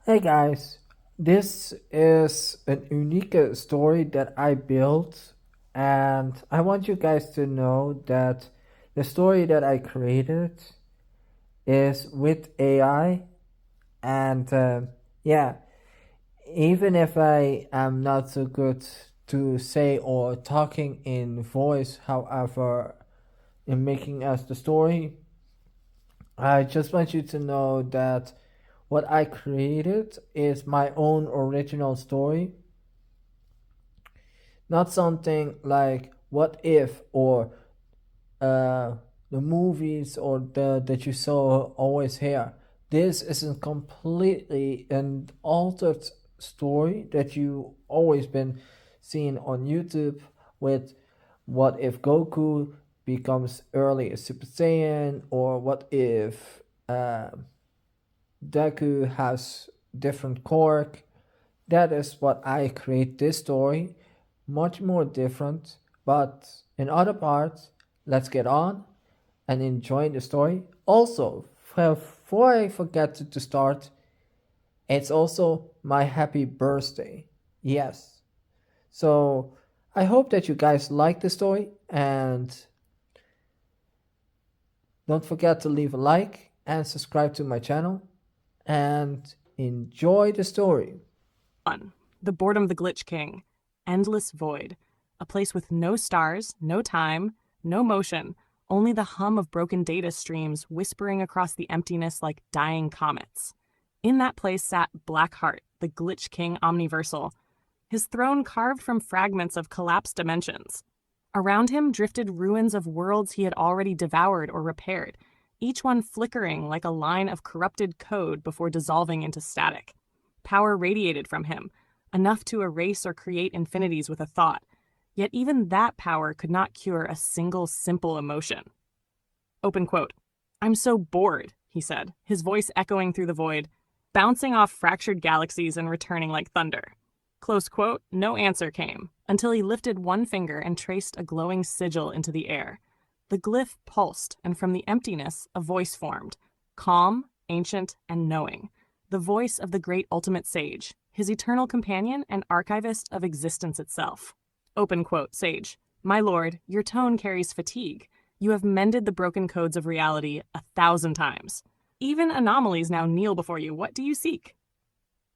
Hey guys, this is an unique story that I built, and I want you guys to know that the story that I created is with AI, and yeah, even if I am not so good to say or talking in voice, however, in making us the story, I just want you to know that what I created is my own original story, not something like what if or uh, the movies or the that you saw always here. This is a completely an altered story that you always been seeing on YouTube with what if Goku becomes early a Super Saiyan, or what if Deku has different quirk. That is what I create this story, much more different. But in other parts, let's get on and enjoy the story. Also, before I forget to start, it's also my happy birthday. Yes. So I hope that you guys like the story, and don't forget to leave a like and subscribe to my channel and enjoy the story. 1. The Boredom of the Glitch King. Endless void. A place with no stars, no time, no motion, only the hum of broken data streams whispering across the emptiness like dying comets. In that place sat Blackheart, the Glitch King Omniversal, his throne carved from fragments of collapsed dimensions. Around him drifted ruins of worlds he had already devoured or repaired, each one flickering like a line of corrupted code before dissolving into static. Power radiated from him, enough to erase or create infinities with a thought, yet even that power could not cure a single simple emotion. Open quote. "I'm so bored," he said, his voice echoing through the void, bouncing off fractured galaxies and returning like thunder. Close quote, no answer came, until he lifted one finger and traced a glowing sigil into the air. The glyph pulsed, and from the emptiness, a voice formed, calm, ancient, and knowing. The voice of the great ultimate sage, his eternal companion and archivist of existence itself. Open quote, Sage. My lord, your tone carries fatigue. You have mended the broken codes of reality 1,000 times. Even anomalies now kneel before you. What do you seek?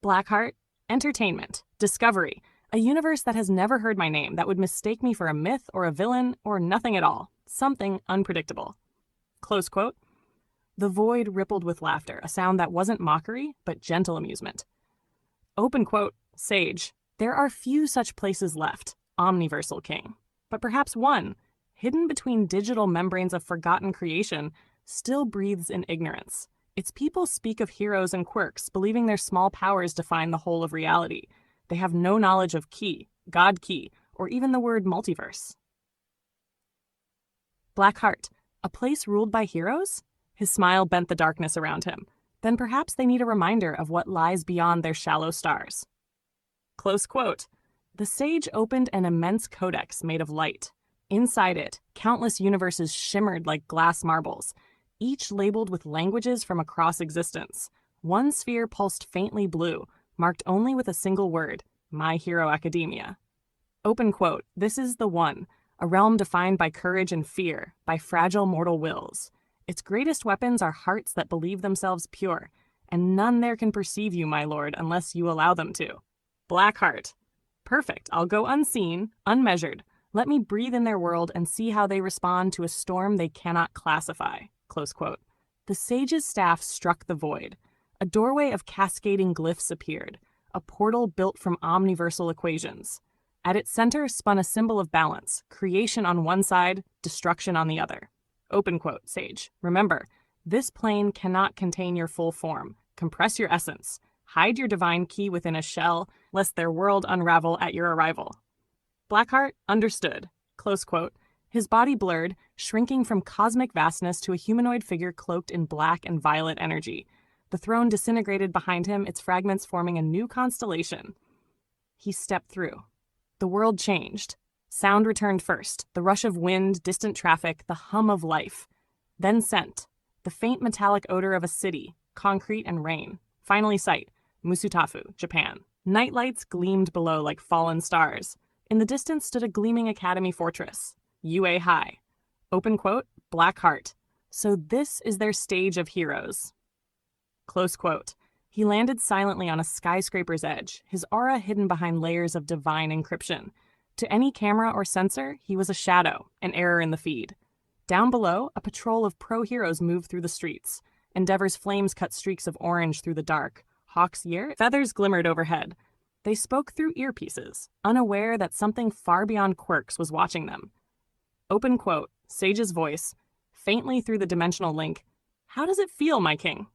Blackheart, entertainment, discovery, a universe that has never heard my name, that would mistake me for a myth or a villain or nothing at all, something unpredictable. Close quote. The void rippled with laughter, a sound that wasn't mockery, but gentle amusement. Open quote, Sage. There are few such places left, Omniversal King. But perhaps one, hidden between digital membranes of forgotten creation, still breathes in ignorance. Its people speak of heroes and quirks, believing their small powers define the whole of reality. They have no knowledge of Ki, God Ki, or even the word multiverse. Blackheart, a place ruled by heroes? His smile bent the darkness around him. Then perhaps they need a reminder of what lies beyond their shallow stars. Close quote. The sage opened an immense codex made of light. Inside it, countless universes shimmered like glass marbles, each labeled with languages from across existence. One sphere pulsed faintly blue, marked only with a single word, My Hero Academia. Open quote, this is the one, a realm defined by courage and fear, by fragile mortal wills. Its greatest weapons are hearts that believe themselves pure, and none there can perceive you, my lord, unless you allow them to. Blackheart. Perfect, I'll go unseen, unmeasured. Let me breathe in their world and see how they respond to a storm they cannot classify. Close quote. The sage's staff struck the void. A doorway of cascading glyphs appeared, a portal built from omniversal equations. At its center spun a symbol of balance, creation on one side, destruction on the other. Open quote, Sage. Remember, this plane cannot contain your full form. Compress your essence. Hide your divine key within a shell, lest their world unravel at your arrival. Blackheart understood. Close quote. His body blurred, shrinking from cosmic vastness to a humanoid figure cloaked in black and violet energy. The throne disintegrated behind him, its fragments forming a new constellation. He stepped through. The world changed. Sound returned first, the rush of wind, distant traffic, the hum of life. Then scent, the faint metallic odor of a city, concrete and rain. Finally sight, Musutafu, Japan. Night lights gleamed below like fallen stars. In the distance stood a gleaming academy fortress, UA High. Open quote, Black Heart. So this is their stage of heroes. Close quote. He landed silently on a skyscraper's edge, his aura hidden behind layers of divine encryption. To any camera or sensor, he was a shadow, an error in the feed. Down below, a patrol of pro-heroes moved through the streets. Endeavor's flames cut streaks of orange through the dark. Hawk's feathers glimmered overhead. They spoke through earpieces, unaware that something far beyond quirks was watching them. Open quote, Sage's voice, faintly through the dimensional link. How does it feel, my king?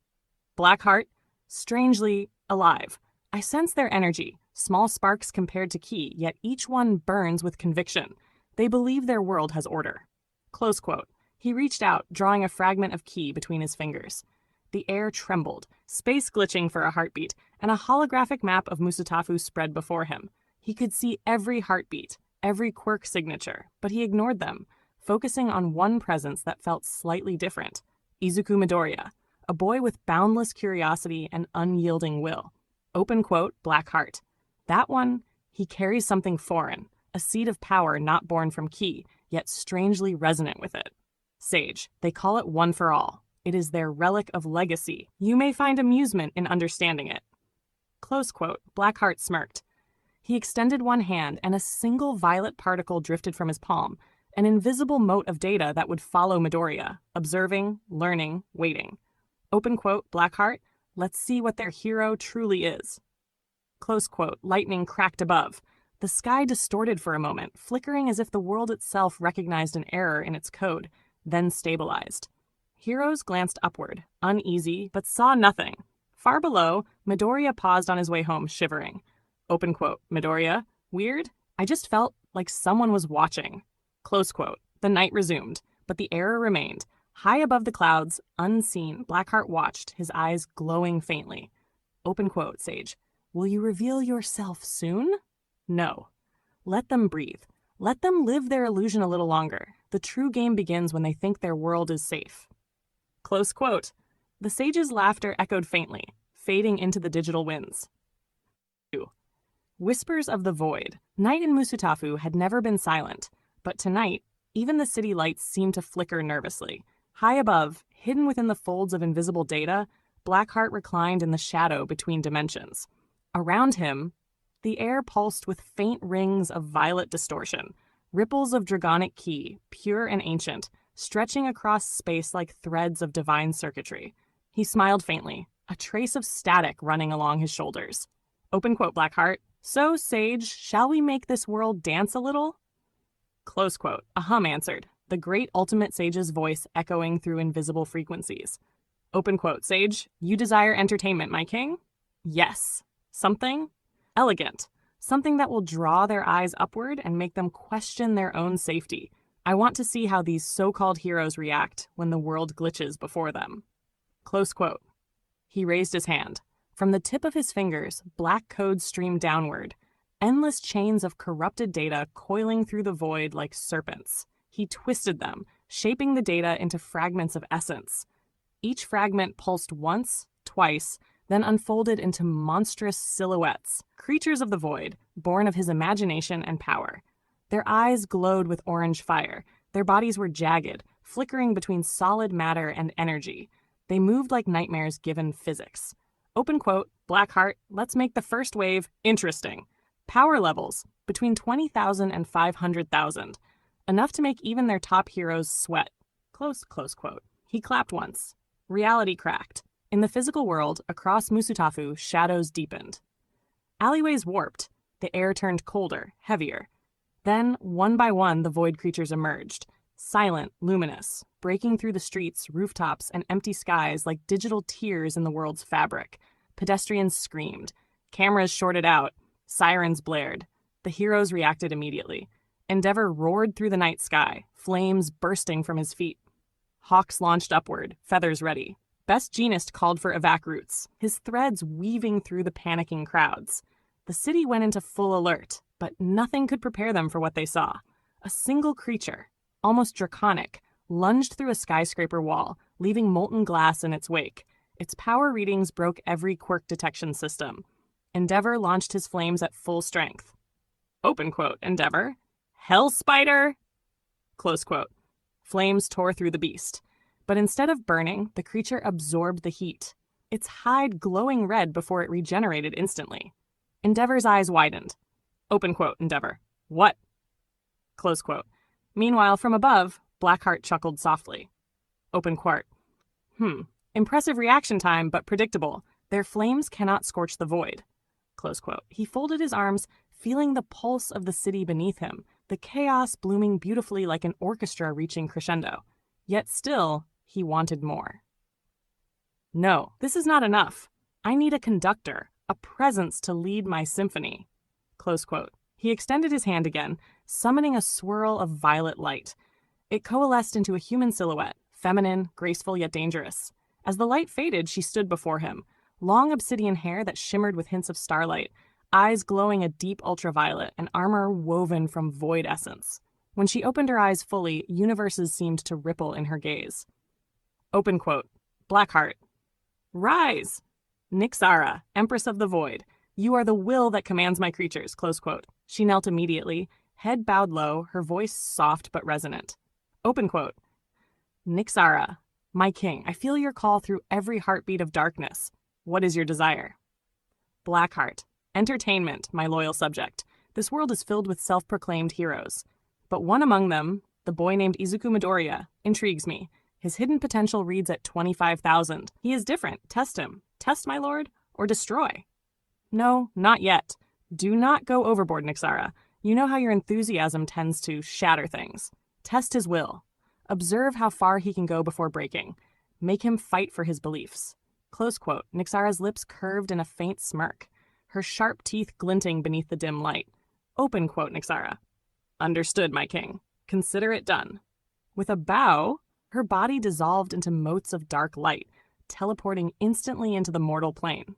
Blackheart, strangely alive. I sense their energy, small sparks compared to Ki, yet each one burns with conviction. They believe their world has order. Close quote. He reached out, drawing a fragment of Ki between his fingers. The air trembled, space glitching for a heartbeat, and a holographic map of Musutafu spread before him. He could see every heartbeat, every quirk signature, but he ignored them, focusing on one presence that felt slightly different. Izuku Midoriya, a boy with boundless curiosity and unyielding will. Open quote, Black Heart. That one, he carries something foreign, a seed of power not born from Ki, yet strangely resonant with it. Sage, they call it One for All. It is their relic of legacy. You may find amusement in understanding it. Close quote, Blackheart smirked. He extended one hand, and a single violet particle drifted from his palm, an invisible mote of data that would follow Midoriya, observing, learning, waiting. Open quote, Blackheart, let's see what their hero truly is. Close quote, lightning cracked above. The sky distorted for a moment, flickering as if the world itself recognized an error in its code, then stabilized. Heroes glanced upward, uneasy, but saw nothing. Far below, Midoriya paused on his way home, shivering. Open quote, Midoriya, weird? I just felt like someone was watching. Close quote. The night resumed, but the error remained. High above the clouds, unseen, Blackheart watched, his eyes glowing faintly. Open quote, Sage. Will you reveal yourself soon? No. Let them breathe. Let them live their illusion a little longer. The true game begins when they think their world is safe. Close quote. The sage's laughter echoed faintly, fading into the digital winds. 2. Whispers of the Void. Night in Musutafu had never been silent, but tonight, even the city lights seemed to flicker nervously. High above, hidden within the folds of invisible data, Blackheart reclined in the shadow between dimensions. Around him, the air pulsed with faint rings of violet distortion, ripples of dragonic Ki, pure and ancient, stretching across space like threads of divine circuitry. He smiled faintly, a trace of static running along his shoulders. Open quote, Blackheart. So, Sage, shall we make this world dance a little? Close quote. A hum answered, the great ultimate sage's voice echoing through invisible frequencies. Open quote, Sage, you desire entertainment, my king? Yes. Something elegant. Something that will draw their eyes upward and make them question their own safety. I want to see how these so-called heroes react when the world glitches before them. Close quote. He raised his hand. From the tip of his fingers, black code streamed downward, endless chains of corrupted data coiling through the void like serpents. He twisted them, shaping the data into fragments of essence. Each fragment pulsed once, twice, then unfolded into monstrous silhouettes, creatures of the void, born of his imagination and power. Their eyes glowed with orange fire. Their bodies were jagged, flickering between solid matter and energy. They moved like nightmares given physics. Open quote, Blackheart, let's make the first wave interesting. Power levels, between 20,000 and 500,000. Enough to make even their top heroes sweat. Close quote. He clapped once. Reality cracked. In the physical world, across Musutafu, shadows deepened. Alleyways warped. The air turned colder, heavier. Then, one by one, the void creatures emerged. Silent, luminous, breaking through the streets, rooftops, and empty skies like digital tears in the world's fabric. Pedestrians screamed. Cameras shorted out. Sirens blared. The heroes reacted immediately. Endeavor roared through the night sky, flames bursting from his feet. Hawks launched upward, feathers ready. Best Genist called for evac routes, his threads weaving through the panicking crowds. The city went into full alert, but nothing could prepare them for what they saw. A single creature, almost draconic, lunged through a skyscraper wall, leaving molten glass in its wake. Its power readings broke every quirk detection system. Endeavor launched his flames at full strength. Open quote, Endeavor. Hell spider! Close quote. Flames tore through the beast. But instead of burning, the creature absorbed the heat, its hide glowing red before it regenerated instantly. Endeavor's eyes widened. Open quote, Endeavor. What? Close quote. Meanwhile, from above, Blackheart chuckled softly. Open quote. Impressive reaction time, but predictable. Their flames cannot scorch the void. Close quote. He folded his arms, feeling the pulse of the city beneath him, the chaos blooming beautifully like an orchestra reaching crescendo. Yet still, he wanted more. No, this is not enough. I need a conductor, a presence to lead my symphony. Close quote. He extended his hand again, summoning a swirl of violet light. It coalesced into a human silhouette, feminine, graceful yet dangerous. As the light faded, she stood before him, long obsidian hair that shimmered with hints of starlight, eyes glowing a deep ultraviolet, and armor woven from void essence. When she opened her eyes fully, universes seemed to ripple in her gaze. Open quote. Blackheart. Rise! Nyxara, Empress of the Void. You are the will that commands my creatures. Close quote. She knelt immediately, head bowed low, her voice soft but resonant. Open quote. Nyxara, my king, I feel your call through every heartbeat of darkness. What is your desire? Blackheart. Entertainment, my loyal subject. This world is filled with self-proclaimed heroes. But one among them, the boy named Izuku Midoriya, intrigues me. His hidden potential reads at 25,000. He is different. Test him. Test, my lord, or destroy? No, not yet. Do not go overboard, Nyxara. You know how your enthusiasm tends to shatter things. Test his will. Observe how far he can go before breaking. Make him fight for his beliefs. Close quote. Nyxara's lips curved in a faint smirk, her sharp teeth glinting beneath the dim light. Open quote, Nyxara. Understood, my king. Consider it done. With a bow, her body dissolved into motes of dark light, teleporting instantly into the mortal plane.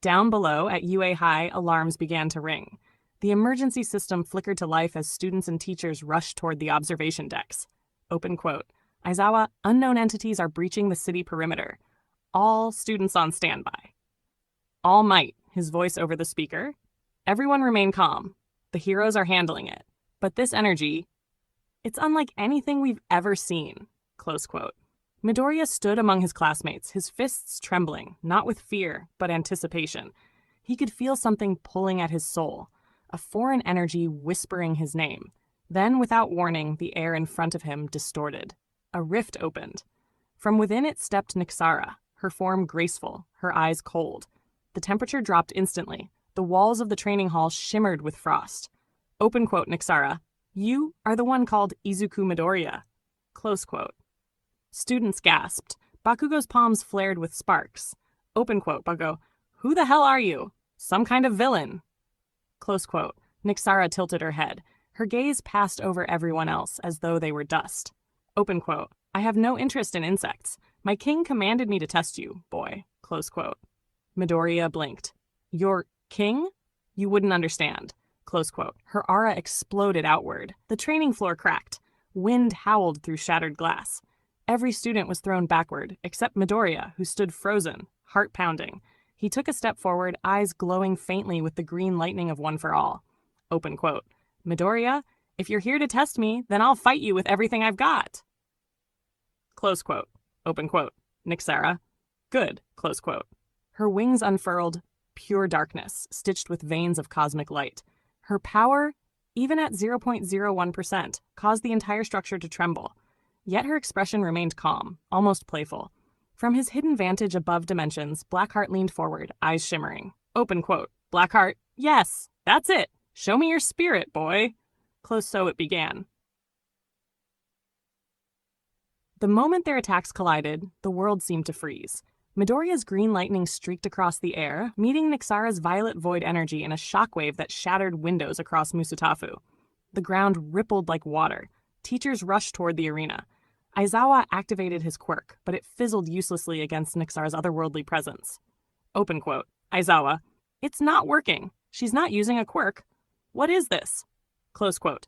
Down below, at UA High, alarms began to ring. The emergency system flickered to life as students and teachers rushed toward the observation decks. Open quote. Aizawa, unknown entities are breaching the city perimeter. All students on standby. All Might, his voice over the speaker. Everyone remain calm. The heroes are handling it. But this energy, it's unlike anything we've ever seen. Close quote. Midoriya stood among his classmates, his fists trembling, not with fear, but anticipation. He could feel something pulling at his soul, a foreign energy whispering his name. Then, without warning, the air in front of him distorted. A rift opened. From within it stepped Nyxara, her form graceful, her eyes cold. The temperature dropped instantly. The walls of the training hall shimmered with frost. Open quote, Nyxara. You are the one called Izuku Midoriya. Close quote. Students gasped. Bakugo's palms flared with sparks. Open quote, Bakugo. Who the hell are you? Some kind of villain. Close quote. Nyxara tilted her head. Her gaze passed over everyone else as though they were dust. Open quote. I have no interest in insects. My king commanded me to test you, boy. Close quote. Midoriya blinked. Your king? You wouldn't understand. Close quote. Her aura exploded outward. The training floor cracked. Wind howled through shattered glass. Every student was thrown backward, except Midoriya, who stood frozen, heart pounding. He took a step forward, eyes glowing faintly with the green lightning of One for All. Open quote. Midoriya, if you're here to test me, then I'll fight you with everything I've got. Close quote. Open quote. Nyxara. Good. Close quote. Her wings unfurled, pure darkness, stitched with veins of cosmic light. Her power, even at 0.01%, caused the entire structure to tremble. Yet her expression remained calm, almost playful. From his hidden vantage above dimensions, Blackheart leaned forward, eyes shimmering. Open quote. Blackheart, yes, that's it. Show me your spirit, boy. Close so it began. The moment their attacks collided, the world seemed to freeze. Midoriya's green lightning streaked across the air, meeting Nyxara's violet void energy in a shockwave that shattered windows across Musutafu. The ground rippled like water. Teachers rushed toward the arena. Aizawa activated his quirk, but it fizzled uselessly against Nyxara's otherworldly presence. Open quote. Aizawa, it's not working. She's not using a quirk. What is this? Close quote.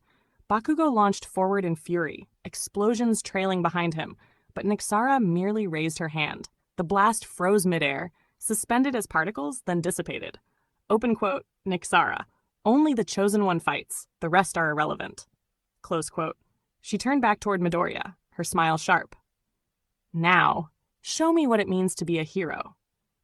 Bakugo launched forward in fury, explosions trailing behind him, but Nyxara merely raised her hand. The blast froze midair, suspended as particles, then dissipated. Open quote, Nixara. Only the chosen one fights. The rest are irrelevant. Close quote. She turned back toward Midoriya, her smile sharp. Now, show me what it means to be a hero.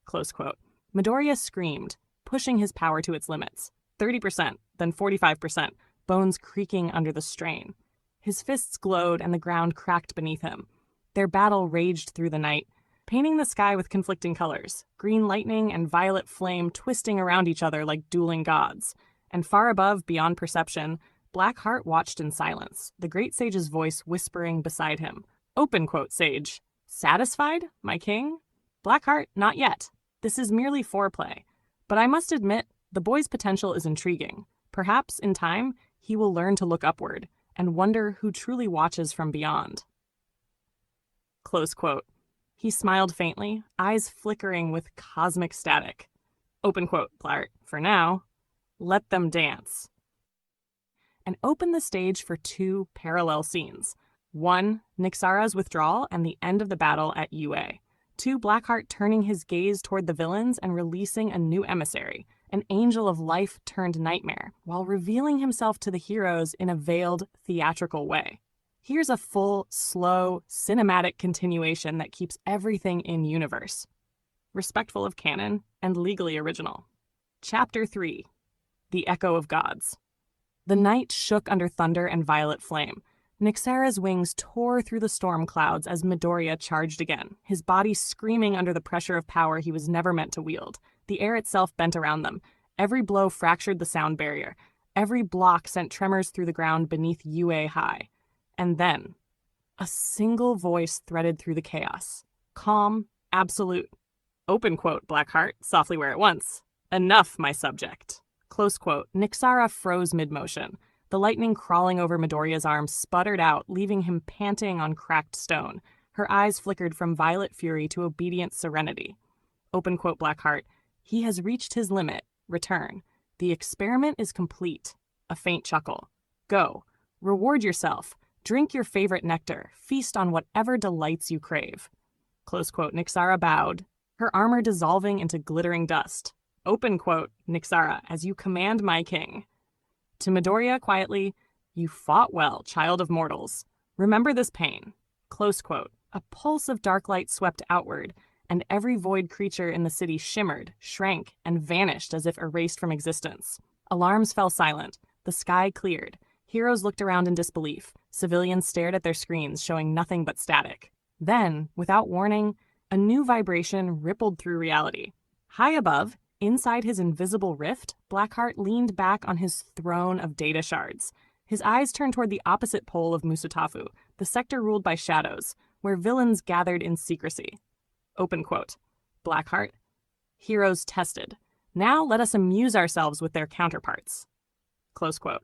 Close quote. Midoriya screamed, pushing his power to its limits. 30%, then 45%, bones creaking under the strain. His fists glowed and the ground cracked beneath him. Their battle raged through the night, painting the sky with conflicting colors, green lightning and violet flame twisting around each other like dueling gods. And far above, beyond perception, Blackheart watched in silence, the great sage's voice whispering beside him. Open quote, sage. Satisfied, my king? Blackheart, not yet. This is merely foreplay. But I must admit, the boy's potential is intriguing. Perhaps, in time, he will learn to look upward and wonder who truly watches from beyond. Close quote. He smiled faintly, eyes flickering with cosmic static. Open quote, Blart. For now, let them dance. And open the stage for two parallel scenes. One, Nixara's withdrawal and the end of the battle at UA. Two, Blackheart turning his gaze toward the villains and releasing a new emissary, an angel of life turned nightmare, while revealing himself to the heroes in a veiled, theatrical way. Here's a full, slow, cinematic continuation that keeps everything in universe. Respectful of canon and legally original. Chapter 3. The Echo of Gods. The night shook under thunder and violet flame. Nixara's wings tore through the storm clouds as Midoriya charged again, his body screaming under the pressure of power he was never meant to wield. The air itself bent around them. Every blow fractured the sound barrier. Every block sent tremors through the ground beneath UA High. And then, a single voice threaded through the chaos. Calm, absolute. Open quote, Blackheart, softly where it once. Enough, my subject. Close quote. Nixara froze mid-motion. The lightning crawling over Midoriya's arm sputtered out, leaving him panting on cracked stone. Her eyes flickered from violent fury to obedient serenity. Open quote, Blackheart. He has reached his limit. Return. The experiment is complete. A faint chuckle. Go. Reward yourself. Drink your favorite nectar. Feast on whatever delights you crave. Close quote. Nixara bowed, her armor dissolving into glittering dust. Open quote, Nixara, as you command my king. To Midoriya quietly, you fought well, child of mortals. Remember this pain. Close quote. A pulse of dark light swept outward, and every void creature in the city shimmered, shrank, and vanished as if erased from existence. Alarms fell silent. The sky cleared. Heroes looked around in disbelief. Civilians stared at their screens, showing nothing but static. Then, without warning, a new vibration rippled through reality. High above, inside his invisible rift, Blackheart leaned back on his throne of data shards. His eyes turned toward the opposite pole of Musutafu, the sector ruled by shadows, where villains gathered in secrecy. Open quote. Blackheart. Heroes tested. Now let us amuse ourselves with their counterparts. Close quote.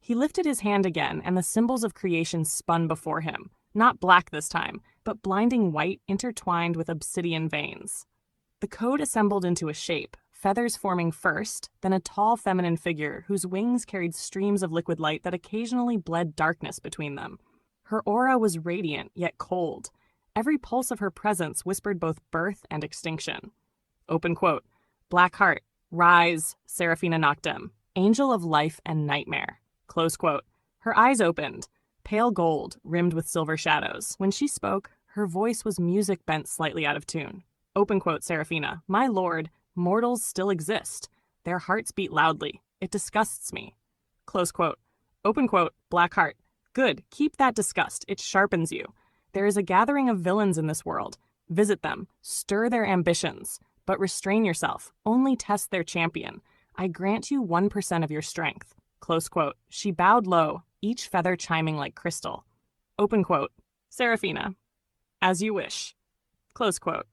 He lifted his hand again, and the symbols of creation spun before him. Not black this time, but blinding white intertwined with obsidian veins. The code assembled into a shape, feathers forming first, then a tall feminine figure whose wings carried streams of liquid light that occasionally bled darkness between them. Her aura was radiant, yet cold. Every pulse of her presence whispered both birth and extinction. Open quote. Blackheart, rise, Seraphina Noctem, angel of life and nightmare. Close quote. Her eyes opened, pale gold, rimmed with silver shadows. When she spoke, her voice was music bent slightly out of tune. Open quote, Seraphina. My lord, mortals still exist. Their hearts beat loudly. It disgusts me. Close quote. Open quote, Blackheart. Good, keep that disgust. It sharpens you. There is a gathering of villains in this world. Visit them. Stir their ambitions. But restrain yourself. Only test their champion. I grant you 1% of your strength. Close quote. She bowed low, each feather chiming like crystal. Open quote. Seraphina. As you wish. Close quote.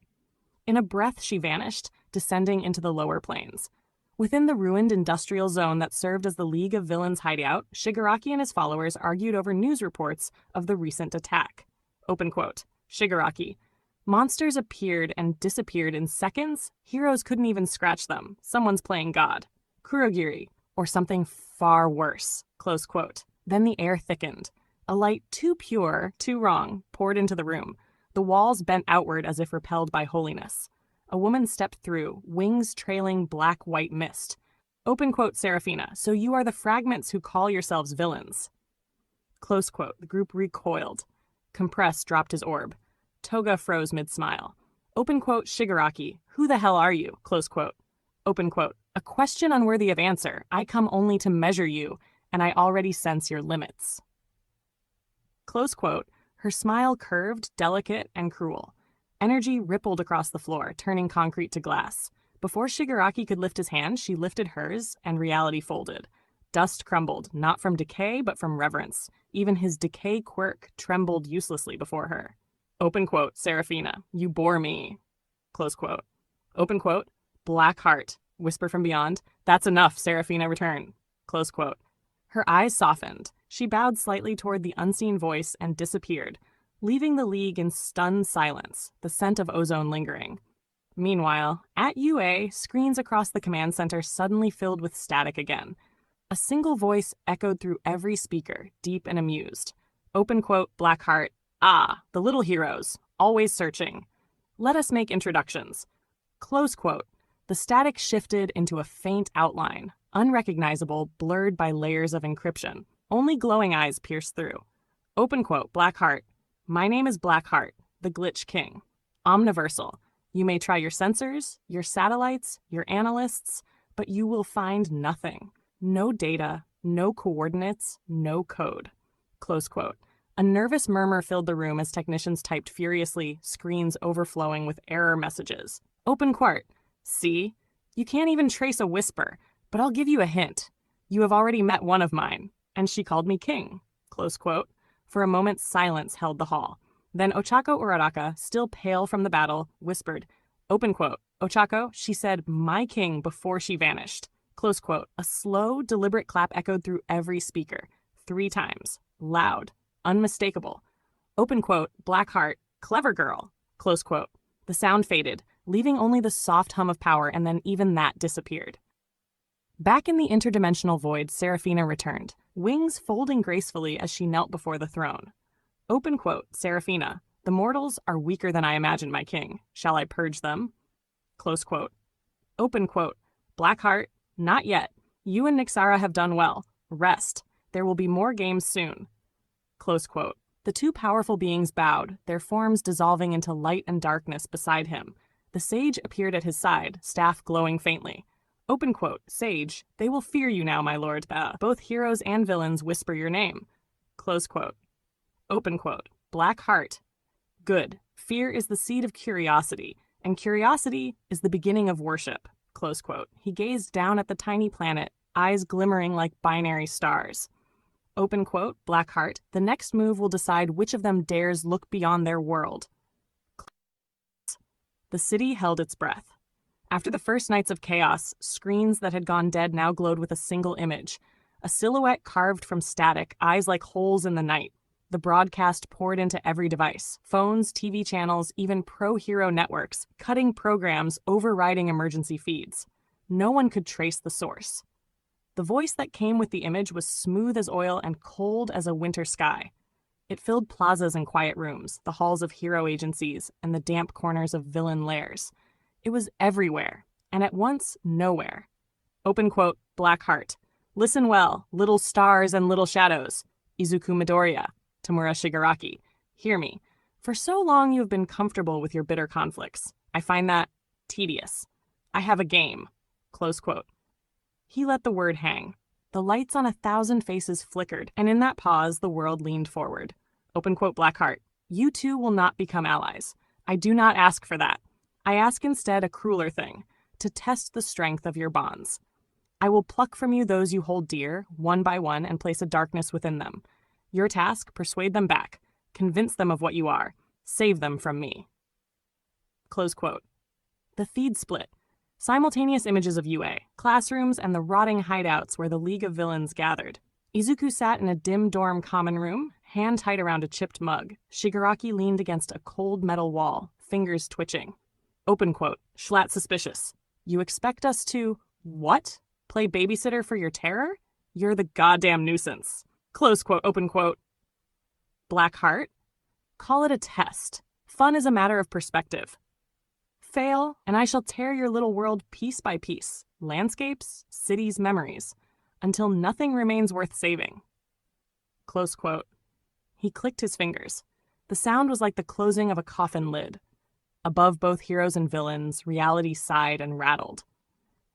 In a breath she vanished, descending into the lower planes. Within the ruined industrial zone that served as the League of Villains hideout, Shigaraki and his followers argued over news reports of the recent attack. Open quote. Shigaraki. Monsters appeared and disappeared in seconds. Heroes couldn't even scratch them. Someone's playing God. Kurogiri. Or something far worse. Close quote. Then the air thickened. A light too pure, too wrong, poured into the room. The walls bent outward as if repelled by holiness. A woman stepped through, wings trailing black-white mist. Open quote, Seraphina, so you are the fragments who call yourselves villains. Close quote. The group recoiled. Compress dropped his orb. Toga froze mid-smile. Open quote, Shigaraki, who the hell are you? Close quote. Open quote. A question unworthy of answer. I come only to measure you, and I already sense your limits. Close quote. Her smile curved, delicate, and cruel. Energy rippled across the floor, turning concrete to glass. Before Shigaraki could lift his hand, she lifted hers, and reality folded. Dust crumbled, not from decay, but from reverence. Even his decay quirk trembled uselessly before her. Open quote, Seraphina, you bore me. Close quote. Open quote, Black Heart, whisper from beyond. That's enough, Seraphina, return. Close quote. Her eyes softened. She bowed slightly toward the unseen voice and disappeared, leaving the League in stunned silence, the scent of ozone lingering. Meanwhile, at UA, screens across the command center suddenly filled with static again. A single voice echoed through every speaker, deep and amused. Open quote, Blackheart. Ah, the little heroes, always searching. Let us make introductions. Close quote. The static shifted into a faint outline, unrecognizable, blurred by layers of encryption. Only glowing eyes pierced through. Open quote, Blackheart. My name is Blackheart, the Glitch King. Omniversal. You may try your sensors, your satellites, your analysts, but you will find nothing. No data, no coordinates, no code. Close quote. A nervous murmur filled the room as technicians typed furiously, screens overflowing with error messages. Open quart. See? You can't even trace a whisper, but I'll give you a hint. You have already met one of mine, and she called me king. Close quote. For a moment, silence held the hall. Then Ochako Uraraka, still pale from the battle, whispered, open quote, Ochako, she said, my king before she vanished. Close quote. A slow, deliberate clap echoed through every speaker. 3 times. Loud. Unmistakable. Open quote, Blackheart, clever girl. Close quote. The sound faded, leaving only the soft hum of power, and then even that disappeared. Back in the interdimensional void, Seraphina returned, wings folding gracefully as she knelt before the throne. Open quote, Seraphina, the mortals are weaker than I imagined, my king. Shall I purge them? Close quote. Open quote, Blackheart, not yet. You and Nixara have done well. Rest. There will be more games soon. Close quote. The 2 powerful beings bowed, their forms dissolving into light and darkness beside him. The sage appeared at his side, staff glowing faintly. Open quote, Sage, they will fear you now, my lord. Both heroes and villains whisper your name. Close quote. Open quote, Black Heart. Good. Fear is the seed of curiosity, and curiosity is the beginning of worship. Close quote. He gazed down at the tiny planet, eyes glimmering like binary stars. Open quote, Black Heart. The next move will decide which of them dares look beyond their world. The city held its breath. After the first nights of chaos, screens that had gone dead now glowed with a single image. A silhouette carved from static, eyes like holes in the night. The broadcast poured into every device. Phones, TV channels, even pro-hero networks, cutting programs, overriding emergency feeds. No one could trace the source. The voice that came with the image was smooth as oil and cold as a winter sky. It filled plazas and quiet rooms, the halls of hero agencies, and the damp corners of villain lairs. It was everywhere, and at once, nowhere. Open quote, Black Heart. Listen well, little stars and little shadows. Izuku Midoriya, Tamura Shigaraki. Hear me. For so long you have been comfortable with your bitter conflicts. I find that tedious. I have a game. Close quote. He let the word hang. The lights on 1,000 faces flickered, and in that pause, the world leaned forward. Open quote, Blackheart. You two will not become allies. I do not ask for that. I ask instead a crueler thing, to test the strength of your bonds. I will pluck from you those you hold dear, one by one, and place a darkness within them. Your task, persuade them back. Convince them of what you are. Save them from me. Close quote. The feed split. Simultaneous images of UA, classrooms, and the rotting hideouts where the League of Villains gathered. Izuku sat in a dim dorm common room, hand tight around a chipped mug. Shigaraki leaned against a cold metal wall, fingers twitching. Open quote, Schlatt suspicious. You expect us to, what? Play babysitter for your terror? You're the goddamn nuisance. Close quote, open quote. Black Heart? Call it a test. Fun is a matter of perspective. Fail, and I shall tear your little world piece by piece, landscapes, cities, memories, until nothing remains worth saving. Close quote. He clicked his fingers. The sound was like the closing of a coffin lid. Above both heroes and villains, reality sighed and rattled.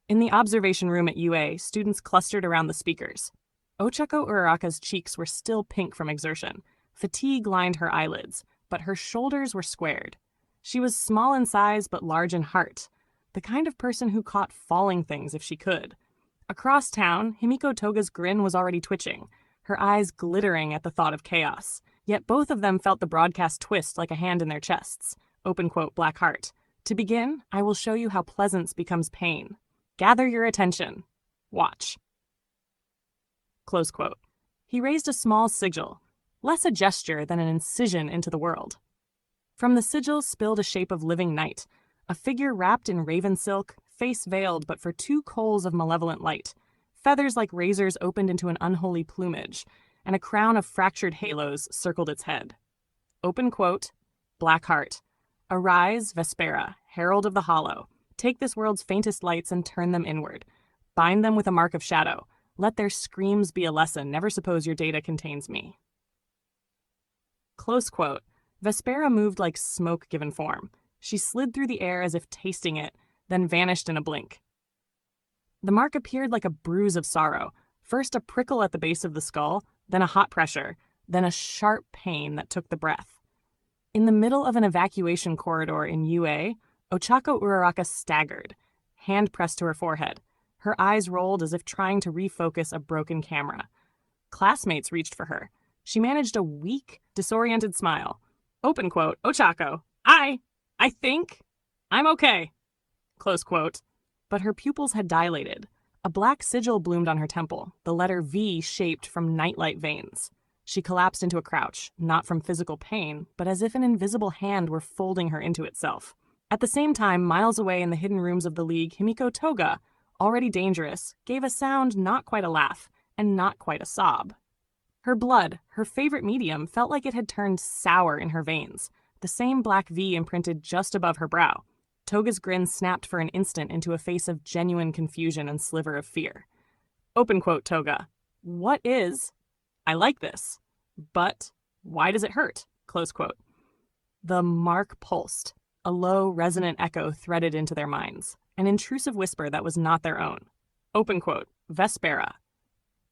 In the observation room at UA, students clustered around the speakers. Ochako Uraraka's cheeks were still pink from exertion. Fatigue lined her eyelids, but her shoulders were squared. She was small in size but large in heart, the kind of person who caught falling things if she could. Across town, Himiko Toga's grin was already twitching, her eyes glittering at the thought of chaos. Yet both of them felt the broadcast twist like a hand in their chests. Open quote, Black Heart. To begin, I will show you how pleasance becomes pain. Gather your attention. Watch. Close quote. He raised a small sigil, less a gesture than an incision into the world. From the sigil spilled a shape of living night, a figure wrapped in raven silk, face veiled but for two coals of malevolent light. Feathers like razors opened into an unholy plumage, and a crown of fractured halos circled its head. Open quote, Black Heart. Arise, Vespera, herald of the hollow. Take this world's faintest lights and turn them inward. Bind them with a mark of shadow. Let their screams be a lesson. Never suppose your data contains me. Close quote. Vespera moved like smoke given form. She slid through the air as if tasting it, then vanished in a blink. The mark appeared like a bruise of sorrow. First a prickle at the base of the skull, then a hot pressure, then a sharp pain that took the breath. In the middle of an evacuation corridor in UA, Ochako Uraraka staggered, hand pressed to her forehead. Her eyes rolled as if trying to refocus a broken camera. Classmates reached for her. She managed a weak, disoriented smile. Open quote, Ochako, I think I'm okay. Close quote. But her pupils had dilated. A black sigil bloomed on her temple, the letter V shaped from nightlight veins. She collapsed into a crouch, not from physical pain, but as if an invisible hand were folding her into itself. At the same time, miles away in the hidden rooms of the League, Himiko Toga, already dangerous, gave a sound not quite a laugh, and not quite a sob. Her blood, her favorite medium, felt like it had turned sour in her veins, the same black V imprinted just above her brow. Toga's grin snapped for an instant into a face of genuine confusion and sliver of fear. Open quote, Toga. What is... I like this. But why does it hurt? Close quote. The mark pulsed. A low, resonant echo threaded into their minds. An intrusive whisper that was not their own. Open quote. Vespera.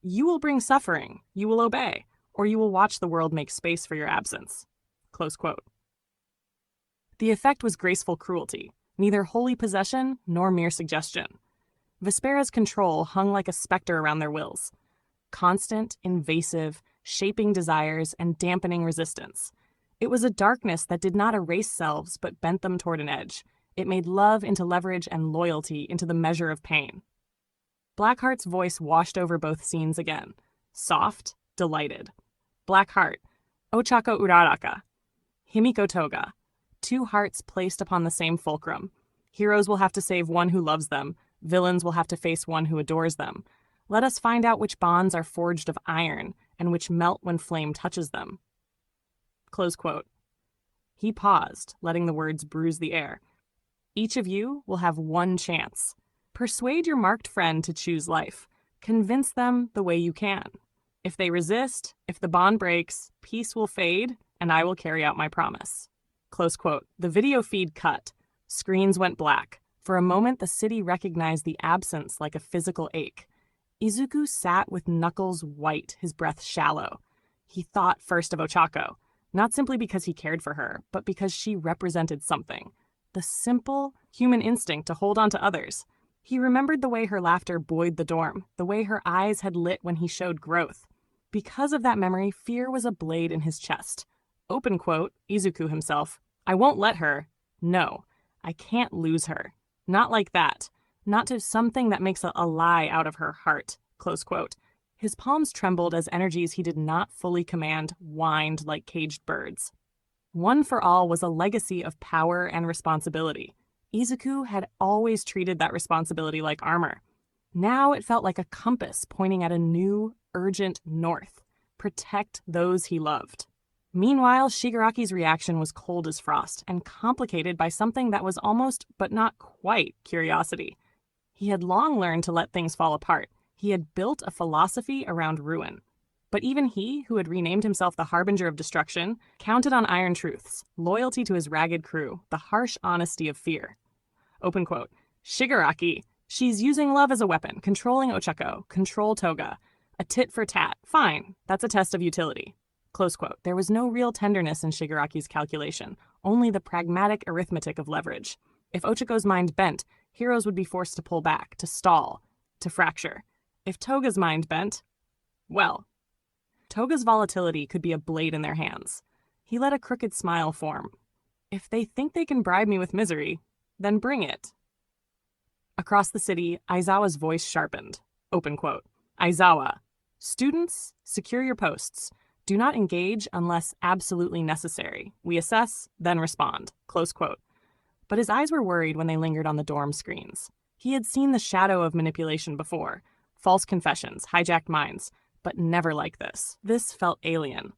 You will bring suffering. You will obey. Or you will watch the world make space for your absence. Close quote. The effect was graceful cruelty. Neither holy possession nor mere suggestion. Vespera's control hung like a specter around their wills. Constant, invasive, shaping desires and dampening resistance. It was a darkness that did not erase selves but bent them toward an edge. It made love into leverage and loyalty into the measure of pain. Blackheart's voice washed over both scenes again. Soft, delighted. Blackheart, Ochako Uraraka. Himiko Toga. Two hearts placed upon the same fulcrum. Heroes will have to save one who loves them. Villains will have to face one who adores them. Let us find out which bonds are forged of iron and which melt when flame touches them. Close quote. He paused, letting the words bruise the air. Each of you will have one chance. Persuade your marked friend to choose life. Convince them the way you can. If they resist, if the bond breaks, peace will fade, and I will carry out my promise. Close quote. The video feed cut. Screens went black. For a moment, the city recognized the absence like a physical ache. Izuku sat with knuckles white, his breath shallow. He thought first of Ochako, not simply because he cared for her, but because she represented something. The simple human instinct to hold on to others. He remembered the way her laughter buoyed the dorm, the way her eyes had lit when he showed growth. Because of that memory, fear was a blade in his chest. Open quote, Izuku himself. I won't let her. No, I can't lose her. Not like that. Not to something that makes a lie out of her heart, close quote. His palms trembled as energies he did not fully command whined like caged birds. One for All was a legacy of power and responsibility. Izuku had always treated that responsibility like armor. Now it felt like a compass pointing at a new, urgent north. Protect those he loved. Meanwhile, Shigaraki's reaction was cold as frost and complicated by something that was almost, but not quite, curiosity. He had long learned to let things fall apart. He had built a philosophy around ruin. But even he, who had renamed himself the Harbinger of Destruction, counted on iron truths, loyalty to his ragged crew, the harsh honesty of fear. Open quote, Shigaraki, she's using love as a weapon, controlling Ochako, control Toga. A tit for tat, fine, that's a test of utility. Close quote. There was no real tenderness in Shigaraki's calculation, only the pragmatic arithmetic of leverage. If Ochako's mind bent, heroes would be forced to pull back, to stall, to fracture. If Toga's mind bent, well, Toga's volatility could be a blade in their hands. He let a crooked smile form. If they think they can bribe me with misery, then bring it. Across the city, Aizawa's voice sharpened. Open quote. Aizawa, students, secure your posts. Do not engage unless absolutely necessary. We assess, then respond. Close quote. But his eyes were worried when they lingered on the dorm screens. He had seen the shadow of manipulation before. False confessions, hijacked minds, but never like this. This felt alien.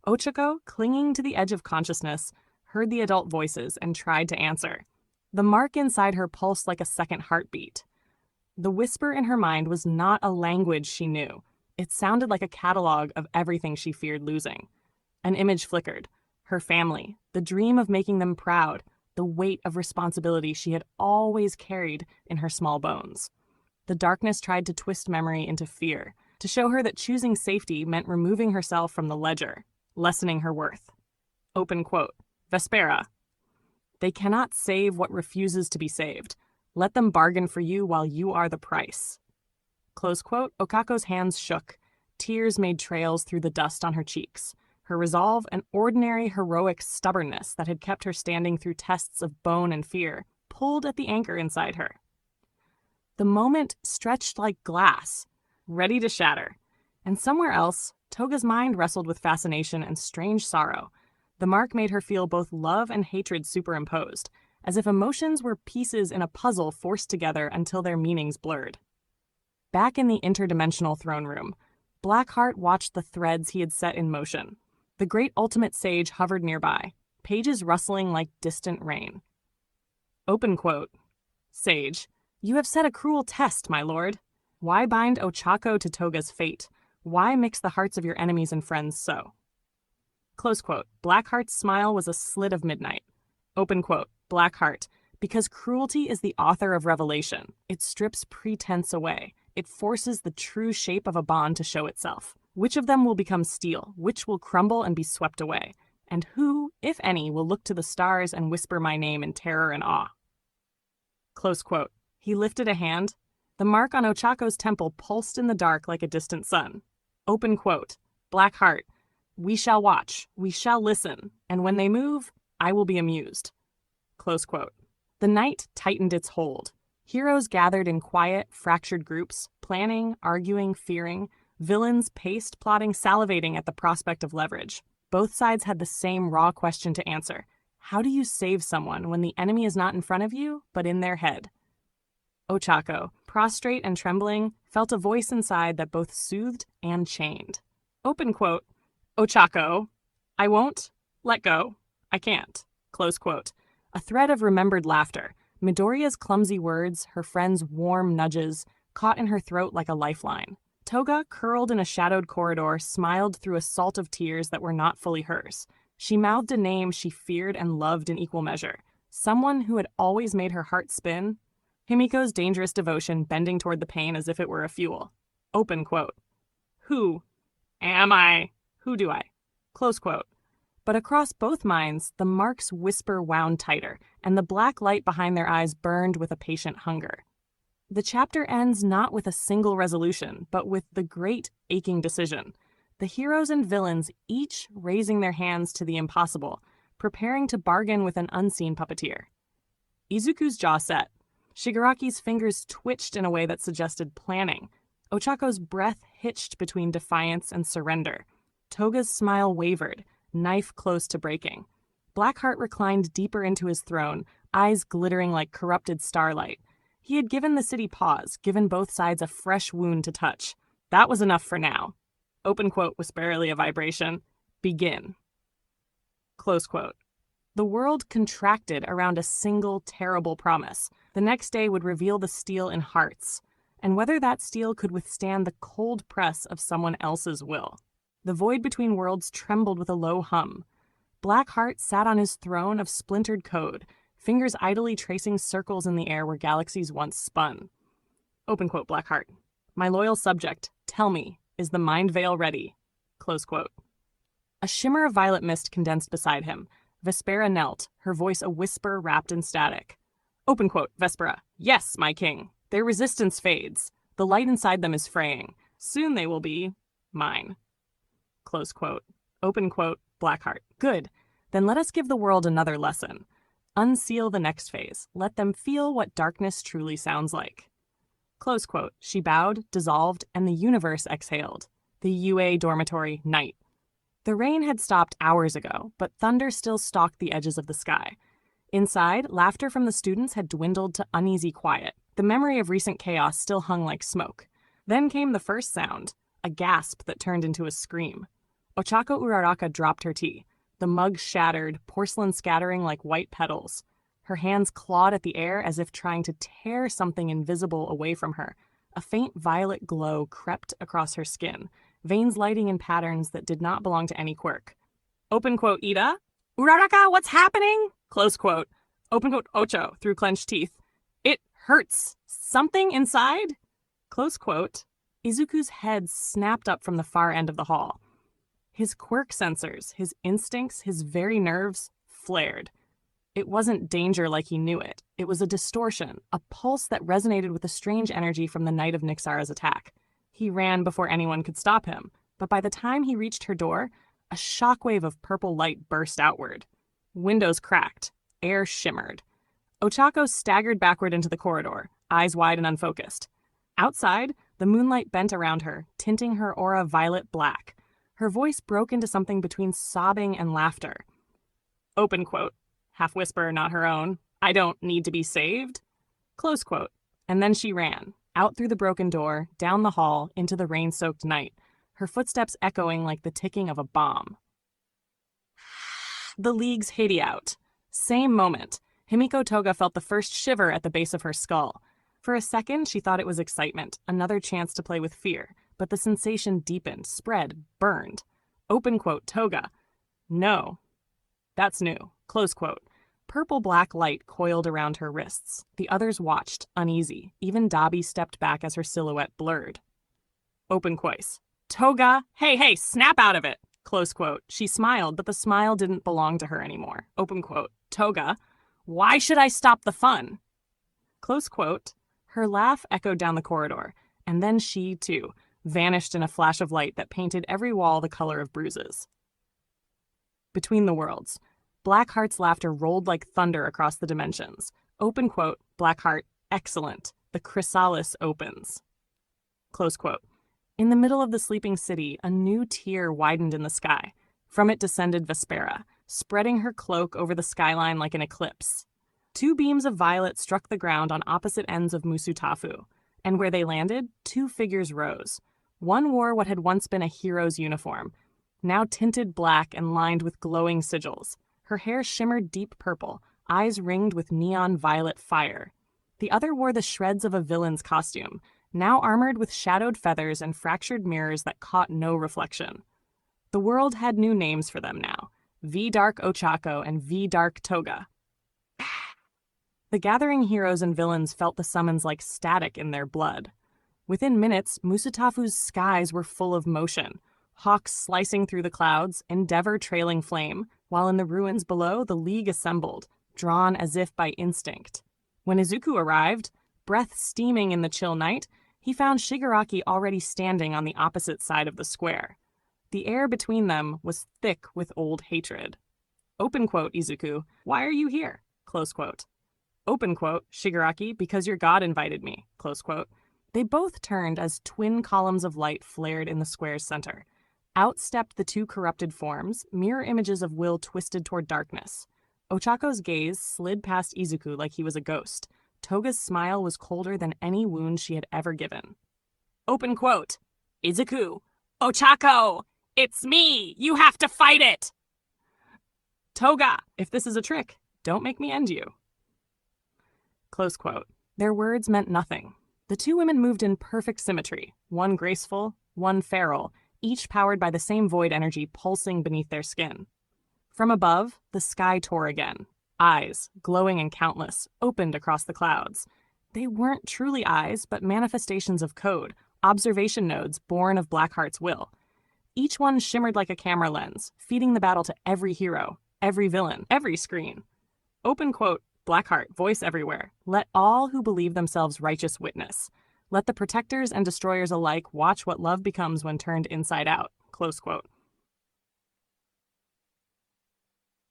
Ochako, clinging to the edge of consciousness, heard the adult voices and tried to answer. The mark inside her pulsed like a second heartbeat. The whisper in her mind was not a language she knew. It sounded like a catalog of everything she feared losing. An image flickered. Her family, the dream of making them proud, the weight of responsibility she had always carried in her small bones. The darkness tried to twist memory into fear, to show her that choosing safety meant removing herself from the ledger, lessening her worth. Open quote. Vespera. They cannot save what refuses to be saved. Let them bargain for you while you are the price. Close quote. Okako's hands shook. Tears made trails through the dust on her cheeks. Her resolve, an ordinary heroic stubbornness that had kept her standing through tests of bone and fear, pulled at the anchor inside her. The moment stretched like glass, ready to shatter. And somewhere else, Toga's mind wrestled with fascination and strange sorrow. The mark made her feel both love and hatred superimposed, as if emotions were pieces in a puzzle forced together until their meanings blurred. Back in the interdimensional throne room, Blackheart watched the threads he had set in motion. The great ultimate sage hovered nearby, pages rustling like distant rain. Open quote. Sage, you have set a cruel test, my lord. Why bind Ochako to Toga's fate? Why mix the hearts of your enemies and friends so? Close quote. Blackheart's smile was a slit of midnight. Open quote. Blackheart, because cruelty is the author of revelation. It strips pretense away. It forces the true shape of a bond to show itself. Which of them will become steel? Which will crumble and be swept away? And who, if any, will look to the stars and whisper my name in terror and awe? Close quote. He lifted a hand. The mark on Ochako's temple pulsed in the dark like a distant sun. Open quote. Blackheart, we shall watch, we shall listen, and when they move, I will be amused. Close quote. The night tightened its hold. Heroes gathered in quiet, fractured groups, planning, arguing, fearing. Villains paced, plotting, salivating at the prospect of leverage. Both sides had the same raw question to answer. How do you save someone when the enemy is not in front of you, but in their head? Ochako, prostrate and trembling, felt a voice inside that both soothed and chained. Open quote. Ochako, I won't. Let go. I can't. Close quote. A thread of remembered laughter. Midoriya's clumsy words, her friend's warm nudges, caught in her throat like a lifeline. Toga, curled in a shadowed corridor, smiled through a salt of tears that were not fully hers. She mouthed a name she feared and loved in equal measure. Someone who had always made her heart spin. Himiko's dangerous devotion bending toward the pain as if it were a fuel. Open quote. Who am I? Who do I? Close quote. But across both minds, the mark's whisper wound tighter, and the black light behind their eyes burned with a patient hunger. The chapter ends not with a single resolution, but with the great aching decision. The heroes and villains each raising their hands to the impossible, preparing to bargain with an unseen puppeteer. Izuku's jaw set. Shigaraki's fingers twitched in a way that suggested planning. Ochako's breath hitched between defiance and surrender. Toga's smile wavered, knife close to breaking. Blackheart reclined deeper into his throne, eyes glittering like corrupted starlight. He had given the city pause, given both sides a fresh wound to touch. That was enough for now. Open quote was barely a vibration. Begin. Close quote. The world contracted around a single terrible promise. The next day would reveal the steel in hearts, and whether that steel could withstand the cold press of someone else's will. The void between worlds trembled with a low hum. Blackheart sat on his throne of splintered code, fingers idly tracing circles in the air where galaxies once spun. Open quote, Blackheart. My loyal subject, tell me, is the mind veil ready? Close quote. A shimmer of violet mist condensed beside him. Vespera knelt, her voice a whisper wrapped in static. Open quote, Vespera. Yes, my king. Their resistance fades. The light inside them is fraying. Soon they will be mine. Close quote. Open quote, Blackheart. Good. Then let us give the world another lesson. Unseal the next phase. Let them feel what darkness truly sounds like. Close quote. She bowed, dissolved, and the universe exhaled. The UA dormitory, night. The rain had stopped hours ago, but thunder still stalked the edges of the sky. Inside, laughter from the students had dwindled to uneasy quiet. The memory of recent chaos still hung like smoke. Then came the first sound, a gasp that turned into a scream. Ochako Uraraka dropped her tea. The mug shattered, porcelain scattering like white petals. Her hands clawed at the air as if trying to tear something invisible away from her. A faint violet glow crept across her skin, veins lighting in patterns that did not belong to any quirk. Open quote, Ida? Uraraka, what's happening? Close quote. Open quote, Ocho, through clenched teeth. It hurts. Something inside? Close quote. Izuku's head snapped up from the far end of the hall. His quirk sensors, his instincts, his very nerves flared. It wasn't danger like he knew it. It was a distortion, a pulse that resonated with a strange energy from the night of Nixara's attack. He ran before anyone could stop him, but by the time he reached her door, a shockwave of purple light burst outward. Windows cracked. Air shimmered. Ochako staggered backward into the corridor, eyes wide and unfocused. Outside, the moonlight bent around her, tinting her aura violet black. Her voice broke into something between sobbing and laughter. Open quote. Half whisper, not her own. I don't need to be saved. Close quote. And then she ran, out through the broken door, down the hall, into the rain-soaked night, her footsteps echoing like the ticking of a bomb. The League's Haiti out. Same moment. Himiko Toga felt the first shiver at the base of her skull. For a second, she thought it was excitement, another chance to play with fear, but the sensation deepened, spread, burned. Open quote, Toga. No. That's new. Close quote. Purple-black light coiled around her wrists. The others watched, uneasy. Even Dabi stepped back as her silhouette blurred. Open quote. Toga, hey, snap out of it. Close quote. She smiled, but the smile didn't belong to her anymore. Open quote. Toga, why should I stop the fun? Close quote. Her laugh echoed down the corridor, and then she, too, vanished in a flash of light that painted every wall the color of bruises. Between the worlds, Blackheart's laughter rolled like thunder across the dimensions. Open quote, Blackheart, excellent. The chrysalis opens. Close quote. In the middle of the sleeping city, a new tier widened in the sky. From it descended Vespera, spreading her cloak over the skyline like an eclipse. Two beams of violet struck the ground on opposite ends of Musutafu, and where they landed, two figures rose. One wore what had once been a hero's uniform, now tinted black and lined with glowing sigils. Her hair shimmered deep purple, eyes ringed with neon violet fire. The other wore the shreds of a villain's costume, now armored with shadowed feathers and fractured mirrors that caught no reflection. The world had new names for them now, V-Dark Ochako and V-Dark Toga. The gathering heroes and villains felt the summons like static in their blood. Within minutes, Musutafu's skies were full of motion, hawks slicing through the clouds, Endeavor trailing flame, while in the ruins below the League assembled, drawn as if by instinct. When Izuku arrived, breath steaming in the chill night, he found Shigaraki already standing on the opposite side of the square. The air between them was thick with old hatred. Open quote, Izuku, why are you here? Close quote. Open quote, Shigaraki, because your god invited me. Close quote. They both turned as twin columns of light flared in the square's center. Out stepped the two corrupted forms, mirror images of will twisted toward darkness. Ochako's gaze slid past Izuku like he was a ghost. Toga's smile was colder than any wound she had ever given. Open quote, Izuku, Ochako, it's me! You have to fight it! Toga, if this is a trick, don't make me end you. Close quote. Their words meant nothing. The two women moved in perfect symmetry, one graceful, one feral, each powered by the same void energy pulsing beneath their skin. From above, the sky tore again. Eyes, glowing and countless, opened across the clouds. They weren't truly eyes, but manifestations of code, observation nodes born of Blackheart's will. Each one shimmered like a camera lens, feeding the battle to every hero, every villain, every screen. Open quote, Blackheart, voice everywhere. Let all who believe themselves righteous witness. Let the protectors and destroyers alike watch what love becomes when turned inside out. Close quote.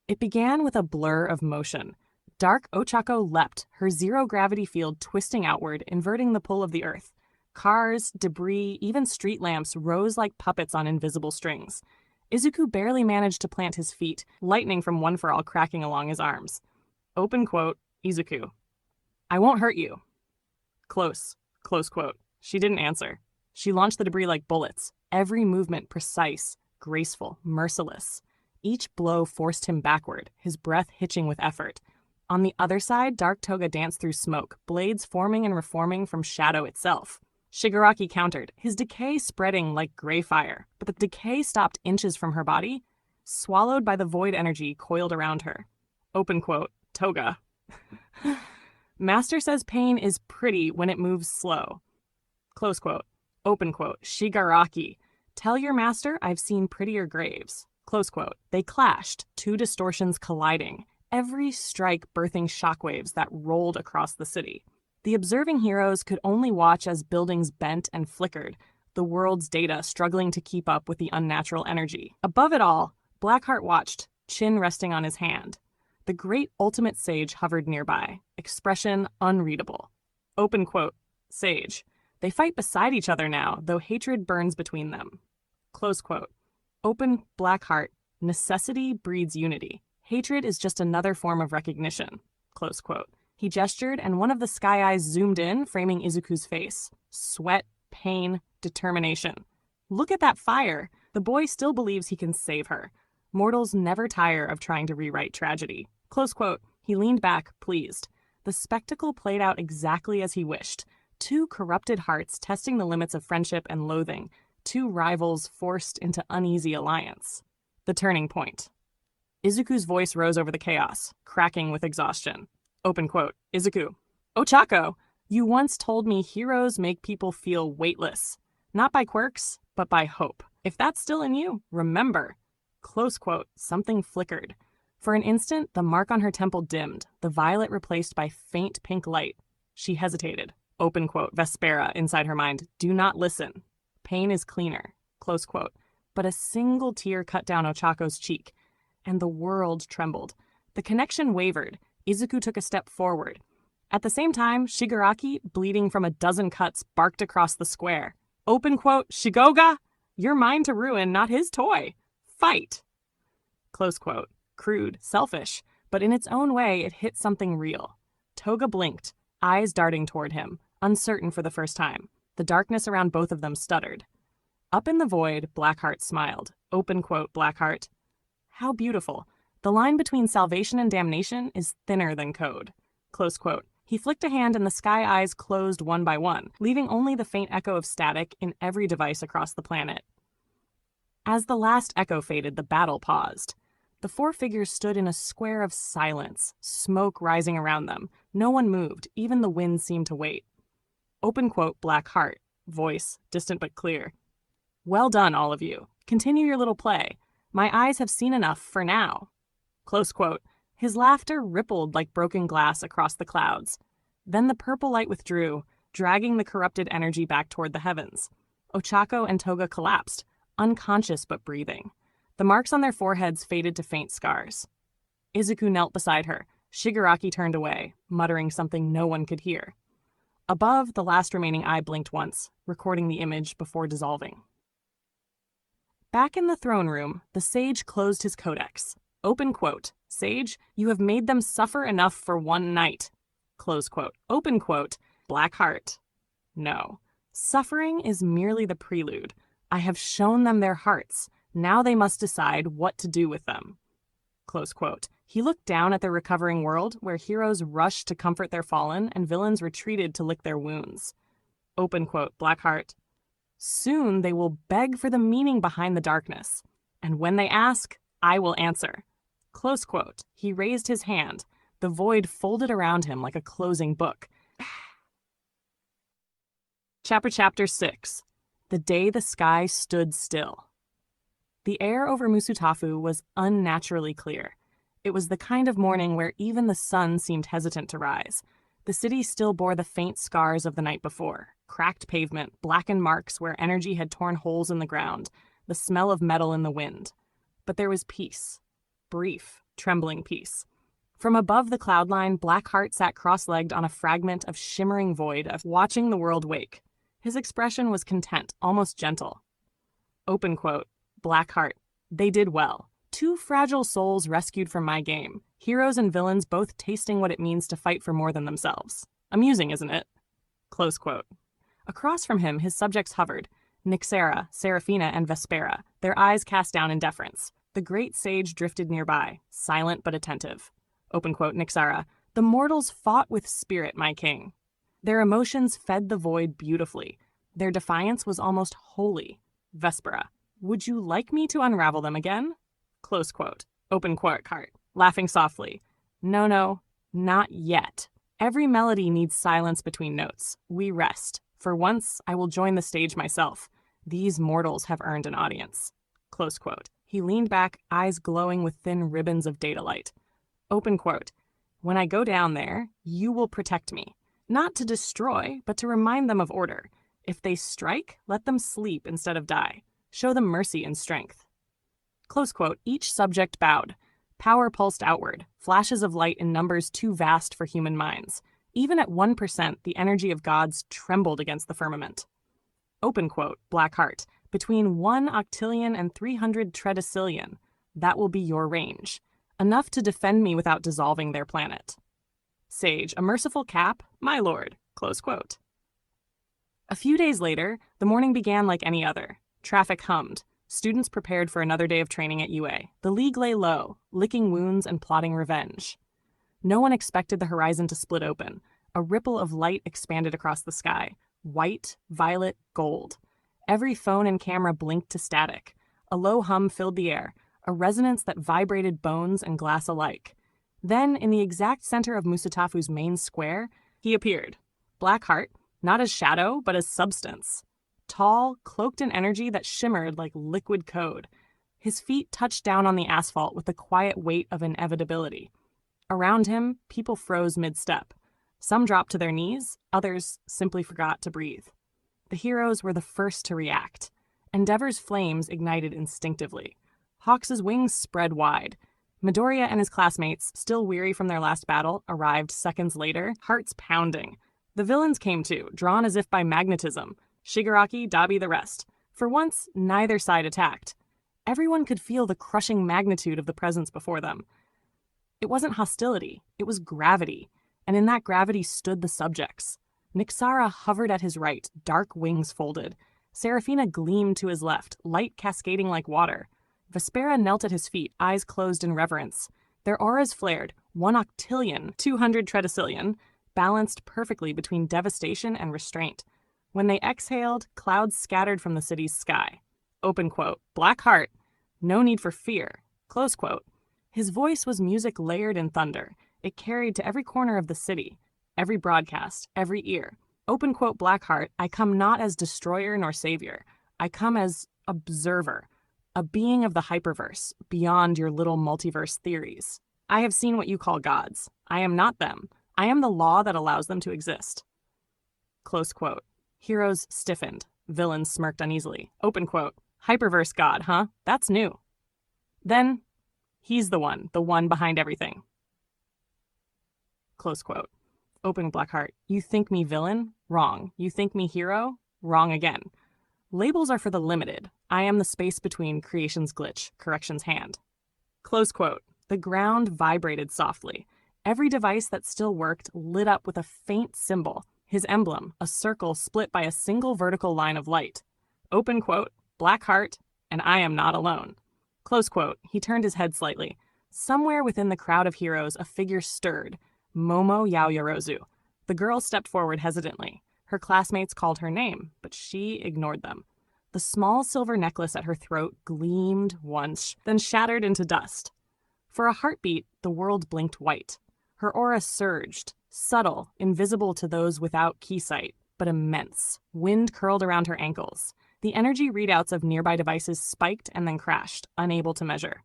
It began with a blur of motion. Dark Ochako leapt, her zero-gravity field twisting outward, inverting the pull of the earth. Cars, debris, even street lamps rose like puppets on invisible strings. Izuku barely managed to plant his feet, lightning from One For All cracking along his arms. Open quote, Izuku. I won't hurt you. Close quote. She didn't answer. She launched the debris like bullets, every movement precise, graceful, merciless. Each blow forced him backward, his breath hitching with effort. On the other side, Dark Toga danced through smoke, blades forming and reforming from shadow itself. Shigaraki countered, his decay spreading like gray fire, but the decay stopped inches from her body, swallowed by the void energy coiled around her. Open quote, Toga. Master says pain is pretty when it moves slow. Close quote. Open quote. Shigaraki. Tell your master I've seen prettier graves. Close quote. They clashed, two distortions colliding, every strike birthing shockwaves that rolled across the city. The observing heroes could only watch as buildings bent and flickered, the world's data struggling to keep up with the unnatural energy. Above it all, Blackheart watched, chin resting on his hand. The great ultimate sage hovered nearby, expression unreadable. Open quote, Sage. They fight beside each other now, though hatred burns between them. Close quote. Open Blackheart. Necessity breeds unity. Hatred is just another form of recognition. Close quote. He gestured, and one of the sky eyes zoomed in, framing Izuku's face. Sweat, pain, determination. Look at that fire. The boy still believes he can save her. Mortals never tire of trying to rewrite tragedy. Close quote. He leaned back, pleased. The spectacle played out exactly as he wished. Two corrupted hearts testing the limits of friendship and loathing. Two rivals forced into uneasy alliance. The turning point. Izuku's voice rose over the chaos, cracking with exhaustion. Open quote. Izuku. Ochako, you once told me heroes make people feel weightless. Not by quirks, but by hope. If that's still in you, remember. Close quote. Something flickered. For an instant, the mark on her temple dimmed, the violet replaced by faint pink light. She hesitated. Open quote. Vespera, inside her mind. Do not listen. Pain is cleaner. Close quote. But a single tear cut down Ochako's cheek, and the world trembled. The connection wavered. Izuku took a step forward. At the same time, Shigaraki, bleeding from a dozen cuts, barked across the square. Open quote. Shigoga, you're mine to ruin, not his toy. Fight. Close quote. Crude, selfish, but in its own way, it hit something real. Toga blinked, eyes darting toward him, uncertain for the first time. The darkness around both of them stuttered. Up in the void, Blackheart smiled. Open quote, Blackheart. How beautiful. The line between salvation and damnation is thinner than code. Close quote. He flicked a hand and the sky eyes closed one by one, leaving only the faint echo of static in every device across the planet. As the last echo faded, the battle paused. The four figures stood in a square of silence, smoke rising around them. No one moved, even the wind seemed to wait. Open quote, Blackheart. Voice, distant but clear. Well done, all of you. Continue your little play. My eyes have seen enough for now. Close quote. His laughter rippled like broken glass across the clouds. Then the purple light withdrew, dragging the corrupted energy back toward the heavens. Ochako and Toga collapsed, unconscious but breathing. The marks on their foreheads faded to faint scars. Izuku knelt beside her. Shigaraki turned away, muttering something no one could hear. Above, the last remaining eye blinked once, recording the image before dissolving. Back in the throne room, the sage closed his codex. Open quote. Sage, you have made them suffer enough for one night. Close quote. Open quote. Blackheart. No. Suffering is merely the prelude. I have shown them their hearts. Now they must decide what to do with them. Close quote. He looked down at the recovering world where heroes rushed to comfort their fallen and villains retreated to lick their wounds. Open quote, Blackheart. Soon they will beg for the meaning behind the darkness, and when they ask, I will answer. Close quote. He raised his hand, the void folded around him like a closing book. Chapter 6. The Day the Sky Stood Still. The air over Musutafu was unnaturally clear. It was the kind of morning where even the sun seemed hesitant to rise. The city still bore the faint scars of the night before. Cracked pavement, blackened marks where energy had torn holes in the ground, the smell of metal in the wind. But there was peace. Brief, trembling peace. From above the cloud line, Blackheart sat cross-legged on a fragment of shimmering void, watching the world wake. His expression was content, almost gentle. Open quote, Blackheart. They did well. 2 fragile souls rescued from my game. Heroes and villains both tasting what it means to fight for more than themselves. Amusing, isn't it? Close quote. Across from him, his subjects hovered. Nyxera, Seraphina, and Vespera, their eyes cast down in deference. The great sage drifted nearby, silent but attentive. Open quote, Nyxera. The mortals fought with spirit, my king. Their emotions fed the void beautifully. Their defiance was almost holy. Vespera. Would you like me to unravel them again? Close quote. Open quirk-heart, laughing softly. No, not yet. Every melody needs silence between notes. We rest. For once, I will join the stage myself. These mortals have earned an audience. Close quote. He leaned back, eyes glowing with thin ribbons of data light. Open quote. When I go down there, you will protect me. Not to destroy, but to remind them of order. If they strike, let them sleep instead of die. Show them mercy and strength. Close quote. Each subject bowed. Power pulsed outward, flashes of light in numbers too vast for human minds. Even at 1%, the energy of gods trembled against the firmament. Open quote, Blackheart. Between 1 octillion and 300 tredecillion. That will be your range. Enough to defend me without dissolving their planet. Sage, a merciful cap, my lord. Close quote. A few days later, the morning began like any other. Traffic hummed. Students prepared for another day of training at UA. The League lay low, licking wounds and plotting revenge. No one expected the horizon to split open. A ripple of light expanded across the sky. White, violet, gold. Every phone and camera blinked to static. A low hum filled the air, a resonance that vibrated bones and glass alike. Then, in the exact center of Musutafu's main square, he appeared. Blackheart, not as shadow, but as substance. Tall, cloaked in energy that shimmered like liquid code. His feet touched down on the asphalt with the quiet weight of inevitability. Around him, people froze mid-step. Some dropped to their knees, others simply forgot to breathe. The heroes were the first to react. Endeavor's flames ignited instinctively. Hawks's wings spread wide. Midoriya and his classmates, still weary from their last battle, arrived seconds later, hearts pounding. The villains came too, drawn as if by magnetism. Shigaraki, Dabi, the rest. For once, neither side attacked. Everyone could feel the crushing magnitude of the presence before them. It wasn't hostility, it was gravity, and in that gravity stood the subjects. Nyxera hovered at his right, dark wings folded. Seraphina gleamed to his left, light cascading like water. Vespera knelt at his feet, eyes closed in reverence. Their auras flared, 1 octillion, 200 tredecillion, balanced perfectly between devastation and restraint. When they exhaled, clouds scattered from the city's sky. Open quote, Blackheart, no need for fear. Close quote. His voice was music layered in thunder. It carried to every corner of the city, every broadcast, every ear. Open quote, Blackheart, I come not as destroyer nor savior. I come as observer, a being of the hyperverse, beyond your little multiverse theories. I have seen what you call gods. I am not them. I am the law that allows them to exist. Close quote. Heroes stiffened. Villains smirked uneasily. Open quote. Hyperverse god, huh? That's new. Then, he's the one behind everything. Close quote. Open Blackheart. You think me villain? Wrong. You think me hero? Wrong again. Labels are for the limited. I am the space between creation's glitch, correction's hand. Close quote. The ground vibrated softly. Every device that still worked lit up with a faint symbol. His emblem, a circle split by a single vertical line of light. Open quote, Blackheart, and I am not alone. Close quote. He turned his head slightly. Somewhere within the crowd of heroes, a figure stirred. Momo Yaoyorozu. The girl stepped forward hesitantly. Her classmates called her name, but she ignored them. The small silver necklace at her throat gleamed once, then shattered into dust. For a heartbeat, the world blinked white. Her aura surged, subtle, invisible to those without keysight, but immense. Wind curled around her ankles. The energy readouts of nearby devices spiked and then crashed, unable to measure.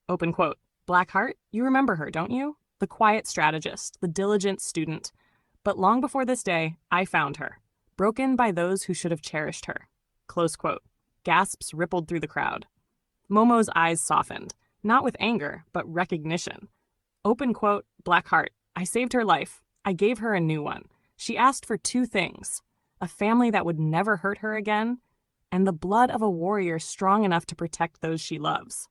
Open quote. Blackheart, you remember her, don't you? The quiet strategist, the diligent student. But long before this day, I found her, broken by those who should have cherished her. Close quote. Gasps rippled through the crowd. Momo's eyes softened, not with anger, but recognition. Open quote, Blackheart, I saved her life. I gave her a new one. She asked for two things: a family that would never hurt her again, and the blood of a warrior strong enough to protect those she loves.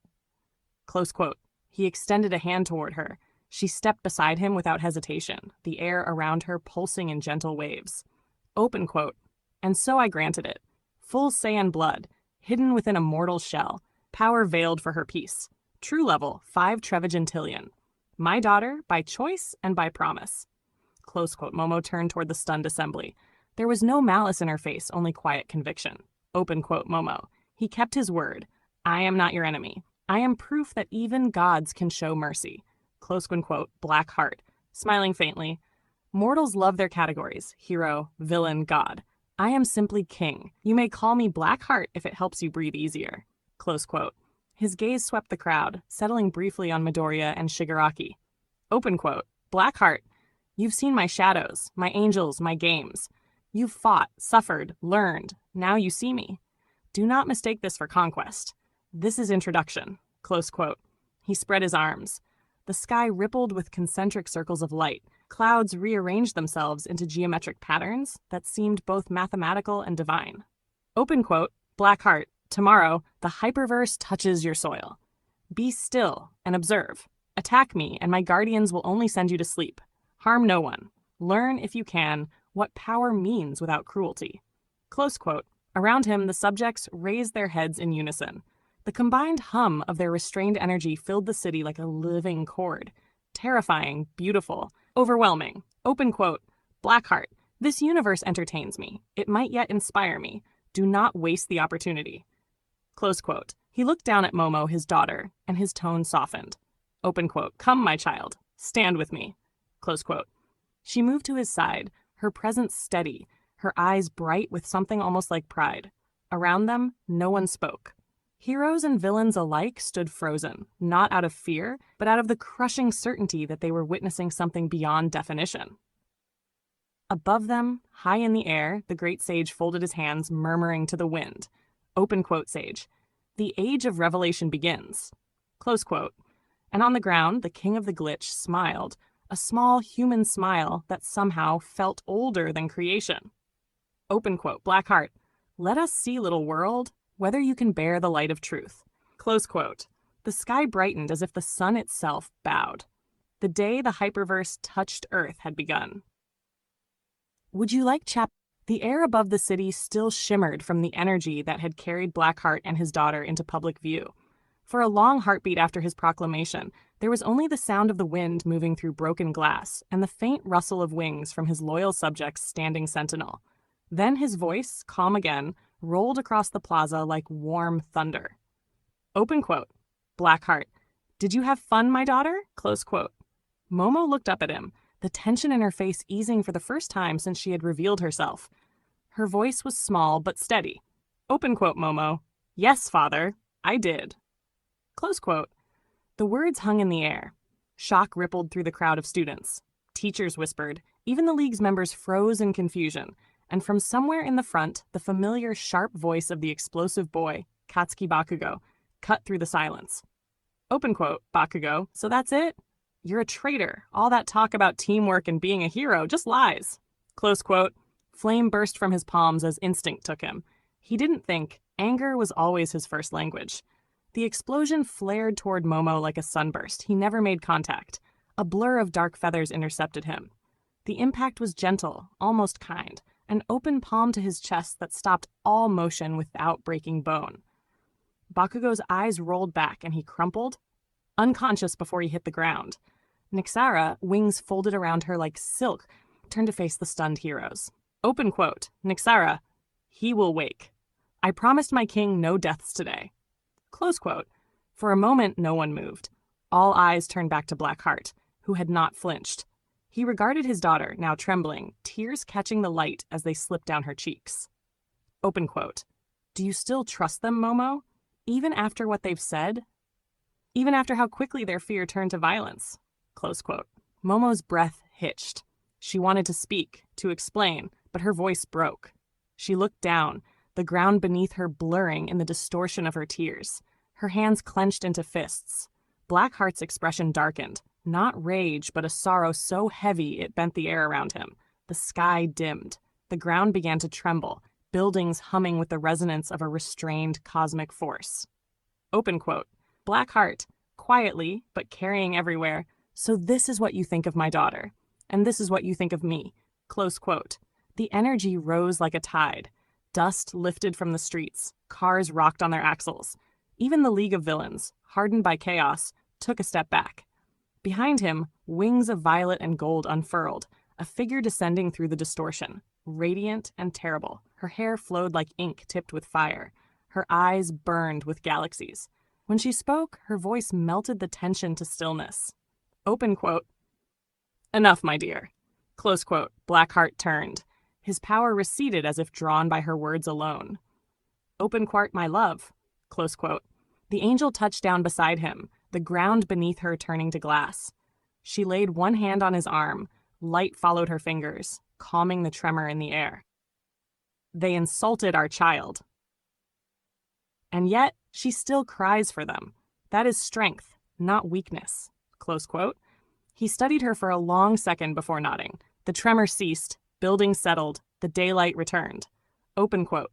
Close quote. He extended a hand toward her. She stepped beside him without hesitation, the air around her pulsing in gentle waves. Open quote. And so I granted it. Full Saiyan blood, hidden within a mortal shell, power veiled for her peace. True level, 5 trevigentillion. My daughter, by choice and by promise. Close quote. Momo turned toward the stunned assembly. There was no malice in her face, only quiet conviction. Open quote. Momo. He kept his word. I am not your enemy. I am proof that even gods can show mercy. Close quote. Blackheart. Smiling faintly. Mortals love their categories: hero, villain, god. I am simply king. You may call me Blackheart if it helps you breathe easier. Close quote. His gaze swept the crowd, settling briefly on Midoriya and Shigaraki. Open quote. Blackheart, you've seen my shadows, my angels, my games. You've fought, suffered, learned. Now you see me. Do not mistake this for conquest. This is introduction. Close quote. He spread his arms. The sky rippled with concentric circles of light. Clouds rearranged themselves into geometric patterns that seemed both mathematical and divine. Open quote. Blackheart, tomorrow, the hyperverse touches your soil. Be still and observe. Attack me, and my guardians will only send you to sleep. Harm no one. Learn, if you can, what power means without cruelty. Close quote. Around him, the subjects raised their heads in unison. The combined hum of their restrained energy filled the city like a living chord. Terrifying, beautiful, overwhelming. Open quote. Blackheart, this universe entertains me. It might yet inspire me. Do not waste the opportunity. Close quote. He looked down at Momo, his daughter, and his tone softened. Open quote. Come, my child. Stand with me. Close quote. She moved to his side, her presence steady, her eyes bright with something almost like pride. Around them, no one spoke. Heroes and villains alike stood frozen, not out of fear, but out of the crushing certainty that they were witnessing something beyond definition. Above them, high in the air, the great sage folded his hands, murmuring to the wind. Open quote, sage. The age of revelation begins. Close quote. And on the ground, the king of the glitch smiled, a small human smile that somehow felt older than creation. Open quote. Blackheart, let us see, little world, whether you can bear the light of truth. Close quote. The sky brightened as if the sun itself bowed. The day the hyperverse touched Earth had begun. Would you like The air above the city still shimmered from the energy that had carried Blackheart and his daughter into public view. For a long heartbeat after his proclamation, there was only the sound of the wind moving through broken glass and the faint rustle of wings from his loyal subjects standing sentinel. Then his voice, calm again, rolled across the plaza like warm thunder. Open quote. Blackheart, did you have fun, my daughter? Close quote. Momo looked up at him, the tension in her face easing for the first time since she had revealed herself. Her voice was small but steady. Open quote, Momo. Yes, father, I did. Close quote. The words hung in the air. Shock rippled through the crowd of students. Teachers whispered. Even the league's members froze in confusion. And from somewhere in the front, the familiar sharp voice of the explosive boy, Katsuki Bakugo, cut through the silence. Open quote, Bakugo, so that's it? You're a traitor. All that talk about teamwork and being a hero just lies. Close quote. Flame burst from his palms as instinct took him. He didn't think. Anger was always his first language. The explosion flared toward Momo like a sunburst. He never made contact. A blur of dark feathers intercepted him. The impact was gentle, almost kind, an open palm to his chest that stopped all motion without breaking bone. Bakugo's eyes rolled back and he crumpled, unconscious before he hit the ground. Nixara, wings folded around her like silk, turned to face the stunned heroes. Open quote, Nixara, he will wake. I promised my king no deaths today. Close quote. For a moment, no one moved. All eyes turned back to Blackheart, who had not flinched. He regarded his daughter, now trembling, tears catching the light as they slipped down her cheeks. Open quote. Do you still trust them, Momo? Even after what they've said? Even after how quickly their fear turned to violence? Close quote. Momo's breath hitched. She wanted to speak, to explain, but her voice broke. She looked down, the ground beneath her blurring in the distortion of her tears. Her hands clenched into fists. Blackheart's expression darkened, not rage, but a sorrow so heavy it bent the air around him. The sky dimmed. The ground began to tremble, buildings humming with the resonance of a restrained cosmic force. Open quote. Blackheart, quietly, but carrying everywhere, so this is what you think of my daughter, and this is what you think of me. Close quote. The energy rose like a tide. Dust lifted from the streets. Cars rocked on their axles. Even the League of Villains, hardened by chaos, took a step back. Behind him, wings of violet and gold unfurled, a figure descending through the distortion, radiant and terrible. Her hair flowed like ink tipped with fire. Her eyes burned with galaxies. When she spoke, her voice melted the tension to stillness. Open quote. Enough, my dear. Close quote. Blackheart turned. His power receded as if drawn by her words alone. Open quote, my love. Close quote. The angel touched down beside him, the ground beneath her turning to glass. She laid one hand on his arm. Light followed her fingers, calming the tremor in the air. They insulted our child. And yet, she still cries for them. That is strength, not weakness. Close quote. He studied her for a long second before nodding. The tremor ceased, buildings settled, the daylight returned. Open quote.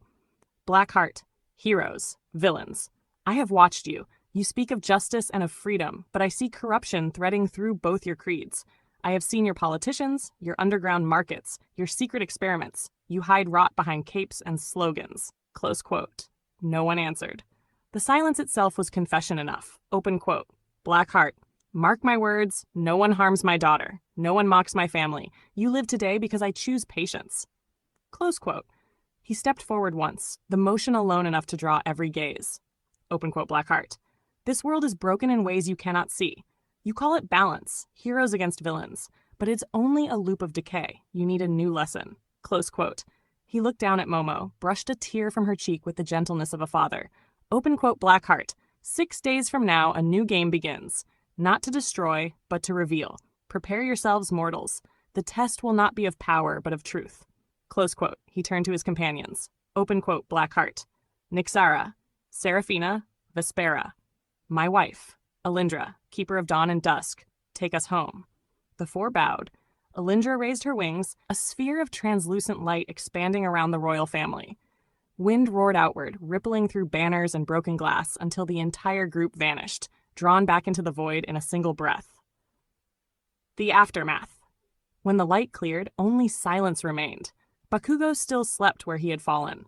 Blackheart, heroes, villains. I have watched you. You speak of justice and of freedom, but I see corruption threading through both your creeds. I have seen your politicians, your underground markets, your secret experiments. You hide rot behind capes and slogans. Close quote. No one answered. The silence itself was confession enough. Open quote. Blackheart, mark my words, no one harms my daughter. No one mocks my family. You live today because I choose patience. Close quote. He stepped forward once, the motion alone enough to draw every gaze. Open quote, Blackheart. This world is broken in ways you cannot see. You call it balance, heroes against villains, but it's only a loop of decay. You need a new lesson. Close quote. He looked down at Momo, brushed a tear from her cheek with the gentleness of a father. Open quote, Blackheart. 6 days from now, a new game begins. Not to destroy, but to reveal. Prepare yourselves, mortals. The test will not be of power, but of truth. Close quote. He turned to his companions. Open quote, Blackheart. Nixara, Seraphina, Vespera. My wife, Alindra, keeper of dawn and dusk. Take us home. The four bowed. Alindra raised her wings, a sphere of translucent light expanding around the royal family. Wind roared outward, rippling through banners and broken glass until the entire group vanished, drawn back into the void in a single breath. The aftermath. When the light cleared, only silence remained. Bakugo still slept where he had fallen.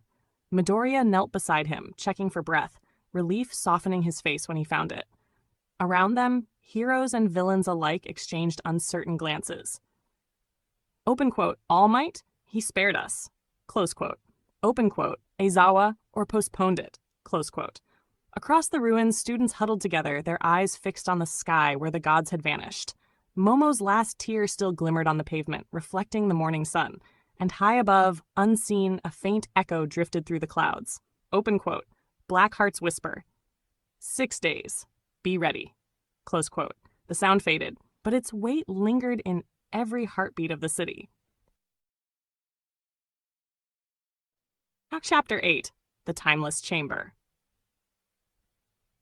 Midoriya knelt beside him, checking for breath, relief softening his face when he found it. Around them, heroes and villains alike exchanged uncertain glances. Open quote, All Might, he spared us. Close quote. Open quote, Aizawa, or postponed it. Close quote. Across the ruins, students huddled together, their eyes fixed on the sky where the gods had vanished. Momo's last tear still glimmered on the pavement, reflecting the morning sun. And high above, unseen, a faint echo drifted through the clouds. Open quote, Blackheart's whisper. 6 days. Be ready. Close quote. The sound faded, but its weight lingered in every heartbeat of the city. Chapter 8. The Timeless Chamber.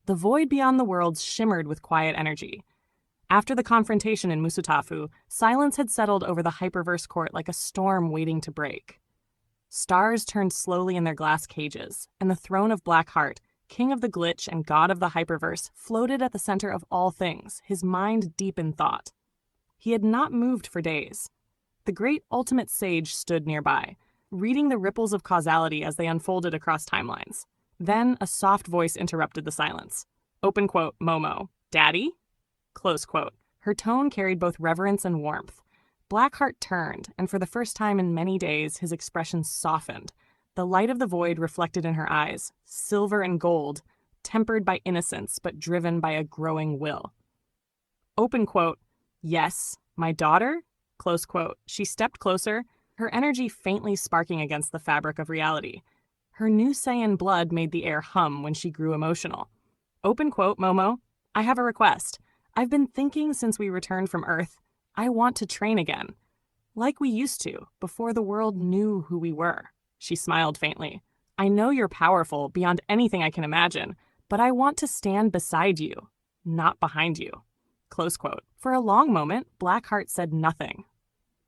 The void beyond the worlds shimmered with quiet energy. After the confrontation in Musutafu, silence had settled over the Hyperverse court like a storm waiting to break. Stars turned slowly in their glass cages, and the throne of Blackheart, king of the glitch and god of the Hyperverse, floated at the center of all things, his mind deep in thought. He had not moved for days. The great ultimate sage stood nearby, reading the ripples of causality as they unfolded across timelines. Then a soft voice interrupted the silence. Open quote, Momo. Daddy? Close quote. Her tone carried both reverence and warmth. Blackheart turned, and for the first time in many days, his expression softened. The light of the void reflected in her eyes, silver and gold, tempered by innocence but driven by a growing will. Open quote. Yes, my daughter? Close quote. She stepped closer, her energy faintly sparking against the fabric of reality. Her new Saiyan blood made the air hum when she grew emotional. Open quote, Momo. I have a request. I've been thinking since we returned from Earth. I want to train again. Like we used to, before the world knew who we were. She smiled faintly. I know you're powerful beyond anything I can imagine, but I want to stand beside you, not behind you. Close quote. For a long moment, Blackheart said nothing.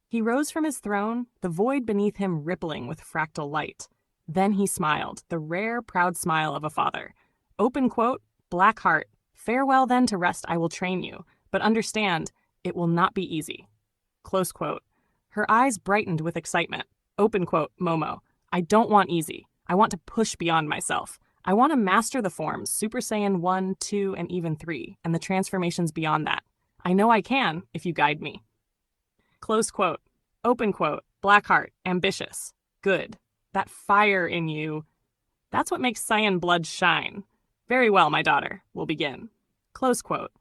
He rose from his throne, the void beneath him rippling with fractal light. Then he smiled, the rare, proud smile of a father. Open quote, Blackheart, farewell then to rest I will train you, but understand, it will not be easy. Close quote. Her eyes brightened with excitement. Open quote, Momo, I don't want easy. I want to push beyond myself. I want to master the forms, Super Saiyan 1, 2, and even 3, and the transformations beyond that. I know I can, if you guide me. Close quote. Open quote. Blackheart, ambitious. Good. That fire in you, that's what makes Saiyan blood shine. Very well, my daughter. We'll begin. Close quote.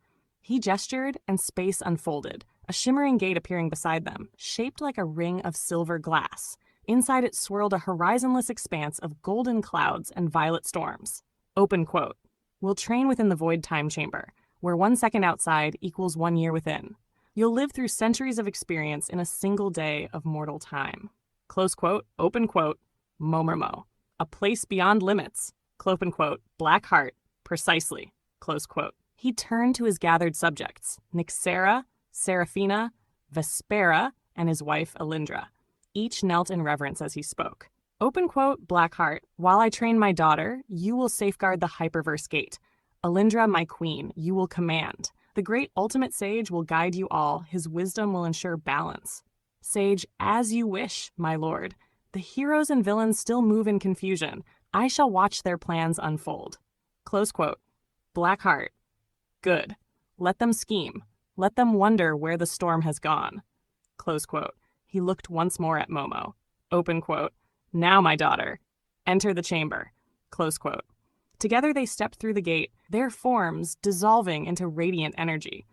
He gestured, and space unfolded, a shimmering gate appearing beside them, shaped like a ring of silver glass. Inside it swirled a horizonless expanse of golden clouds and violet storms. Open quote. We'll train within the void time chamber, where 1 second outside equals 1 year within. You'll live through centuries of experience in a single day of mortal time. Close quote. Open quote. Momormo. A place beyond limits. Open quote. Blackheart. Precisely. Close quote. He turned to his gathered subjects, Nyxera, Seraphina, Vespera, and his wife Alindra. Each knelt in reverence as he spoke. Open quote, Blackheart, while I train my daughter, you will safeguard the Hyperverse Gate. Alindra, my queen, you will command. The great ultimate sage will guide you all. His wisdom will ensure balance. Sage, as you wish, my lord. The heroes and villains still move in confusion. I shall watch their plans unfold. Close quote. Blackheart. Good. Let them scheme. Let them wonder where the storm has gone. Close quote. He looked once more at Momo. Open quote. Now, my daughter. Enter the chamber. Close quote. Together they stepped through the gate, their forms dissolving into radiant energy.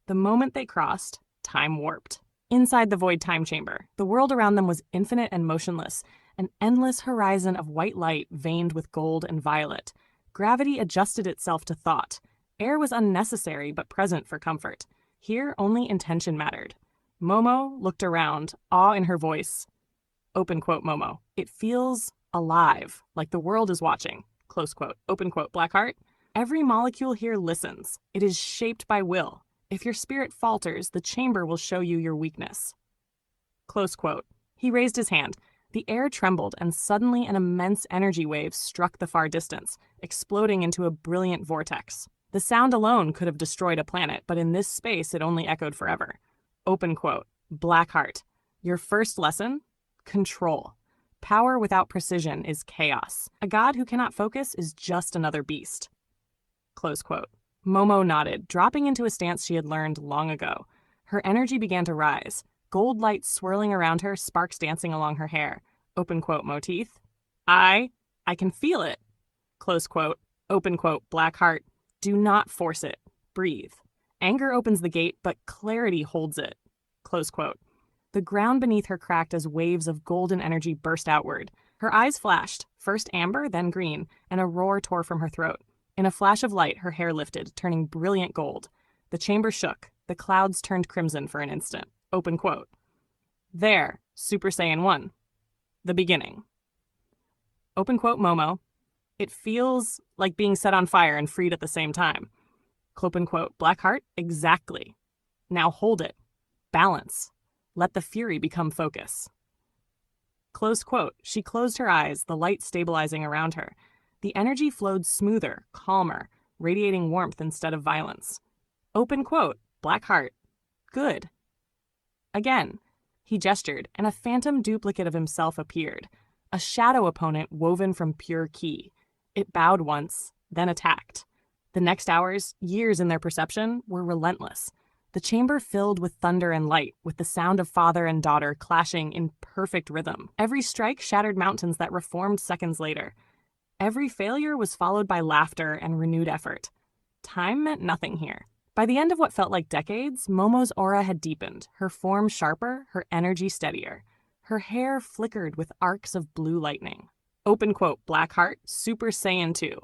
The moment they crossed, time warped. Inside the void time chamber, the world around them was infinite and motionless, an endless horizon of white light veined with gold and violet. Gravity adjusted itself to thought. Air was unnecessary but present for comfort. Here, only intention mattered. Momo looked around, awe in her voice. Open quote, Momo. It feels alive, like the world is watching. Close quote. Open quote, Blackheart. Every molecule here listens. It is shaped by will. If your spirit falters, the chamber will show you your weakness. Close quote. He raised his hand. The air trembled, and suddenly an immense energy wave struck the far distance, exploding into a brilliant vortex. The sound alone could have destroyed a planet, but in this space it only echoed forever. Open quote. Blackheart. Your first lesson? Control. Power without precision is chaos. A god who cannot focus is just another beast. Close quote. Momo nodded, dropping into a stance she had learned long ago. Her energy began to rise. Gold light swirling around her, sparks dancing along her hair. Open quote, Moteeth. I can feel it. Close quote. Open quote, Blackheart. Do not force it. Breathe. Anger opens the gate, but clarity holds it. Close quote. The ground beneath her cracked as waves of golden energy burst outward. Her eyes flashed, first amber, then green, and a roar tore from her throat. In a flash of light, her hair lifted, turning brilliant gold. The chamber shook. The clouds turned crimson for an instant. Open quote. There, Super Saiyan 1. The beginning. Open quote, Momo. It feels like being set on fire and freed at the same time. Open quote, Blackheart. Exactly. Now hold it. Balance. Let the fury become focus. Close quote. She closed her eyes, the light stabilizing around her. The energy flowed smoother, calmer, radiating warmth instead of violence. Open quote. Blackheart. Good. Again. He gestured, and a phantom duplicate of himself appeared. A shadow opponent woven from pure ki. It bowed once, then attacked. The next hours, years in their perception, were relentless. The chamber filled with thunder and light, with the sound of father and daughter clashing in perfect rhythm. Every strike shattered mountains that reformed seconds later. Every failure was followed by laughter and renewed effort. Time meant nothing here. By the end of what felt like decades, Momo's aura had deepened, her form sharper, her energy steadier. Her hair flickered with arcs of blue lightning. Open quote, Blackheart, Super Saiyan 2.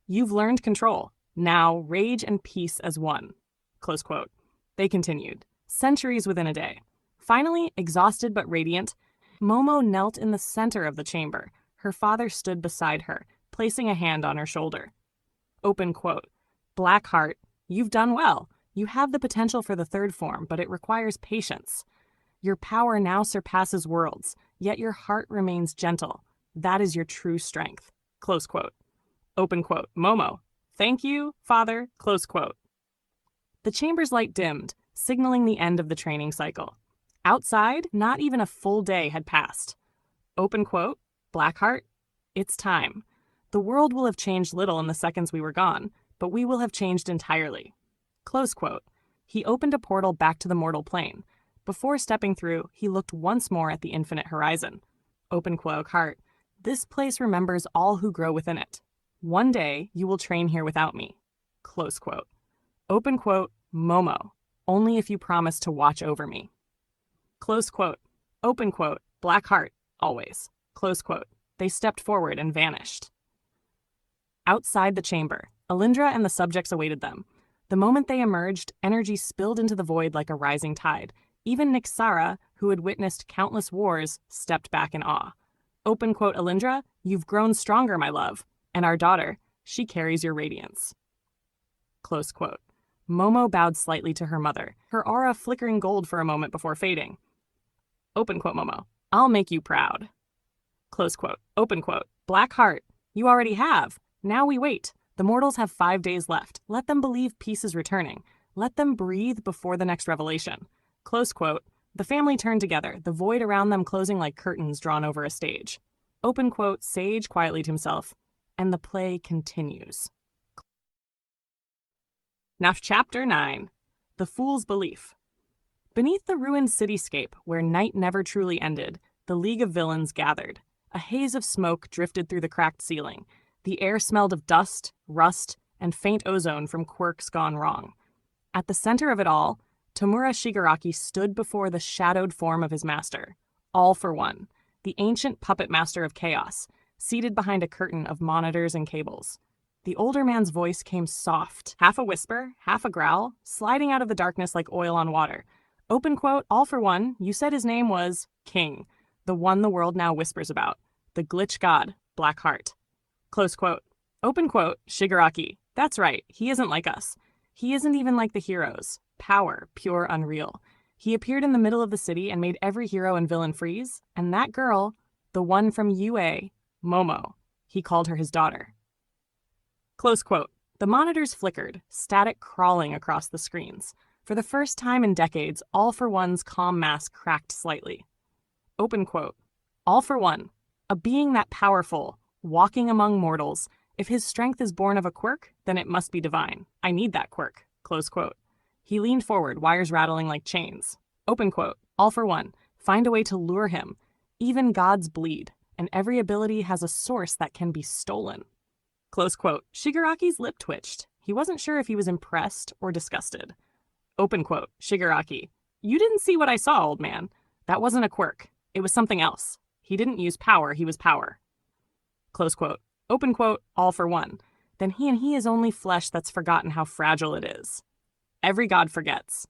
You've learned control. Now, rage and peace as one. Close quote. They continued, centuries within a day. Finally, exhausted but radiant, Momo knelt in the center of the chamber. Her father stood beside her, placing a hand on her shoulder. Open quote. Blackheart, you've done well. You have the potential for the third form, but it requires patience. Your power now surpasses worlds, yet your heart remains gentle. That is your true strength. Close quote. Open quote. Momo, thank you, father. Close quote. The chamber's light dimmed, signaling the end of the training cycle. Outside, not even a full day had passed. Open quote. Blackheart, it's time. The world will have changed little in the seconds we were gone, but we will have changed entirely. Close quote. He opened a portal back to the mortal plane. Before stepping through, he looked once more at the infinite horizon. Open quote. Heart, this place remembers all who grow within it. One day, you will train here without me. Close quote. Open quote. Momo, only if you promise to watch over me. Close quote. Open quote. Blackheart, always. Close quote. They stepped forward and vanished. Outside the chamber, Alindra and the subjects awaited them. The moment they emerged, energy spilled into the void like a rising tide. Even Nixara, who had witnessed countless wars, stepped back in awe. Open quote. Alindra, you've grown stronger, my love. And our daughter, she carries your radiance. Close quote. Momo bowed slightly to her mother, her aura flickering gold for a moment before fading. Open quote. Momo, I'll make you proud. Close quote. Open quote. Blackheart, you already have. Now we wait. The mortals have 5 days left. Let them believe peace is returning. Let them breathe before the next revelation. Close quote. The family turned together, the void around them closing like curtains drawn over a stage. Open quote. Sage quietly to himself. And the play continues. Now, Chapter 9. The Fool's Belief. Beneath the ruined cityscape, where night never truly ended, the League of Villains gathered. A haze of smoke drifted through the cracked ceiling. The air smelled of dust, rust, and faint ozone from quirks gone wrong. At the center of it all, Tomura Shigaraki stood before the shadowed form of his master, All for One, the ancient puppet master of chaos, seated behind a curtain of monitors and cables. The older man's voice came soft, half a whisper, half a growl, sliding out of the darkness like oil on water. Open quote. All for One, you said his name was King, the one the world now whispers about, the glitch god, Blackheart. Close quote. Open quote. Shigaraki, that's right, he isn't like us. He isn't even like the heroes. Power, pure unreal. He appeared in the middle of the city and made every hero and villain freeze, and that girl, the one from UA, Momo, he called her his daughter. Close quote. The monitors flickered, static crawling across the screens. For the first time in decades, All for One's calm mask cracked slightly. Open quote. All for One, a being that powerful, walking among mortals. If his strength is born of a quirk, then it must be divine. I need that quirk. Close quote. He leaned forward, wires rattling like chains. Open quote. All for One, find a way to lure him. Even gods bleed, and every ability has a source that can be stolen. Close quote. Shigaraki's lip twitched. He wasn't sure if he was impressed or disgusted. Open quote. Shigaraki, you didn't see what I saw, old man. That wasn't a quirk. It was something else. He didn't use power, he was power. Close quote. Open quote. All for One. Then he is only flesh that's forgotten how fragile it is. Every god forgets.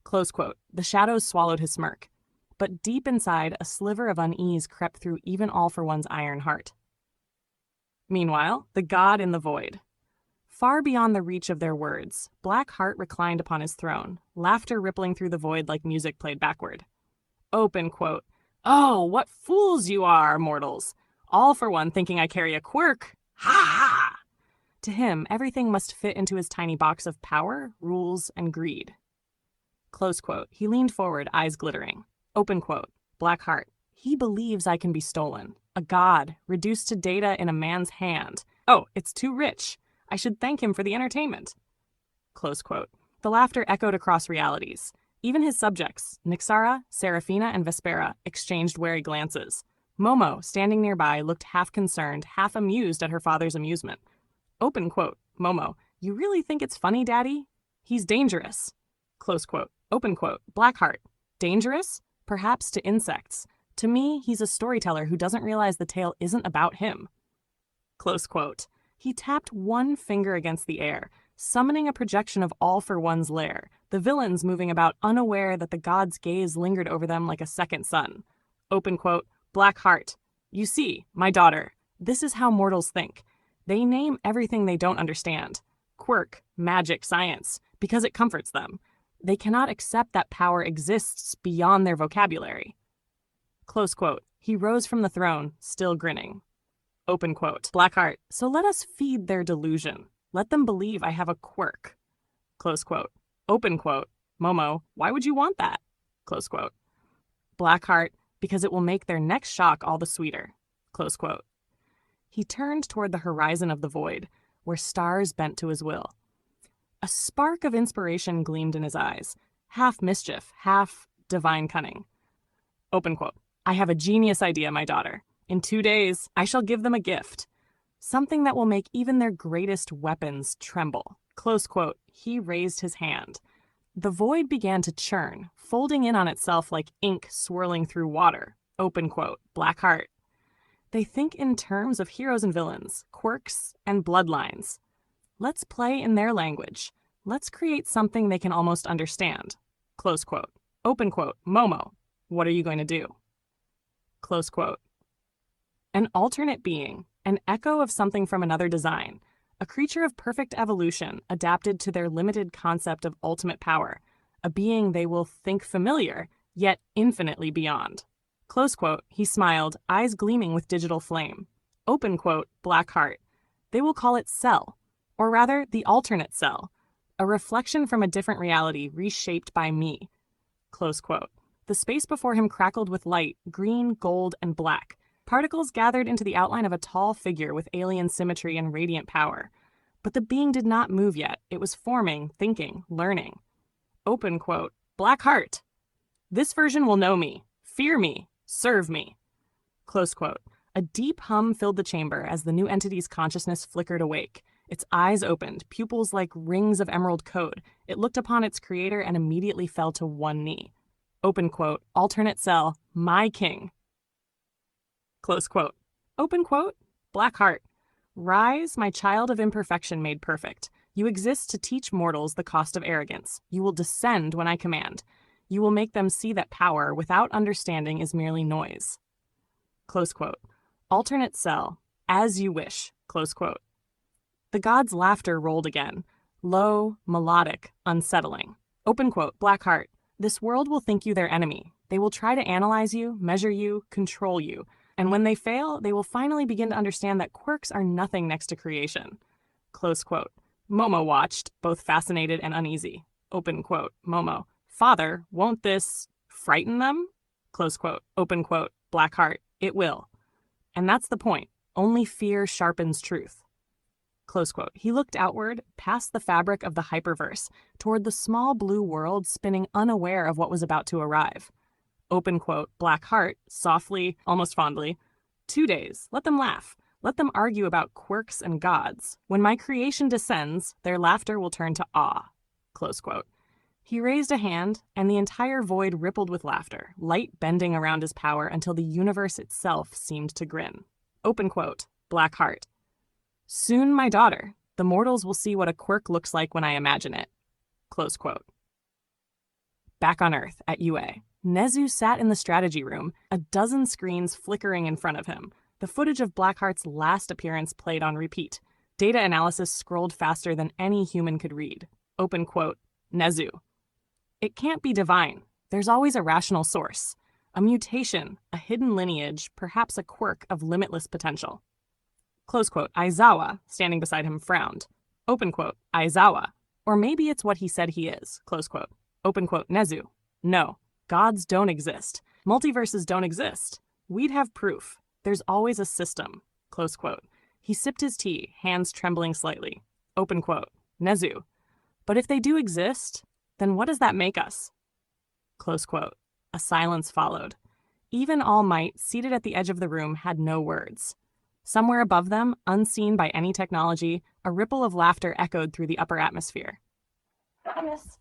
Close quote. The shadows swallowed his smirk. But deep inside, a sliver of unease crept through even All for One's iron heart. Meanwhile, the god in the void. Far beyond the reach of their words, Blackheart reclined upon his throne, laughter rippling through the void like music played backward. Open quote. Oh, what fools you are, mortals! All for One thinking I carry a quirk. Ha ha! To him, everything must fit into his tiny box of power, rules, and greed. Close quote. He leaned forward, eyes glittering. Open quote. Blackheart. He believes I can be stolen. A god, reduced to data in a man's hand. Oh, it's too rich. I should thank him for the entertainment. Close quote. The laughter echoed across realities. Even his subjects, Nixara, Seraphina, and Vespera, exchanged wary glances. Momo, standing nearby, looked half concerned, half amused at her father's amusement. Open quote. Momo, you really think it's funny, Daddy? He's dangerous. Close quote. Open quote. Blackheart. Dangerous? Perhaps to insects. To me, he's a storyteller who doesn't realize the tale isn't about him. Close quote. He tapped one finger against the air, summoning a projection of All for One's lair, the villains moving about unaware that the god's gaze lingered over them like a second sun. Open quote. Blackheart. You see, my daughter, this is how mortals think. They name everything they don't understand. Quirk, magic, science, because it comforts them. They cannot accept that power exists beyond their vocabulary. Close quote. He rose from the throne, still grinning. Open quote. Blackheart. So let us feed their delusion. Let them believe I have a quirk. Close quote. Open quote. Momo, why would you want that? Close quote. Blackheart. Because it will make their next shock all the sweeter. Close quote. He turned toward the horizon of the void, where stars bent to his will. A spark of inspiration gleamed in his eyes, half mischief, half divine cunning. Open quote. I have a genius idea, my daughter. In 2 days, I shall give them a gift. Something that will make even their greatest weapons tremble. Close quote. He raised his hand. The void began to churn, folding in on itself like ink swirling through water. Open quote. Blackheart. They think in terms of heroes and villains, quirks and bloodlines. Let's play in their language. Let's create something they can almost understand. Close quote. Open quote. Momo, what are you going to do? Close quote. An alternate being, an echo of something from another design, a creature of perfect evolution adapted to their limited concept of ultimate power, a being they will think familiar, yet infinitely beyond. Close quote. He smiled, eyes gleaming with digital flame. Open quote. Blackheart. They will call it Cell, or rather the alternate Cell, a reflection from a different reality reshaped by me. Close quote. The space before him crackled with light, green, gold, and black. Particles gathered into the outline of a tall figure with alien symmetry and radiant power. But the being did not move yet. It was forming, thinking, learning. Open quote. Blackheart. This version will know me, fear me, serve me. Close quote. A deep hum filled the chamber as the new entity's consciousness flickered awake. Its eyes opened, pupils like rings of emerald code. It looked upon its creator and immediately fell to one knee. Open quote. Alternate Cell, my king. Close quote. Open quote. Blackheart. Rise, my child of imperfection made perfect. You exist to teach mortals the cost of arrogance. You will descend when I command. You will make them see that power without understanding is merely noise. Close quote. Alternate Cell, as you wish. Close quote. The god's laughter rolled again. Low, melodic, unsettling. Open quote. Blackheart. This world will think you their enemy. They will try to analyze you, measure you, control you. And when they fail, they will finally begin to understand that quirks are nothing next to creation. Close quote. Momo watched, both fascinated and uneasy. Open quote. Momo. Father, won't this frighten them? Close quote. Open quote. Blackheart. It will. And that's the point. Only fear sharpens truth. Close quote. He looked outward, past the fabric of the hyperverse, toward the small blue world spinning unaware of what was about to arrive. Open quote. Blackheart, softly, almost fondly. 2 days. Let them laugh. Let them argue about quirks and gods. When my creation descends, their laughter will turn to awe. Close quote. He raised a hand, and the entire void rippled with laughter, light bending around his power until the universe itself seemed to grin. Open quote. Blackheart. Soon, my daughter, the mortals will see what a quirk looks like when I imagine it. Close quote. Back on Earth, at UA, Nezu sat in the strategy room, a dozen screens flickering in front of him. The footage of Blackheart's last appearance played on repeat. Data analysis scrolled faster than any human could read. Open quote. Nezu. It can't be divine. There's always a rational source. A mutation, a hidden lineage, perhaps a quirk of limitless potential. Close quote. Aizawa, standing beside him, frowned. Open quote. Aizawa. Or maybe it's what he said he is. Close quote. Open quote. Nezu. No. Gods don't exist. Multiverses don't exist. We'd have proof. There's always a system. Close quote. He sipped his tea, hands trembling slightly. Open quote. Nezu. But if they do exist, then what does that make us? Close quote. A silence followed. Even All Might, seated at the edge of the room, had no words. Somewhere above them, unseen by any technology, a ripple of laughter echoed through the upper atmosphere. Promise.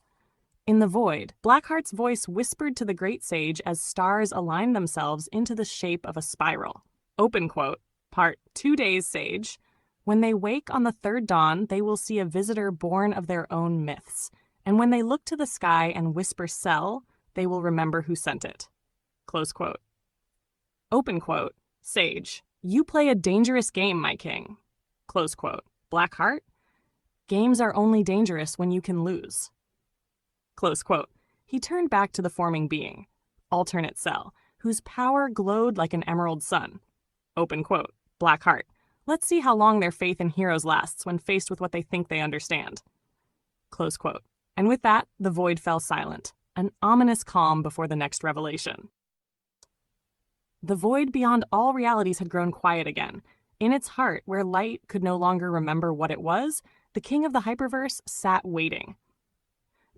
In the void, Blackheart's voice whispered to the great sage as stars aligned themselves into the shape of a spiral. Open quote. Part 2 days, sage. When they wake on the third dawn, they will see a visitor born of their own myths. And when they look to the sky and whisper "Sell," they will remember who sent it. Close quote. Open quote. Sage. You play a dangerous game, my king. Close quote. Blackheart. Games are only dangerous when you can lose. Close quote. He turned back to the forming being, alternate cell, whose power glowed like an emerald sun. Open quote. Blackheart. Let's see how long their faith in heroes lasts when faced with what they think they understand. Close quote. And with that, the void fell silent, an ominous calm before the next revelation. The void beyond all realities had grown quiet again. In its heart, where light could no longer remember what it was, the king of the hyperverse sat waiting.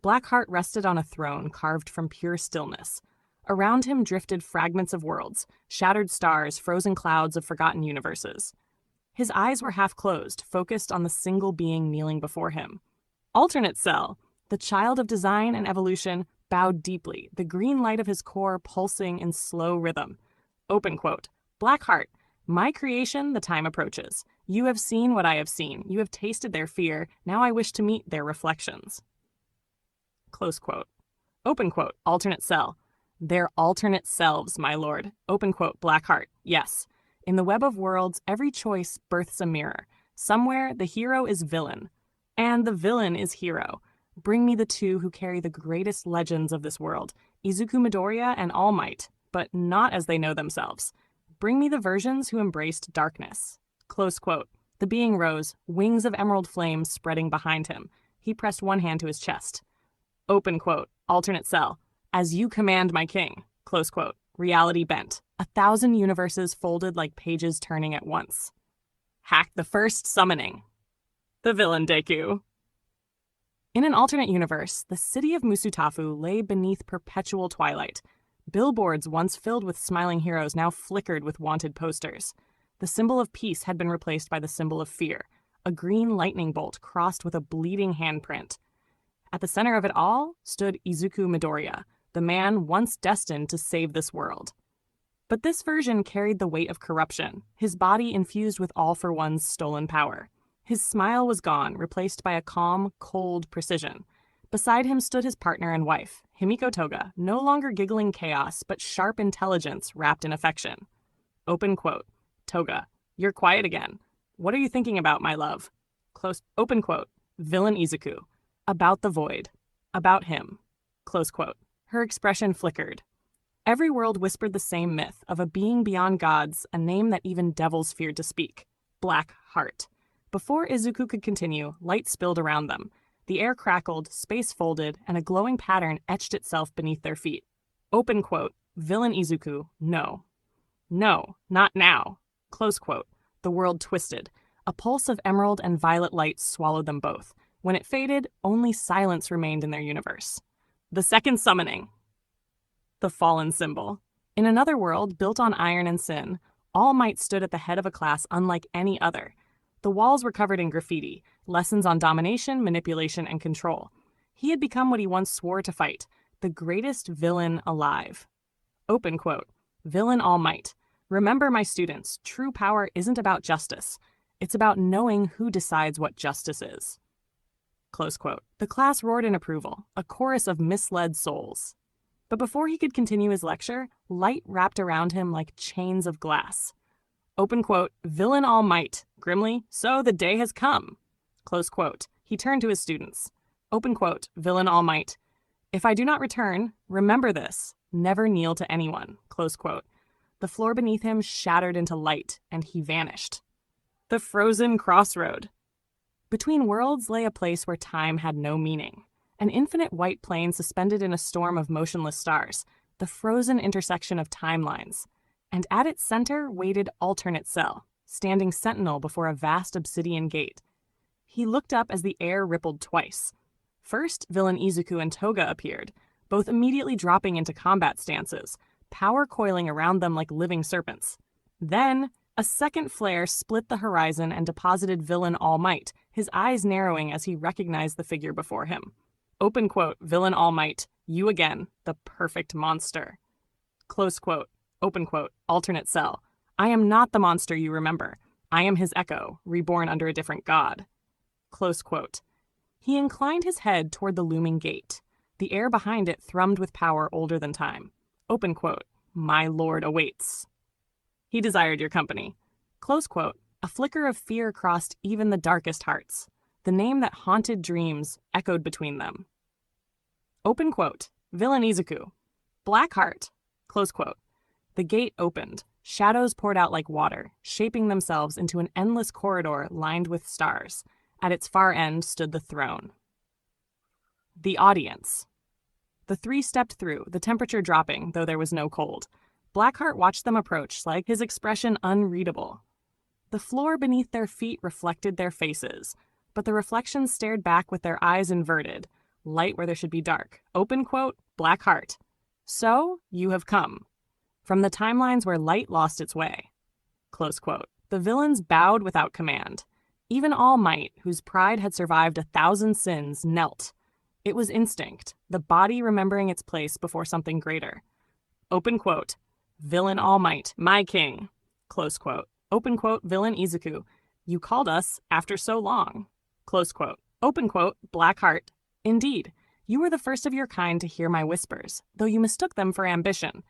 Blackheart rested on a throne carved from pure stillness. Around him drifted fragments of worlds, shattered stars, frozen clouds of forgotten universes. His eyes were half closed, focused on the single being kneeling before him. Alternate Cell, the child of design and evolution, bowed deeply, the green light of his core pulsing in slow rhythm. Open quote. Blackheart, my creation, the time approaches. You have seen what I have seen. You have tasted their fear. Now I wish to meet their reflections. Close quote. Open quote. Alternate Cell. Their alternate selves, my lord. Open quote. Blackheart. Yes. In the web of worlds, every choice births a mirror. Somewhere, the hero is villain. And the villain is hero. Bring me the two who carry the greatest legends of this world, Izuku Midoriya and All Might, but not as they know themselves. Bring me the versions who embraced darkness. Close quote. The being rose, wings of emerald flame spreading behind him. He pressed one hand to his chest. Open quote. Alternate Cell. As you command, my king. Close quote. Reality bent. 1,000 universes folded like pages turning at once. Hack the first summoning. The villain Deku. In an alternate universe, the city of Musutafu lay beneath perpetual twilight. Billboards once filled with smiling heroes now flickered with wanted posters. The symbol of peace had been replaced by the symbol of fear, a green lightning bolt crossed with a bleeding handprint. At the center of it all stood Izuku Midoriya, the man once destined to save this world. But this version carried the weight of corruption, his body infused with All for One's stolen power. His smile was gone, replaced by a calm, cold precision. Beside him stood his partner and wife, Himiko Toga, no longer giggling chaos, but sharp intelligence wrapped in affection. Open quote. Toga, you're quiet again. What are you thinking about, my love? Close. Open quote. Villain Izuku. About the void. About him. Close quote. Her expression flickered. Every world whispered the same myth of a being beyond gods, a name that even devils feared to speak. Black Heart. Before Izuku could continue, light spilled around them. The air crackled, space folded, and a glowing pattern etched itself beneath their feet. Open quote. Villain Izuku. No. No, not now. Close quote. The world twisted. A pulse of emerald and violet light swallowed them both. When it faded, only silence remained in their universe. The second summoning. The fallen symbol. In another world, built on iron and sin, All Might stood at the head of a class unlike any other. The walls were covered in graffiti, lessons on domination, manipulation, and control. He had become what he once swore to fight, the greatest villain alive. Open quote. Villain All Might. Remember, my students, true power isn't about justice. It's about knowing who decides what justice is. Close quote. The class roared in approval, a chorus of misled souls. But before he could continue his lecture, light wrapped around him like chains of glass. Open quote. Villain All Might. Grimly, so the day has come. Close quote. He turned to his students. Open quote. Villain All Might. If I do not return, remember this. Never kneel to anyone. Close quote. The floor beneath him shattered into light, and he vanished. The frozen crossroad. Between worlds lay a place where time had no meaning. An infinite white plane suspended in a storm of motionless stars, the frozen intersection of timelines. And at its center waited Alternate Cell, standing sentinel before a vast obsidian gate. He looked up as the air rippled twice. First, villain Izuku and Toga appeared, both immediately dropping into combat stances, power coiling around them like living serpents. Then, a second flare split the horizon and deposited villain All Might, his eyes narrowing as he recognized the figure before him. Open quote, villain All Might, you again, the perfect monster. Close quote, open quote, alternate cell. I am not the monster you remember. I am his echo, reborn under a different god. Close quote. He inclined his head toward the looming gate. The air behind it thrummed with power older than time. Open quote, my lord awaits. He desired your company. Close quote. A flicker of fear crossed even the darkest hearts. The name that haunted dreams echoed between them. Open quote. Villain Izuku. Blackheart. Close quote. The gate opened. Shadows poured out like water, shaping themselves into an endless corridor lined with stars. At its far end stood the throne. The audience. The three stepped through, the temperature dropping, though there was no cold. Blackheart watched them approach, like his expression unreadable. The floor beneath their feet reflected their faces, but the reflections stared back with their eyes inverted, light where there should be dark. Open quote, Blackheart. So, you have come. From the timelines where light lost its way. Close quote. The villains bowed without command. Even All Might, whose pride had survived 1,000 sins, knelt. It was instinct, the body remembering its place before something greater. Open quote. Villain All Might, my king. Close quote. Open quote, villain Izuku. You called us after so long. Close quote. Open quote, Blackheart. Indeed, you were the first of your kind to hear my whispers, though you mistook them for ambition.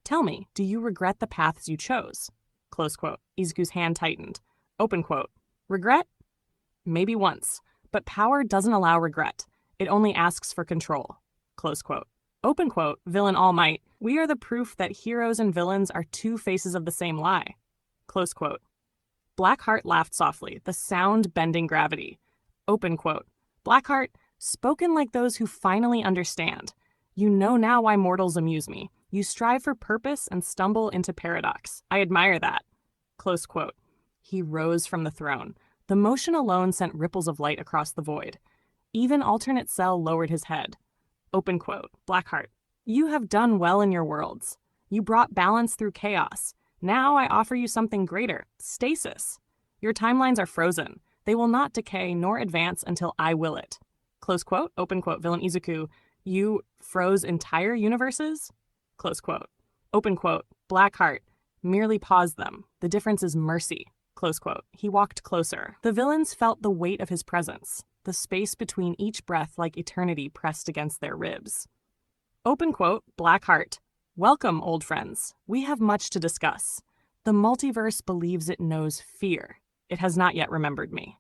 Tell me, do you regret the paths you chose? Close quote. Izuku's hand tightened. Open quote. Regret? Maybe once, but power doesn't allow regret. It only asks for control. Close quote. Open quote, villain All Might. We are the proof that heroes and villains are two faces of the same lie. Close quote. Blackheart laughed softly, the sound bending gravity. Open quote. Blackheart, spoken like those who finally understand. You know now why mortals amuse me. You strive for purpose and stumble into paradox. I admire that. Close quote. He rose from the throne. The motion alone sent ripples of light across the void. Even alternate cell lowered his head. Open quote. Blackheart. You have done well in your worlds. You brought balance through chaos. Now I offer you something greater. Stasis. Your timelines are frozen. They will not decay nor advance until I will it. Close quote. Open quote. Villain Izuku. You froze entire universes? Close quote. Open quote. Blackheart. Merely pause them. The difference is mercy. Close quote. He walked closer. The villains felt the weight of his presence, the space between each breath like eternity pressed against their ribs. Open quote. Blackheart. Welcome, old friends. We have much to discuss. The multiverse believes it knows fear. It has not yet remembered me.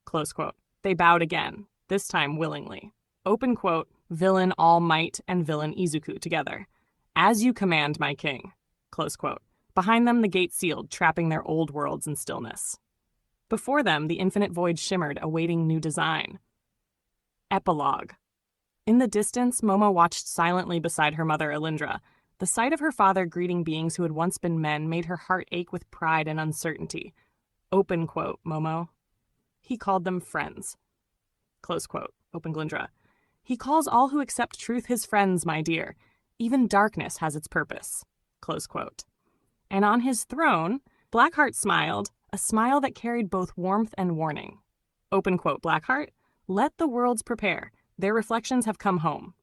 Close quote. They bowed again, this time willingly. Open quote. Villain All Might and villain Izuku together. As you command, my king. Close quote. Behind them, the gate sealed, trapping their old worlds in stillness. Before them, the infinite void shimmered, awaiting new design. Epilogue. In the distance, Momo watched silently beside her mother, Alindra. The sight of her father greeting beings who had once been men made her heart ache with pride and uncertainty. Open quote, Momo. He called them friends. Close quote. Open Glindra. He calls all who accept truth his friends, my dear. Even darkness has its purpose. Close quote. And on his throne, Blackheart smiled, a smile that carried both warmth and warning. Open quote, Blackheart. Let the worlds prepare. Their reflections have come home.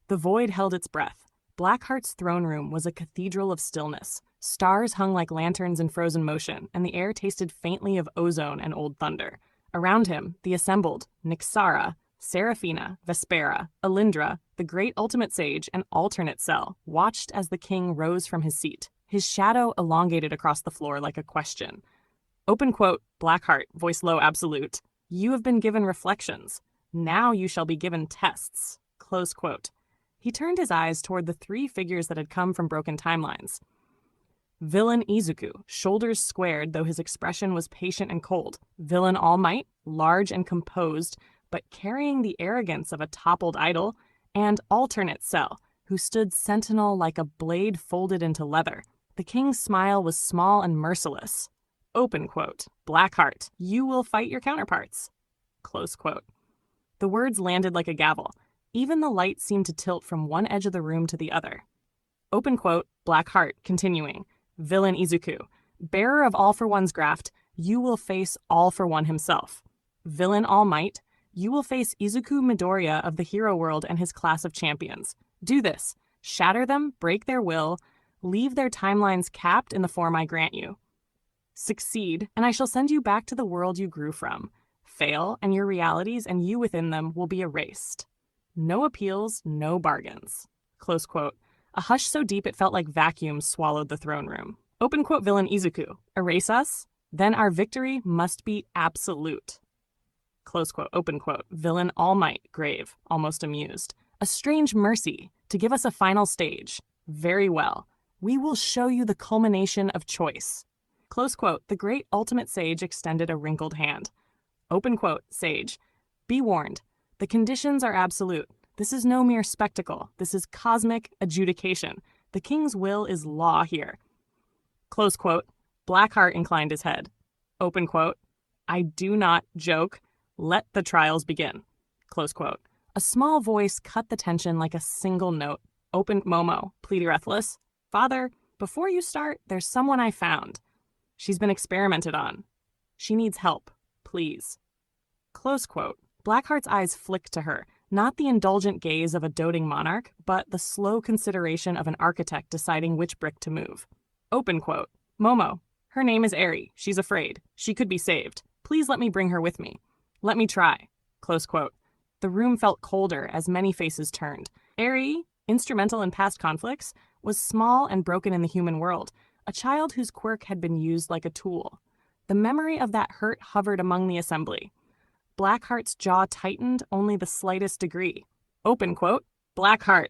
The void held its breath. Blackheart's throne room was a cathedral of stillness. Stars hung like lanterns in frozen motion, and the air tasted faintly of ozone and old thunder. Around him, the assembled, Nixara, Seraphina, Vespera, Alindra, the great ultimate sage, and alternate cell, watched as the king rose from his seat. His shadow elongated across the floor like a question. Open quote, Blackheart, voice low absolute. You have been given reflections. Now you shall be given tests. Close quote. He turned his eyes toward the three figures that had come from broken timelines. Villain Izuku, shoulders squared, though his expression was patient and cold. Villain All Might, large and composed, but carrying the arrogance of a toppled idol. And alternate cell, who stood sentinel like a blade folded into leather. The king's smile was small and merciless. Open quote. Blackheart, you will fight your counterparts. Close quote. The words landed like a gavel. Even the light seemed to tilt from one edge of the room to the other. Open quote. Blackheart, continuing. Villain Izuku, bearer of All for One's graft, you will face All for One himself. Villain All Might, you will face Izuku Midoriya of the hero world and his class of champions. Do this. Shatter them, break their will, leave their timelines capped in the form I grant you. Succeed, and I shall send you back to the world you grew from. Fail, and your realities and you within them will be erased. No appeals, no bargains. Close quote. A hush so deep it felt like vacuums swallowed the throne room. Open quote. Villain Izuku, erase us? Then our victory must be absolute. Close quote. Open quote. Villain All Might, grave, almost amused. A strange mercy, to give us a final stage. Very well. We will show you the culmination of choice. Close quote. The great ultimate sage extended a wrinkled hand. Open quote. Sage, be warned. The conditions are absolute. This is no mere spectacle. This is cosmic adjudication. The king's will is law here. Close quote. Blackheart inclined his head. Open quote. I do not joke. Let the trials begin. Close quote. A small voice cut the tension like a single note. Open Momo, pleaded Breathless. Father, before you start, there's someone I found. She's been experimented on. She needs help. Please. Close quote. Blackheart's eyes flicked to her, not the indulgent gaze of a doting monarch, but the slow consideration of an architect deciding which brick to move. Open quote. Momo, her name is Eri. She's afraid. She could be saved. Please let me bring her with me. Let me try. Close quote. The room felt colder as many faces turned. Eri, instrumental in past conflicts, was small and broken in the human world, a child whose quirk had been used like a tool. The memory of that hurt hovered among the assembly. Blackheart's jaw tightened only the slightest degree. Open quote. Blackheart.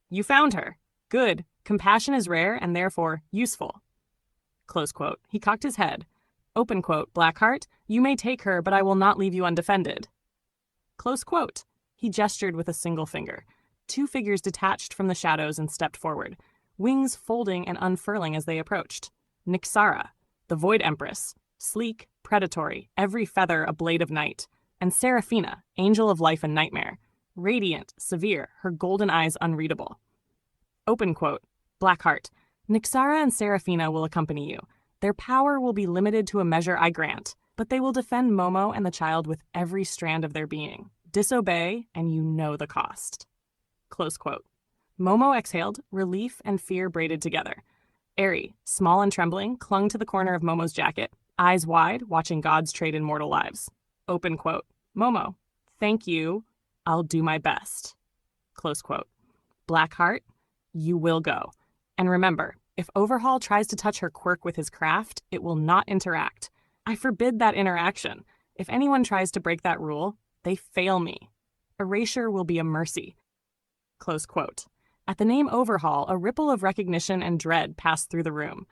You found her. Good. Compassion is rare and therefore useful. Close quote. He cocked his head. Open quote. Blackheart, you may take her, but I will not leave you undefended. Close quote. He gestured with a single finger. Two figures detached from the shadows and stepped forward, wings folding and unfurling as they approached. Nyxara, the Void Empress, sleek, predatory, every feather a blade of night, and Seraphina, angel of life and nightmare, radiant, severe, her golden eyes unreadable. Open quote. Blackheart, Nyxara and Seraphina will accompany you. Their power will be limited to a measure I grant, but they will defend Momo and the child with every strand of their being. Disobey, and you know the cost. Close quote. Momo exhaled, relief and fear braided together. Eri, small and trembling, clung to the corner of Momo's jacket, eyes wide, watching gods trade in mortal lives. Open quote. Momo, thank you. I'll do my best. Close quote. Blackheart, you will go. And remember, if Overhaul tries to touch her quirk with his craft, it will not interact. I forbid that interaction. If anyone tries to break that rule, they fail me. Erasure will be a mercy. Close quote. At the name Overhaul, a ripple of recognition and dread passed through the room.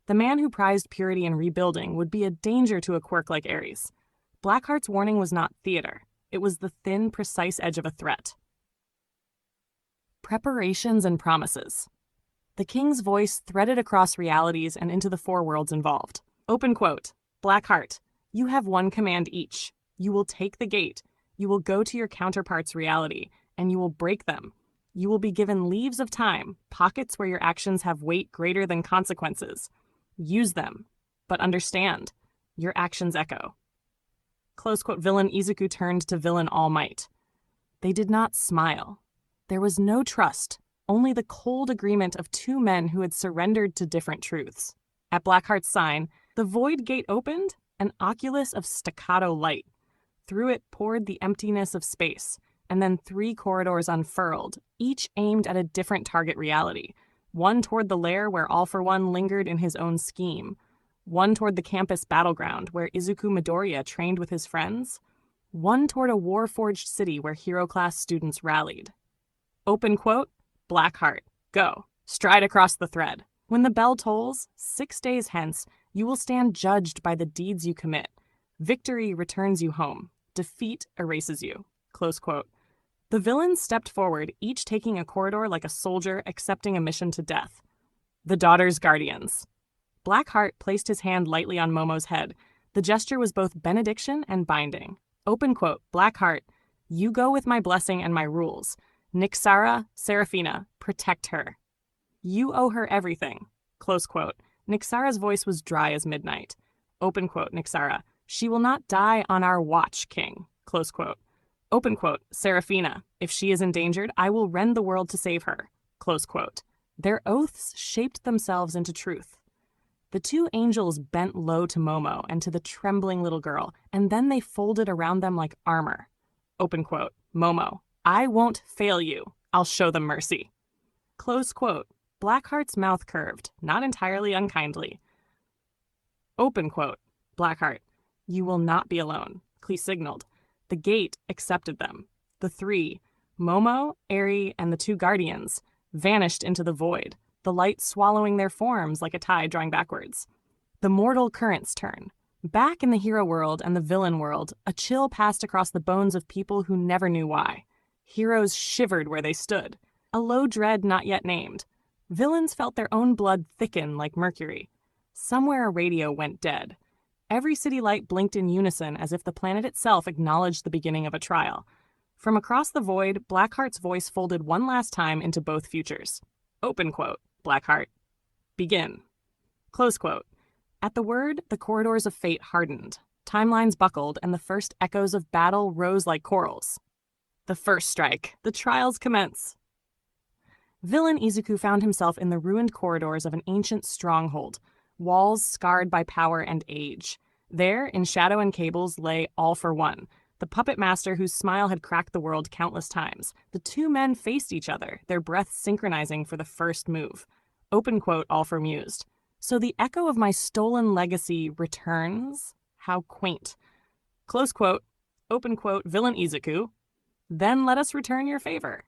The man who prized purity and rebuilding would be a danger to a quirk like Ares. Blackheart's warning was not theater. It was the thin, precise edge of a threat. Preparations and promises. The king's voice threaded across realities and into the four worlds involved. Open quote. Blackheart, you have one command each. You will take the gate. You will go to your counterpart's reality, and you will break them. You will be given leaves of time, pockets where your actions have weight greater than consequences. Use them, but understand, your actions echo. Close quote. Villain Izuku turned to Villain All Might. They did not smile. There was no trust, only the cold agreement of two men who had surrendered to different truths. At Blackheart's sign, the void gate opened, an oculus of staccato light. Through it poured the emptiness of space, and then 3 corridors unfurled, each aimed at a different target reality. One toward the lair where All for One lingered in his own scheme. One toward the campus battleground where Izuku Midoriya trained with his friends. One toward a war-forged city where hero-class students rallied. Open quote, Blackheart, go. Stride across the thread. When the bell tolls, 6 days hence, you will stand judged by the deeds you commit. Victory returns you home. Defeat erases you. Close quote. The villains stepped forward, each taking a corridor like a soldier accepting a mission to death. The Daughter's Guardians. Blackheart placed his hand lightly on Momo's head. The gesture was both benediction and binding. Open quote, Blackheart, you go with my blessing and my rules. Nixara, Seraphina, protect her. You owe her everything. Close quote. Nixara's voice was dry as midnight. Open quote, Nixara, she will not die on our watch, king. Close quote. Open quote, Seraphina, if she is endangered, I will rend the world to save her. Close quote. Their oaths shaped themselves into truth. The two angels bent low to Momo and to the trembling little girl, and then they folded around them like armor. Open quote, Momo, I won't fail you. I'll show them mercy. Close quote. Blackheart's mouth curved, not entirely unkindly. Open quote. Blackheart, you will not be alone. Clee signaled. The gate accepted them. The three, Momo, Eri, and the two guardians, vanished into the void, the light swallowing their forms like a tide drawing backwards. The mortal currents turn. Back in the hero world and the villain world, a chill passed across the bones of people who never knew why. Heroes shivered where they stood, a low dread not yet named. Villains felt their own blood thicken like mercury. Somewhere a radio went dead. Every city light blinked in unison as if the planet itself acknowledged the beginning of a trial. From across the void, Blackheart's voice folded one last time into both futures. Open quote, Blackheart. Begin. Close quote. At the word, the corridors of fate hardened. Timelines buckled, and the first echoes of battle rose like corals. The first strike. The trials commence. Villain Izuku found himself in the ruined corridors of an ancient stronghold, walls scarred by power and age. There, in shadow and cables, lay All for One, the puppet master whose smile had cracked the world countless times. The two men faced each other, their breaths synchronizing for the first move. Open quote, All for mused. So the echo of my stolen legacy returns? How quaint. Close quote. Open quote, Villain Izuku. Then let us return your favor.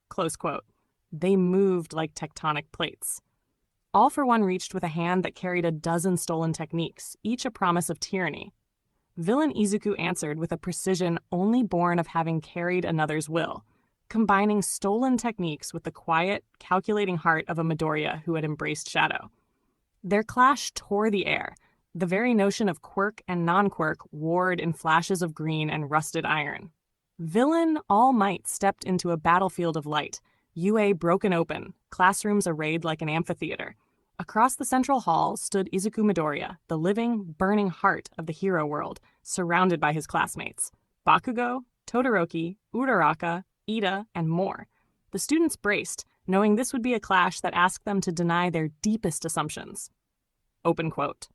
Close quote. They moved like tectonic plates. All for One reached with a hand that carried a dozen stolen techniques, each a promise of tyranny. Villain Izuku answered with a precision only born of having carried another's will, combining stolen techniques with the quiet, calculating heart of a Midoriya who had embraced shadow. Their clash tore the air. The very notion of quirk and non-quirk warred in flashes of green and rusted iron. Villain All Might stepped into a battlefield of light, UA broken open, classrooms arrayed like an amphitheater. Across the central hall stood Izuku Midoriya, the living, burning heart of the hero world, surrounded by his classmates. Bakugo, Todoroki, Uraraka, Ida, and more. The students braced, knowing this would be a clash that asked them to deny their deepest assumptions. Open quote.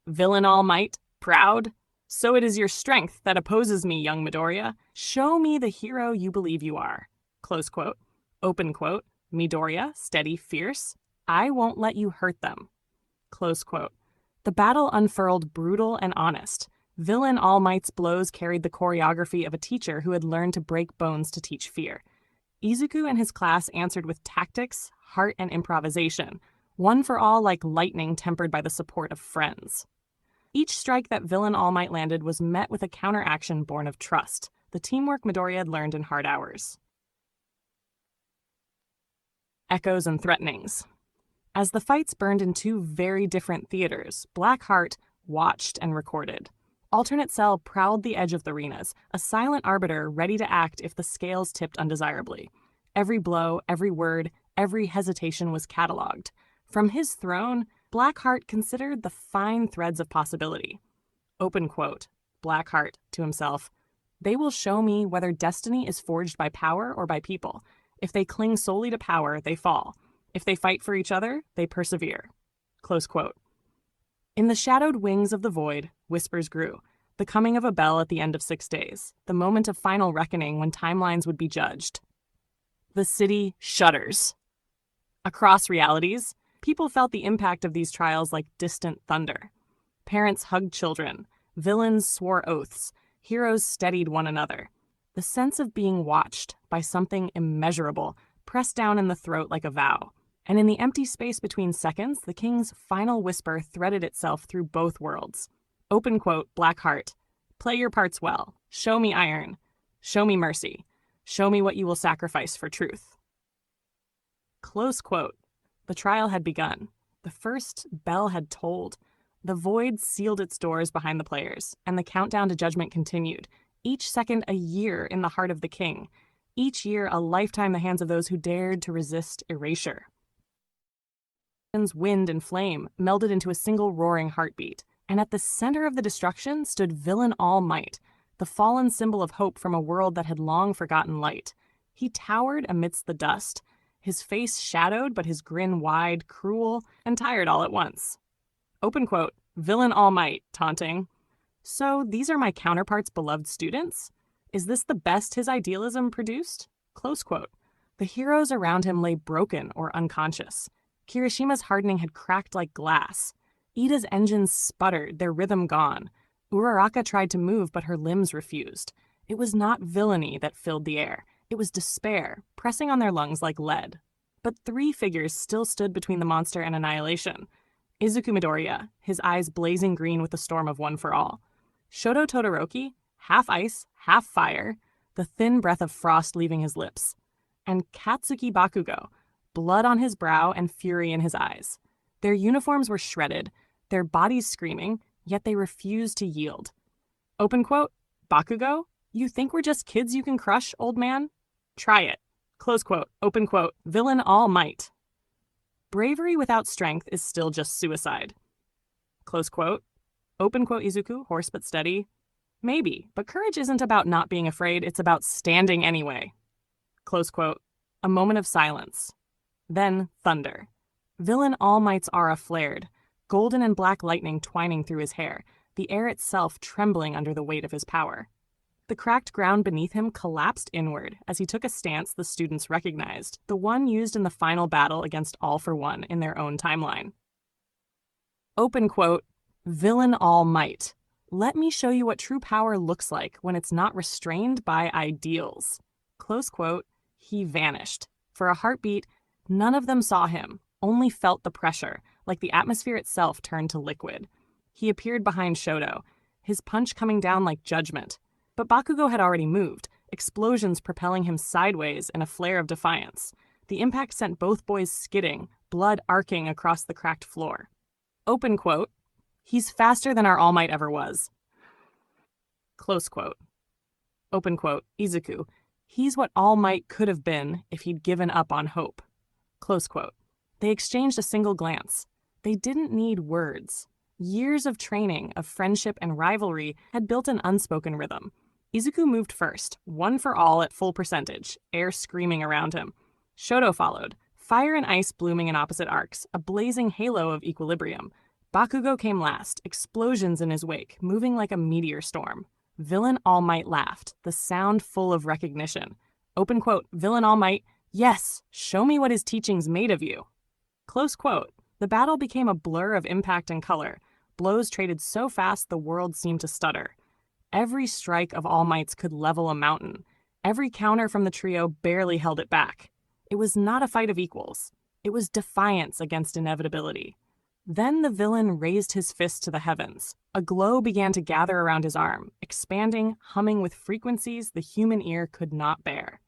Villain All Might, proud? So it is your strength that opposes me, young Midoriya. Show me the hero you believe you are. Close quote. Open quote. Midoriya, steady, fierce. I won't let you hurt them. Close quote. The battle unfurled brutal and honest. Villain All Might's blows carried the choreography of a teacher who had learned to break bones to teach fear. Izuku and his class answered with tactics, heart, and improvisation, one for all like lightning tempered by the support of friends. Each strike that Villain All Might landed was met with a counteraction born of trust, the teamwork Midoriya had learned in hard hours. Echoes and threatenings. As the fights burned in two very different theaters, Blackheart watched and recorded. Alternate Cell prowled the edge of the arenas, a silent arbiter ready to act if the scales tipped undesirably. Every blow, every word, every hesitation was catalogued. From his throne, Blackheart considered the fine threads of possibility. Open quote, Blackheart to himself, they will show me whether destiny is forged by power or by people. If they cling solely to power, they fall. If they fight for each other, they persevere. Close quote. In the shadowed wings of the void, whispers grew. The coming of a bell at the end of 6 days. The moment of final reckoning when timelines would be judged. The city shudders. Across realities, people felt the impact of these trials like distant thunder. Parents hugged children. Villains swore oaths. Heroes steadied one another. The sense of being watched by something immeasurable pressed down in the throat like a vow. And in the empty space between seconds, the king's final whisper threaded itself through both worlds. Open quote, Blackheart. Play your parts well. Show me iron. Show me mercy. Show me what you will sacrifice for truth. Close quote. The trial had begun. The first bell had tolled. The void sealed its doors behind the players, and the countdown to judgment continued, each second a year in the heart of the king, each year a lifetime in the hands of those who dared to resist erasure. Wind and flame melded into a single roaring heartbeat, and at the center of the destruction stood Villain All Might, the fallen symbol of hope from a world that had long forgotten light. He towered amidst the dust, his face shadowed but his grin wide, cruel, and tired all at once. Open quote, Villain All Might, taunting. So these are my counterpart's beloved students? Is this the best his idealism produced? Close quote. The heroes around him lay broken or unconscious. Kirishima's hardening had cracked like glass. Ida's engines sputtered, their rhythm gone. Uraraka tried to move, but her limbs refused. It was not villainy that filled the air. It was despair, pressing on their lungs like lead. But three figures still stood between the monster and annihilation. Izuku Midoriya, his eyes blazing green with the storm of one for all. Shoto Todoroki, half ice, half fire, the thin breath of frost leaving his lips. And Katsuki Bakugo, blood on his brow and fury in his eyes. Their uniforms were shredded, their bodies screaming, yet they refused to yield. Open quote, Bakugo, you think we're just kids you can crush, old man? Try it. Close quote, open quote, Villain All Might. Bravery without strength is still just suicide. Close quote. Open quote, Izuku, hoarse but steady. Maybe, but courage isn't about not being afraid, it's about standing anyway. Close quote. A moment of silence. Then thunder. Villain All Might's aura flared, golden and black lightning twining through his hair, the air itself trembling under the weight of his power. The cracked ground beneath him collapsed inward as he took a stance the students recognized, the one used in the final battle against All for One in their own timeline. Open quote, Villain All Might. Let me show you what true power looks like when it's not restrained by ideals. Close quote, he vanished. For a heartbeat, none of them saw him, only felt the pressure, like the atmosphere itself turned to liquid. He appeared behind Shoto, his punch coming down like judgment. But Bakugo had already moved, explosions propelling him sideways in a flare of defiance. The impact sent both boys skidding, blood arcing across the cracked floor. Open quote, he's faster than our All Might ever was. Close quote. Open quote, Izuku, he's what All Might could have been if he'd given up on hope. Close quote. They exchanged a single glance. They didn't need words. Years of training, of friendship and rivalry had built an unspoken rhythm. Izuku moved first, one for all at full percentage, air screaming around him. Shoto followed, fire and ice blooming in opposite arcs, a blazing halo of equilibrium. Bakugo came last, explosions in his wake, moving like a meteor storm. Villain All Might laughed, the sound full of recognition. Open quote, Villain All Might, yes, show me what his teachings made of you. Close quote. The battle became a blur of impact and color. Blows traded so fast the world seemed to stutter. Every strike of All Might's could level a mountain. Every counter from the trio barely held it back. It was not a fight of equals. It was defiance against inevitability. Then the villain raised his fist to the heavens. A glow began to gather around his arm, expanding, humming with frequencies the human ear could not bear.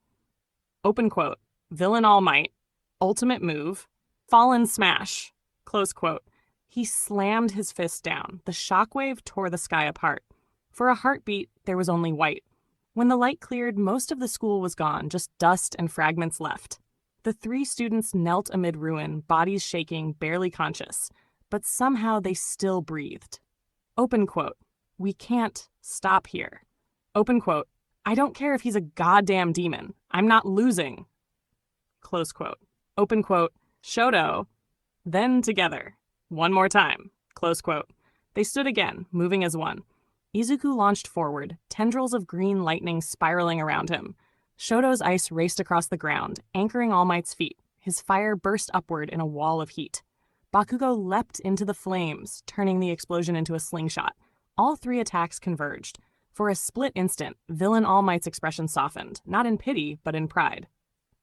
Open quote, Villain All Might, ultimate move, fallen smash, close quote. He slammed his fist down. The shockwave tore the sky apart. For a heartbeat, there was only white. When the light cleared, most of the school was gone, just dust and fragments left. The three students knelt amid ruin, bodies shaking, barely conscious. But somehow they still breathed. Open quote, we can't stop here. Open quote, I don't care if he's a goddamn demon. I'm not losing. Close quote. Open quote, Shoto. Then together. One more time. Close quote. They stood again, moving as one. Izuku launched forward, tendrils of green lightning spiraling around him. Shoto's ice raced across the ground, anchoring All Might's feet. His fire burst upward in a wall of heat. Bakugo leapt into the flames, turning the explosion into a slingshot. All three attacks converged. For a split instant, Villain All Might's expression softened, not in pity, but in pride.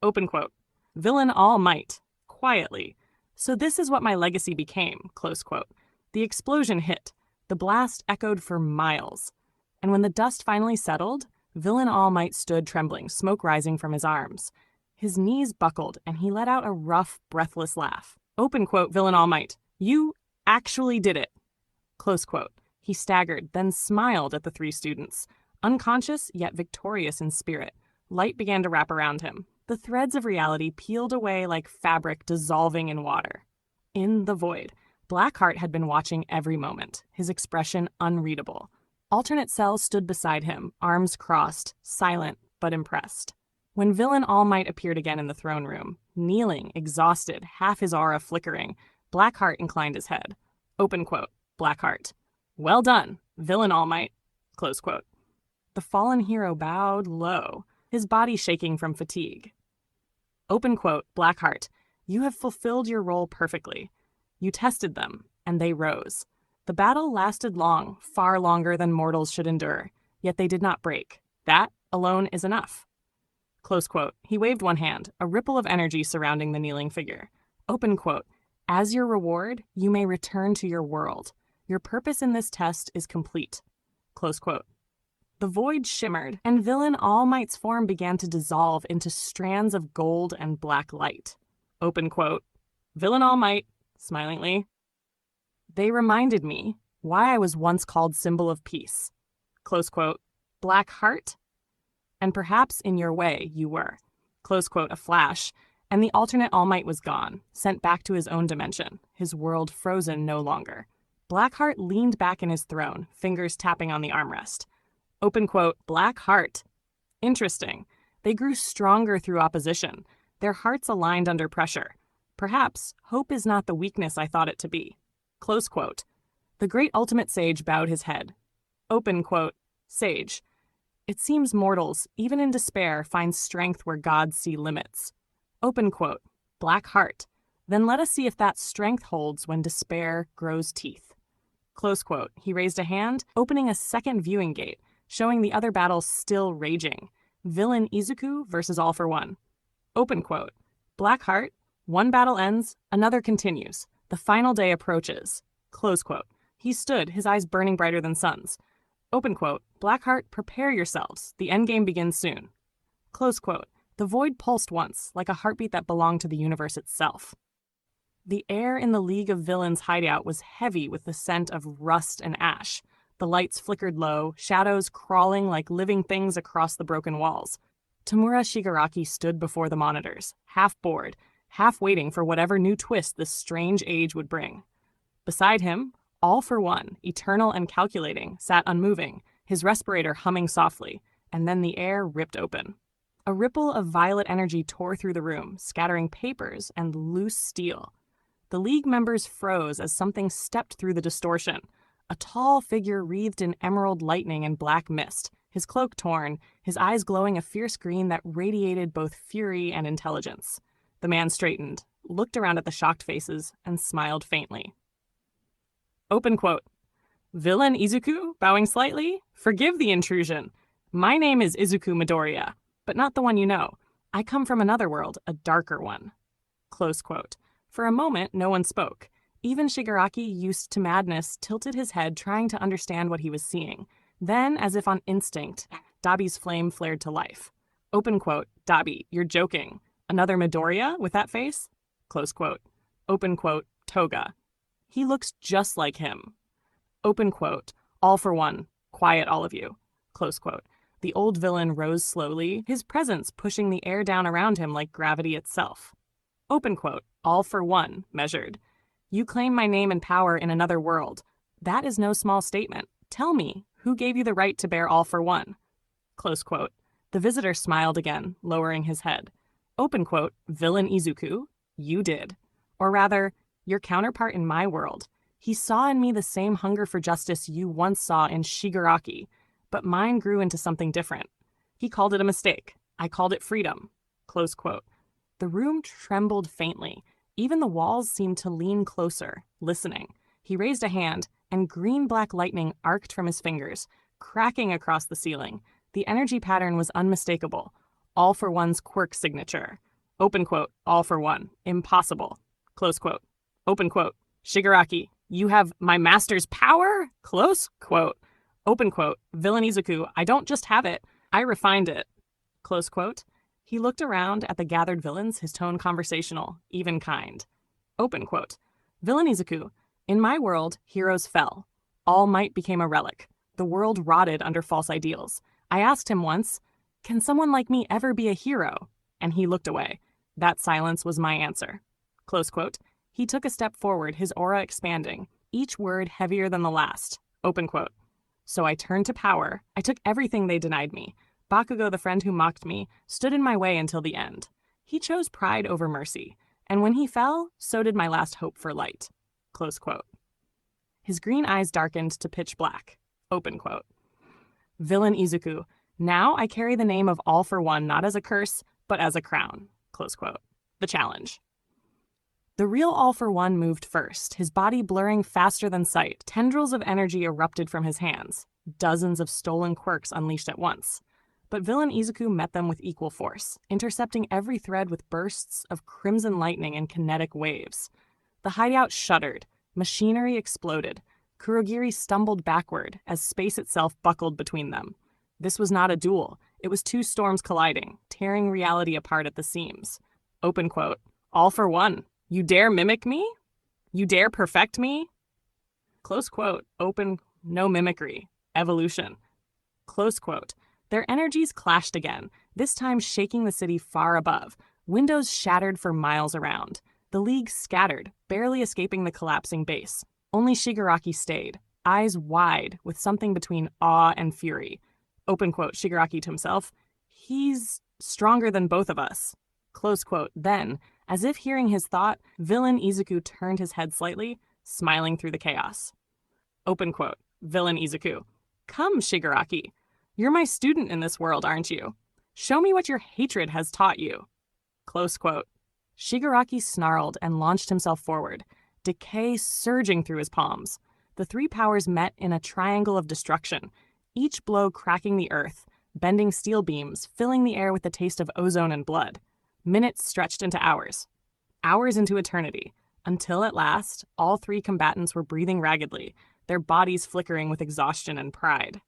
Open quote. Villain All Might. Quietly. So this is what my legacy became, close quote. The explosion hit. The blast echoed for miles. And when the dust finally settled, Villain All Might stood trembling, smoke rising from his arms. His knees buckled, and he let out a rough, breathless laugh. Open quote, Villain All Might. You actually did it. Close quote. He staggered, then smiled at the three students. Unconscious, yet victorious in spirit, light began to wrap around him. The threads of reality peeled away like fabric dissolving in water. In the void, Blackheart had been watching every moment, his expression unreadable. Alternate Cell stood beside him, arms crossed, silent but impressed. When Villain All Might appeared again in the throne room, kneeling, exhausted, half his aura flickering, Blackheart inclined his head. Open quote, Blackheart. Well done, Villain All Might. Close quote. The fallen hero bowed low, his body shaking from fatigue. Open quote, Blackheart. You have fulfilled your role perfectly. You tested them, and they rose. The battle lasted long, far longer than mortals should endure, yet they did not break. That alone is enough. Close quote. He waved one hand, a ripple of energy surrounding the kneeling figure. Open quote. As your reward, you may return to your world. Your purpose in this test is complete. Close quote. The void shimmered, and Villain All Might's form began to dissolve into strands of gold and black light. Open quote. Villain All Might, smilingly. They reminded me why I was once called Symbol of Peace. Close quote. Black Heart? And perhaps in your way you were. Close quote, a flash, and the alternate All Might was gone, sent back to his own dimension, his world frozen no longer. Blackheart leaned back in his throne, fingers tapping on the armrest. Open quote, Black Heart. Interesting. They grew stronger through opposition. Their hearts aligned under pressure. Perhaps hope is not the weakness I thought it to be. Close quote. The great ultimate sage bowed his head. Open quote, Sage. It seems mortals, even in despair, find strength where gods see limits. Open quote, Black Heart. Then let us see if that strength holds when despair grows teeth. Close quote. He raised a hand, opening a second viewing gate, showing the other battles still raging. Villain Izuku versus All for One. Open quote. Black Heart. One battle ends, another continues. The final day approaches. Close quote. He stood, his eyes burning brighter than suns. Open quote. Blackheart, prepare yourselves. The endgame begins soon. Close quote. The void pulsed once, like a heartbeat that belonged to the universe itself. The air in the League of Villains hideout was heavy with the scent of rust and ash. The lights flickered low, shadows crawling like living things across the broken walls. Tamura Shigaraki stood before the monitors, half bored, half waiting for whatever new twist this strange age would bring. Beside him, All for One, eternal and calculating, sat unmoving, his respirator humming softly, and then the air ripped open. A ripple of violet energy tore through the room, scattering papers and loose steel. The League members froze as something stepped through the distortion. A tall figure wreathed in emerald lightning and black mist, his cloak torn, his eyes glowing a fierce green that radiated both fury and intelligence. The man straightened, looked around at the shocked faces, and smiled faintly. Open quote. Villain Izuku, bowing slightly, forgive the intrusion. My name is Izuku Midoriya, but not the one you know. I come from another world, a darker one. Close quote. For a moment, no one spoke. Even Shigaraki, used to madness, tilted his head, trying to understand what he was seeing. Then, as if on instinct, Dabi's flame flared to life. Open quote. Dabi, you're joking. Another Midoriya with that face? Close quote. Open quote. Toga. He looks just like him. Open quote. All for One. Quiet, all of you. Close quote. The old villain rose slowly, his presence pushing the air down around him like gravity itself. Open quote. All for One, measured. You claim my name and power in another world. That is no small statement. Tell me, who gave you the right to bear All for One? Close quote. The visitor smiled again, lowering his head. Open quote. Villain Izuku, you did. Or rather, your counterpart in my world. He saw in me the same hunger for justice you once saw in Shigaraki, but mine grew into something different. He called it a mistake. I called it freedom. Close quote. The room trembled faintly. Even the walls seemed to lean closer, listening. He raised a hand, and green-black lightning arced from his fingers, cracking across the ceiling. The energy pattern was unmistakable. All for One's quirk signature. Open quote. All for One. Impossible. Close quote. Open quote. Shigaraki, you have my master's power? Close quote. Open quote. Villain Izuku, I don't just have it. I refined it. Close quote. He looked around at the gathered villains, his tone conversational, even kind. Open quote. Villain Izuku, in my world, heroes fell. All might became a relic. The world rotted under false ideals. I asked him once, can someone like me ever be a hero? And he looked away. That silence was my answer. Close quote. He took a step forward, his aura expanding, each word heavier than the last. Open quote. So I turned to power. I took everything they denied me. Bakugo, the friend who mocked me, stood in my way until the end. He chose pride over mercy. And when he fell, so did my last hope for light. Close quote. His green eyes darkened to pitch black. Open quote. Villain Izuku, now I carry the name of All for One not as a curse, but as a crown. Close quote. The challenge. The real All for One moved first, his body blurring faster than sight. Tendrils of energy erupted from his hands. Dozens of stolen quirks unleashed at once. But Villain Izuku met them with equal force, intercepting every thread with bursts of crimson lightning and kinetic waves. The hideout shuddered. Machinery exploded. Kurogiri stumbled backward as space itself buckled between them. This was not a duel. It was two storms colliding, tearing reality apart at the seams. Open quote. All for one. You dare mimic me? You dare perfect me? Close quote. Open, no mimicry. Evolution. Close quote. Their energies clashed again, this time shaking the city far above. Windows shattered for miles around. The League scattered, barely escaping the collapsing base. Only Shigaraki stayed, eyes wide, with something between awe and fury. Open quote, Shigaraki to himself, he's stronger than both of us. Close quote. Then, as if hearing his thought, Villain Izuku turned his head slightly, smiling through the chaos. Open quote. Villain Izuku. Come, Shigaraki. You're my student in this world, aren't you? Show me what your hatred has taught you. Close quote. Shigaraki snarled and launched himself forward, decay surging through his palms. The three powers met in a triangle of destruction, each blow cracking the earth, bending steel beams, filling the air with the taste of ozone and blood. Minutes stretched into hours. Hours into eternity, until at last, all three combatants were breathing raggedly, their bodies flickering with exhaustion and pride.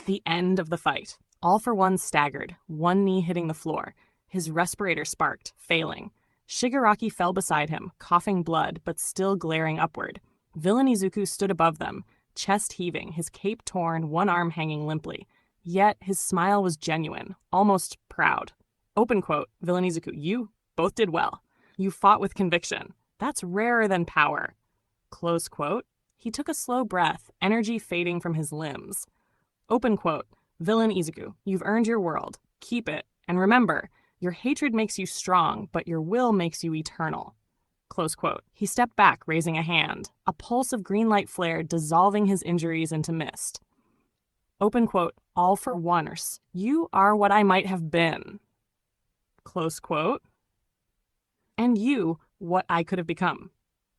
The end of the fight. All for One staggered, one knee hitting the floor. His respirator sparked, failing. Shigaraki fell beside him, coughing blood, but still glaring upward. Villain Izuku stood above them, chest heaving, his cape torn, one arm hanging limply. Yet his smile was genuine, almost proud. Open quote, Villain Izuku, you both did well. You fought with conviction. That's rarer than power. Close quote. He took a slow breath, energy fading from his limbs. Open quote, Villain Izuku, you've earned your world. Keep it. And remember, your hatred makes you strong, but your will makes you eternal. Close quote. He stepped back, raising a hand. A pulse of green light flared, dissolving his injuries into mist. Open quote, All for Oners. You are what I might have been. Close quote. And you, what I could have become.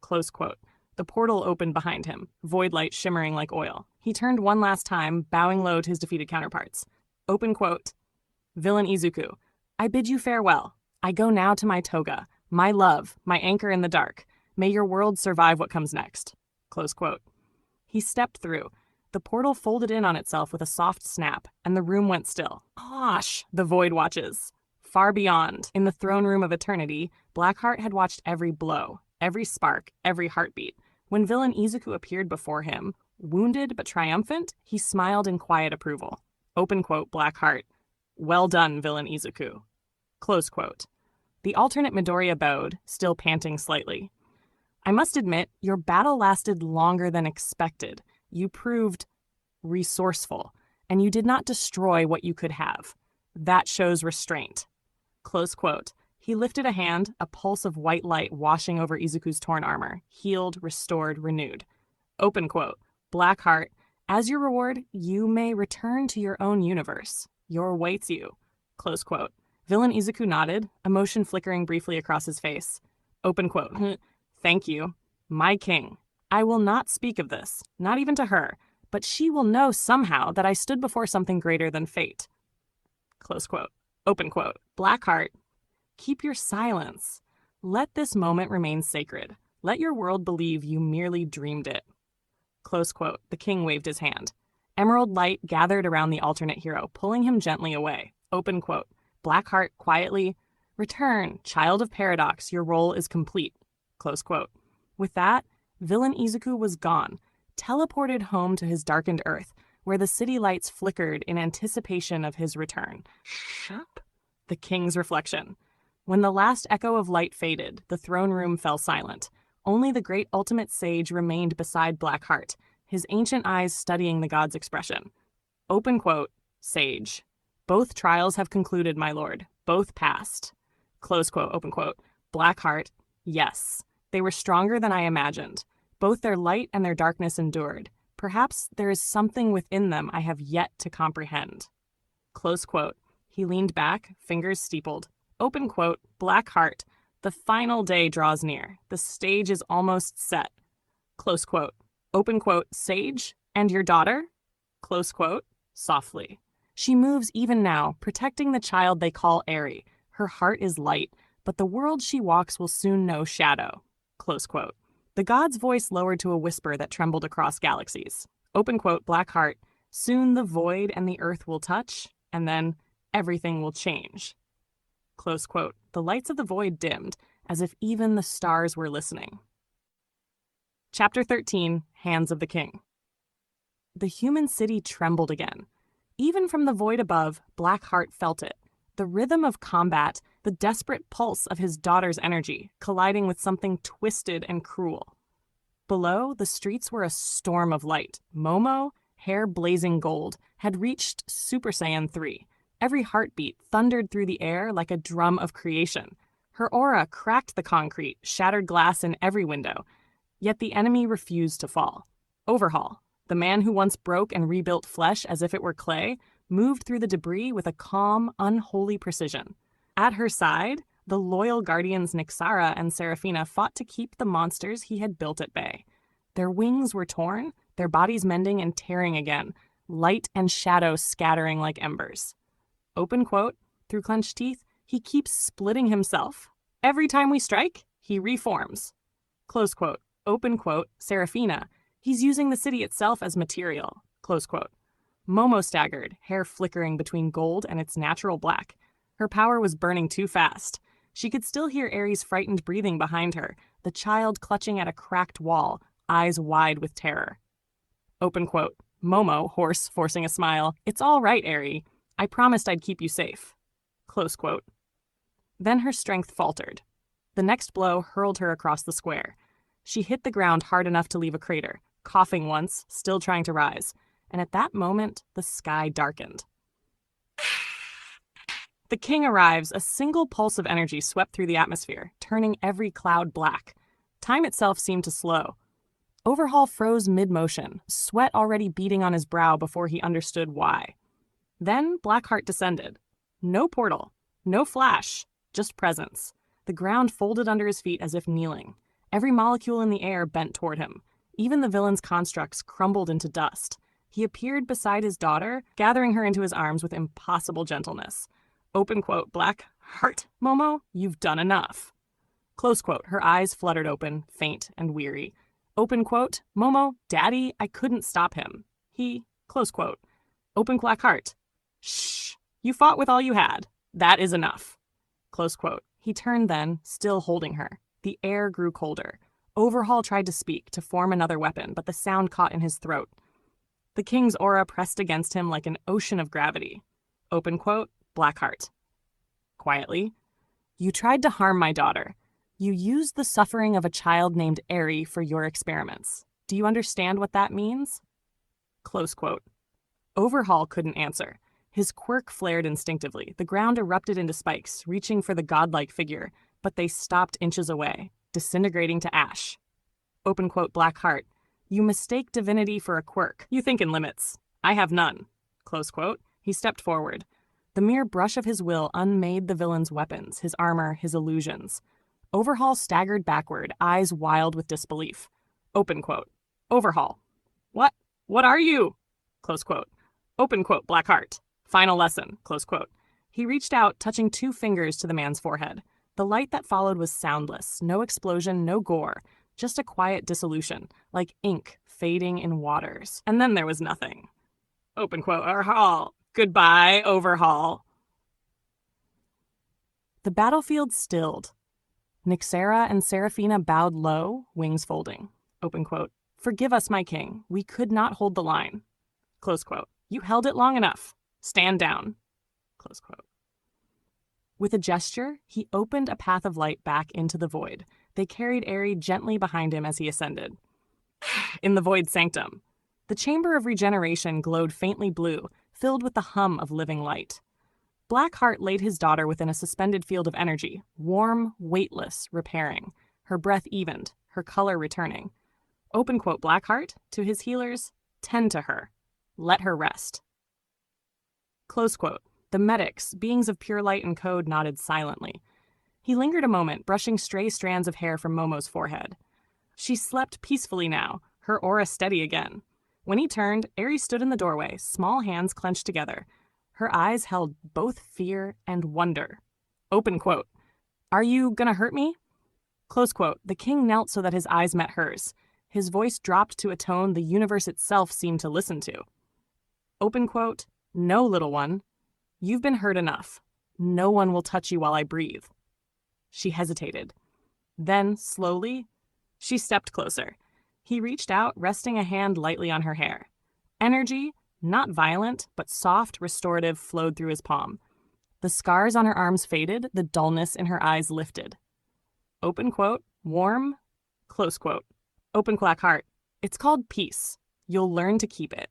Close quote. The portal opened behind him, void light shimmering like oil. He turned one last time, bowing low to his defeated counterparts. Open quote. Villain Izuku, I bid you farewell. I go now to my toga, my love, my anchor in the dark. May your world survive what comes next. Close quote. He stepped through. The portal folded in on itself with a soft snap, and the room went still. Osh, the void watches. Far beyond, in the throne room of eternity, Blackheart had watched every blow, every spark, every heartbeat. When Villain Izuku appeared before him, wounded but triumphant, he smiled in quiet approval. Open quote, Blackheart. Well done, Villain Izuku. Close quote. The alternate Midoriya bowed, still panting slightly. I must admit, your battle lasted longer than expected. You proved resourceful, and you did not destroy what you could have. That shows restraint. Close quote. He lifted a hand, a pulse of white light washing over Izuku's torn armor, healed, restored, renewed. Open quote. Blackheart, as your reward, you may return to your own universe. Your waits you. Close quote. Villain Izuku nodded, emotion flickering briefly across his face. Open quote. Thank you. My king. I will not speak of this, not even to her, but she will know somehow that I stood before something greater than fate. Close quote. Open quote. Blackheart, keep your silence. Let this moment remain sacred. Let your world believe you merely dreamed it. Close quote. The king waved his hand. Emerald light gathered around the alternate hero, pulling him gently away. Open quote. Blackheart quietly, return, child of paradox, your role is complete. Close quote. With that, villain Izuku was gone, teleported home to his darkened Earth, where the city lights flickered in anticipation of his return. Sharp. The king's reflection. When the last echo of light faded, the throne room fell silent. Only the great ultimate sage remained beside Blackheart, his ancient eyes studying the god's expression. Open quote, sage. Both trials have concluded, my lord. Both passed. Close quote, open quote. Blackheart, yes. They were stronger than I imagined. Both their light and their darkness endured. Perhaps there is something within them I have yet to comprehend. Close quote. He leaned back, fingers steepled. Open quote, Blackheart. The final day draws near. The stage is almost set. Close quote. Open quote, sage? And your daughter? Close quote, softly. She moves even now, protecting the child they call Eri. Her heart is light, but the world she walks will soon know shadow. Close quote. The god's voice lowered to a whisper that trembled across galaxies. Open quote, Blackheart. Soon the void and the earth will touch, and then everything will change. Close quote. The lights of the void dimmed, as if even the stars were listening. Chapter 13, Hands of the King. The human city trembled again. Even from the void above, Blackheart felt it. The rhythm of combat, the desperate pulse of his daughter's energy, colliding with something twisted and cruel. Below, the streets were a storm of light. Momo, hair blazing gold, had reached Super Saiyan 3. Every heartbeat thundered through the air like a drum of creation. Her aura cracked the concrete, shattered glass in every window. Yet the enemy refused to fall. Overhaul, the man who once broke and rebuilt flesh as if it were clay, moved through the debris with a calm, unholy precision. At her side, the loyal guardians Nixara and Seraphina fought to keep the monsters he had built at bay. Their wings were torn, their bodies mending and tearing again, light and shadow scattering like embers. Open quote, through clenched teeth, he keeps splitting himself. Every time we strike, he reforms. Close quote, open quote, Seraphina, he's using the city itself as material. Close quote. Momo staggered, hair flickering between gold and its natural black. Her power was burning too fast. She could still hear Eri's frightened breathing behind her, the child clutching at a cracked wall, eyes wide with terror. Open quote. Momo, hoarse, forcing a smile. It's all right, Eri. I promised I'd keep you safe. Close quote. Then her strength faltered. The next blow hurled her across the square. She hit the ground hard enough to leave a crater, coughing once, still trying to rise. And at that moment, the sky darkened. The king arrives, a single pulse of energy swept through the atmosphere, turning every cloud black. Time itself seemed to slow. Overhaul froze mid-motion, sweat already beading on his brow before he understood why. Then Blackheart descended. No portal, no flash, just presence. The ground folded under his feet as if kneeling. Every molecule in the air bent toward him. Even the villain's constructs crumbled into dust. He appeared beside his daughter, gathering her into his arms with impossible gentleness. Open quote, Blackheart, Momo, you've done enough. Close quote, her eyes fluttered open, faint and weary. Open quote, Momo, Daddy, I couldn't stop him. He, close quote. Open Blackheart. Shh, you fought with all you had. That is enough. Close quote. He turned then, still holding her. The air grew colder. Overhaul tried to speak, to form another weapon, but the sound caught in his throat. The king's aura pressed against him like an ocean of gravity. Open quote, Blackheart. Quietly. You tried to harm my daughter. You used the suffering of a child named Eri for your experiments. Do you understand what that means? Close quote. Overhaul couldn't answer. His quirk flared instinctively. The ground erupted into spikes, reaching for the godlike figure, but they stopped inches away, disintegrating to ash. Open quote, Blackheart. You mistake divinity for a quirk. You think in limits. I have none. Close quote. He stepped forward. The mere brush of his will unmade the villain's weapons, his armor, his illusions. Overhaul staggered backward, eyes wild with disbelief. Open quote. Overhaul. What? What are you? Close quote. Open quote, Blackheart. Final lesson. Close quote. He reached out, touching 2 fingers to the man's forehead. The light that followed was soundless. No explosion, no gore. Just a quiet dissolution, like ink fading in waters. And then there was nothing. Open quote, Overhaul. Goodbye, Overhaul. The battlefield stilled. Nyxera and Seraphina bowed low, wings folding. Open quote. Forgive us, my king. We could not hold the line. Close quote. You held it long enough. Stand down. Close quote. With a gesture, he opened a path of light back into the void. They carried Aerie gently behind him as he ascended. In the void sanctum, the chamber of regeneration glowed faintly blue, filled with the hum of living light. Blackheart laid his daughter within a suspended field of energy, warm, weightless, repairing. Her breath evened, her color returning. Open quote Blackheart, to his healers, tend to her. Let her rest. Close quote. The medics, beings of pure light and code, nodded silently. He lingered a moment, brushing stray strands of hair from Momo's forehead. She slept peacefully now, her aura steady again. When he turned, Aerie stood in the doorway, small hands clenched together. Her eyes held both fear and wonder. Open quote. Are you gonna hurt me? Close quote. The king knelt so that his eyes met hers. His voice dropped to a tone the universe itself seemed to listen to. Open quote. No, little one. You've been hurt enough. No one will touch you while I breathe. She hesitated. Then, slowly, she stepped closer. He reached out, resting a hand lightly on her hair. Energy, not violent, but soft, restorative, flowed through his palm. The scars on her arms faded, the dullness in her eyes lifted. Open quote, warm, close quote. Open Blackheart. It's called peace. You'll learn to keep it.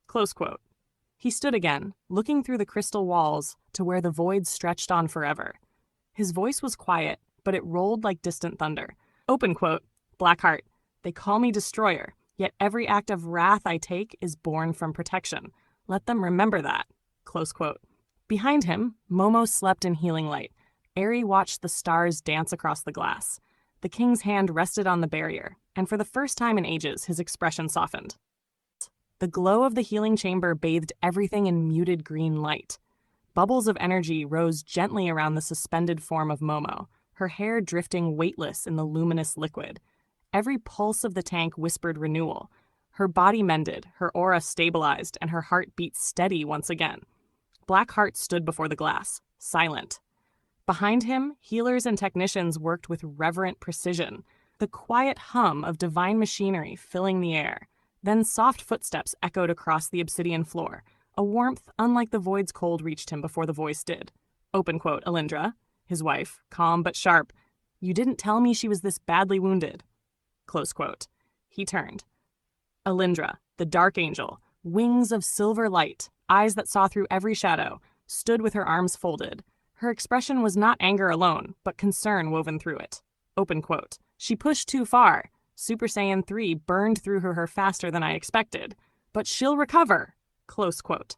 Close quote. He stood again, looking through the crystal walls to where the void stretched on forever. His voice was quiet, but it rolled like distant thunder. Open quote, Blackheart. They call me Destroyer, yet every act of wrath I take is born from protection. Let them remember that. Close quote. Behind him, Momo slept in healing light. Aerie watched the stars dance across the glass. The king's hand rested on the barrier, and for the first time in ages, his expression softened. The glow of the healing chamber bathed everything in muted green light. Bubbles of energy rose gently around the suspended form of Momo, her hair drifting weightless in the luminous liquid. Every pulse of the tank whispered renewal. Her body mended, her aura stabilized, and her heart beat steady once again. Blackheart stood before the glass, silent. Behind him, healers and technicians worked with reverent precision, the quiet hum of divine machinery filling the air. Then soft footsteps echoed across the obsidian floor. A warmth unlike the void's cold reached him before the voice did. Open quote, Alindra, his wife, calm but sharp. You didn't tell me she was this badly wounded. Close quote. He turned. Alindra, the dark angel, wings of silver light, eyes that saw through every shadow, stood with her arms folded. Her expression was not anger alone, but concern woven through it. Open quote. She pushed too far. Super Saiyan 3 burned through her faster than I expected. But she'll recover. Close quote.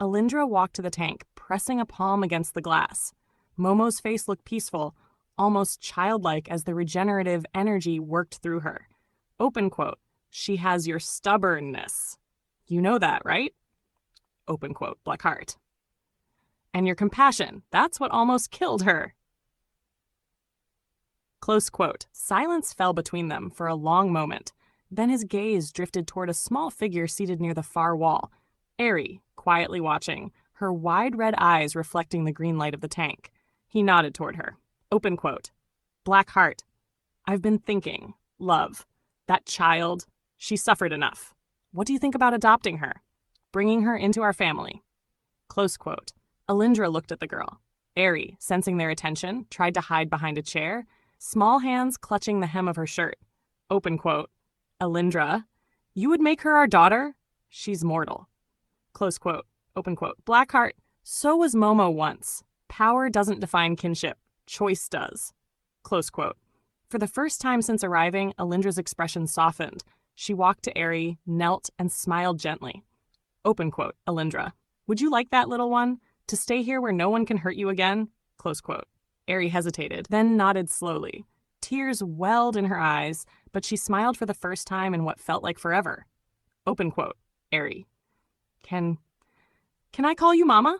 Alindra walked to the tank, pressing a palm against the glass. Momo's face looked peaceful, almost childlike as the regenerative energy worked through her. Open quote. She has your stubbornness. You know that, right? Open quote, Blackheart. And your compassion. That's what almost killed her. Close quote. Silence fell between them for a long moment. Then his gaze drifted toward a small figure seated near the far wall. Aerie, quietly watching, her wide red eyes reflecting the green light of the tank. He nodded toward her. Open quote. Blackheart. I've been thinking. Love. That child. She suffered enough. What do you think about adopting her? Bringing her into our family. Close quote. Alindra looked at the girl. Aerie, sensing their attention, tried to hide behind a chair, small hands clutching the hem of her shirt. Open quote. Alindra, you would make her our daughter? She's mortal. Close quote. Open quote. Blackheart, so was Momo once. Power doesn't define kinship. Choice does. Close quote. For the first time since arriving, Alindra's expression softened. She walked to Aerie, knelt, and smiled gently. Open quote. Alindra, would you like that, little one? To stay here where no one can hurt you again? Close quote. Aerie hesitated, then nodded slowly. Tears welled in her eyes, but she smiled for the first time in what felt like forever. Open quote. Aerie. Can I call you Mama?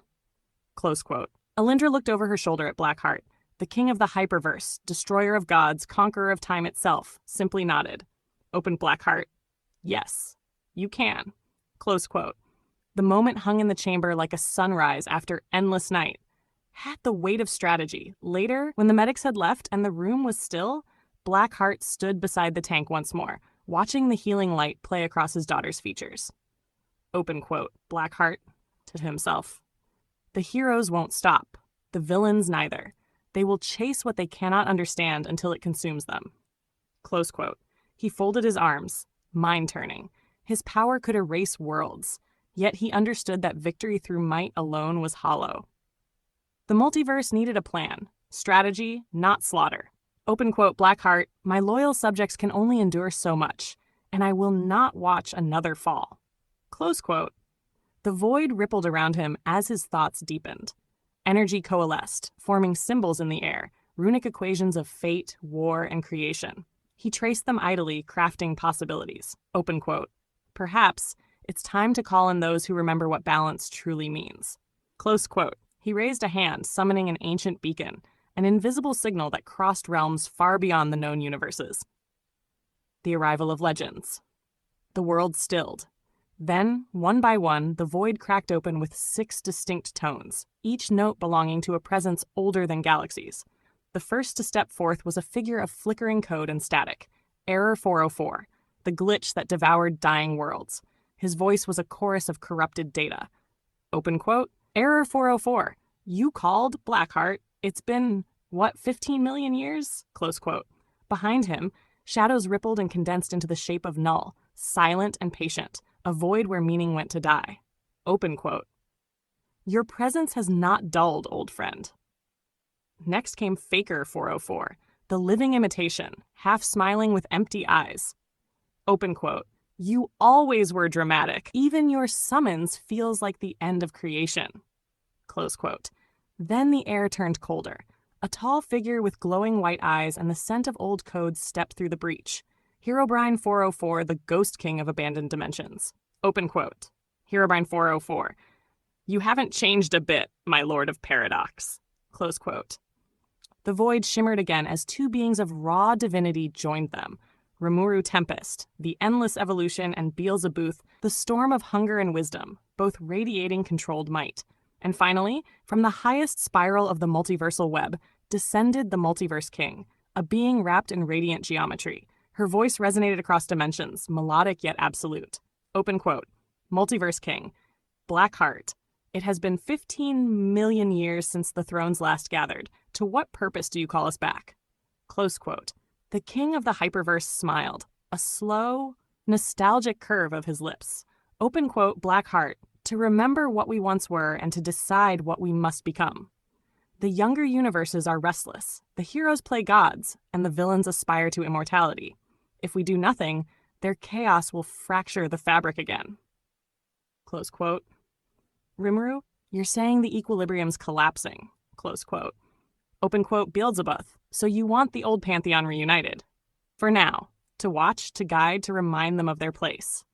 Close quote. Alindra looked over her shoulder at Blackheart. The king of the hyperverse, destroyer of gods, conqueror of time itself, simply nodded. Open Blackheart. Yes, you can. Close quote. The moment hung in the chamber like a sunrise after endless night. had the weight of strategy. Later, when the medics had left and the room was still, Blackheart stood beside the tank once more, watching the healing light play across his daughter's features. Open quote, Blackheart to himself. The heroes won't stop. The villains neither. They will chase what they cannot understand until it consumes them. Close quote. He folded his arms, mind-turning. His power could erase worlds, yet he understood that victory through might alone was hollow. The multiverse needed a plan, strategy, not slaughter. Open quote, Blackheart, my loyal subjects can only endure so much, and I will not watch another fall. Close quote. The void rippled around him as his thoughts deepened. Energy coalesced, forming symbols in the air, runic equations of fate, war, and creation. He traced them idly, crafting possibilities. Open quote. Perhaps it's time to call in those who remember what balance truly means. Close quote. He raised a hand, summoning an ancient beacon, an invisible signal that crossed realms far beyond the known universes. The arrival of legends. The world stilled. Then, one by one, the void cracked open with 6 distinct tones, each note belonging to a presence older than galaxies. The first to step forth was a figure of flickering code and static, Error 404, the glitch that devoured dying worlds. His voice was a chorus of corrupted data. Open quote, Error 404, you called, Blackheart. It's been, 15 million years? Close quote. Behind him, shadows rippled and condensed into the shape of Null, silent and patient, a void where meaning went to die. Open quote. Your presence has not dulled, old friend. Next came Faker 404, the living imitation, half smiling with empty eyes. Open quote. You always were dramatic. Even your summons feels like the end of creation. Close quote. Then the air turned colder. A tall figure with glowing white eyes and the scent of old codes stepped through the breach. Herobrine 404, the Ghost King of Abandoned Dimensions. Open quote. Herobrine 404. You haven't changed a bit, my Lord of Paradox. Close quote. The void shimmered again as 2 beings of raw divinity joined them. Rimuru Tempest, the endless evolution, and Beelzebub, the storm of hunger and wisdom, both radiating controlled might. And finally, from the highest spiral of the multiversal web, descended the Multiverse King, a being wrapped in radiant geometry. Her voice resonated across dimensions, melodic yet absolute. Open quote. Multiverse King. Blackheart. It has been 15 million years since the thrones last gathered. To what purpose do you call us back? Close quote. The king of the hyperverse smiled, a slow, nostalgic curve of his lips. Open quote, Blackheart. To remember what we once were and to decide what we must become. The younger universes are restless. The heroes play gods, and the villains aspire to immortality. If we do nothing, their chaos will fracture the fabric again. Close quote. Rimuru, you're saying the equilibrium's collapsing. Close quote. Open quote, Beelzebub. So you want the old pantheon reunited. For now. To watch, to guide, to remind them of their place.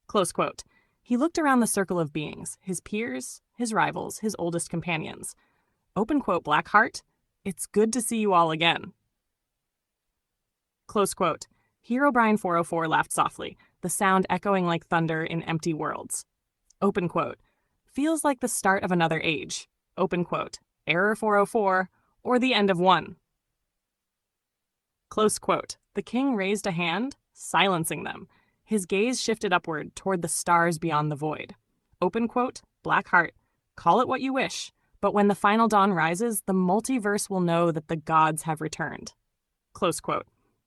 Close quote. He looked around the circle of beings, his peers, his rivals, his oldest companions. Open quote, Blackheart. It's good to see you all again. Close quote. Herobrine 404 laughed softly, the sound echoing like thunder in empty worlds. Open quote. Feels like the start of another age. Open quote. Error 404, or the end of one. Close quote. The king raised a hand, silencing them. His gaze shifted upward toward the stars beyond the void. Open quote. Blackheart. Call it what you wish, but when the final dawn rises, the multiverse will know that the gods have returned. Close quote.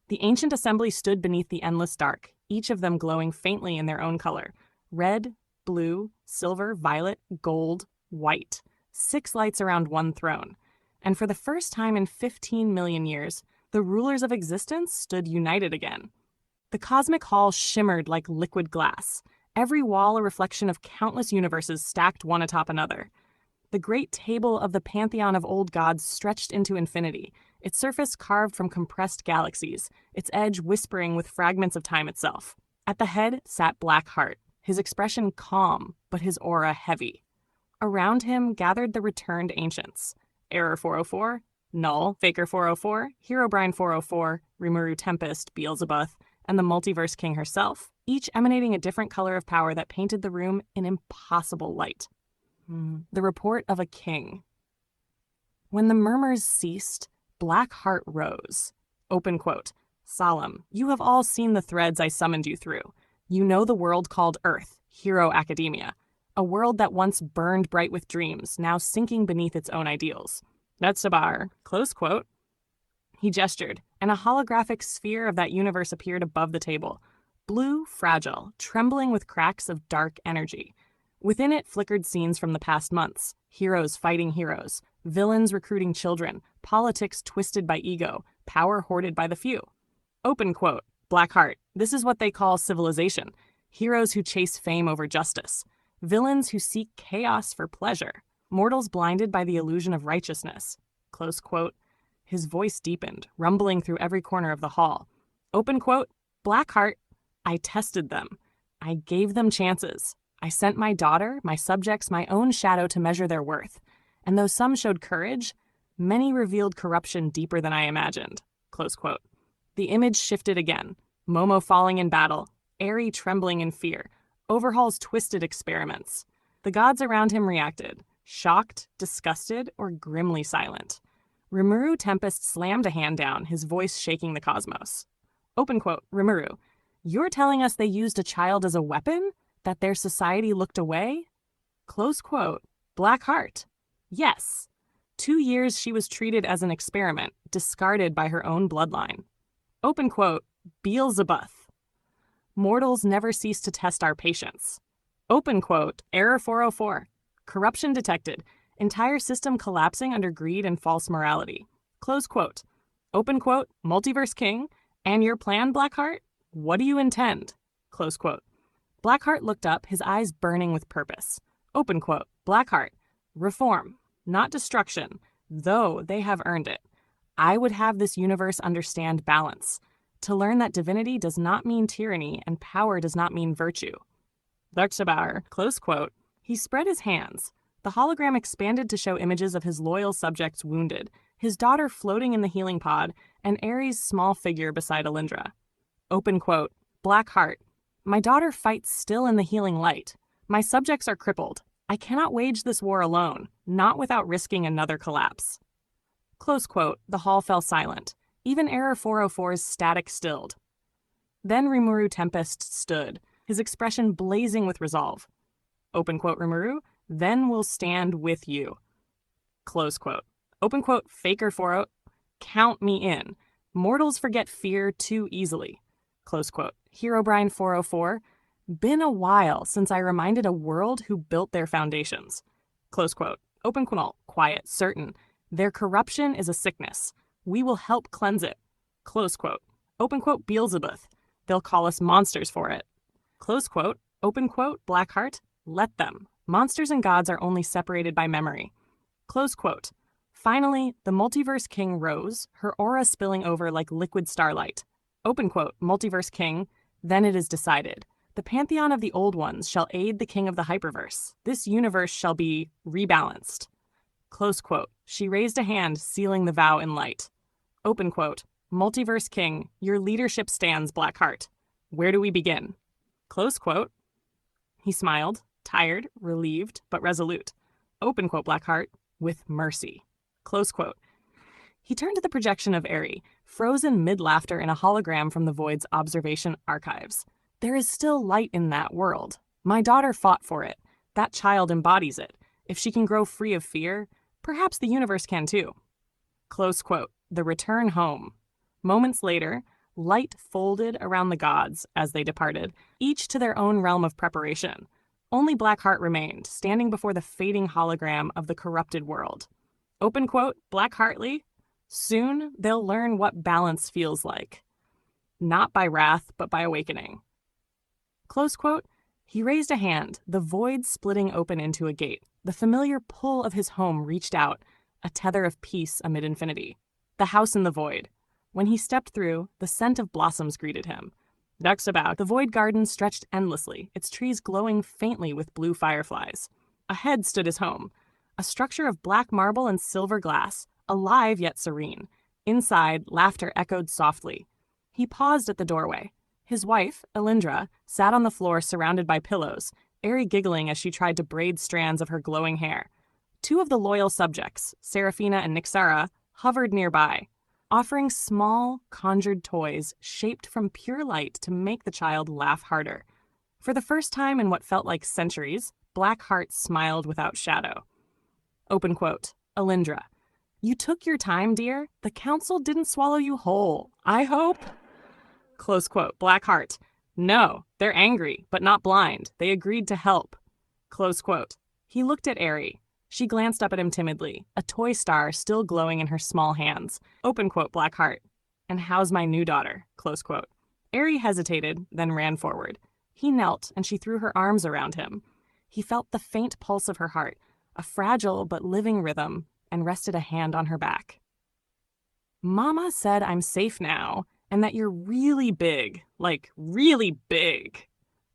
The ancient assembly stood beneath the endless dark, each of them glowing faintly in their own color. Red, blue, silver, violet, gold, white. 6 lights around one throne. And for the first time in 15 million years, the rulers of existence stood united again. The cosmic hall shimmered like liquid glass, every wall a reflection of countless universes stacked one atop another. The great table of the pantheon of old gods stretched into infinity, its surface carved from compressed galaxies, its edge whispering with fragments of time itself. At the head sat Blackheart, his expression calm, but his aura heavy. Around him gathered the returned ancients. Error 404, Null, Faker 404, Herobrine 404, Rimuru Tempest, Beelzebub, and the Multiverse King herself, each emanating a different color of power that painted the room in impossible light. The report of a king. When the murmurs ceased, Blackheart rose. Open quote. Solemn, you have all seen the threads I summoned you through. You know the world called Earth, Hero Academia. A world that once burned bright with dreams, now sinking beneath its own ideals. That's Sabar. Close quote. He gestured, and a holographic sphere of that universe appeared above the table. Blue, fragile, trembling with cracks of dark energy. Within it flickered scenes from the past months. Heroes fighting heroes. Villains recruiting children. Politics twisted by ego. Power hoarded by the few. Open quote. Blackheart. This is what they call civilization. Heroes who chase fame over justice. Villains who seek chaos for pleasure. Mortals blinded by the illusion of righteousness. Close quote. His voice deepened, rumbling through every corner of the hall. Open quote. Blackheart. I tested them. I gave them chances. I sent my daughter, my subjects, my own shadow to measure their worth. And though some showed courage, many revealed corruption deeper than I imagined. Close quote. The image shifted again. Momo falling in battle, Eri trembling in fear, Overhaul's twisted experiments. The gods around him reacted, shocked, disgusted, or grimly silent. Rimuru Tempest slammed a hand down, his voice shaking the cosmos. Open quote. Rimuru, you're telling us they used a child as a weapon? That their society looked away? Close quote. Blackheart. Yes. 2 years she was treated as an experiment, discarded by her own bloodline. Open quote. Beelzebub. Mortals never cease to test our patience. Open quote. Error 404. Corruption detected. Entire system collapsing under greed and false morality. Close quote. Open quote. Multiverse King. And your plan, Blackheart? What do you intend? Close quote. Blackheart looked up, his eyes burning with purpose. Open quote. Blackheart. Reform, not destruction, though they have earned it. I would have this universe understand balance, to learn that divinity does not mean tyranny and power does not mean virtue. Darksabar, close quote. He spread his hands. The hologram expanded to show images of his loyal subjects wounded, his daughter floating in the healing pod, and Ares' small figure beside Alindra. Open quote. Blackheart. My daughter fights still in the healing light. My subjects are crippled. I cannot wage this war alone, not without risking another collapse. Close quote. The hall fell silent. Even Error 404's static stilled. Then Rimuru Tempest stood, his expression blazing with resolve. Open quote. Rimuru, then we'll stand with you. Close quote. Open quote. Faker 40, count me in. Mortals forget fear too easily. Close quote. Herobrine 404, been a while since I reminded a world who built their foundations. Close quote. Open quote. Quiet, certain. Their corruption is a sickness. We will help cleanse it. Close quote. Open quote. Beelzebub. They'll call us monsters for it. Close quote. Open quote. Blackheart. Let them. Monsters and gods are only separated by memory. Close quote. Finally, the Multiverse King rose, her aura spilling over like liquid starlight. Open quote. Multiverse King. Then it is decided. The pantheon of the old ones shall aid the king of the hyperverse. This universe shall be rebalanced. Close quote. She raised a hand, sealing the vow in light. Open quote. Multiverse King, your leadership stands, Blackheart. Where do we begin? Close quote. He smiled, tired, relieved, but resolute. Open quote, Blackheart, with mercy. Close quote. He turned to the projection of Eri, frozen mid-laughter in a hologram from the Void's observation archives. There is still light in that world. My daughter fought for it. That child embodies it. If she can grow free of fear, perhaps the universe can too. Close quote. The return home. Moments later, light folded around the gods as they departed, each to their own realm of preparation. Only Blackheart remained, standing before the fading hologram of the corrupted world. Open quote. Blackheartly. Soon they'll learn what balance feels like. Not by wrath, but by awakening. Close quote. He raised a hand, the void splitting open into a gate. The familiar pull of his home reached out, a tether of peace amid infinity. The house in the void. When he stepped through, the scent of blossoms greeted him. Ducks about, the void garden stretched endlessly, its trees glowing faintly with blue fireflies. Ahead stood his home, a structure of black marble and silver glass, alive yet serene. Inside, laughter echoed softly. He paused at the doorway. His wife, Alindra, sat on the floor surrounded by pillows, Eri giggling as she tried to braid strands of her glowing hair. Two of the loyal subjects, Seraphina and Nixara, hovered nearby, offering small, conjured toys shaped from pure light to make the child laugh harder. For the first time in what felt like centuries, Blackheart smiled without shadow. Open quote, Alindra. You took your time, dear. The council didn't swallow you whole, I hope. Close quote, Blackheart. No, they're angry, but not blind. They agreed to help. Close quote. He looked at Aerie. She glanced up at him timidly, a toy star still glowing in her small hands. Open quote, Blackheart. And how's my new daughter? Close quote. Aerie hesitated, then ran forward. He knelt, and she threw her arms around him. He felt the faint pulse of her heart, a fragile but living rhythm, and rested a hand on her back. Mama said I'm safe now, and that you're really big, like really big.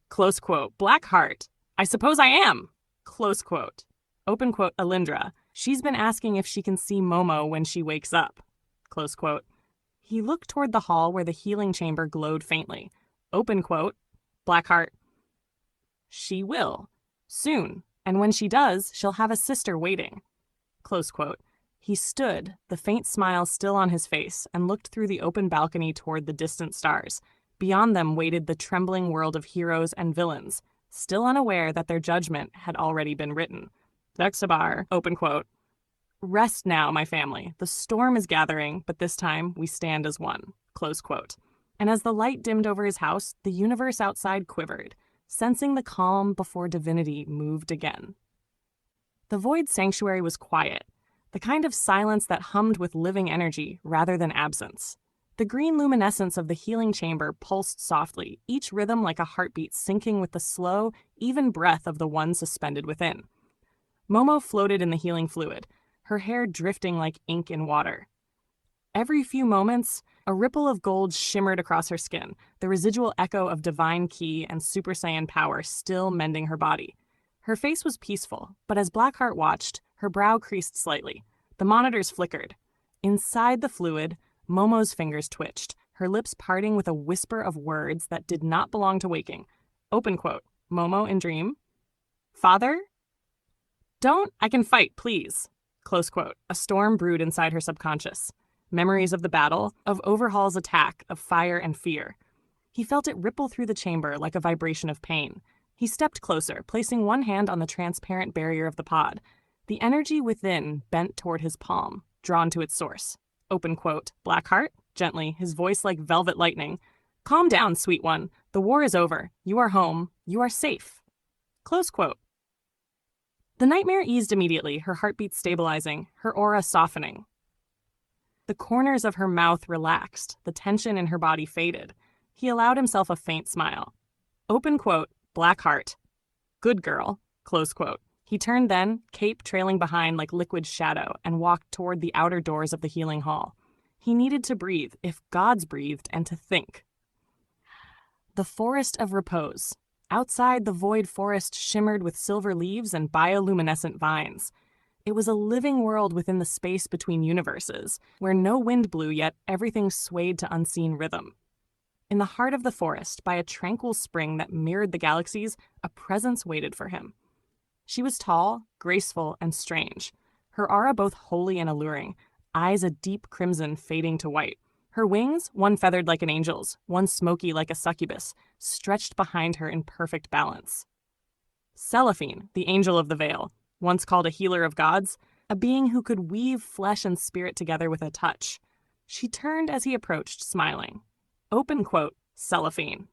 Close quote, Blackheart. I suppose I am. Close quote. Open quote, Alindra. She's been asking if she can see Momo when she wakes up. Close quote. He looked toward the hall where the healing chamber glowed faintly. Open quote, Blackheart. She will. Soon. And when she does, she'll have a sister waiting. Close quote. He stood, the faint smile still on his face, and looked through the open balcony toward the distant stars. Beyond them waited the trembling world of heroes and villains, still unaware that their judgment had already been written. Dexabar, open quote. Rest now, my family. The storm is gathering, but this time we stand as one. Close quote. And as the light dimmed over his house, the universe outside quivered, sensing the calm before divinity moved again. The void sanctuary was quiet, the kind of silence that hummed with living energy rather than absence. The green luminescence of the healing chamber pulsed softly, each rhythm like a heartbeat syncing with the slow, even breath of the one suspended within. Momo floated in the healing fluid, her hair drifting like ink in water. Every few moments, a ripple of gold shimmered across her skin, the residual echo of divine ki and Super Saiyan power still mending her body. Her face was peaceful, but as Blackheart watched, her brow creased slightly. The monitors flickered. Inside the fluid, Momo's fingers twitched, her lips parting with a whisper of words that did not belong to waking. Open quote, Momo in dream. Father? Don't, I can fight, please. Close quote. A storm brewed inside her subconscious. Memories of the battle, of Overhaul's attack, of fire and fear. He felt it ripple through the chamber like a vibration of pain. He stepped closer, placing one hand on the transparent barrier of the pod. The energy within bent toward his palm, drawn to its source. Open quote, Blackheart, gently, his voice like velvet lightning. Calm down, sweet one. The war is over. You are home. You are safe. Close quote. The nightmare eased immediately, her heartbeat stabilizing, her aura softening. The corners of her mouth relaxed, the tension in her body faded. He allowed himself a faint smile. Open quote, Blackheart. Good girl. Close quote. He turned then, cape trailing behind like liquid shadow, and walked toward the outer doors of the healing hall. He needed to breathe, if gods breathed, and to think. The Forest of Repose. Outside, the void forest shimmered with silver leaves and bioluminescent vines. It was a living world within the space between universes, where no wind blew yet everything swayed to unseen rhythm. In the heart of the forest, by a tranquil spring that mirrored the galaxies, a presence waited for him. She was tall, graceful, and strange, her aura both holy and alluring, eyes a deep crimson fading to white. Her wings, one feathered like an angel's, one smoky like a succubus, stretched behind her in perfect balance. Seraphine, the angel of the veil, once called a healer of gods, a being who could weave flesh and spirit together with a touch. She turned as he approached, smiling. Open quote, Seraphine.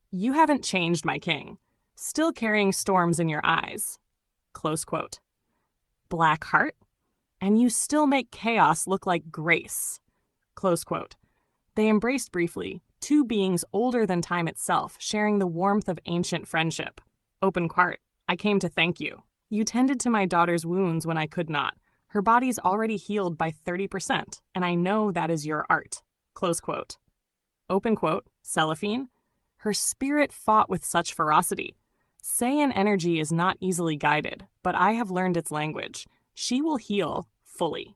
You haven't changed, my king. Still carrying storms in your eyes. Close quote. Blackheart? And you still make chaos look like grace. Close quote. They embraced briefly, two beings older than time itself, sharing the warmth of ancient friendship. Open quote. I came to thank you. You tended to my daughter's wounds when I could not. Her body's already healed by 30%, and I know that is your art. Close quote. Open quote, Seraphine. Her spirit fought with such ferocity. Saiyan energy is not easily guided, but I have learned its language. She will heal fully.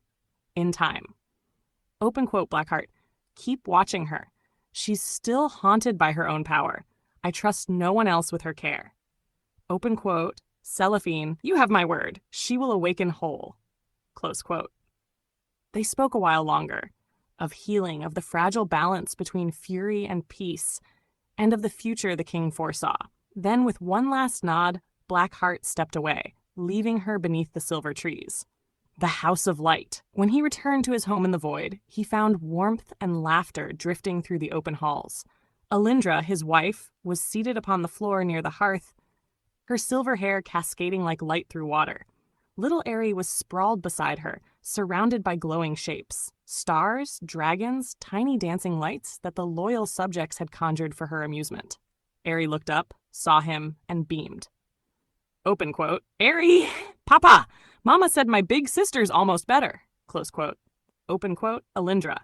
In time. Open quote, Blackheart. Keep watching her. She's still haunted by her own power. I trust no one else with her care. Open quote, Cellophane, you have my word. She will awaken whole. Close quote. They spoke a while longer, of healing, of the fragile balance between fury and peace, and of the future the king foresaw. Then, with one last nod, Blackheart stepped away, leaving her beneath the silver trees. The House of Light. When he returned to his home in the void, he found warmth and laughter drifting through the open halls. Alindra, his wife, was seated upon the floor near the hearth, her silver hair cascading like light through water. Little Aerie was sprawled beside her, surrounded by glowing shapes. Stars, dragons, tiny dancing lights that the loyal subjects had conjured for her amusement. Aerie looked up, saw him, and beamed. Open quote, Aerie! Papa! Mama said my big sister's almost better. Close quote. Open quote, Alindra.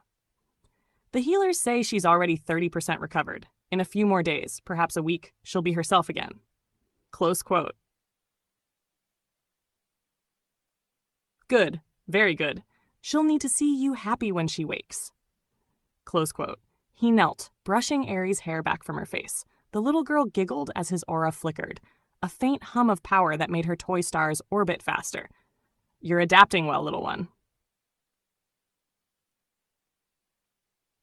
The healers say she's already 30% recovered. In a few more days, perhaps a week, she'll be herself again. Close quote. Good, very good. She'll need to see you happy when she wakes. Close quote. He knelt, brushing Aerie's hair back from her face. The little girl giggled as his aura flickered, a faint hum of power that made her toy stars orbit faster. You're adapting well, little one.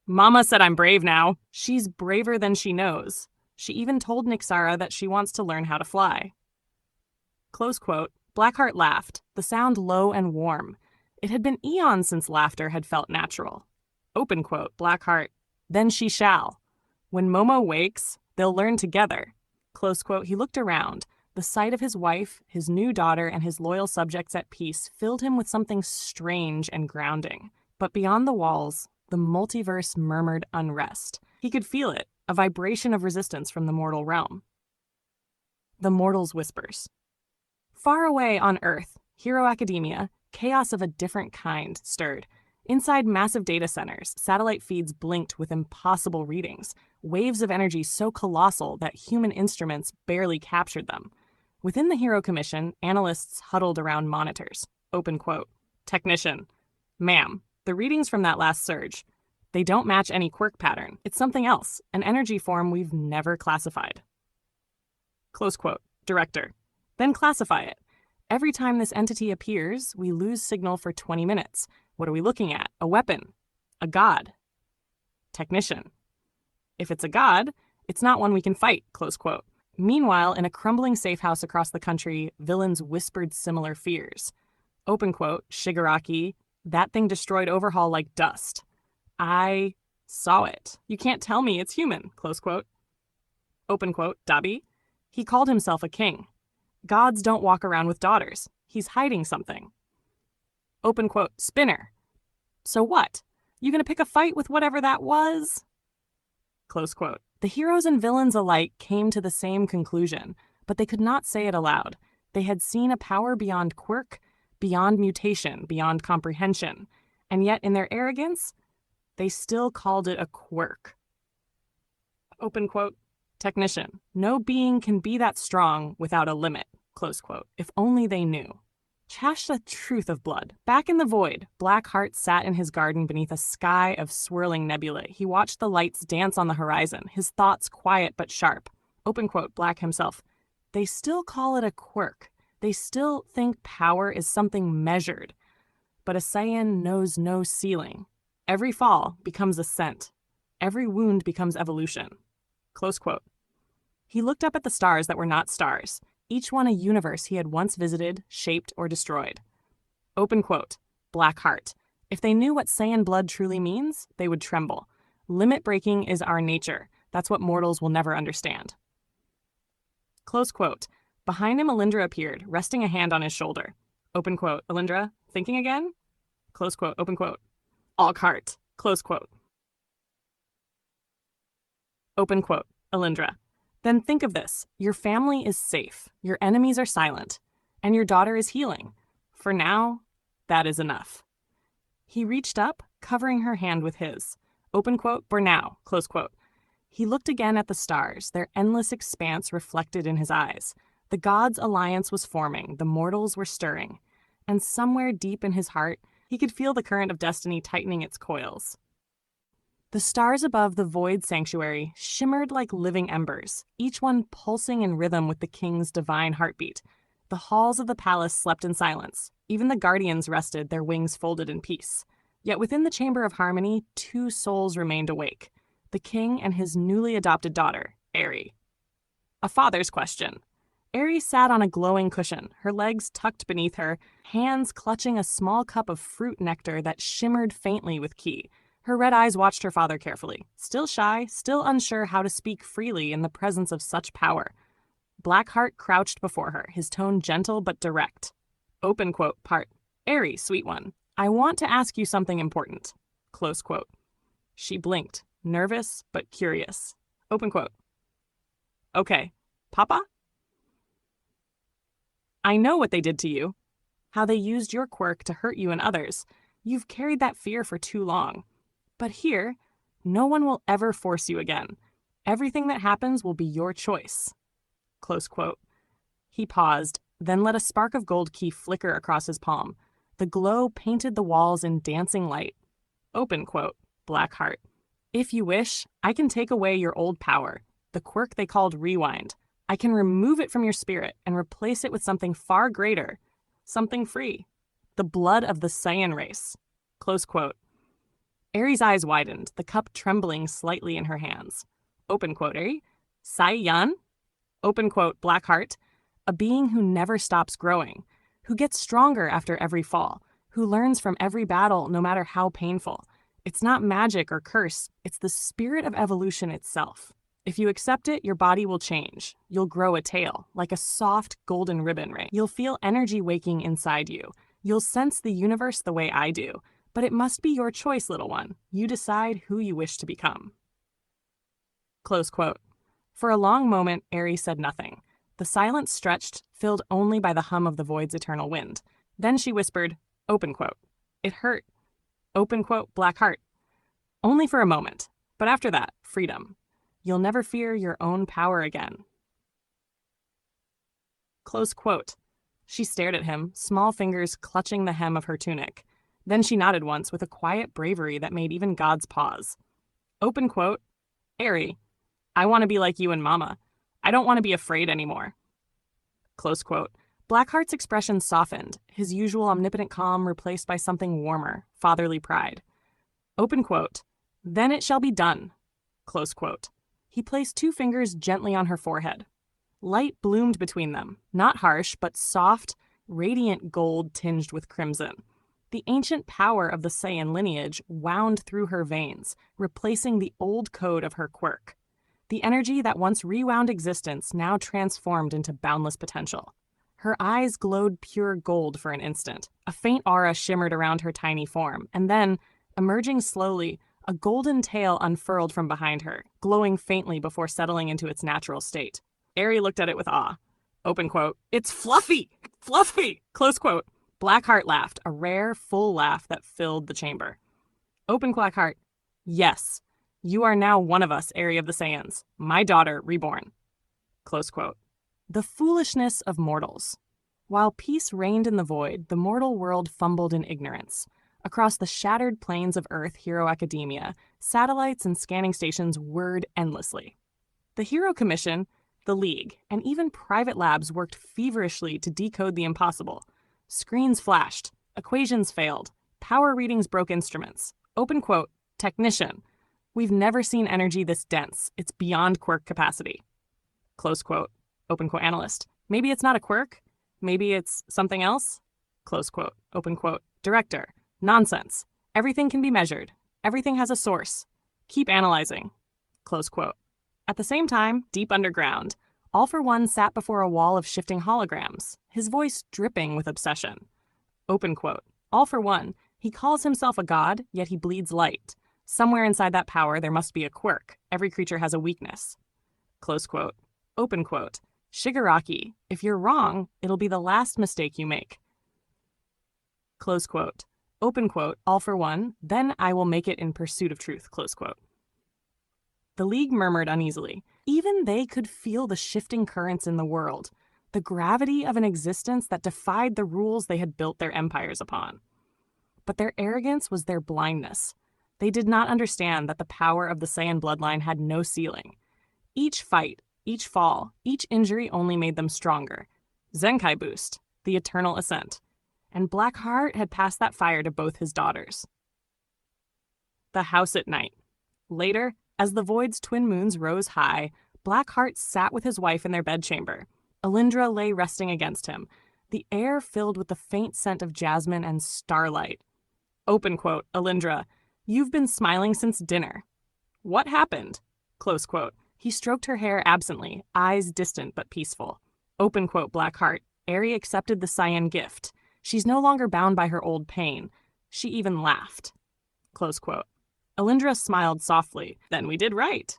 Mama said I'm brave now. She's braver than she knows. She even told Nixara that she wants to learn how to fly. Close quote. Blackheart laughed, the sound low and warm. It had been eons since laughter had felt natural. Open quote, Blackheart. Then she shall. When Momo wakes, they'll learn together. Close quote. He looked around. The sight of his wife, his new daughter, and his loyal subjects at peace filled him with something strange and grounding. But beyond the walls, the multiverse murmured unrest. He could feel it, a vibration of resistance from the mortal realm. The Mortal's Whispers. Far away on Earth, Hero Academia, chaos of a different kind stirred. Inside massive data centers, satellite feeds blinked with impossible readings, waves of energy so colossal that human instruments barely captured them. Within the Hero Commission, analysts huddled around monitors. Open quote. Technician. Ma'am, the readings from that last surge, they don't match any quirk pattern. It's something else, an energy form we've never classified. Close quote. Director. Then classify it. Every time this entity appears, we lose signal for 20 minutes. What are we looking at? A weapon? A god? Technician. If it's a god, it's not one we can fight, close quote. Meanwhile, in a crumbling safe house across the country, villains whispered similar fears. Open quote, Shigaraki, that thing destroyed Overhaul like dust. I saw it. You can't tell me it's human, close quote. Open quote, Dabi, he called himself a king. Gods don't walk around with daughters. He's hiding something. Open quote, Spinner. So what? You gonna pick a fight with whatever that was? Close quote. The heroes and villains alike came to the same conclusion, but they could not say it aloud. They had seen a power beyond quirk, beyond mutation, beyond comprehension, and yet in their arrogance, they still called it a quirk. Open quote, Technician. No being can be that strong without a limit, close quote. If only they knew. Chash the truth of blood. Back in the void, Blackheart sat in his garden beneath a sky of swirling nebulae. He watched the lights dance on the horizon, his thoughts quiet but sharp. Open quote, Black himself. They still call it a quirk. They still think power is something measured. But a Saiyan knows no ceiling. Every fall becomes ascent. Every wound becomes evolution. Close quote. He looked up at the stars that were not stars, each one a universe he had once visited, shaped, or destroyed. Open quote. Blackheart. If they knew what Saiyan blood truly means, they would tremble. Limit breaking is our nature. That's what mortals will never understand. Close quote. Behind him, Alindra appeared, resting a hand on his shoulder. Open quote. Alindra, thinking again? Close quote. Open quote. Alcart. Close quote. Open quote. Alindra. Then think of this. Your family is safe. Your enemies are silent. And your daughter is healing. For now, that is enough. He reached up, covering her hand with his. Open quote. For now. Close quote. He looked again at the stars, their endless expanse reflected in his eyes. The gods' alliance was forming. The mortals were stirring. And somewhere deep in his heart, he could feel the current of destiny tightening its coils. The stars above the void sanctuary shimmered like living embers, each one pulsing in rhythm with the king's divine heartbeat. The halls of the palace slept in silence. Even the guardians rested, their wings folded in peace. Yet within the Chamber of Harmony, two souls remained awake: the king and his newly adopted daughter, Aerie. A father's question. Aerie sat on a glowing cushion, her legs tucked beneath her, hands clutching a small cup of fruit nectar that shimmered faintly with ki. Her red eyes watched her father carefully, still shy, still unsure how to speak freely in the presence of such power. Blackheart crouched before her, his tone gentle but direct. Open quote part. Aerie, sweet one, I want to ask you something important. Close quote. She blinked, nervous but curious. Open quote. Okay, Papa? I know what they did to you, how they used your quirk to hurt you and others. You've carried that fear for too long. But here, no one will ever force you again. Everything that happens will be your choice. Close quote. He paused, then let a spark of gold ki flicker across his palm. The glow painted the walls in dancing light. Open quote. Blackheart. If you wish, I can take away your old power, the quirk they called Rewind. I can remove it from your spirit and replace it with something far greater, something free. The blood of the Saiyan race. Close quote. Aerie's eyes widened, the cup trembling slightly in her hands. Open quote, Aerie. Saiyan? Open quote, Blackheart. A being who never stops growing, who gets stronger after every fall, who learns from every battle no matter how painful. It's not magic or curse, it's the spirit of evolution itself. If you accept it, your body will change. You'll grow a tail, like a soft golden ribbon ring. You'll feel energy waking inside you. You'll sense the universe the way I do. But it must be your choice, little one. You decide who you wish to become. Close quote. For a long moment, Aerie said nothing. The silence stretched, filled only by the hum of the void's eternal wind. Then she whispered, open quote. It hurt. Open quote, Blackheart. Only for a moment. But after that, freedom. You'll never fear your own power again. Close quote. She stared at him, small fingers clutching the hem of her tunic. Then she nodded once with a quiet bravery that made even gods pause. Open quote. Aerie, I want to be like you and Mama. I don't want to be afraid anymore. Close quote. Blackheart's expression softened, his usual omnipotent calm replaced by something warmer, fatherly pride. Open quote. Then it shall be done. Close quote. He placed two fingers gently on her forehead. Light bloomed between them, not harsh, but soft, radiant gold tinged with crimson. The ancient power of the Saiyan lineage wound through her veins, replacing the old code of her quirk. The energy that once rewound existence now transformed into boundless potential. Her eyes glowed pure gold for an instant. A faint aura shimmered around her tiny form, and then, emerging slowly, a golden tail unfurled from behind her, glowing faintly before settling into its natural state. Aerie looked at it with awe. Open quote. It's fluffy! Fluffy! Close quote. Blackheart laughed, a rare, full laugh that filled the chamber. Open Blackheart. Yes. You are now one of us, Aerie of the Saiyans. My daughter, reborn. Close quote. The foolishness of mortals. While peace reigned in the void, the mortal world fumbled in ignorance. Across the shattered plains of Earth Hero Academia, satellites and scanning stations whirred endlessly. The Hero Commission, the League, and even private labs worked feverishly to decode the impossible. Screens flashed, equations failed, power readings broke instruments. Open quote, technician. We've never seen energy this dense. It's beyond quirk capacity. Close quote, open quote, analyst. Maybe it's not a quirk. Maybe it's something else. Close quote, open quote, director. Nonsense. Everything can be measured. Everything has a source. Keep analyzing. Close quote. At the same time, deep underground, All for One sat before a wall of shifting holograms, his voice dripping with obsession. Open quote. All for One, he calls himself a god, yet he bleeds light. Somewhere inside that power there must be a quirk. Every creature has a weakness. Close quote. Open quote. Shigaraki, if you're wrong, it'll be the last mistake you make. Close quote. Open quote, all for one, then I will make it in pursuit of truth, close quote. The League murmured uneasily. Even they could feel the shifting currents in the world, the gravity of an existence that defied the rules they had built their empires upon. But their arrogance was their blindness. They did not understand that the power of the Saiyan bloodline had no ceiling. Each fight, each fall, each injury only made them stronger. Zenkai boost, the eternal ascent. And Blackheart had passed that fire to both his daughters. The house at night. Later, as the Void's twin moons rose high, Blackheart sat with his wife in their bedchamber. Alindra lay resting against him, the air filled with the faint scent of jasmine and starlight. Open quote, Alindra, you've been smiling since dinner. What happened? Close quote. He stroked her hair absently, eyes distant but peaceful. Open quote, Blackheart, Aerie accepted the Saiyan gift. She's no longer bound by her old pain. She even laughed. Close quote. Alindra smiled softly. Then we did right.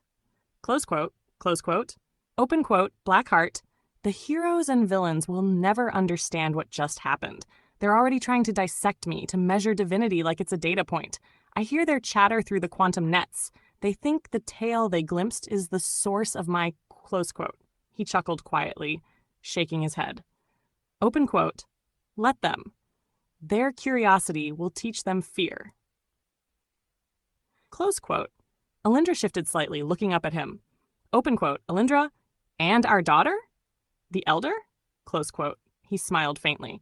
Close quote, close quote. Open quote, Blackheart, the heroes and villains will never understand what just happened. They're already trying to dissect me, to measure divinity like it's a data point. I hear their chatter through the quantum nets. They think the tale they glimpsed is the source of my... Close quote. He chuckled quietly, shaking his head. Open quote. Let them. Their curiosity will teach them fear. Close quote. Alindra shifted slightly, looking up at him. Open quote. Alindra, and our daughter? The elder? Close quote. He smiled faintly.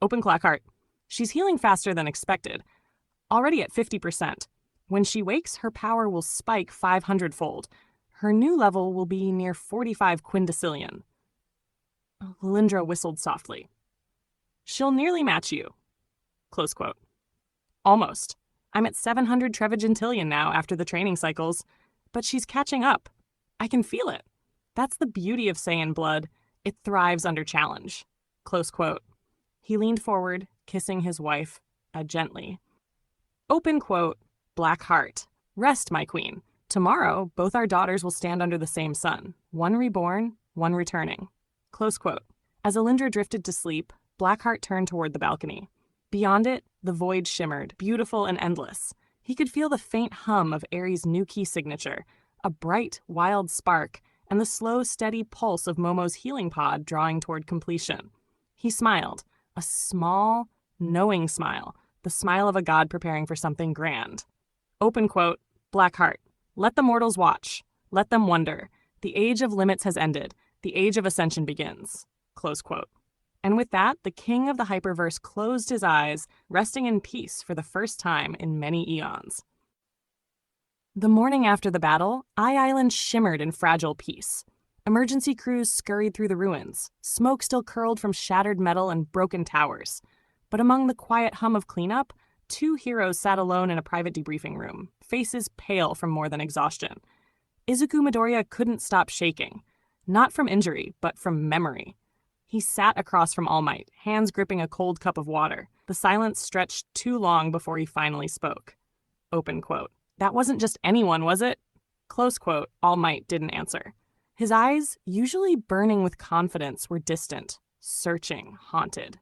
Open Blackheart. She's healing faster than expected. Already at 50%. When she wakes, her power will spike 500-fold. Her new level will be near 45 quindecillion. Alindra whistled softly. She'll nearly match you. Close quote. Almost. I'm at 700 trevigentillion now after the training cycles, but she's catching up. I can feel it. That's the beauty of Saiyan blood. It thrives under challenge. Close quote. He leaned forward, kissing his wife, gently. Open quote, Blackheart. Rest, my queen. Tomorrow, both our daughters will stand under the same sun. One reborn, one returning. Close quote. As Alindra drifted to sleep, Blackheart turned toward the balcony. Beyond it, the void shimmered, beautiful and endless. He could feel the faint hum of Aerie's new key signature, a bright, wild spark, and the slow, steady pulse of Momo's healing pod drawing toward completion. He smiled, a small, knowing smile, the smile of a god preparing for something grand. Open quote, Blackheart, let the mortals watch. Let them wonder. The age of limits has ended. The age of ascension begins. Close quote. And with that, the king of the hyperverse closed his eyes, resting in peace for the first time in many eons. The morning after the battle, Eye Island shimmered in fragile peace. Emergency crews scurried through the ruins. Smoke still curled from shattered metal and broken towers. But among the quiet hum of cleanup, two heroes sat alone in a private debriefing room, faces pale from more than exhaustion. Izuku Midoriya couldn't stop shaking, not from injury, but from memory. He sat across from All Might, hands gripping a cold cup of water. The silence stretched too long before he finally spoke. Open quote. That wasn't just anyone, was it? Close quote. All Might didn't answer. His eyes, usually burning with confidence, were distant, searching, haunted.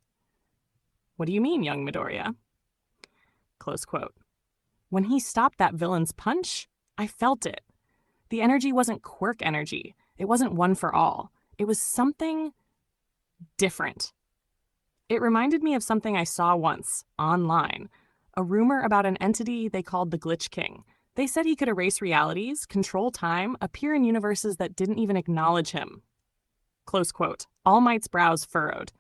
What do you mean, young Midoriya? Close quote. When he stopped that villain's punch, I felt it. The energy wasn't quirk energy. It wasn't one for all. It was something different. It reminded me of something I saw once, online. A rumor about an entity they called the Glitch King. They said he could erase realities, control time, appear in universes that didn't even acknowledge him. Close quote. All Might's brows furrowed.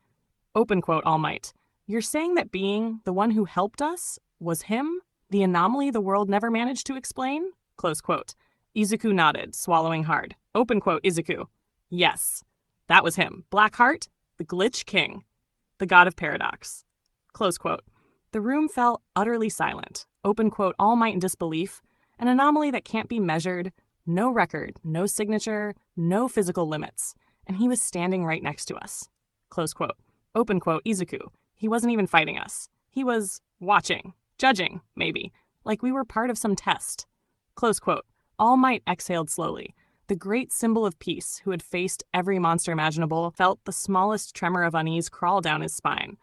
Open quote, All Might. You're saying that being, the one who helped us, was him? The anomaly the world never managed to explain? Close quote. Izuku nodded, swallowing hard. Open quote, Izuku. Yes, that was him. Blackheart, the Glitch King, the god of paradox. Close quote. The room fell utterly silent. Open quote, All Might in disbelief. An anomaly that can't be measured, no record, no signature, no physical limits. And he was standing right next to us. Close quote. Open quote, Izuku. He wasn't even fighting us. He was watching, judging, maybe, like we were part of some test. Close quote. All Might exhaled slowly. The great symbol of peace, who had faced every monster imaginable, felt the smallest tremor of unease crawl down his spine.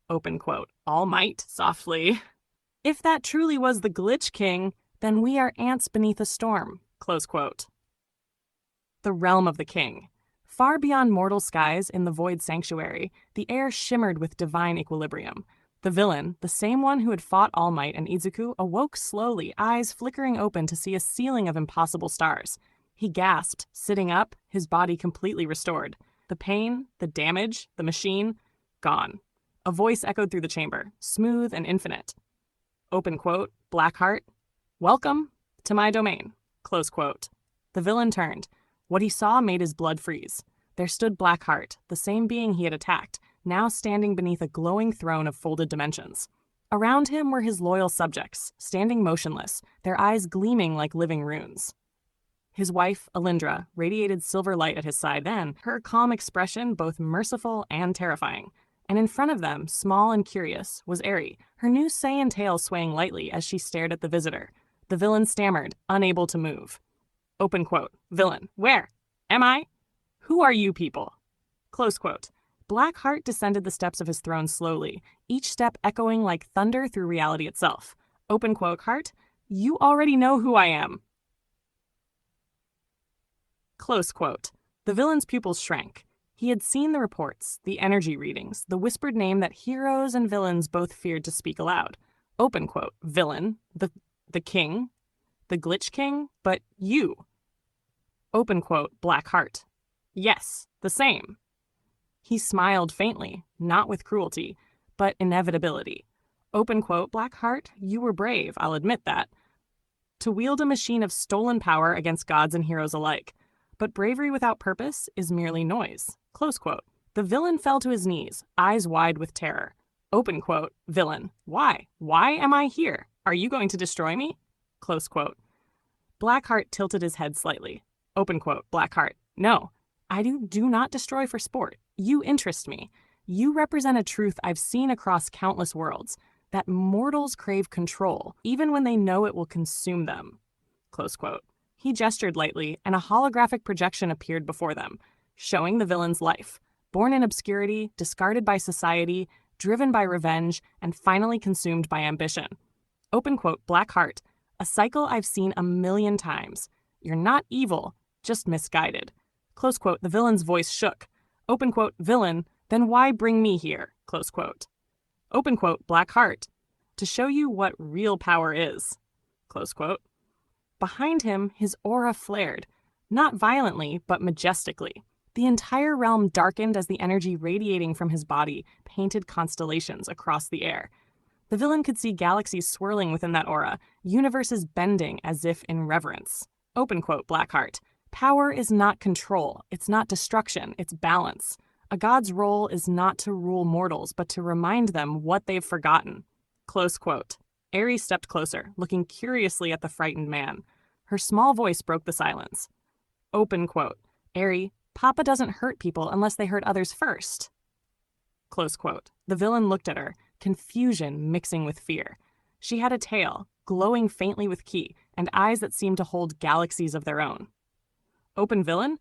Open quote. All Might, softly. If that truly was the Glitch King, then we are ants beneath a storm. Close quote. The realm of the king. Far beyond mortal skies in the void sanctuary, the air shimmered with divine equilibrium. The villain, the same one who had fought All Might and Izuku, awoke slowly, eyes flickering open to see a ceiling of impossible stars. He gasped, sitting up, his body completely restored. The pain, the damage, the machine, gone. A voice echoed through the chamber, smooth and infinite. Open quote, Blackheart, welcome to my domain. Close quote. The villain turned. What he saw made his blood freeze. There stood Blackheart, the same being he had attacked, now standing beneath a glowing throne of folded dimensions. Around him were his loyal subjects, standing motionless, their eyes gleaming like living runes. His wife, Alindra, radiated silver light at his side then, her calm expression both merciful and terrifying. And in front of them, small and curious, was Eri, her new Saiyan tail swaying lightly as she stared at the visitor. The villain stammered, unable to move. Open quote, villain, where? Am I? Who are you people? Close quote. Blackheart descended the steps of his throne slowly, each step echoing like thunder through reality itself. Open quote, Heart, you already know who I am. Close quote. The villain's pupils shrank. He had seen the reports, the energy readings, the whispered name that heroes and villains both feared to speak aloud. Open quote, villain, the king, the glitch king, but you. Open quote, Blackheart. Yes, the same. He smiled faintly, not with cruelty, but inevitability. Open quote, Blackheart, you were brave, I'll admit that. To wield a machine of stolen power against gods and heroes alike. But bravery without purpose is merely noise. Close quote. The villain fell to his knees, eyes wide with terror. Open quote, villain, why? Why am I here? Are you going to destroy me? Close quote. Blackheart tilted his head slightly. Open quote, Blackheart, no, I do not destroy for sport. You interest me. You represent a truth I've seen across countless worlds, that mortals crave control, even when they know it will consume them. Close quote. He gestured lightly, and a holographic projection appeared before them, showing the villain's life, born in obscurity, discarded by society, driven by revenge, and finally consumed by ambition. Open quote, Blackheart, a cycle I've seen 1,000,000 times. You're not evil, just misguided. Close quote, the villain's voice shook. Open quote, villain, then why bring me here? Close quote. Open quote, Blackheart, to show you what real power is. Close quote. Behind him, his aura flared, not violently, but majestically. The entire realm darkened as the energy radiating from his body painted constellations across the air. The villain could see galaxies swirling within that aura, universes bending as if in reverence. Open quote, Blackheart. Power is not control, it's not destruction, it's balance. A god's role is not to rule mortals, but to remind them what they've forgotten. Close quote. Eri stepped closer, looking curiously at the frightened man. Her small voice broke the silence. Open quote. Eri, Papa doesn't hurt people unless they hurt others first. Close quote. The villain looked at her, confusion mixing with fear. She had a tail, glowing faintly with ki, and eyes that seemed to hold galaxies of their own. Open villain?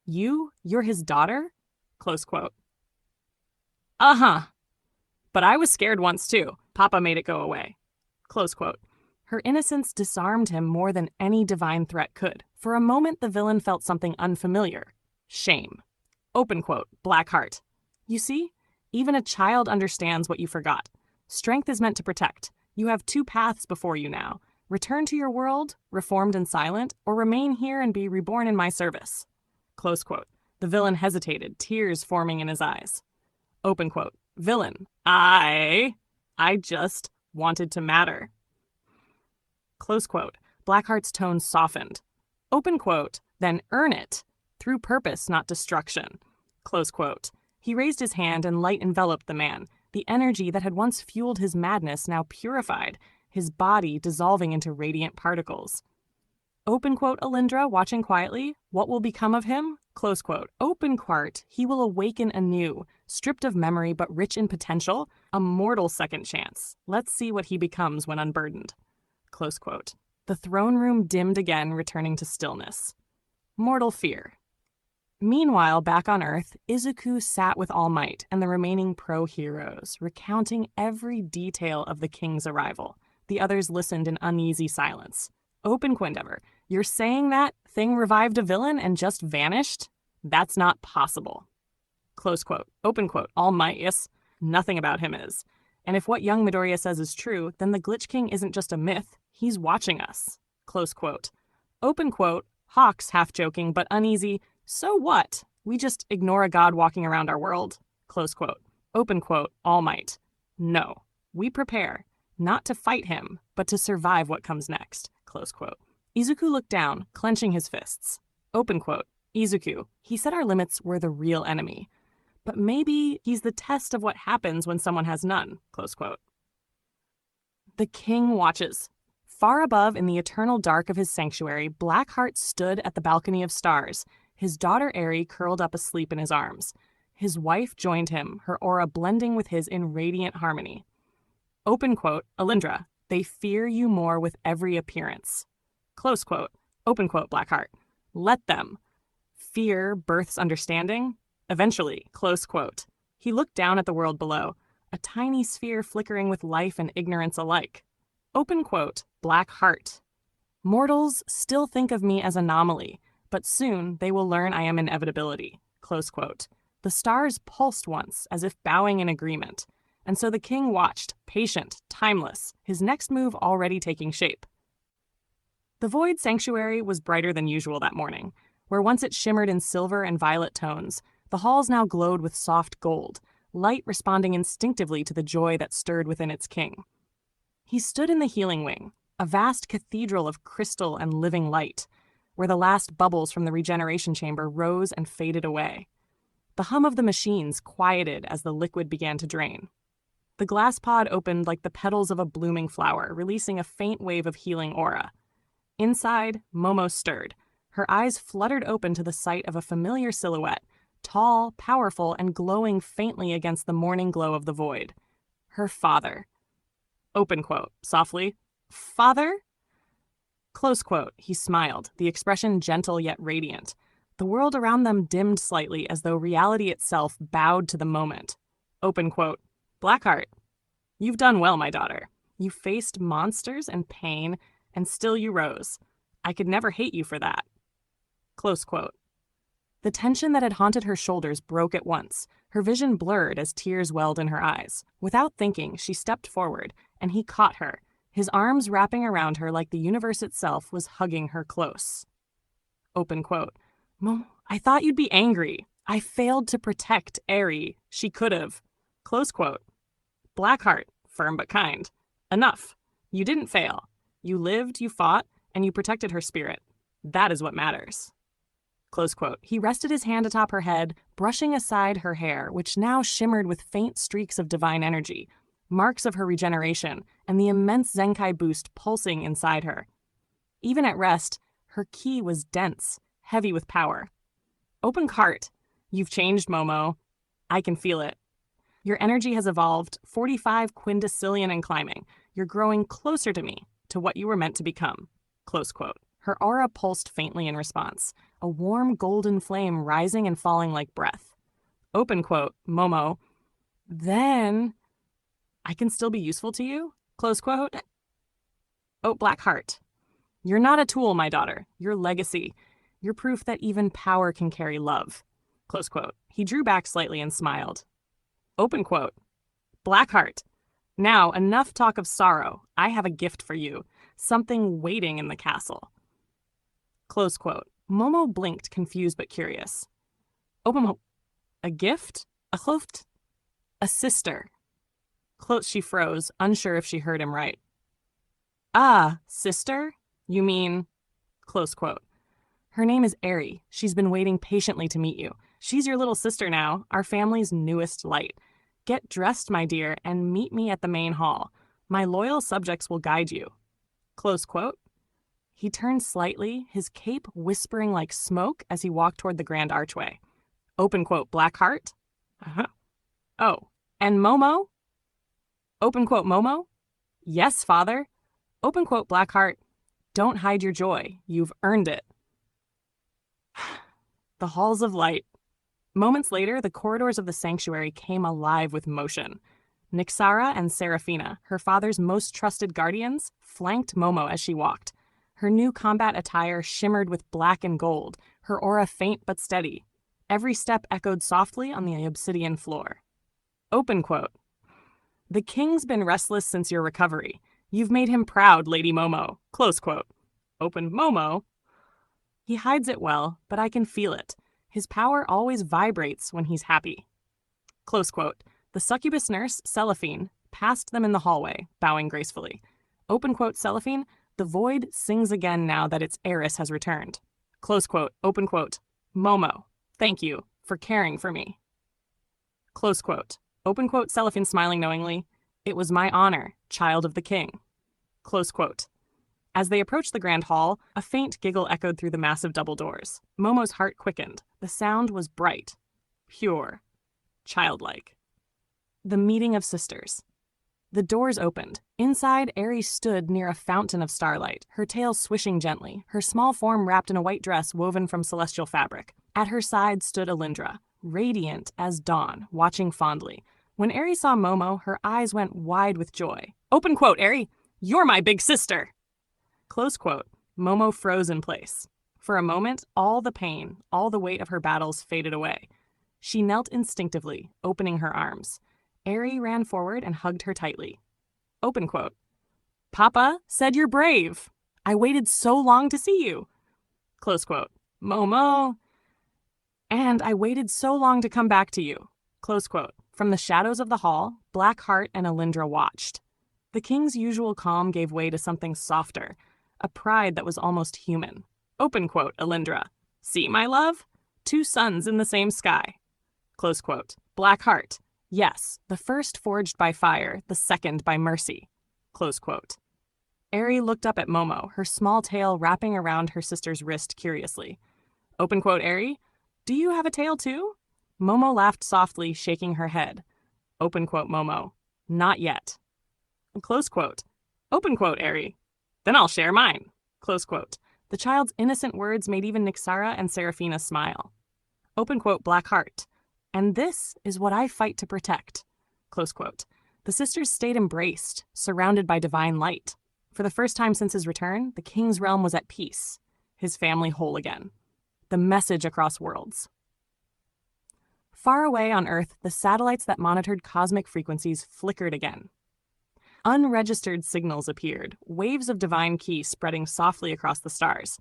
You're his daughter? Close quote. Uh-huh. But I was scared once too. Papa made it go away. Close quote. Her innocence disarmed him more than any divine threat could. For a moment, the villain felt something unfamiliar. Shame. Open quote, Blackheart. You see, even a child understands what you forgot. Strength is meant to protect. You have 2 paths before you now. Return to your world, reformed and silent, or remain here and be reborn in my service. Close quote. The villain hesitated, tears forming in his eyes. Open quote. Villain, I just wanted to matter. Close quote. Blackheart's tone softened. Open quote. Then earn it. Through purpose, not destruction. Close quote. He raised his hand and light enveloped the man. The energy that had once fueled his madness now purified, his body dissolving into radiant particles. Open quote, Alindra, watching quietly. What will become of him? Close quote. Open quart. He will awaken anew, stripped of memory but rich in potential. A mortal second chance. Let's see what he becomes when unburdened. Close quote. The throne room dimmed again, returning to stillness. Mortal fear. Meanwhile, back on Earth, Izuku sat with All Might and the remaining pro-heroes, recounting every detail of the king's arrival. The others listened in uneasy silence. Open Quendever, you're saying that thing revived a villain and just vanished? That's not possible. Close quote. Open quote. All Might, yes. Nothing about him is. And if what young Midoriya says is true, then the Glitch King isn't just a myth. He's watching us. Close quote. Open quote. Hawks, half joking but uneasy. So what? We just ignore a god walking around our world. Close quote. Open quote, All Might. No. We prepare, not to fight him, but to survive what comes next. Close quote. Izuku looked down, clenching his fists. Open quote. Izuku, he said our limits were the real enemy. But maybe he's the test of what happens when someone has none. Close quote. The king watches. Far above in the eternal dark of his sanctuary, Blackheart stood at the balcony of stars, his daughter Eri curled up asleep in his arms. His wife joined him, her aura blending with his in radiant harmony. Open quote, Alindra, they fear you more with every appearance. Close quote, open quote, Blackheart. Let them. Fear births understanding. Eventually, close quote. He looked down at the world below, a tiny sphere flickering with life and ignorance alike. Open quote, Blackheart. Mortals still think of me as anomaly, but soon they will learn I am inevitability. Close quote. The stars pulsed once, as if bowing in agreement, and so the king watched, patient, timeless, his next move already taking shape. The void sanctuary was brighter than usual that morning. Where once it shimmered in silver and violet tones, the halls now glowed with soft gold, light responding instinctively to the joy that stirred within its king. He stood in the healing wing, a vast cathedral of crystal and living light, where the last bubbles from the regeneration chamber rose and faded away. The hum of the machines quieted as the liquid began to drain. The glass pod opened like the petals of a blooming flower, releasing a faint wave of healing aura. Inside, Momo stirred. Her eyes fluttered open to the sight of a familiar silhouette, tall, powerful, and glowing faintly against the morning glow of the void. Her father. Open quote, softly. Father? Close quote, he smiled, the expression gentle yet radiant. The world around them dimmed slightly as though reality itself bowed to the moment. Open quote, Blackheart, you've done well, my daughter. You faced monsters and pain, and still you rose. I could never hate you for that. Close quote. The tension that had haunted her shoulders broke at once. Her vision blurred as tears welled in her eyes. Without thinking, she stepped forward, and he caught her, his arms wrapping around her like the universe itself was hugging her close. Open quote. Momo, I thought you'd be angry. I failed to protect Eri. She could have. Close quote. Blackheart, firm but kind. Enough. You didn't fail. You lived, you fought, and you protected her spirit. That is what matters. Close quote. He rested his hand atop her head, brushing aside her hair, which now shimmered with faint streaks of divine energy, marks of her regeneration, and the immense Zenkai boost pulsing inside her. Even at rest, her ki was dense, heavy with power. Open cart. You've changed, Momo. I can feel it. Your energy has evolved 45 quintillion and climbing. You're growing closer to me, to what you were meant to become. Close quote. Her aura pulsed faintly in response, a warm golden flame rising and falling like breath. Open quote, Momo. Then, I can still be useful to you? Close quote. Oh, Blackheart. You're not a tool, my daughter. You're legacy. You're proof that even power can carry love. Close quote. He drew back slightly and smiled. Open quote. Blackheart. Now, enough talk of sorrow. I have a gift for you. Something waiting in the castle. Close quote. Momo blinked, confused but curious. A gift? A hoft? A sister. Close she froze, unsure if she heard him right. Ah, sister? You mean... Close quote. Her name is Eri. She's been waiting patiently to meet you. She's your little sister now, our family's newest light. Get dressed, my dear, and meet me at the main hall. My loyal subjects will guide you. Close quote. He turned slightly, his cape whispering like smoke as he walked toward the grand archway. Open quote, Blackheart? Uh-huh. Oh, and Momo? Open quote, Momo? Yes, father. Open quote, Blackheart. Don't hide your joy. You've earned it. The halls of light. Moments later, the corridors of the sanctuary came alive with motion. Nixara and Seraphina, her father's most trusted guardians, flanked Momo as she walked. Her new combat attire shimmered with black and gold, her aura faint but steady. Every step echoed softly on the obsidian floor. Open quote. The king's been restless since your recovery. You've made him proud, Lady Momo. Close quote. Open Momo. He hides it well, but I can feel it. His power always vibrates when he's happy. Close quote. The succubus nurse, Cellophane, passed them in the hallway, bowing gracefully. Open quote, Cellophane, the void sings again now that its heiress has returned. Close quote, open quote, Momo, thank you for caring for me. Close quote, open quote, Cellophane smiling knowingly, it was my honor, child of the king. Close quote. As they approached the grand hall, a faint giggle echoed through the massive double doors. Momo's heart quickened. The sound was bright, pure, childlike. The meeting of sisters. The doors opened. Inside, Aerie stood near a fountain of starlight, her tail swishing gently, her small form wrapped in a white dress woven from celestial fabric. At her side stood Alindra, radiant as dawn, watching fondly. When Aerie saw Momo, her eyes went wide with joy. Open quote, Aerie, you're my big sister! Close quote. Momo froze in place. For a moment, all the pain, all the weight of her battles faded away. She knelt instinctively, opening her arms. Aerie ran forward and hugged her tightly. Open quote. Papa said you're brave. I waited so long to see you. Close quote. Momo. And I waited so long to come back to you. Close quote. From the shadows of the hall, Blackheart and Alindra watched. The king's usual calm gave way to something softer, a pride that was almost human. Open quote, Alindra. See, my love? 2 suns in the same sky. Close quote. Blackheart. Yes, the first forged by fire, the second by mercy. Close quote. Aerie looked up at Momo, her small tail wrapping around her sister's wrist curiously. Open quote, Aerie, do you have a tail too? Momo laughed softly, shaking her head. Open quote, Momo, not yet. Close quote. Open quote, Aerie, then I'll share mine. Close quote. The child's innocent words made even Nyxara and Seraphina smile. Open quote, Blackheart. And this is what I fight to protect. Close quote. The sisters stayed embraced, surrounded by divine light. For the first time since his return, the king's realm was at peace, his family whole again. The message across worlds. Far away on Earth, the satellites that monitored cosmic frequencies flickered again. Unregistered signals appeared, waves of divine ki spreading softly across the stars.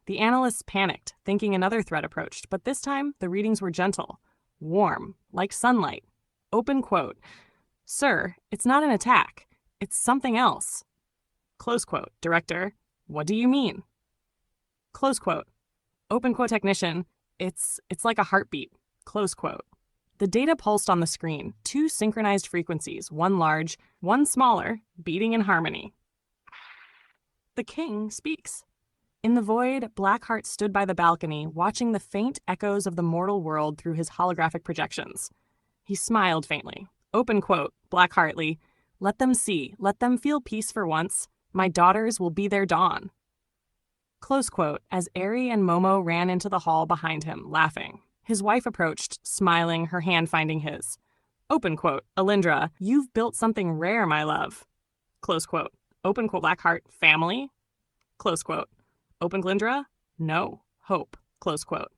The analysts panicked, thinking another threat approached, but this time the readings were gentle. Warm, like sunlight. Open quote. Sir, it's not an attack. It's something else. Close quote. Director, what do you mean? Close quote. Open quote, technician, it's like a heartbeat. Close quote. The data pulsed on the screen, 2 synchronized frequencies, one large, one smaller, beating in harmony. The king speaks. In the void, Blackheart stood by the balcony, watching the faint echoes of the mortal world through his holographic projections. He smiled faintly. Open quote, Blackheartly, let them see, let them feel peace for once. My daughters will be their dawn. Close quote, as Aerie and Momo ran into the hall behind him, laughing. His wife approached, smiling, her hand finding his. Open quote, Alindra, you've built something rare, my love. Close quote. Open quote, Blackheart, family? Close quote. Open Glindra? No. Hope. Close quote.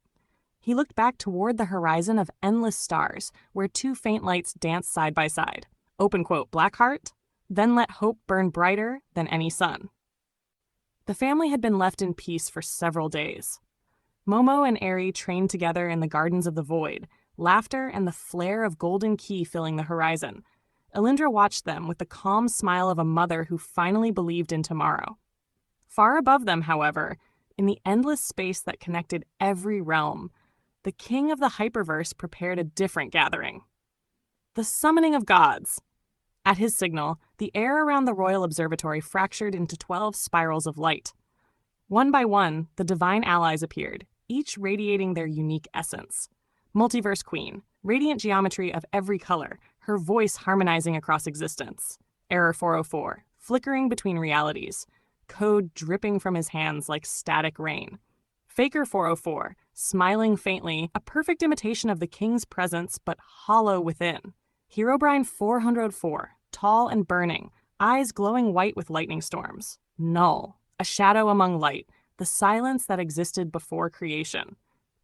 He looked back toward the horizon of endless stars, where 2 faint lights danced side by side. Open quote, Blackheart? Then let hope burn brighter than any sun. The family had been left in peace for several days. Momo and Aerie trained together in the gardens of the void, laughter and the flare of golden ki filling the horizon. Alindra watched them with the calm smile of a mother who finally believed in tomorrow. Far above them, however, in the endless space that connected every realm, the king of the hyperverse prepared a different gathering. The summoning of gods. At his signal, the air around the royal observatory fractured into 12 spirals of light. One by one, the divine allies appeared, each radiating their unique essence. Multiverse Queen, radiant geometry of every color, her voice harmonizing across existence. Error 404, flickering between realities, code dripping from his hands like static rain. Faker 404, smiling faintly, a perfect imitation of the king's presence but hollow within. Herobrine 404, tall and burning, eyes glowing white with lightning storms. Null, a shadow among light, the silence that existed before creation.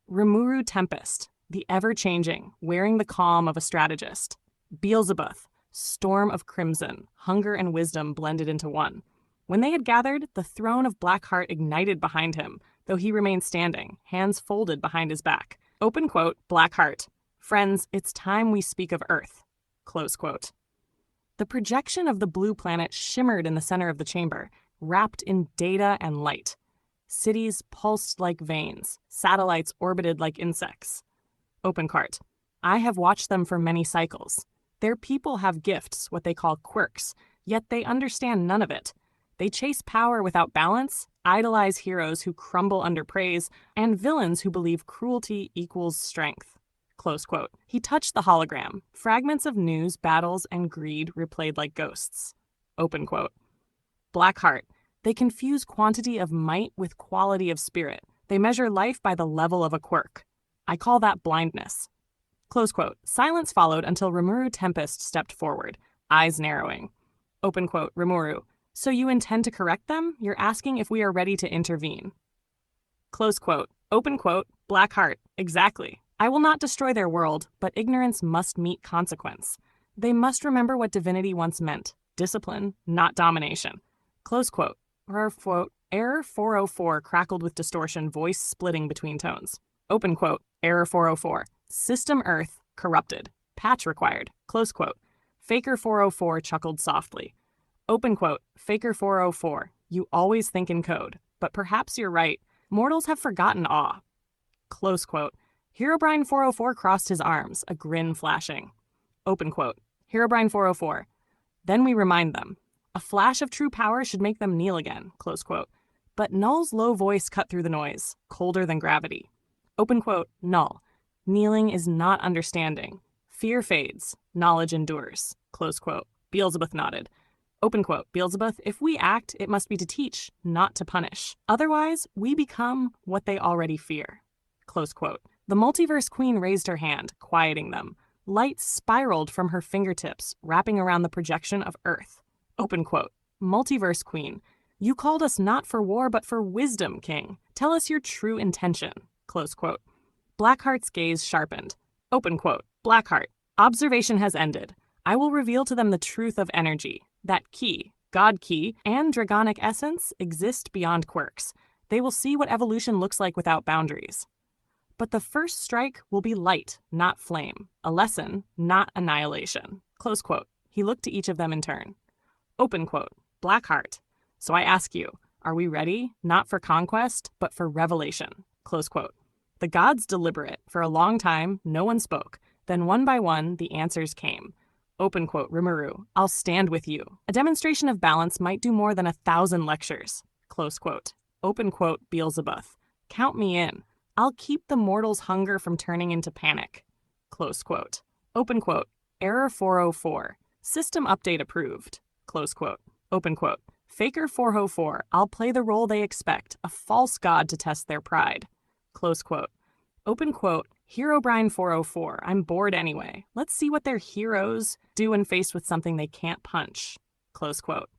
Rimuru Tempest, the ever-changing, wearing the calm of a strategist. Beelzebub, storm of crimson, hunger and wisdom blended into one. When they had gathered, the throne of Blackheart ignited behind him, though he remained standing, hands folded behind his back. Open quote, Blackheart. Friends, it's time we speak of Earth. Close quote. The projection of the blue planet shimmered in the center of the chamber, wrapped in data and light. Cities pulsed like veins, satellites orbited like insects. Open quote. I have watched them for many cycles. Their people have gifts, what they call quirks, yet they understand none of it. They chase power without balance, idolize heroes who crumble under praise, and villains who believe cruelty equals strength. Close quote. He touched the hologram. Fragments of news, battles, and greed replayed like ghosts. Open quote. Blackheart. They confuse quantity of might with quality of spirit. They measure life by the level of a quirk. I call that blindness. Close quote. Silence followed until Rimuru Tempest stepped forward, eyes narrowing. Open quote. Rimuru. So you intend to correct them? You're asking if we are ready to intervene. Close quote. Open quote. Blackheart. Exactly. I will not destroy their world, but ignorance must meet consequence. They must remember what divinity once meant. Discipline, not domination. Close quote. Error 404 crackled with distortion, voice splitting between tones. Open quote. Error 404. System Earth corrupted. Patch required. Close quote. Faker 404 chuckled softly. Open quote. Faker 404. You always think in code, but perhaps you're right. Mortals have forgotten awe. Close quote. Herobrine 404 crossed his arms, a grin flashing. Open quote. Herobrine 404. Then we remind them. A flash of true power should make them kneel again. Close quote. But Null's low voice cut through the noise, colder than gravity. Open quote. Null. Kneeling is not understanding. Fear fades. Knowledge endures. Close quote. Beelzebub nodded. Open quote. Beelzebub, if we act, it must be to teach, not to punish. Otherwise, we become what they already fear. Close quote. The Multiverse Queen raised her hand, quieting them. Light spiraled from her fingertips, wrapping around the projection of Earth. Open quote. Multiverse Queen, you called us not for war, but for wisdom, King. Tell us your true intention. Close quote. Blackheart's gaze sharpened. Open quote. Blackheart, observation has ended. I will reveal to them the truth of energy. That key, God key, and dragonic essence exist beyond quirks. They will see what evolution looks like without boundaries. But the first strike will be light, not flame. A lesson, not annihilation. Close quote. He looked to each of them in turn. Open quote. Blackheart. So I ask you, are we ready? Not for conquest, but for revelation. Close quote. The gods deliberate. For a long time, no one spoke. Then one by one, the answers came. Open quote. Rimuru. I'll stand with you. A demonstration of balance might do more than 1,000 lectures. Close quote. Open quote. Beelzebub. Count me in. I'll keep the mortals' hunger from turning into panic. Close quote. Open quote. Error 404. System update approved. Close quote. Open quote. Faker 404. I'll play the role they expect, a false god to test their pride. Close quote. Open quote. Herobrine 404. I'm bored anyway. Let's see what their heroes do when faced with something they can't punch. Close quote.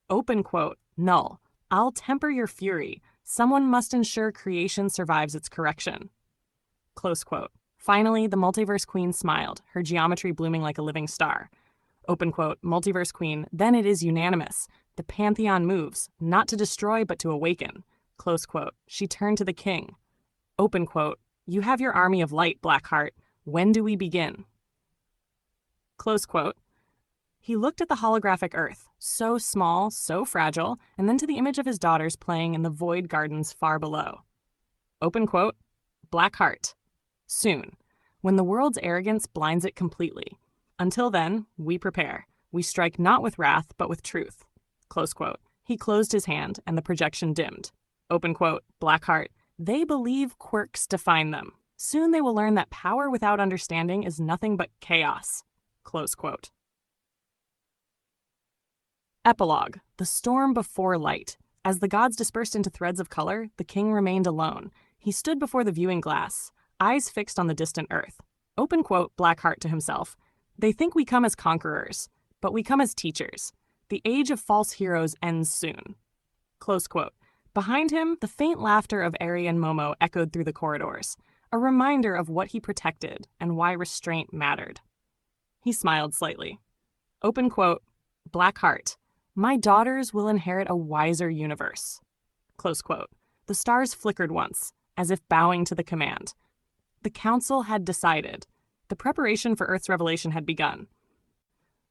Open quote. Null. I'll temper your fury. Someone must ensure creation survives its correction. Close quote. Finally, the Multiverse Queen smiled, her geometry blooming like a living star. Open quote. Multiverse Queen. Then it is unanimous. The Pantheon moves, not to destroy, but to awaken. Close quote. She turned to the king. Open quote. You have your army of light, Blackheart. When do we begin? Close quote. He looked at the holographic Earth, so small, so fragile, and then to the image of his daughters playing in the void gardens far below. Open quote. Blackheart. Soon, when the world's arrogance blinds it completely. Until then, we prepare. We strike not with wrath, but with truth. Close quote. He closed his hand, and the projection dimmed. Open quote. Blackheart. They believe quirks define them. Soon they will learn that power without understanding is nothing but chaos. Close quote. Epilogue. The storm before light. As the gods dispersed into threads of color, the king remained alone. He stood before the viewing glass, eyes fixed on the distant earth. Open quote. Blackheart to himself. They think we come as conquerors, but we come as teachers. The age of false heroes ends soon. Close quote. Behind him, the faint laughter of Eri and Momo echoed through the corridors, a reminder of what he protected and why restraint mattered. He smiled slightly. Open quote. Blackheart. My daughters will inherit a wiser universe. Close quote. The stars flickered once, as if bowing to the command. The council had decided. The preparation for Earth's revelation had begun.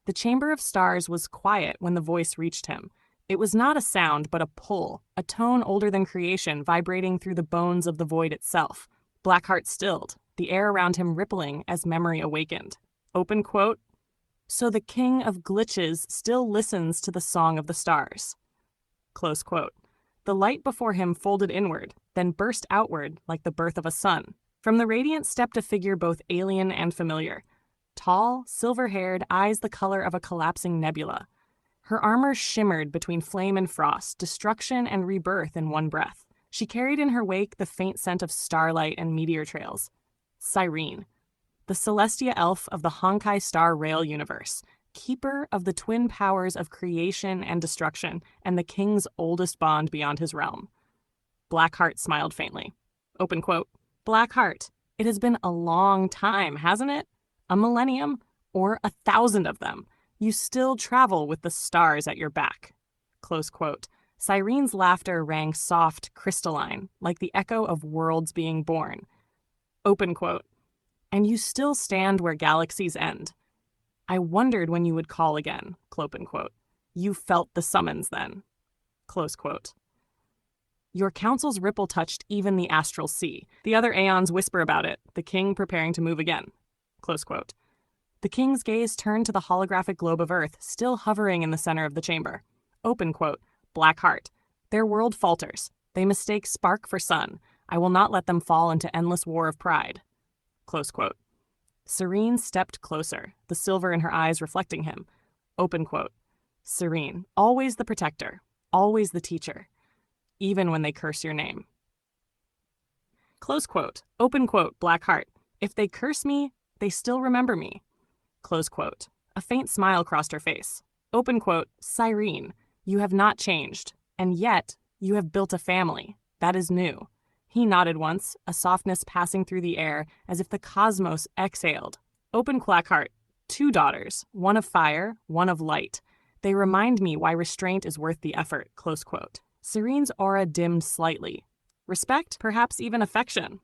The Chamber of Stars was quiet when the voice reached him. It was not a sound, but a pull, a tone older than creation vibrating through the bones of the void itself. Blackheart stilled, the air around him rippling as memory awakened. Open quote, "So the king of glitches still listens to the song of the stars." Close quote. The light before him folded inward, then burst outward like the birth of a sun. From the radiance stepped a figure both alien and familiar. Tall, silver-haired, eyes the color of a collapsing nebula. Her armor shimmered between flame and frost, destruction and rebirth in one breath. She carried in her wake the faint scent of starlight and meteor trails. Cyrene, the Celestia elf of the Honkai Star Rail universe, keeper of the twin powers of creation and destruction, and the king's oldest bond beyond his realm. Blackheart smiled faintly. Open quote, "Blackheart, it has been a long time, hasn't it? A millennium, or 1,000 of them. You still travel with the stars at your back." Close quote. Cyrene's laughter rang soft, crystalline, like the echo of worlds being born. Open quote. "And you still stand where galaxies end. I wondered when you would call again." Close quote. "You felt the summons then." Close quote. Your council's ripple touched even the astral sea. The other aeons whisper about it, the king preparing to move again. Close quote. The king's gaze turned to the holographic globe of Earth, still hovering in the center of the chamber. Open quote. "Blackheart. Their world falters. They mistake spark for sun. I will not let them fall into endless war of pride." Close quote. Serene stepped closer, the silver in her eyes reflecting him. Open quote. "Serene, always the protector, always the teacher, even when they curse your name." Close quote. Open quote. "Blackheart. If they curse me, they still remember me." Close quote. A faint smile crossed her face. Open quote. "Cyrene, you have not changed, and yet you have built a family. That is new." He nodded once, a softness passing through the air as if the cosmos exhaled. Open Blackheart. 2 daughters, one of fire, one of light. They remind me why restraint is worth the effort. Close quote. Serene's aura dimmed slightly. Respect, perhaps even affection.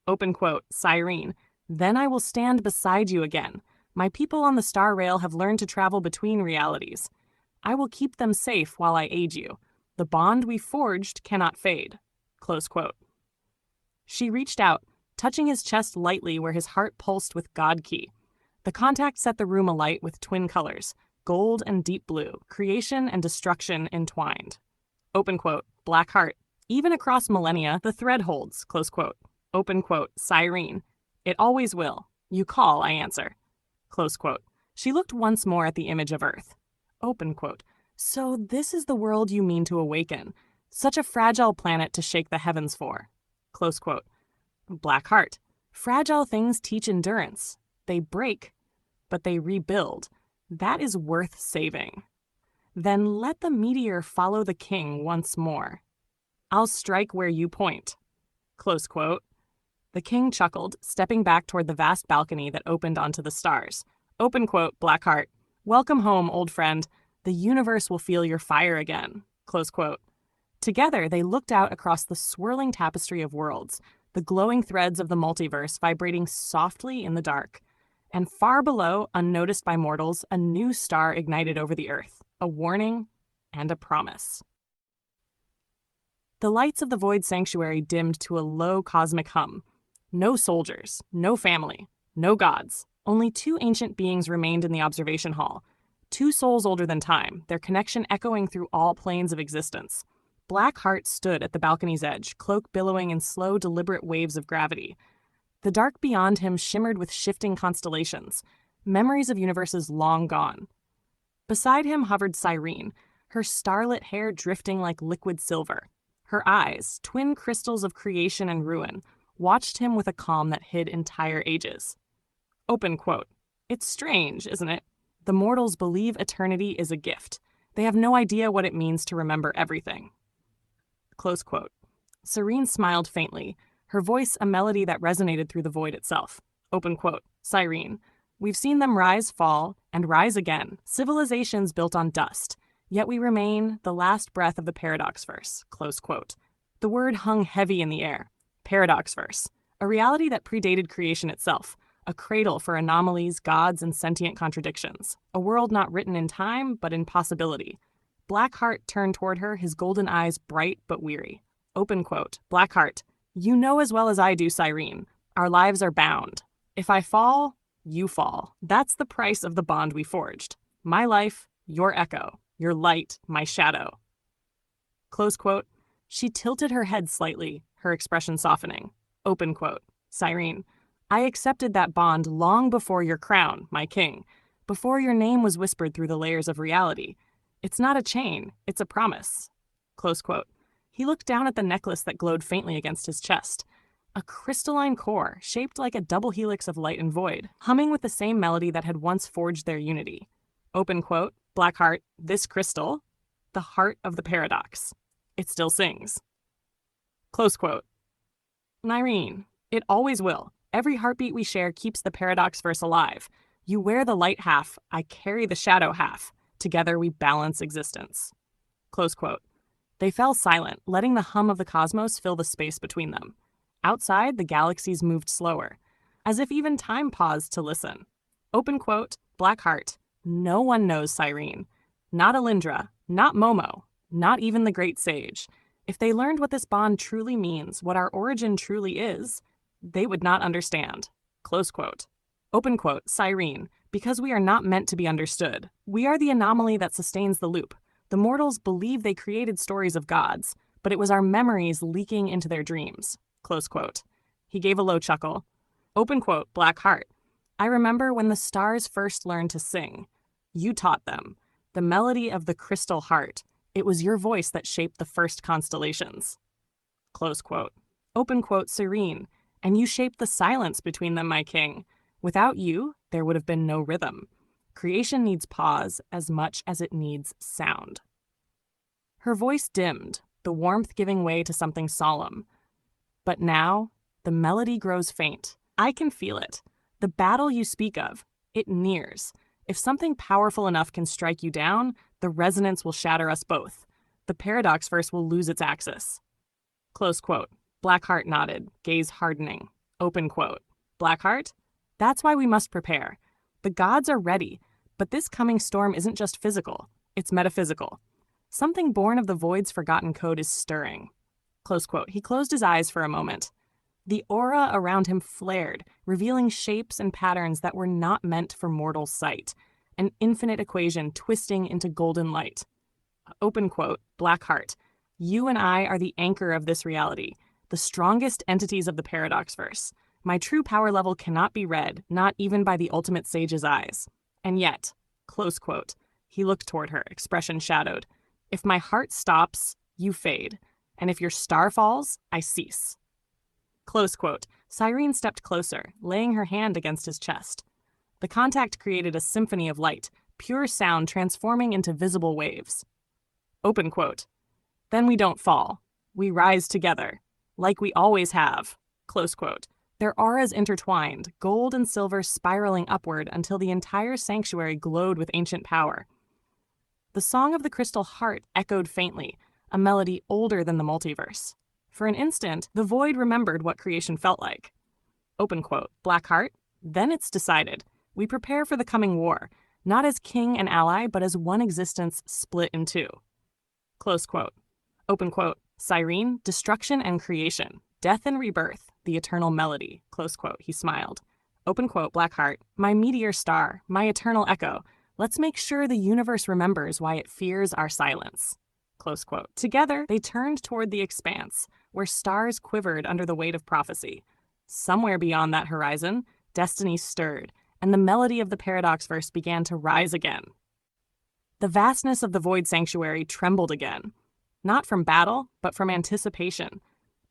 Open quote. "Cyrene, then I will stand beside you again. My people on the Star Rail have learned to travel between realities. I will keep them safe while I aid you. The bond we forged cannot fade." Close quote. She reached out, touching his chest lightly where his heart pulsed with God Key. The contact set the room alight with twin colors, gold and deep blue, creation and destruction entwined. Open quote. "Blackheart. Even across millennia, the thread holds." Close quote. Open quote. "Cyrene. It always will. You call, I answer." Close quote. She looked once more at the image of Earth. Open quote. "So this is the world you mean to awaken. Such a fragile planet to shake the heavens for." Close quote. "Blackheart. Fragile things teach endurance. They break, but they rebuild. That is worth saving. Then let the meteor follow the king once more. I'll strike where you point." Close quote. The king chuckled, stepping back toward the vast balcony that opened onto the stars. Open quote. "Blackheart. Welcome home, old friend. The universe will feel your fire again." Close quote. Together, they looked out across the swirling tapestry of worlds, the glowing threads of the multiverse vibrating softly in the dark. And far below, unnoticed by mortals, a new star ignited over the earth, a warning and a promise. The lights of the Void Sanctuary dimmed to a low cosmic hum. No soldiers, no family, no gods. Only 2 ancient beings remained in the observation hall. 2 souls older than time, their connection echoing through all planes of existence. Blackheart stood at the balcony's edge, cloak billowing in slow, deliberate waves of gravity. The dark beyond him shimmered with shifting constellations, memories of universes long gone. Beside him hovered Cyrene, her starlit hair drifting like liquid silver. Her eyes, twin crystals of creation and ruin, watched him with a calm that hid entire ages. Open quote. "It's strange, isn't it? The mortals believe eternity is a gift. They have no idea what it means to remember everything." Close quote. Serene smiled faintly, her voice a melody that resonated through the void itself. Open quote. "Cyrene, we've seen them rise, fall, and rise again, civilizations built on dust, yet we remain the last breath of the paradox verse." Close quote. The word hung heavy in the air. Paradox verse. a reality that predated creation itself, a cradle for anomalies, gods, and sentient contradictions, a world not written in time, but in possibility. Blackheart turned toward her, his golden eyes bright but weary. Open quote, Blackheart, you know as well as I do, Cyrene, our lives are bound. If I fall, you fall. That's the price of the bond we forged. My life, your echo, your light, my shadow. Close quote. She tilted her head slightly, her expression softening. Open quote. Cyrene, I accepted that bond long before your crown, my king, before your name was whispered through the layers of reality. It's not a chain, it's a promise. Close quote. He looked down at the necklace that glowed faintly against his chest. A crystalline core, shaped like a double helix of light and void, humming with the same melody that had once forged their unity. Open quote, Blackheart, this crystal, the heart of the paradox. It still sings. Close quote. Nyreen, it always will. Every heartbeat we share keeps the paradox verse alive. You wear the light half, I carry the shadow half. Together we balance existence. Close quote. They fell silent, letting the hum of the cosmos fill the space between them. Outside, the galaxies moved slower, as if even time paused to listen. Open quote, Blackheart, no one knows Cyrene. Not Alindra, not Momo, not even the great sage. If they learned what this bond truly means, what our origin truly is, they would not understand. Close quote. Open quote, Cyrene, because we are not meant to be understood. We are the anomaly that sustains the loop. The mortals believe they created stories of gods, but it was our memories leaking into their dreams. Close quote. He gave a low chuckle. Open quote, Blackheart. I remember when the stars first learned to sing. You taught them. The melody of the crystal heart. It was your voice that shaped the first constellations. Close quote. Open quote, Serene. And you shaped the silence between them, my king. Without you, there would have been no rhythm. Creation needs pause as much as it needs sound. Her voice dimmed, the warmth giving way to something solemn. But now, the melody grows faint. I can feel it. The battle you speak of, it nears. If something powerful enough can strike you down, the resonance will shatter us both. The paradox verse will lose its axis. Close quote. Blackheart nodded, gaze hardening. Open quote. Blackheart? That's why we must prepare. The gods are ready, but this coming storm isn't just physical, it's metaphysical. Something born of the void's forgotten code is stirring. Close quote. He closed his eyes for a moment. The aura around him flared, revealing shapes and patterns that were not meant for mortal sight, an infinite equation twisting into golden light. Open quote, Blackheart, you and I are the anchor of this reality, the strongest entities of the paradox verse. My true power level cannot be read, not even by the ultimate sage's eyes. And yet, close quote, he looked toward her, expression shadowed. If my heart stops, you fade. And if your star falls, I cease. Close quote. Cyrene stepped closer, laying her hand against his chest. The contact created a symphony of light, pure sound transforming into visible waves. Open quote. Then we don't fall. We rise together, like we always have. Close quote. Their auras intertwined, gold and silver spiraling upward until the entire sanctuary glowed with ancient power. The song of the crystal heart echoed faintly, a melody older than the multiverse. For an instant, the void remembered what creation felt like. Open quote, Blackheart, then it's decided. We prepare for the coming war, not as king and ally, but as one existence split in two. Close quote. Open quote, Cyrene, destruction and creation, death and rebirth, the eternal melody. Close quote, he smiled. Open quote, Blackheart, my meteor star, my eternal echo. Let's make sure the universe remembers why it fears our silence. Close quote. Together, they turned toward the expanse, where stars quivered under the weight of prophecy. Somewhere beyond that horizon, destiny stirred, and the melody of the paradox verse began to rise again. The vastness of the void sanctuary trembled again, not from battle, but from anticipation.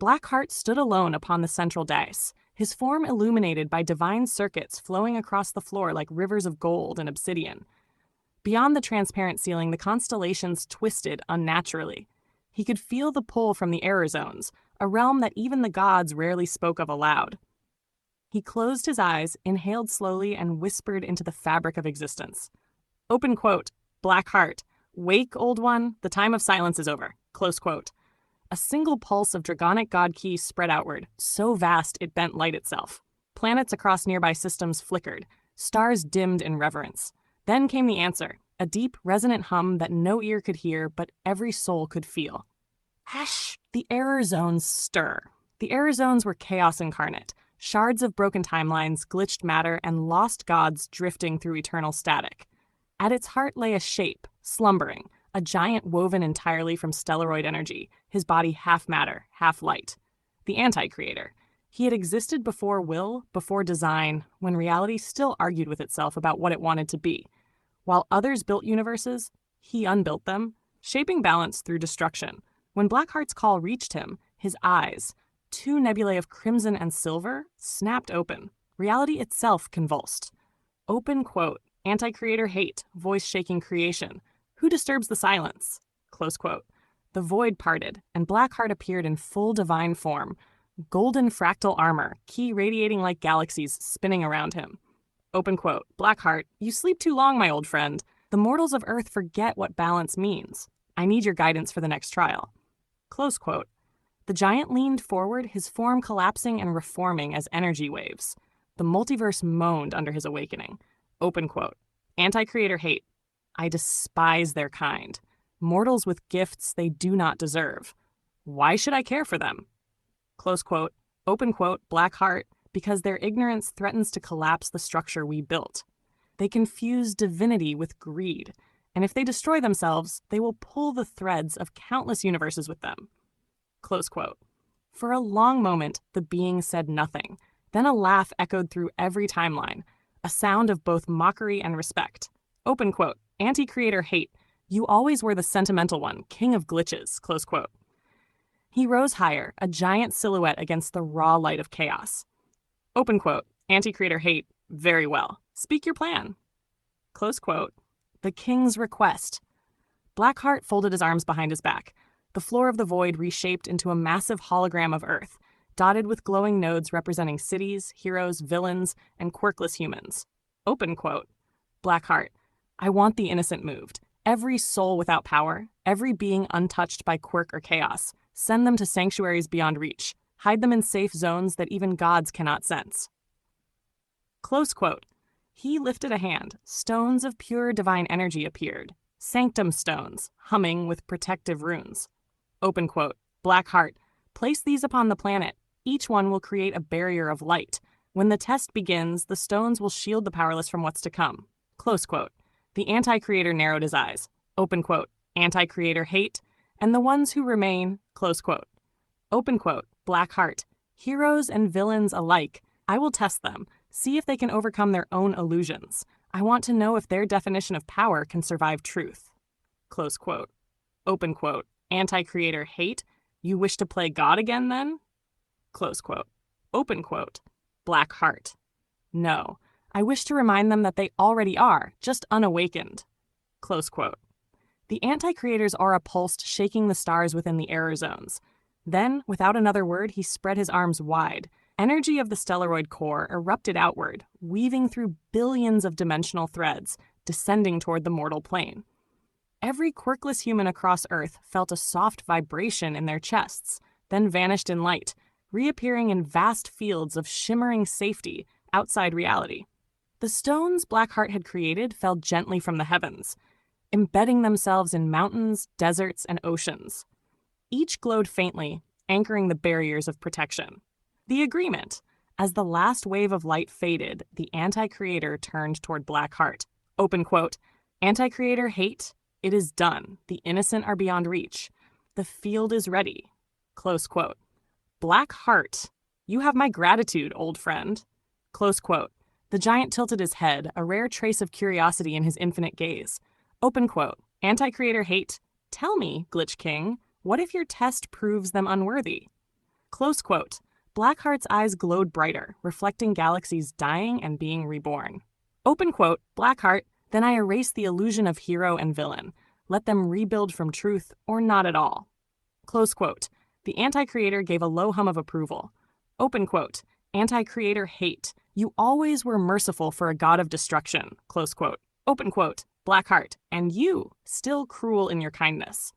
Blackheart stood alone upon the central dais, his form illuminated by divine circuits flowing across the floor like rivers of gold and obsidian. Beyond the transparent ceiling, the constellations twisted unnaturally. He could feel the pull from the error zones, a realm that even the gods rarely spoke of aloud. He closed his eyes, inhaled slowly, and whispered into the fabric of existence. Open quote, Blackheart, wake, old one, the time of silence is over. Close quote. A single pulse of dragonic god ki spread outward, so vast it bent light itself. Planets across nearby systems flickered. Stars dimmed in reverence. Then came the answer, a deep, resonant hum that no ear could hear, but every soul could feel. Hush! The error zones stir. The error zones were chaos incarnate, shards of broken timelines, glitched matter, and lost gods drifting through eternal static. At its heart lay a shape, slumbering, a giant woven entirely from stellarioid energy, his body half matter, half light. The anti-creator. He had existed before will, before design, when reality still argued with itself about what it wanted to be. While others built universes, he unbuilt them, shaping balance through destruction. When Blackheart's call reached him, his eyes, two nebulae of crimson and silver, snapped open. Reality itself convulsed. Open quote, anti-creator hate, voice-shaking creation. Who disturbs the silence? Close quote. The void parted, and Blackheart appeared in full divine form, golden fractal armor, ki radiating like galaxies spinning around him. Open quote. Blackheart, you sleep too long, my old friend. The mortals of Earth forget what balance means. I need your guidance for the next trial. Close quote. The giant leaned forward, his form collapsing and reforming as energy waves. The multiverse moaned under his awakening. Open quote. Anti-creator hate. I despise their kind. Mortals with gifts they do not deserve. Why should I care for them? Close quote. Open quote. Blackheart. Because their ignorance threatens to collapse the structure we built. They confuse divinity with greed, and if they destroy themselves, they will pull the threads of countless universes with them. Close quote. For a long moment, the being said nothing. Then a laugh echoed through every timeline, a sound of both mockery and respect. Open quote. Anti-creator hate. You always were the sentimental one, king of glitches. Close quote. He rose higher, a giant silhouette against the raw light of chaos. Open quote. Anti-creator hate. Very well. Speak your plan. Close quote. The king's request. Blackheart folded his arms behind his back. The floor of the void reshaped into a massive hologram of Earth, dotted with glowing nodes representing cities, heroes, villains, and quirkless humans. Open quote. Blackheart. I want the innocent moved. Every soul without power, every being untouched by quirk or chaos. Send them to sanctuaries beyond reach. Hide them in safe zones that even gods cannot sense. Close quote. He lifted a hand. Stones of pure divine energy appeared. Sanctum stones, humming with protective runes. Open quote. Blackheart. Place these upon the planet. Each one will create a barrier of light. When the test begins, the stones will shield the powerless from what's to come. Close quote. The anti-creator narrowed his eyes. Open quote. Anti-creator hate. And the ones who remain. Close quote. Open quote. Blackheart. Heroes and villains alike. I will test them. See if they can overcome their own illusions. I want to know if their definition of power can survive truth. Close quote. Open quote. Anti-creator hate. You wish to play God again then? Close quote. Open quote. Blackheart. No. I wish to remind them that they already are, just unawakened. Close quote. The anti-creator's aura pulsed, shaking the stars within the error zones. Then, without another word, he spread his arms wide. Energy of the stellarioid core erupted outward, weaving through billions of dimensional threads, descending toward the mortal plane. Every quirkless human across Earth felt a soft vibration in their chests, then vanished in light, reappearing in vast fields of shimmering safety outside reality. The stones Blackheart had created fell gently from the heavens, embedding themselves in mountains, deserts, and oceans. Each glowed faintly, anchoring the barriers of protection. The agreement. As the last wave of light faded, the anti-creator turned toward Blackheart. Open quote. Anti-creator hate. It is done. The innocent are beyond reach. The field is ready. Close quote. Blackheart. You have my gratitude, old friend. Close quote. The giant tilted his head, a rare trace of curiosity in his infinite gaze. Open quote. Anti-creator hate. Tell me, Glitch King, what if your test proves them unworthy? Close quote. Blackheart's eyes glowed brighter, reflecting galaxies dying and being reborn. Open quote. Blackheart, then I erase the illusion of hero and villain. Let them rebuild from truth or not at all. Close quote. The anti-creator gave a low hum of approval. Open quote. Anti-creator hate. You always were merciful for a god of destruction. Close quote. Open quote. Blackheart. And you, still cruel in your kindness.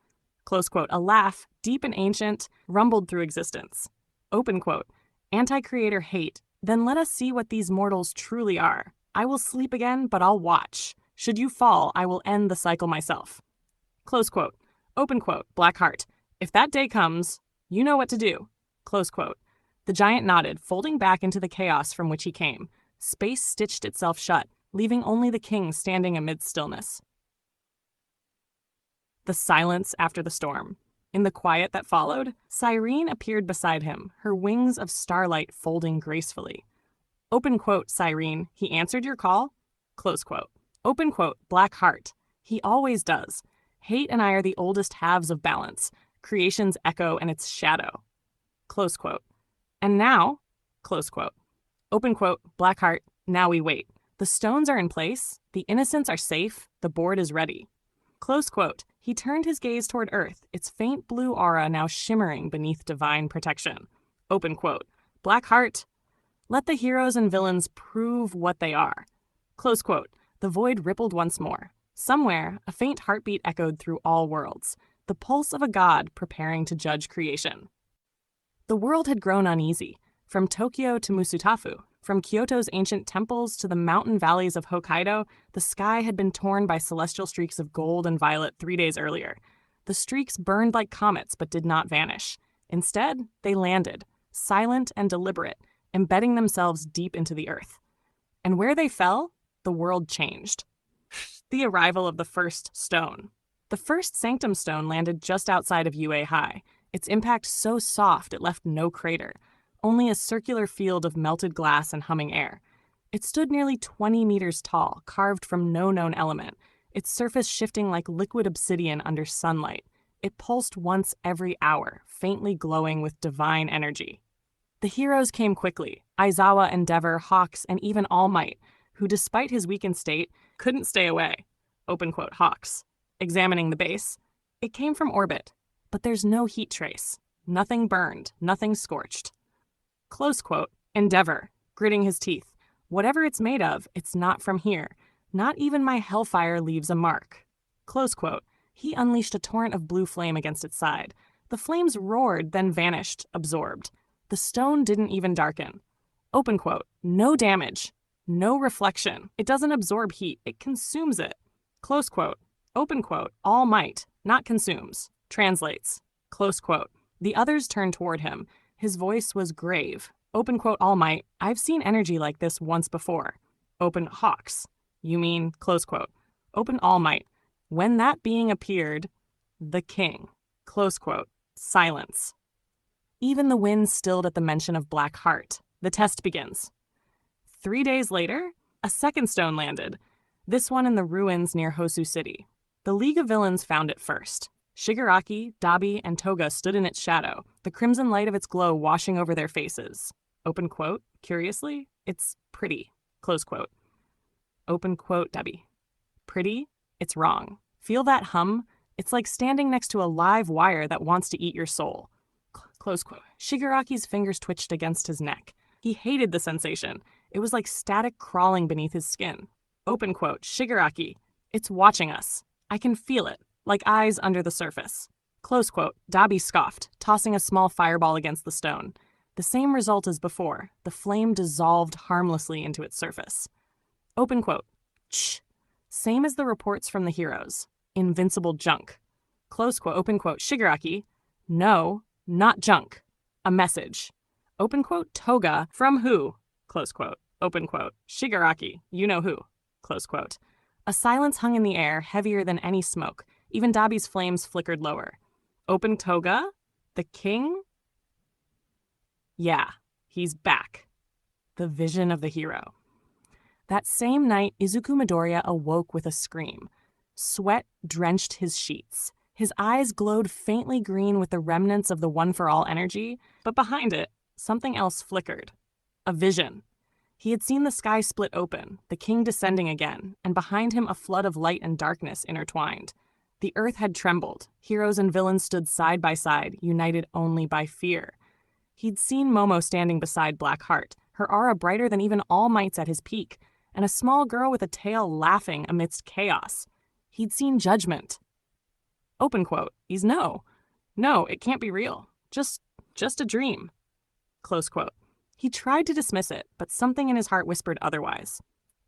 Close quote. A laugh, deep and ancient, rumbled through existence. Open quote. Anti-creator hate. Then let us see what these mortals truly are. I will sleep again, but I'll watch. Should you fall, I will end the cycle myself. Close quote. Open quote. Black Heart. If that day comes, you know what to do. Close quote. The giant nodded, folding back into the chaos from which he came. Space stitched itself shut, leaving only the king standing amid stillness. The silence after the storm. In the quiet that followed, Cyrene appeared beside him, her wings of starlight folding gracefully. Open quote, Cyrene, he answered your call? Close quote. Open quote, Black Heart. He always does. Hate and I are the oldest halves of balance, creation's echo and its shadow. Close quote. And now, close quote. Open quote, Black Heart, now we wait. The stones are in place, the innocents are safe, the board is ready. Close quote. He turned his gaze toward Earth, its faint blue aura now shimmering beneath divine protection. Open quote. Black Heart, let the heroes and villains prove what they are. Close quote. The void rippled once more. Somewhere, a faint heartbeat echoed through all worlds, the pulse of a god preparing to judge creation. The world had grown uneasy, from Tokyo to Musutafu, from Kyoto's ancient temples to the mountain valleys of Hokkaido. The sky had been torn by celestial streaks of gold and violet 3 days earlier. The streaks burned like comets but did not vanish. Instead, they landed, silent and deliberate, embedding themselves deep into the earth. And where they fell, the world changed. The arrival of the first stone. The first sanctum stone landed just outside of UA High, its impact so soft it left no crater, only a circular field of melted glass and humming air. It stood nearly 20 meters tall, carved from no known element, its surface shifting like liquid obsidian under sunlight. It pulsed once every hour, faintly glowing with divine energy. The heroes came quickly, Aizawa, Endeavor, Hawks, and even All Might, who, despite his weakened state, couldn't stay away. Open quote, Hawks. Examining the base. It came from orbit, but there's no heat trace. Nothing burned, nothing scorched. Close quote, Endeavor, gritting his teeth. Whatever it's made of, it's not from here. Not even my hellfire leaves a mark. Close quote. He unleashed a torrent of blue flame against its side. The flames roared, then vanished, absorbed. The stone didn't even darken. Open quote, no damage. No reflection. It doesn't absorb heat, it consumes it. Close quote. Open quote. All Might, not consumes. Translates. Close quote. The others turned toward him. His voice was grave. Open quote. All Might, I've seen energy like this once before. Open Hawks. You mean, close quote. Open All Might. When that being appeared, the king. Close quote. Silence. Even the wind stilled at the mention of Black Heart. The test begins. 3 days later, a second stone landed, this one in the ruins near Hosu City. The League of Villains found it first. Shigaraki, Dabi, and Toga stood in its shadow, the crimson light of its glow washing over their faces. Open quote, curiously, it's pretty. Close quote. Open quote, Dabi. Pretty? It's wrong. Feel that hum? It's like standing next to a live wire that wants to eat your soul. Close quote. Shigaraki's fingers twitched against his neck. He hated the sensation. It was like static crawling beneath his skin. Open quote, Shigaraki. It's watching us. I can feel it, like eyes under the surface. Close quote, Dabi scoffed, tossing a small fireball against the stone. The same result as before. The flame dissolved harmlessly into its surface. Open quote, Shh. Same as the reports from the heroes. Invincible junk. Close quote, open quote, Shigaraki. No, not junk. A message. Open quote, Toga, from who? Close quote. Open quote. Shigaraki, you know who. Close quote. A silence hung in the air, heavier than any smoke. Even Dabi's flames flickered lower. Open Toga? The king? Yeah, he's back. The vision of the hero. That same night, Izuku Midoriya awoke with a scream. Sweat drenched his sheets. His eyes glowed faintly green with the remnants of the one-for-all energy, but behind it, something else flickered. A vision. He had seen the sky split open, the king descending again, and behind him a flood of light and darkness intertwined. The earth had trembled. Heroes and villains stood side by side, united only by fear. He'd seen Momo standing beside Black Heart, her aura brighter than even All Might's at his peak, and a small girl with a tail laughing amidst chaos. He'd seen judgment. Open quote, he's no. No, it can't be real. Just a dream. Close quote. He tried to dismiss it, but something in his heart whispered otherwise.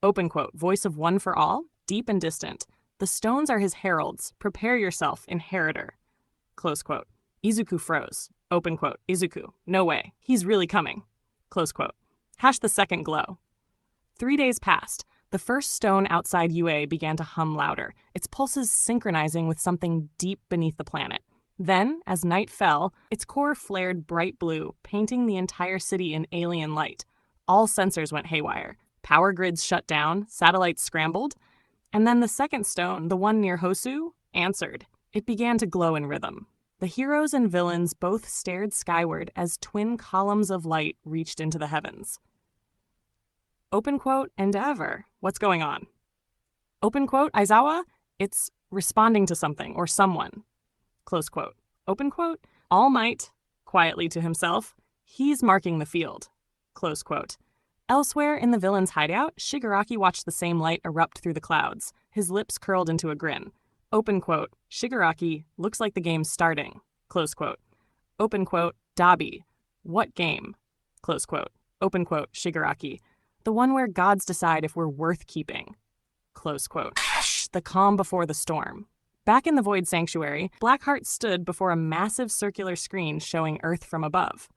Open quote, voice of one for all, deep and distant. The stones are his heralds. Prepare yourself, inheritor. Close quote. Izuku froze. Open quote, Izuku, no way. He's really coming. Close quote. Hash the second glow. 3 days passed. The first stone outside UA began to hum louder, its pulses synchronizing with something deep beneath the planet. Then, as night fell, its core flared bright blue, painting the entire city in alien light. All sensors went haywire. Power grids shut down, satellites scrambled. And then the second stone, the one near Hosu, answered. It began to glow in rhythm. The heroes and villains both stared skyward as twin columns of light reached into the heavens. Open quote, Endeavor. What's going on? Open quote, Aizawa. It's responding to something or someone. Close quote. Open quote, All Might, quietly to himself. He's marking the field. Close quote. Elsewhere in the villain's hideout, Shigaraki watched the same light erupt through the clouds, his lips curled into a grin. Open quote, Shigaraki, looks like the game's starting. Close quote. Open quote, Dabi, what game? Close quote. Open quote, Shigaraki, the one where gods decide if we're worth keeping. Close quote. The calm before the storm. Back in the Void Sanctuary, Blackheart stood before a massive circular screen showing Earth from above.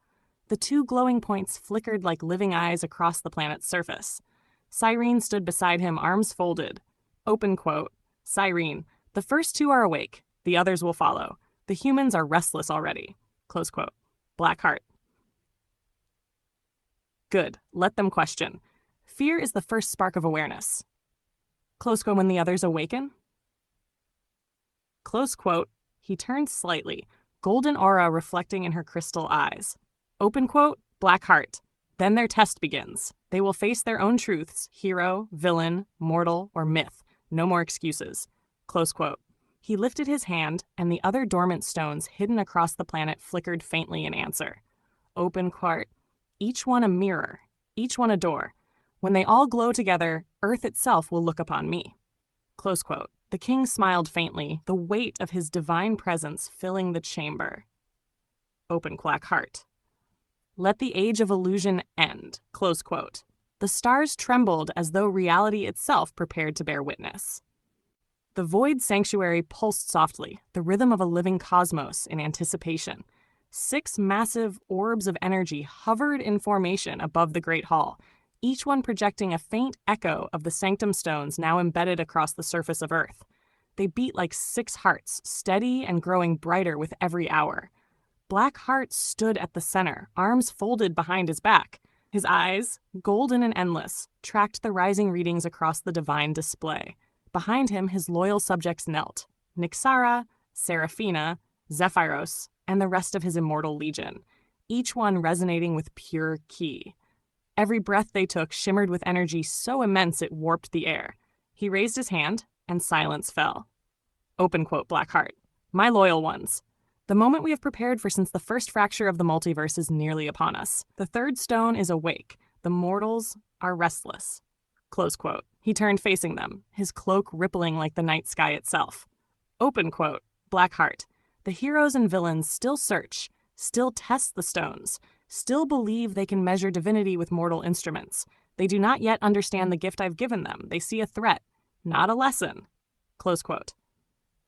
The two glowing points flickered like living eyes across the planet's surface. Cyrene stood beside him, arms folded. Open quote, Cyrene, the first two are awake. The others will follow. The humans are restless already. Close quote. Blackheart. Good. Let them question. Fear is the first spark of awareness. Close quote, when the others awaken? Close quote. He turned slightly, golden aura reflecting in her crystal eyes. Open quote, Blackheart. Then their test begins. They will face their own truths, hero, villain, mortal, or myth. No more excuses. Close quote. He lifted his hand, and the other dormant stones hidden across the planet flickered faintly in answer. Open quote. Each one a mirror, each one a door. When they all glow together, Earth itself will look upon me. Close quote. The king smiled faintly, the weight of his divine presence filling the chamber. Open Blackheart. Let the age of illusion end. Close quote. The stars trembled as though reality itself prepared to bear witness. The Void Sanctuary pulsed softly, the rhythm of a living cosmos in anticipation. 6 massive orbs of energy hovered in formation above the Great Hall, each one projecting a faint echo of the sanctum stones now embedded across the surface of Earth. They beat like 6 hearts, steady and growing brighter with every hour. Blackheart stood at the center, arms folded behind his back. His eyes, golden and endless, tracked the rising readings across the divine display. Behind him, his loyal subjects knelt. Nyxara, Seraphina, Zephyros, and the rest of his immortal legion, each one resonating with pure ki. Every breath they took shimmered with energy so immense it warped the air. He raised his hand, and silence fell. Open quote, Blackheart. My loyal ones. The moment we have prepared for since the first fracture of the multiverse is nearly upon us. The third stone is awake. The mortals are restless. Close quote. He turned facing them, his cloak rippling like the night sky itself. Open quote, Blackheart. The heroes and villains still search, still test the stones, still believe they can measure divinity with mortal instruments. They do not yet understand the gift I've given them. They see a threat, not a lesson. Close quote.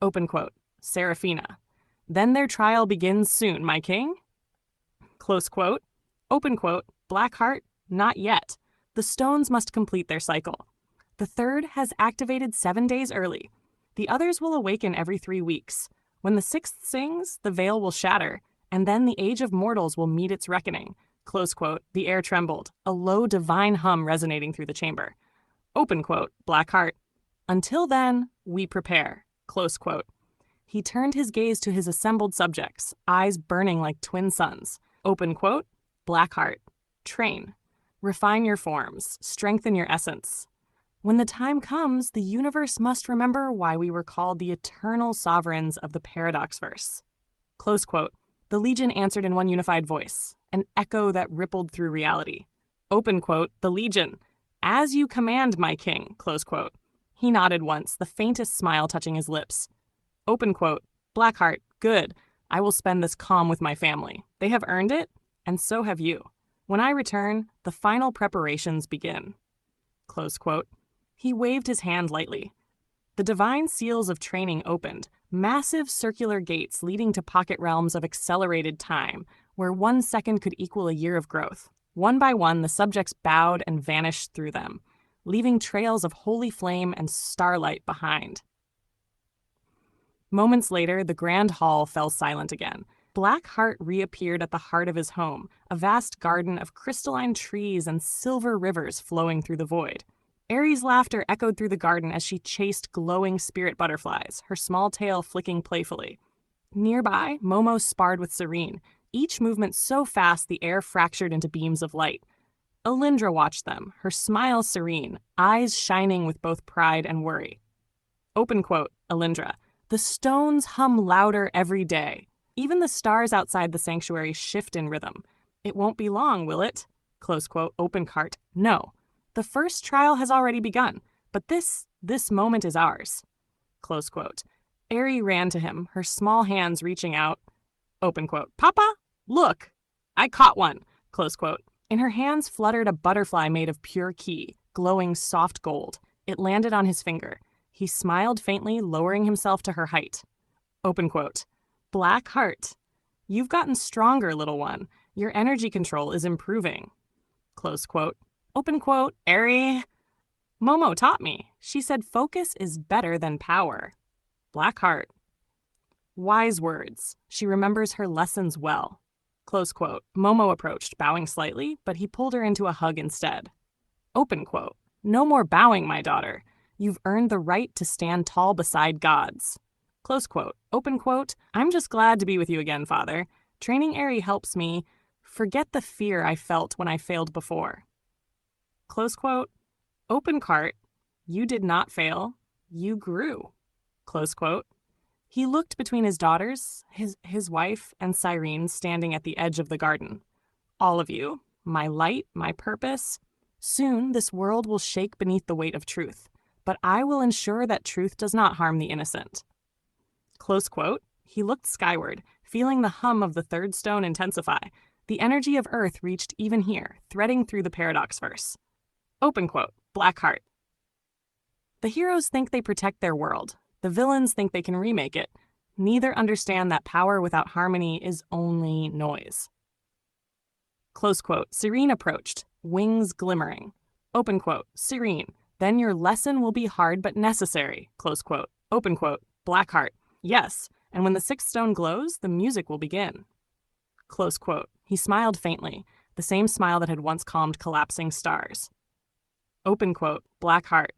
Open quote, Seraphina. Then their trial begins soon, my king. Close quote. Open quote, Blackheart, not yet. The stones must complete their cycle. The third has activated 7 days early. The others will awaken every 3 weeks. When the 6th sings, the veil will shatter, and then the age of mortals will meet its reckoning. Close quote. The air trembled, a low divine hum resonating through the chamber. Open quote, Blackheart. Until then, we prepare. Close quote. He turned his gaze to his assembled subjects, eyes burning like twin suns. Open quote, Blackheart. Train. Refine your forms. Strengthen your essence. When the time comes, the universe must remember why we were called the eternal sovereigns of the Paradoxverse. Close quote. The Legion answered in one unified voice, an echo that rippled through reality. Open quote, the Legion. As you command, my king. Close quote. He nodded once, the faintest smile touching his lips. Open quote. Blackheart, good. I will spend this calm with my family. They have earned it, and so have you. When I return, the final preparations begin. Close quote. He waved his hand lightly. The divine seals of training opened, massive circular gates leading to pocket realms of accelerated time, where 1 second could equal a year of growth. One by one, the subjects bowed and vanished through them, leaving trails of holy flame and starlight behind. Moments later, the grand hall fell silent again. Blackheart reappeared at the heart of his home, a vast garden of crystalline trees and silver rivers flowing through the void. Aries' laughter echoed through the garden as she chased glowing spirit butterflies, her small tail flicking playfully. Nearby, Momo sparred with Serene, each movement so fast the air fractured into beams of light. Alindra watched them, her smile serene, eyes shining with both pride and worry. Open quote, Alindra. The stones hum louder every day. Even the stars outside the sanctuary shift in rhythm. It won't be long, will it? Close quote, open cart. No. The first trial has already begun, but this moment is ours. Close quote. Aerie ran to him, her small hands reaching out. Open quote. Papa, look! I caught one. Close quote. In her hands fluttered a butterfly made of pure ki, glowing soft gold. It landed on his finger. He smiled faintly, lowering himself to her height. Open quote. Blackheart. You've gotten stronger, little one. Your energy control is improving. Close quote. Open quote, Aerie. Momo taught me. She said focus is better than power. Blackheart. Wise words. She remembers her lessons well. Close quote. Momo approached, bowing slightly, but he pulled her into a hug instead. Open quote. No more bowing, my daughter. You've earned the right to stand tall beside gods. Close quote. Open quote. I'm just glad to be with you again, Father. Training Aerie helps me forget the fear I felt when I failed before. Close quote. Open cart. You did not fail. You grew. Close quote. He looked between his daughters, his wife, and Cyrene standing at the edge of the garden. All of you, my light, my purpose. Soon this world will shake beneath the weight of truth, but I will ensure that truth does not harm the innocent. Close quote. He looked skyward, feeling the hum of the third stone intensify. The energy of Earth reached even here, threading through the paradox verse. Open quote. Blackheart. The heroes think they protect their world. The villains think they can remake it. Neither understand that power without harmony is only noise. Close quote. Serene approached, wings glimmering. Open quote. Serene. Then your lesson will be hard but necessary. Close quote. Open quote. Blackheart. Yes, and when the sixth stone glows, the music will begin. Close quote. He smiled faintly, the same smile that had once calmed collapsing stars. Open quote. Blackheart.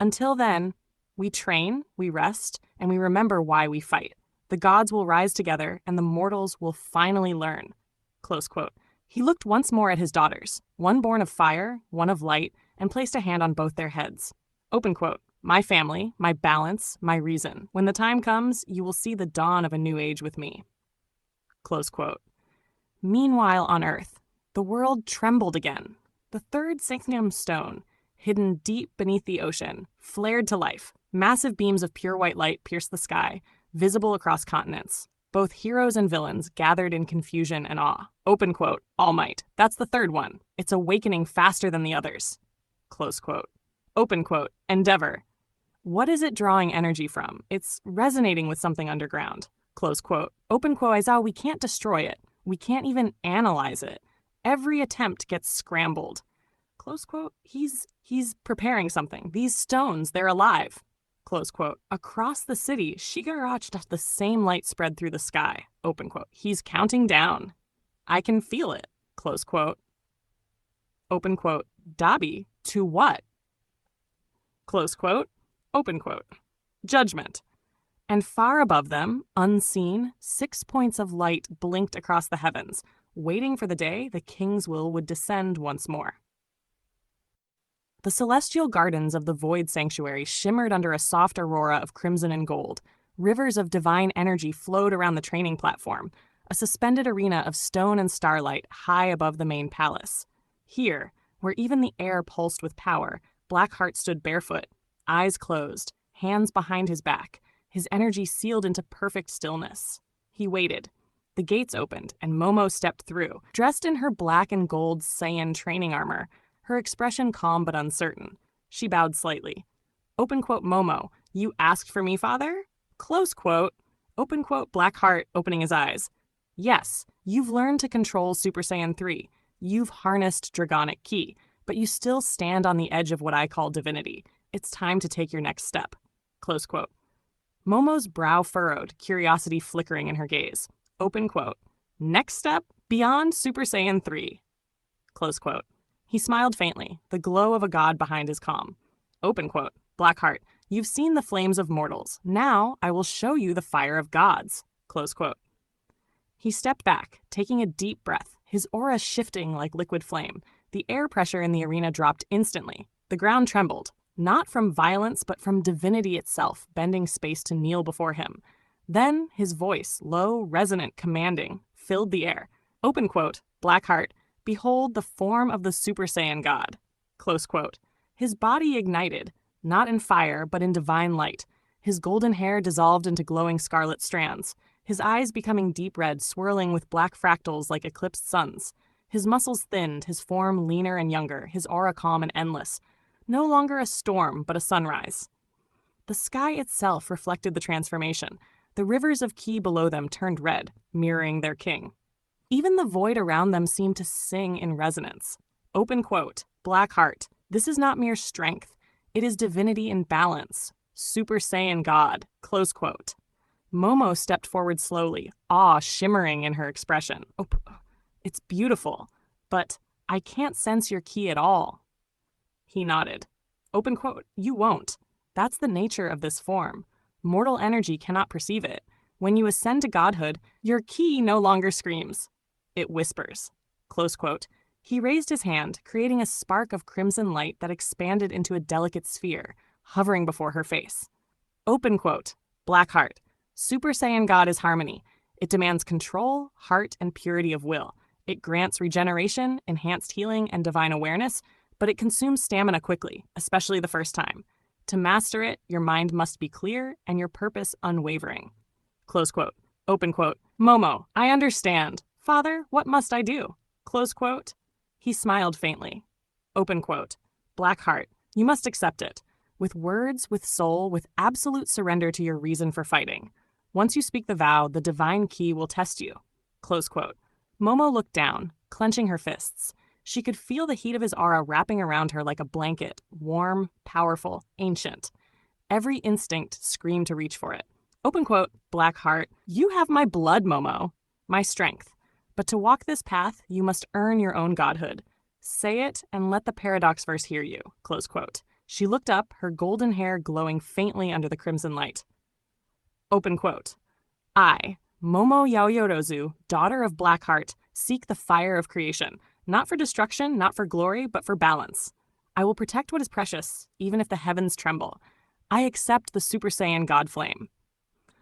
Until then, we train, we rest, and we remember why we fight. The gods will rise together, and the mortals will finally learn. Close quote. He looked once more at his daughters, one born of fire, one of light, and placed a hand on both their heads. Open quote. My family, my balance, my reason. When the time comes, you will see the dawn of a new age with me. Close quote. Meanwhile on Earth, the world trembled again. The third Sanctum stone, hidden deep beneath the ocean, flared to life. Massive beams of pure white light pierced the sky, visible across continents. Both heroes and villains gathered in confusion and awe. Open quote. All Might. That's the third one. It's awakening faster than the others. Close quote. Open quote. Endeavor. What is it drawing energy from? It's resonating with something underground. Close quote. Open quote. Aizawa, we can't destroy it. We can't even analyze it. Every attempt gets scrambled. Close quote. He's preparing something. These stones, they're alive. Close quote. Across the city, Shigarach, the same light spread through the sky. Open quote. He's counting down. I can feel it. Close quote. Open quote. Dabi, to what? Close quote. Open quote. Judgment. And far above them, unseen, 6 points of light blinked across the heavens, waiting for the day the king's will would descend once more. The celestial gardens of the Void Sanctuary shimmered under a soft aurora of crimson and gold. Rivers of divine energy flowed around the training platform, a suspended arena of stone and starlight high above the main palace. Here, where even the air pulsed with power, Blackheart stood barefoot, eyes closed, hands behind his back, his energy sealed into perfect stillness. He waited. The gates opened, and Momo stepped through, dressed in her black and gold Saiyan training armor, her expression calm but uncertain. She bowed slightly. Open quote, Momo, you asked for me, father? Close quote. Open quote, Blackheart opening his eyes. Yes, you've learned to control Super Saiyan 3. You've harnessed Dragonic Ki, but you still stand on the edge of what I call divinity. It's time to take your next step. Close quote. Momo's brow furrowed, curiosity flickering in her gaze. Open quote. Next step, beyond Super Saiyan 3. Close quote. He smiled faintly, the glow of a god behind his calm. Open quote. Blackheart, you've seen the flames of mortals. Now I will show you the fire of gods. Close quote. He stepped back, taking a deep breath, his aura shifting like liquid flame. The air pressure in the arena dropped instantly. The ground trembled, not from violence but from divinity itself, bending space to kneel before him. Then his voice, low, resonant, commanding, filled the air. Open quote, Blackheart, behold the form of the Super Saiyan God. Close quote. His body ignited, not in fire but in divine light. His golden hair dissolved into glowing scarlet strands, his eyes becoming deep red, swirling with black fractals like eclipsed suns. His muscles thinned, his form leaner and younger, his aura calm and endless. No longer a storm, but a sunrise. The sky itself reflected the transformation. The rivers of ki below them turned red, mirroring their king. Even the void around them seemed to sing in resonance. Open quote, Blackheart, this is not mere strength. It is divinity in balance. Super Saiyan God. Close quote. Momo stepped forward slowly, awe shimmering in her expression. Oh, it's beautiful, but I can't sense your ki at all. He nodded. Open quote, you won't. That's the nature of this form. Mortal energy cannot perceive it. When you ascend to godhood, your ki no longer screams. It whispers. Close quote. He raised his hand, creating a spark of crimson light that expanded into a delicate sphere, hovering before her face. Open quote, Blackheart. Super Saiyan God is harmony. It demands control, heart, and purity of will. It grants regeneration, enhanced healing, and divine awareness, but it consumes stamina quickly, especially the first time. To master it, your mind must be clear and your purpose unwavering. Close quote. Open quote. Momo, I understand. Father, what must I do? Close quote. He smiled faintly. Open quote. Blackheart, you must accept it. With words, with soul, with absolute surrender to your reason for fighting. Once you speak the vow, the divine ki will test you. Close quote. Momo looked down, clenching her fists. She could feel the heat of his aura wrapping around her like a blanket, warm, powerful, ancient. Every instinct screamed to reach for it. Open quote, Blackheart, you have my blood, Momo, my strength. But to walk this path, you must earn your own godhood. Say it and let the paradox verse hear you. Close quote. She looked up, her golden hair glowing faintly under the crimson light. Open quote. I, Momo Yaoyorozu, daughter of Blackheart, seek the fire of creation, not for destruction, not for glory, but for balance. I will protect what is precious, even if the heavens tremble. I accept the Super Saiyan God flame.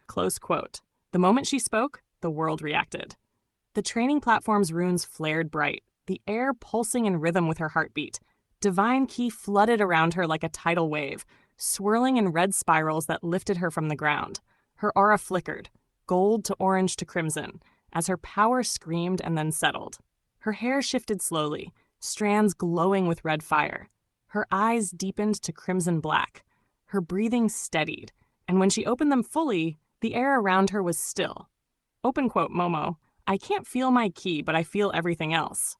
Close quote. The moment she spoke, the world reacted. The training platform's runes flared bright, the air pulsing in rhythm with her heartbeat. Divine ki flooded around her like a tidal wave, swirling in red spirals that lifted her from the ground. Her aura flickered, gold to orange to crimson, as her power screamed and then settled. Her hair shifted slowly, strands glowing with red fire. Her eyes deepened to crimson black. Her breathing steadied, and when she opened them fully, the air around her was still. Open quote, Momo, I can't feel my ki, but I feel everything else.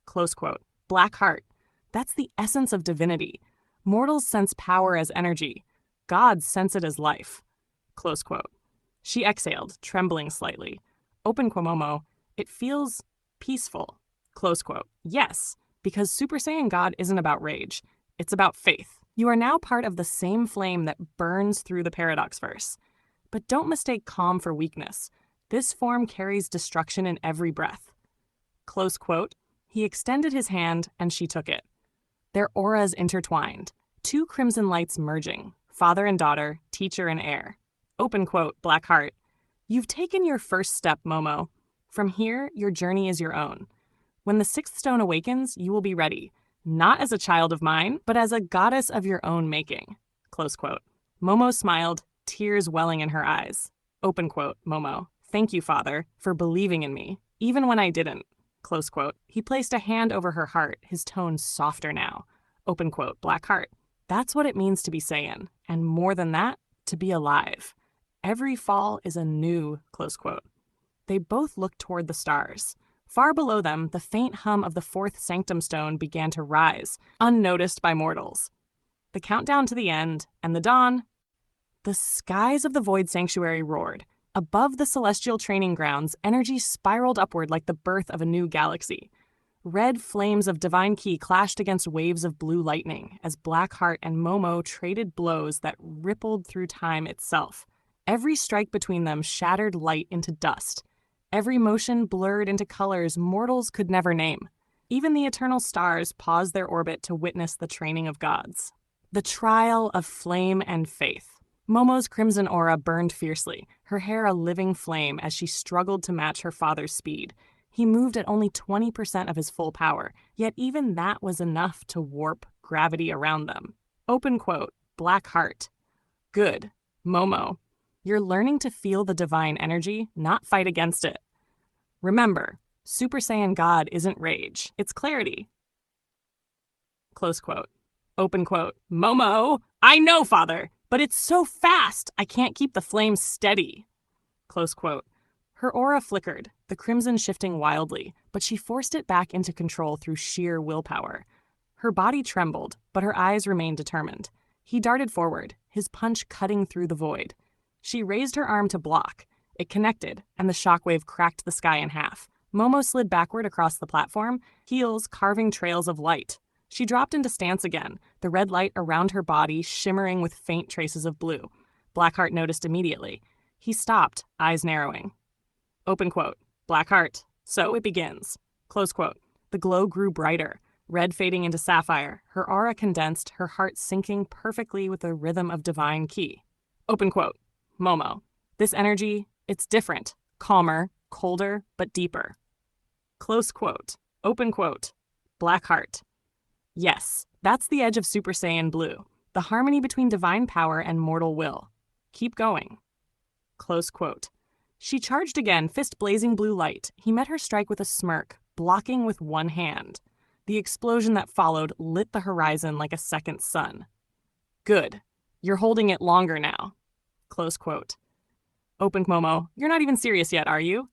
Close quote. Blackheart. That's the essence of divinity. Mortals sense power as energy. Gods sense it as life. Close quote. She exhaled, trembling slightly. Open quote, Momo. It feels peaceful. Close quote. Yes, because Super Saiyan God isn't about rage. It's about faith. You are now part of the same flame that burns through the paradox verse. But don't mistake calm for weakness. This form carries destruction in every breath. Close quote. He extended his hand and she took it. Their auras intertwined, two crimson lights merging, father and daughter, teacher and heir. Open quote, Blackheart. You've taken your first step, Momo. From here, your journey is your own. When the sixth stone awakens, you will be ready, not as a child of mine, but as a goddess of your own making. Close quote. Momo smiled, tears welling in her eyes. Open quote, Momo. Thank you, Father, for believing in me, even when I didn't. Close quote. He placed a hand over her heart, his tone softer now. Open quote, Black Heart. That's what it means to be Saiyan, and more than that, to be alive. Every fall is a new, close quote. They both looked toward the stars. Far below them, the faint hum of the fourth sanctum stone began to rise, unnoticed by mortals. The countdown to the end, and the dawn. The skies of the Void Sanctuary roared. Above the celestial training grounds, energy spiraled upward like the birth of a new galaxy. Red flames of divine ki clashed against waves of blue lightning as Blackheart and Momo traded blows that rippled through time itself. Every strike between them shattered light into dust. Every motion blurred into colors mortals could never name. Even the eternal stars paused their orbit to witness the training of gods. The trial of flame and faith. Momo's crimson aura burned fiercely, her hair a living flame as she struggled to match her father's speed. He moved at only 20% of his full power, yet even that was enough to warp gravity around them. Open quote, Black Heart. Good, Momo. You're learning to feel the divine energy, not fight against it. Remember, Super Saiyan God isn't rage, it's clarity. Close quote. Open quote, Momo, I know, Father, but it's so fast, I can't keep the flame steady. Close quote. Her aura flickered, the crimson shifting wildly, but she forced it back into control through sheer willpower. Her body trembled, but her eyes remained determined. He darted forward, his punch cutting through the void. She raised her arm to block. It connected, and the shockwave cracked the sky in half. Momo slid backward across the platform, heels carving trails of light. She dropped into stance again, the red light around her body shimmering with faint traces of blue. Blackheart noticed immediately. He stopped, eyes narrowing. Open quote, Blackheart. So it begins. Close quote. The glow grew brighter, red fading into sapphire, her aura condensed, her heart syncing perfectly with the rhythm of divine ki. Open quote, Momo. This energy, it's different, calmer, colder, but deeper. Close quote. Open quote. Blackheart. Yes, that's the edge of Super Saiyan Blue, the harmony between divine power and mortal will. Keep going. Close quote. She charged again, fist blazing blue light. He met her strike with a smirk, blocking with one hand. The explosion that followed lit the horizon like a second sun. Good. You're holding it longer now. Close quote. Open Momo. You're not even serious yet, are you?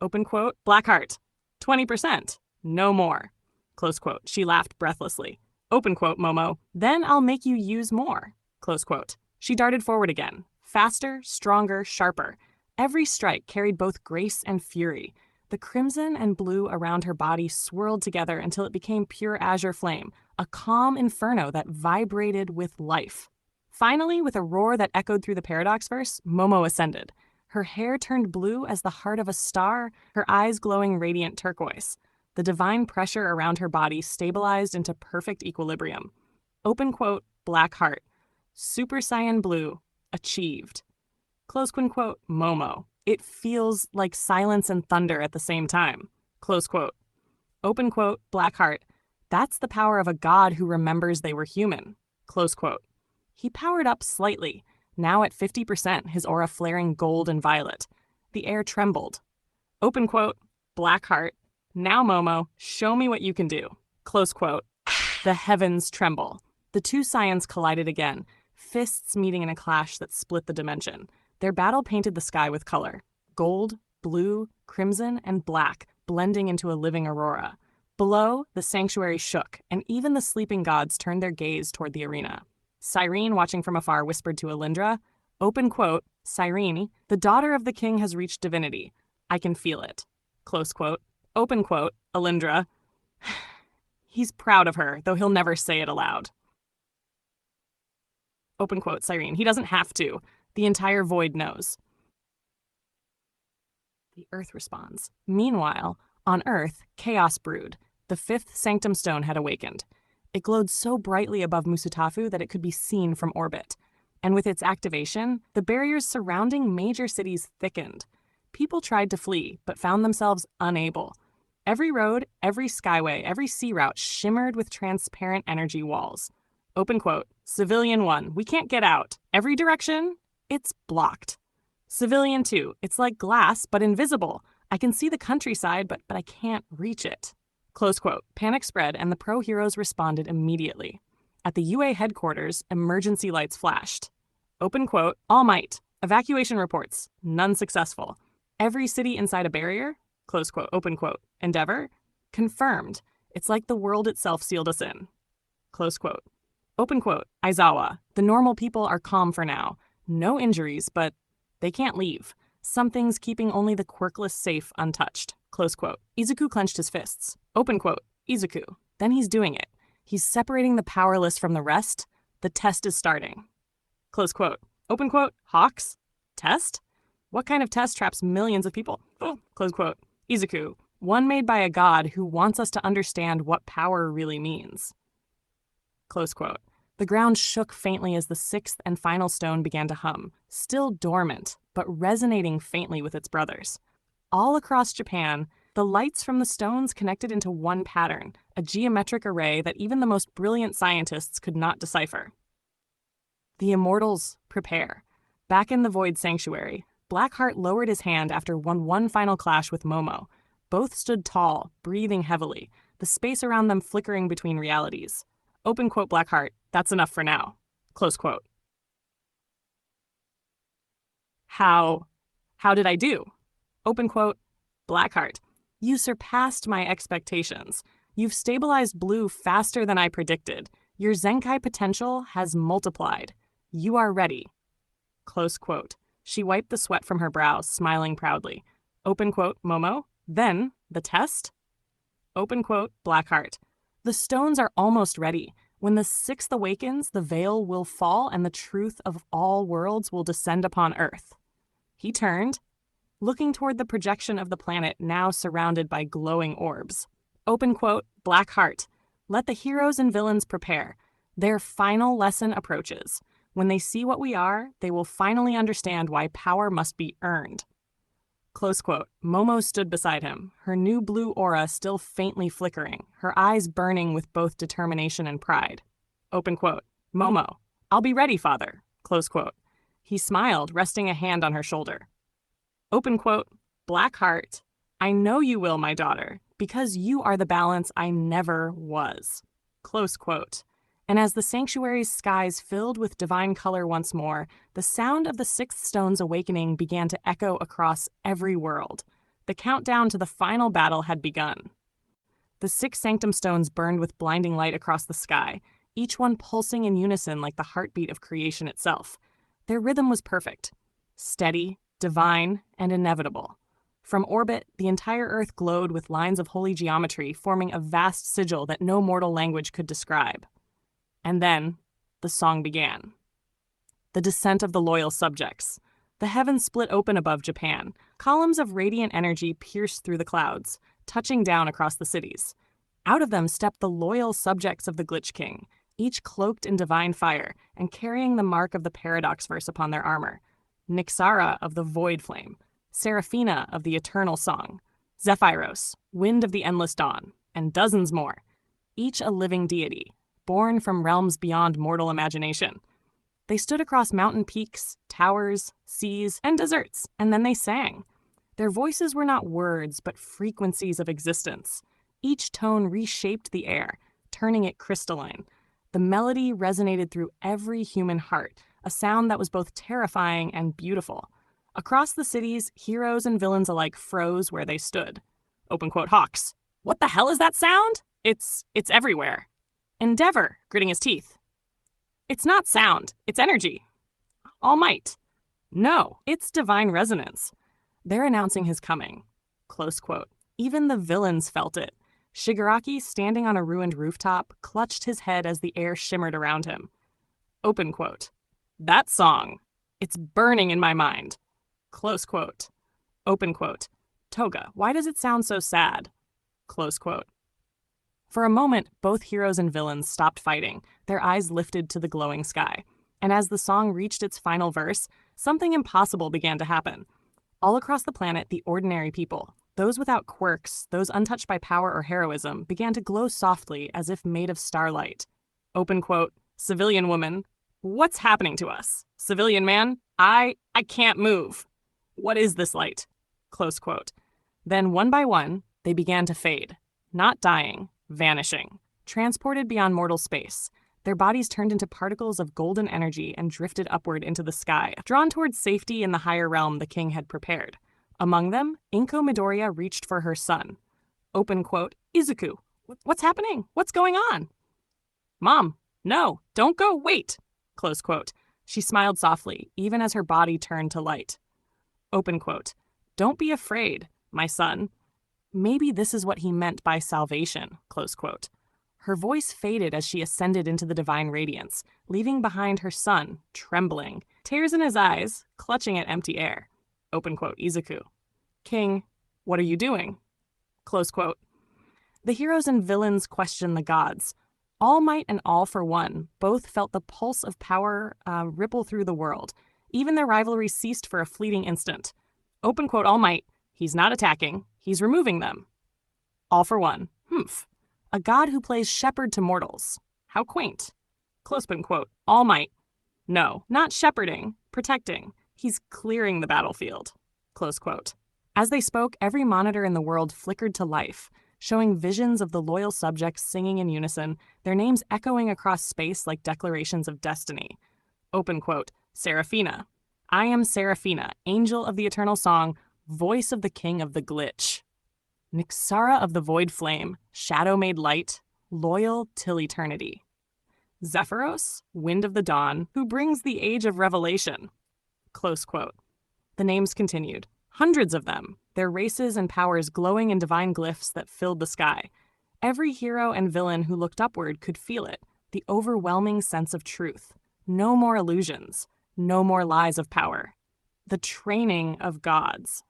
Open quote. Blackheart. 20%. No more. Close quote. She laughed breathlessly. Open quote, Momo. Then I'll make you use more. Close quote. She darted forward again. Faster, stronger, sharper. Every strike carried both grace and fury. The crimson and blue around her body swirled together until it became pure azure flame, a calm inferno that vibrated with life. Finally, with a roar that echoed through the Paradox verse, Momo ascended. Her hair turned blue as the heart of a star, her eyes glowing radiant turquoise. The divine pressure around her body stabilized into perfect equilibrium. Open quote, Black Heart. Super Saiyan Blue. Achieved. Close quote, Momo. It feels like silence and thunder at the same time. Close quote. Open quote, Black Heart. That's the power of a god who remembers they were human. Close quote. He powered up slightly, now at 50%, his aura flaring gold and violet. The air trembled. Open quote, Black Heart. Now, Momo, show me what you can do. Close quote. The heavens tremble. The two Saiyans collided again, fists meeting in a clash that split the dimension. Their battle painted the sky with color. Gold, blue, crimson, and black, blending into a living aurora. Below, the sanctuary shook, and even the sleeping gods turned their gaze toward the arena. Cyrene, watching from afar, whispered to Alindra, open quote, Cyrene, the daughter of the king has reached divinity. I can feel it. Close quote. Open quote, Alindra. He's proud of her, though he'll never say it aloud. Open quote, Cyrene. He doesn't have to. The entire void knows. The earth responds. Meanwhile, on Earth, chaos brewed. The fifth sanctum stone had awakened. It glowed so brightly above Musutafu that it could be seen from orbit. And with its activation, the barriers surrounding major cities thickened. People tried to flee, but found themselves unable. Every road, every skyway, every sea route shimmered with transparent energy walls. Open quote, Civilian 1, we can't get out. Every direction, it's blocked. Civilian 2, it's like glass, but invisible. I can see the countryside, but I can't reach it. Close quote. Panic spread, and the pro-heroes responded immediately. At the UA headquarters, emergency lights flashed. Open quote, All Might. Evacuation reports, none successful. Every city inside a barrier, close quote, open quote, endeavor, confirmed. It's like the world itself sealed us in. Close quote. Open quote, Aizawa. The normal people are calm for now. No injuries, but they can't leave. Something's keeping only the quirkless safe untouched. Close quote. Izuku clenched his fists. Open quote, Izuku. Then he's doing it. He's separating the powerless from the rest. The test is starting. Close quote. Open quote, Hawks? Test? What kind of test traps millions of people? Close quote. Izuku, one made by a god who wants us to understand what power really means. Close quote. The ground shook faintly as the sixth and final stone began to hum, still dormant, but resonating faintly with its brothers. All across Japan, the lights from the stones connected into one pattern, a geometric array that even the most brilliant scientists could not decipher. The immortals prepare. Back in the Void Sanctuary, Blackheart lowered his hand after one final clash with Momo. Both stood tall, breathing heavily, the space around them flickering between realities. Open quote, Blackheart, that's enough for now. Close quote. How did I do? Open quote, Blackheart, you surpassed my expectations. You've stabilized blue faster than I predicted. Your Zenkai potential has multiplied. You are ready. Close quote. She wiped the sweat from her brow, smiling proudly. Open quote, Momo. Then, the test? Open quote, Blackheart. The stones are almost ready. When the sixth awakens, the veil will fall and the truth of all worlds will descend upon Earth. He turned, looking toward the projection of the planet now surrounded by glowing orbs. Open quote, Blackheart. Let the heroes and villains prepare. Their final lesson approaches. When they see what we are, they will finally understand why power must be earned. Close quote. Momo stood beside him, her new blue aura still faintly flickering, her eyes burning with both determination and pride. Open quote. Momo, I'll be ready, father. Close quote. He smiled, resting a hand on her shoulder. Open quote. Blackheart, I know you will, my daughter, because you are the balance I never was. Close quote. And as the sanctuary's skies filled with divine color once more, the sound of the sixth stone's awakening began to echo across every world. The countdown to the final battle had begun. The six sanctum stones burned with blinding light across the sky, each one pulsing in unison like the heartbeat of creation itself. Their rhythm was perfect, steady, divine, and inevitable. From orbit, the entire Earth glowed with lines of holy geometry forming a vast sigil that no mortal language could describe. And then, the song began. The descent of the loyal subjects. The heavens split open above Japan. Columns of radiant energy pierced through the clouds, touching down across the cities. Out of them stepped the loyal subjects of the Glitch King, each cloaked in divine fire and carrying the mark of the Paradox Verse upon their armor. Nyxara of the Void Flame, Seraphina of the Eternal Song, Zephyros, Wind of the Endless Dawn, and dozens more, each a living deity, born from realms beyond mortal imagination. They stood across mountain peaks, towers, seas, and deserts, and then they sang. Their voices were not words, but frequencies of existence. Each tone reshaped the air, turning it crystalline. The melody resonated through every human heart, a sound that was both terrifying and beautiful. Across the cities, heroes and villains alike froze where they stood. Open quote, Hawks. What the hell is that sound? It's everywhere. Endeavor, gritting his teeth. It's not sound, it's energy. All Might. No, it's divine resonance. They're announcing his coming. Close quote. Even the villains felt it. Shigaraki, standing on a ruined rooftop, clutched his head as the air shimmered around him. Open quote. That song. It's burning in my mind. Close quote. Open quote. Toga, why does it sound so sad? Close quote. For a moment, both heroes and villains stopped fighting, their eyes lifted to the glowing sky. And as the song reached its final verse, something impossible began to happen. All across the planet, the ordinary people, those without quirks, those untouched by power or heroism, began to glow softly as if made of starlight. Open quote, Civilian woman, what's happening to us? Civilian man, I can't move. What is this light? Close quote. Then one by one, they began to fade, not dying, vanishing, transported beyond mortal space. Their bodies turned into particles of golden energy and drifted upward into the sky, drawn towards safety in the higher realm the king had prepared. Among them, Inko Midoriya reached for her son. Open quote, Izuku, what's happening? What's going on? Mom, no, don't go, wait, close quote. She smiled softly, even as her body turned to light. Open quote, don't be afraid, my son. Maybe this is what he meant by salvation, close quote. Her voice faded as she ascended into the divine radiance, leaving behind her son, trembling, tears in his eyes, clutching at empty air. Open quote, Izuku. King, what are you doing? Close quote. The heroes and villains question the gods. All Might and All for One both felt the pulse of power ripple through the world. Even their rivalry ceased for a fleeting instant. Open quote, All Might, he's not attacking, he's removing them. All for One, humph. A god who plays shepherd to mortals. How quaint. Close quote, All Might. No, not shepherding, protecting. He's clearing the battlefield. Close quote. As they spoke, every monitor in the world flickered to life, showing visions of the loyal subjects singing in unison, their names echoing across space like declarations of destiny. Open quote, Seraphina. I am Seraphina, angel of the eternal song, voice of the king of the glitch. Nixara of the void flame, shadow made light, loyal till eternity. Zephyros, wind of the dawn, who brings the age of revelation. Close quote. The names continued, hundreds of them, their races and powers glowing in divine glyphs that filled the sky. Every hero and villain who looked upward could feel it, the overwhelming sense of truth. No more illusions, no more lies of power. The training of gods.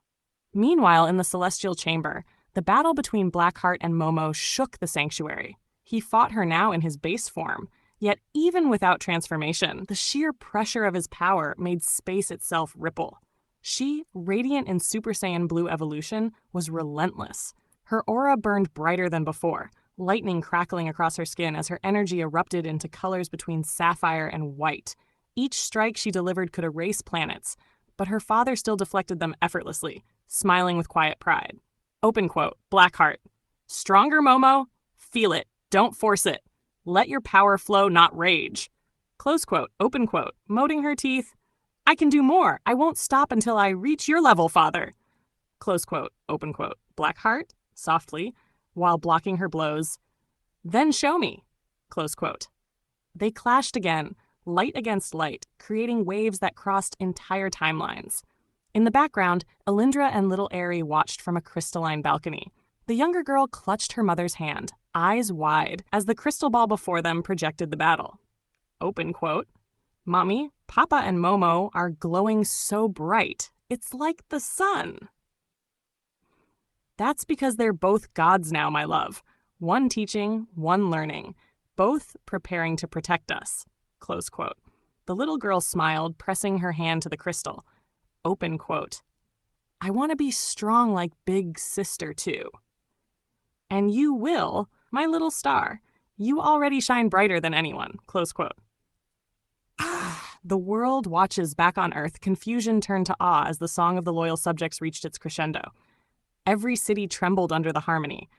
Meanwhile, in the celestial chamber, the battle between Blackheart and Momo shook the sanctuary. He fought her now in his base form, yet even without transformation, the sheer pressure of his power made space itself ripple. She, radiant in Super Saiyan Blue evolution, was relentless. Her aura burned brighter than before, lightning crackling across her skin as her energy erupted into colors between sapphire and white. Each strike she delivered could erase planets, but her father still deflected them effortlessly, smiling with quiet pride. Open quote, Blackheart. Stronger, Momo. Feel it. Don't force it. Let your power flow, not rage. Close quote, open quote, moating her teeth. I can do more. I won't stop until I reach your level, father. Close quote, open quote, Blackheart, softly, while blocking her blows. Then show me. Close quote. They clashed again, light against light, creating waves that crossed entire timelines. In the background, Alindra and little Aerie watched from a crystalline balcony. The younger girl clutched her mother's hand, eyes wide, as the crystal ball before them projected the battle. Open quote, Mommy, Papa and Momo are glowing so bright, it's like the sun. That's because they're both gods now, my love. One teaching, one learning, both preparing to protect us. Close quote. The little girl smiled, pressing her hand to the crystal. Open quote. I want to be strong like Big Sister too. And you will, my little star. You already shine brighter than anyone. Close quote. The world watches back on Earth, confusion turned to awe as the song of the loyal subjects reached its crescendo. Every city trembled under the harmony.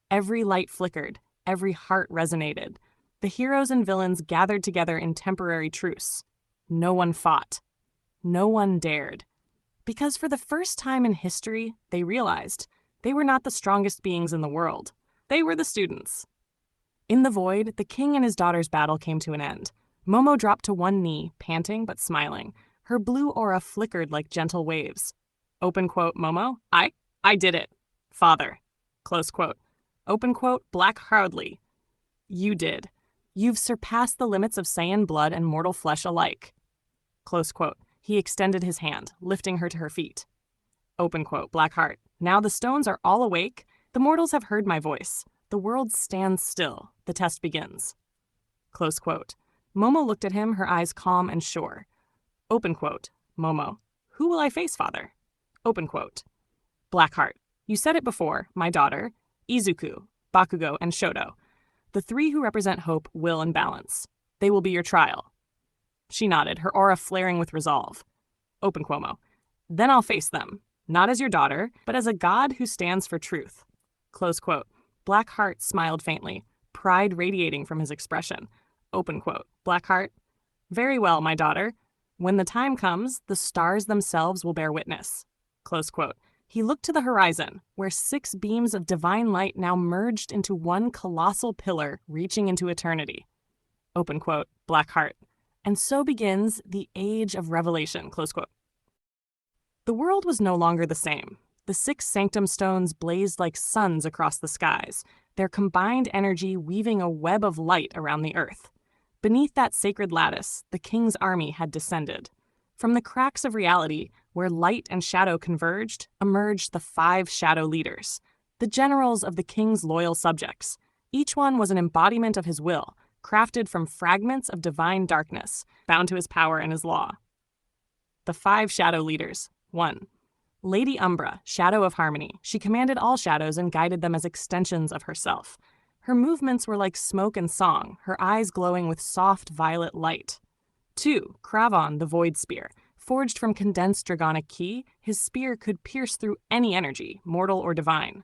Every light flickered. Every heart resonated. The heroes and villains gathered together in temporary truce. No one fought. No one dared. Because for the first time in history, they realized they were not the strongest beings in the world. They were the students. In the void, the king and his daughter's battle came to an end. Momo dropped to one knee, panting but smiling. Her blue aura flickered like gentle waves. Open quote, Momo, I did it. Father. Close quote. Open quote, Black Hardly. You did. You've surpassed the limits of Saiyan blood and mortal flesh alike. Close quote. He extended his hand, lifting her to her feet. Open quote, Blackheart. Now the stones are all awake. The mortals have heard my voice. The world stands still. The test begins. Close quote. Momo looked at him, her eyes calm and sure. Open quote. Momo. Who will I face, father? Open quote. Blackheart. You said it before, my daughter. Izuku, Bakugo, and Shoto. The three who represent hope, will, and balance. They will be your trial. She nodded, her aura flaring with resolve. Open Cuomo. Then I'll face them, not as your daughter, but as a god who stands for truth. Close quote. Blackheart smiled faintly, pride radiating from his expression. Open quote. Blackheart. Very well, my daughter. When the time comes, the stars themselves will bear witness. Close quote. He looked to the horizon, where 6 beams of divine light now merged into one colossal pillar reaching into eternity. Open quote. Blackheart. And so begins the Age of Revelation. Close quote. The world was no longer the same. The 6 sanctum stones blazed like suns across the skies, their combined energy weaving a web of light around the earth. Beneath that sacred lattice, the king's army had descended. From the cracks of reality, where light and shadow converged, emerged the 5 shadow leaders, the generals of the king's loyal subjects. Each one was an embodiment of his will, crafted from fragments of divine darkness, bound to his power and his law. The 5 shadow leaders. 1. Lady Umbra, Shadow of Harmony. She commanded all shadows and guided them as extensions of herself. Her movements were like smoke and song, her eyes glowing with soft violet light. 2. Kravon, the Void Spear. Forged from condensed dragonic ki, his spear could pierce through any energy, mortal or divine.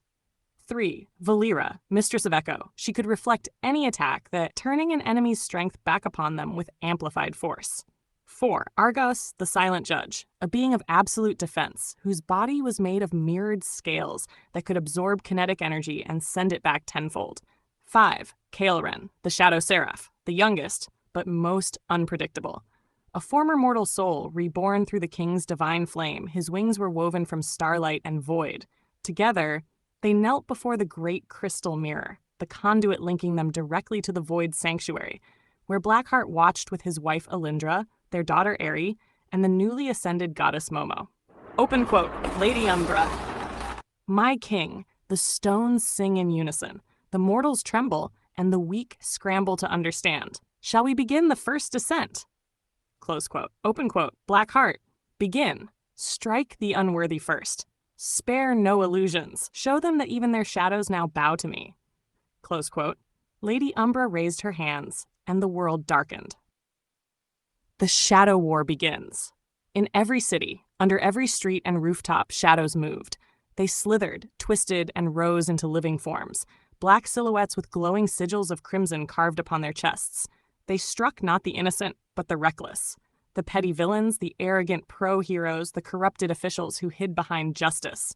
3. Valera, Mistress of Echo. She could reflect any attack, that turning an enemy's strength back upon them with amplified force. 4. Argos, the Silent Judge, a being of absolute defense, whose body was made of mirrored scales that could absorb kinetic energy and send it back tenfold. 5. Kael'ren, the Shadow Seraph, the youngest, but most unpredictable. A former mortal soul, reborn through the king's divine flame, his wings were woven from starlight and void. Together, they knelt before the great crystal mirror, the conduit linking them directly to the void sanctuary, where Blackheart watched with his wife Alindra, their daughter Eri, and the newly ascended goddess Momo. Open quote. Lady Umbra. My king, the stones sing in unison. The mortals tremble, and the weak scramble to understand. Shall we begin the first descent? Close quote. Open quote. Blackheart. Begin. Strike the unworthy first. Spare no illusions. Show them that even their shadows now bow to me. Close quote. Lady Umbra raised her hands, and the world darkened. The Shadow War begins. In every city, under every street and rooftop, shadows moved. They slithered, twisted, and rose into living forms, black silhouettes with glowing sigils of crimson carved upon their chests. They struck not the innocent, but the reckless. The petty villains, the arrogant pro-heroes, the corrupted officials who hid behind justice.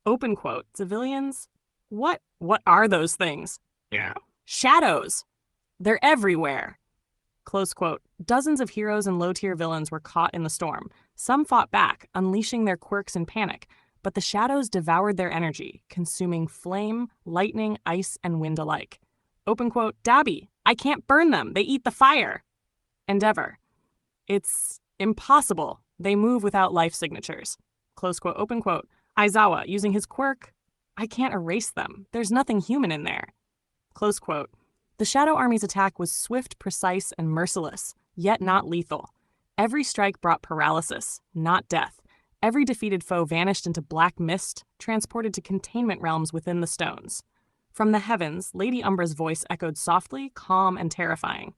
Open quote. Civilians? What are those things? Yeah. Shadows. They're everywhere. Close quote. Dozens of heroes and low-tier villains were caught in the storm. Some fought back, unleashing their quirks in panic, but the shadows devoured their energy, consuming flame, lightning, ice, and wind alike. Open quote. Dabby, I can't burn them. They eat the fire. Endeavor. It's impossible. They move without life signatures. Close quote. Open quote. Aizawa, using his quirk, I can't erase them. There's nothing human in there. Close quote. The Shadow Army's attack was swift, precise, and merciless, yet not lethal. Every strike brought paralysis, not death. Every defeated foe vanished into black mist, transported to containment realms within the stones. From the heavens, Lady Umbra's voice echoed softly, calm, and terrifying.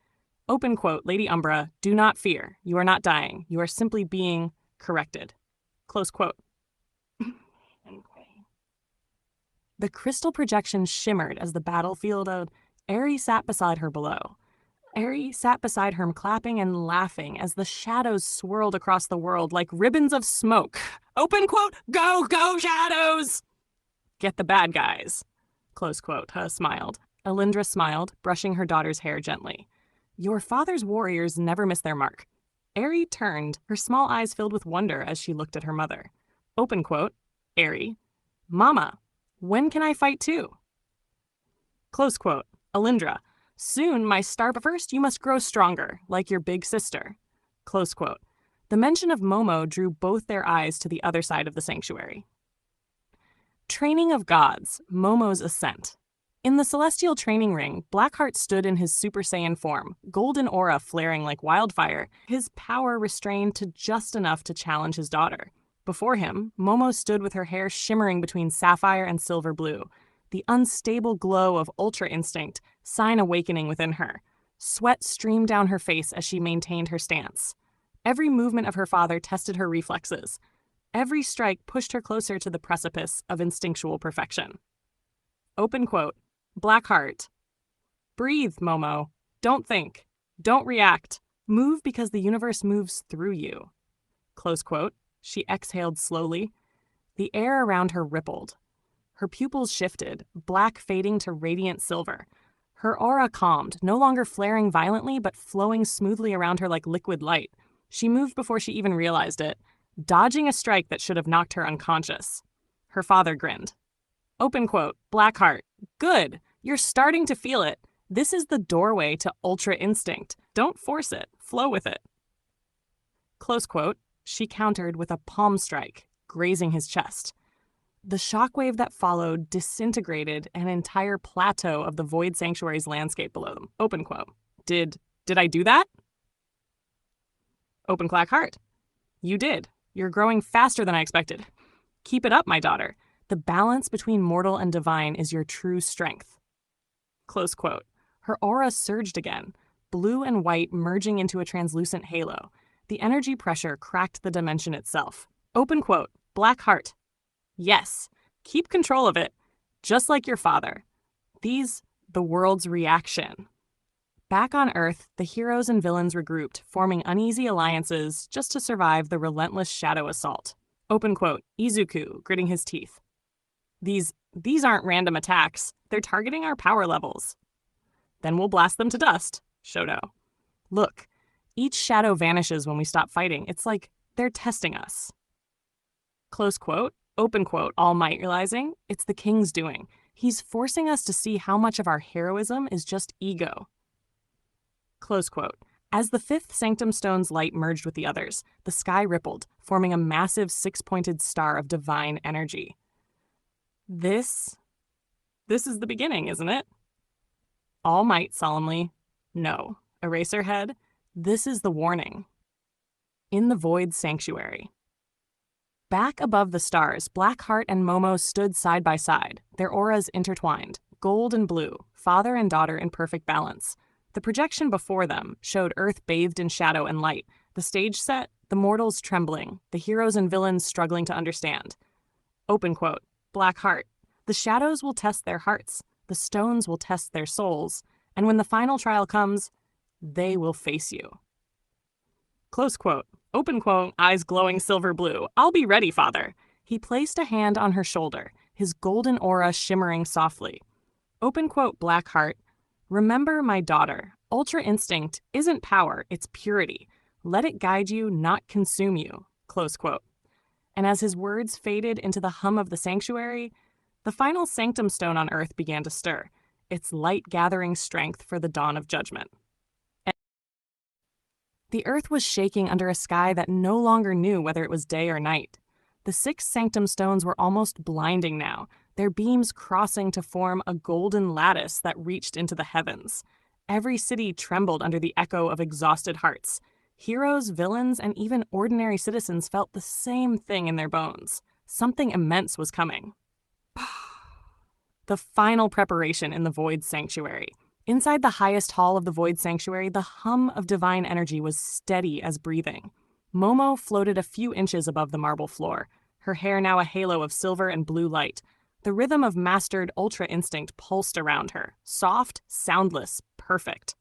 Open quote. Lady Umbra, do not fear. You are not dying. You are simply being corrected. Close quote. The crystal projection shimmered as the battlefield of Eri sat beside her below. Eri sat beside her, clapping and laughing as the shadows swirled across the world like ribbons of smoke. Open quote. Go, go, shadows! Get the bad guys. Close quote. Smiled. Alindra smiled, brushing her daughter's hair gently. Your father's warriors never miss their mark. Eri turned, her small eyes filled with wonder as she looked at her mother. Open quote. Eri. Mama, when can I fight too? Close quote. Alindra. Soon, my star, but first you must grow stronger, like your big sister. Close quote. The mention of Momo drew both their eyes to the other side of the sanctuary. Training of Gods, Momo's Ascent. In the celestial training ring, Blackheart stood in his Super Saiyan form, golden aura flaring like wildfire, his power restrained to just enough to challenge his daughter. Before him, Momo stood with her hair shimmering between sapphire and silver blue, the unstable glow of Ultra Instinct, sign awakening within her. Sweat streamed down her face as she maintained her stance. Every movement of her father tested her reflexes. Every strike pushed her closer to the precipice of instinctual perfection. Open quote. Blackheart. Breathe, Momo. Don't think. Don't react. Move because the universe moves through you. Close quote. She exhaled slowly. The air around her rippled. Her pupils shifted, black fading to radiant silver. Her aura calmed, no longer flaring violently, but flowing smoothly around her like liquid light. She moved before she even realized it, dodging a strike that should have knocked her unconscious. Her father grinned. Open quote. Blackheart. Good. You're starting to feel it. This is the doorway to ultra instinct. Don't force it. Flow with it. Close quote. She countered with a palm strike, grazing his chest. The shockwave that followed disintegrated an entire plateau of the Void Sanctuary's landscape below them. Open quote. Did I do that? Open clack heart. You did. You're growing faster than I expected. Keep it up, my daughter. The balance between mortal and divine is your true strength. Close quote. Her aura surged again, blue and white merging into a translucent halo. The energy pressure cracked the dimension itself. Open quote. Black heart. Yes. Keep control of it, just like your father. The world's reaction. Back on Earth, the heroes and villains regrouped, forming uneasy alliances just to survive the relentless shadow assault. Open quote. Izuku, gritting his teeth. These aren't random attacks. They're targeting our power levels. Then we'll blast them to dust, Shoto. Look, each shadow vanishes when we stop fighting. It's like they're testing us. Close quote. Open quote. All Might realizing it's the king's doing. He's forcing us to see how much of our heroism is just ego. Close quote. As the fifth Sanctum Stone's light merged with the others, the sky rippled, forming a massive six-pointed star of divine energy. This is the beginning, isn't it? All Might solemnly. No. Eraserhead. This is the warning. In the Void Sanctuary. Back above the stars, Blackheart and Momo stood side by side, their auras intertwined, gold and blue, father and daughter in perfect balance. The projection before them showed Earth bathed in shadow and light, the stage set, the mortals trembling, the heroes and villains struggling to understand. Open quote. Blackheart. The shadows will test their hearts, the stones will test their souls, and when the final trial comes, they will face you. Close quote. Open quote, eyes glowing silver blue. I'll be ready, father. He placed a hand on her shoulder, his golden aura shimmering softly. Open quote, Blackheart. Remember, my daughter, Ultra Instinct isn't power, it's purity. Let it guide you, not consume you. Close quote. And as his words faded into the hum of the sanctuary, the final Sanctum Stone on Earth began to stir, its light gathering strength for the dawn of judgment. The Earth was shaking under a sky that no longer knew whether it was day or night. The 6 Sanctum Stones were almost blinding now, their beams crossing to form a golden lattice that reached into the heavens. Every city trembled under the echo of exhausted hearts. Heroes, villains, and even ordinary citizens felt the same thing in their bones. Something immense was coming. The final preparation in the Void Sanctuary. Inside the highest hall of the Void Sanctuary, the hum of divine energy was steady as breathing. Momo floated a few inches above the marble floor, her hair now a halo of silver and blue light. The rhythm of mastered Ultra Instinct pulsed around her, soft, soundless, perfect.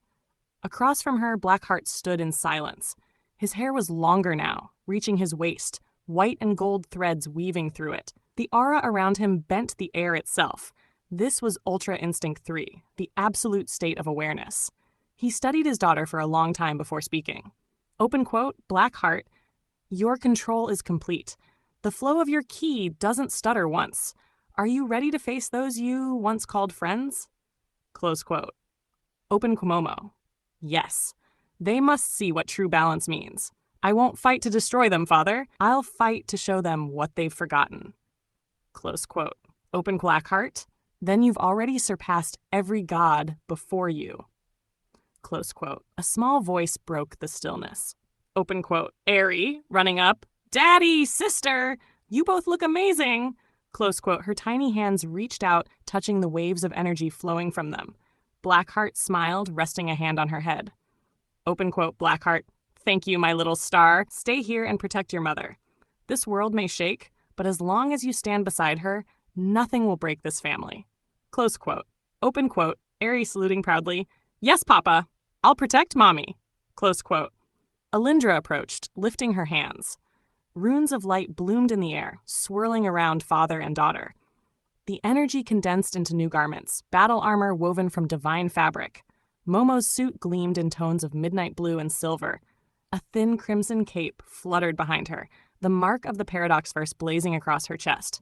Across from her, Blackheart stood in silence. His hair was longer now, reaching his waist, white and gold threads weaving through it. The aura around him bent the air itself. This was Ultra Instinct 3, the absolute state of awareness. He studied his daughter for a long time before speaking. Open quote, Blackheart, your control is complete. The flow of your ki doesn't stutter once. Are you ready to face those you once called friends? Close quote. Open Momo. Yes. They must see what true balance means. I won't fight to destroy them, father. I'll fight to show them what they've forgotten. Close quote. Open Blackheart. Then you've already surpassed every god before you. Close quote. A small voice broke the stillness. Open quote. Airy, running up. Daddy, sister, you both look amazing. Close quote. Her tiny hands reached out, touching the waves of energy flowing from them. Blackheart smiled, resting a hand on her head. Open quote, Blackheart, thank you, my little star. Stay here and protect your mother. This world may shake, but as long as you stand beside her, nothing will break this family. Close quote. Open quote, Aerie saluting proudly. Yes, Papa, I'll protect Mommy. Close quote. Alindra approached, lifting her hands. Runes of light bloomed in the air, swirling around father and daughter. The energy condensed into new garments, battle armor woven from divine fabric. Momo's suit gleamed in tones of midnight blue and silver. A thin crimson cape fluttered behind her, the mark of the paradox verse blazing across her chest.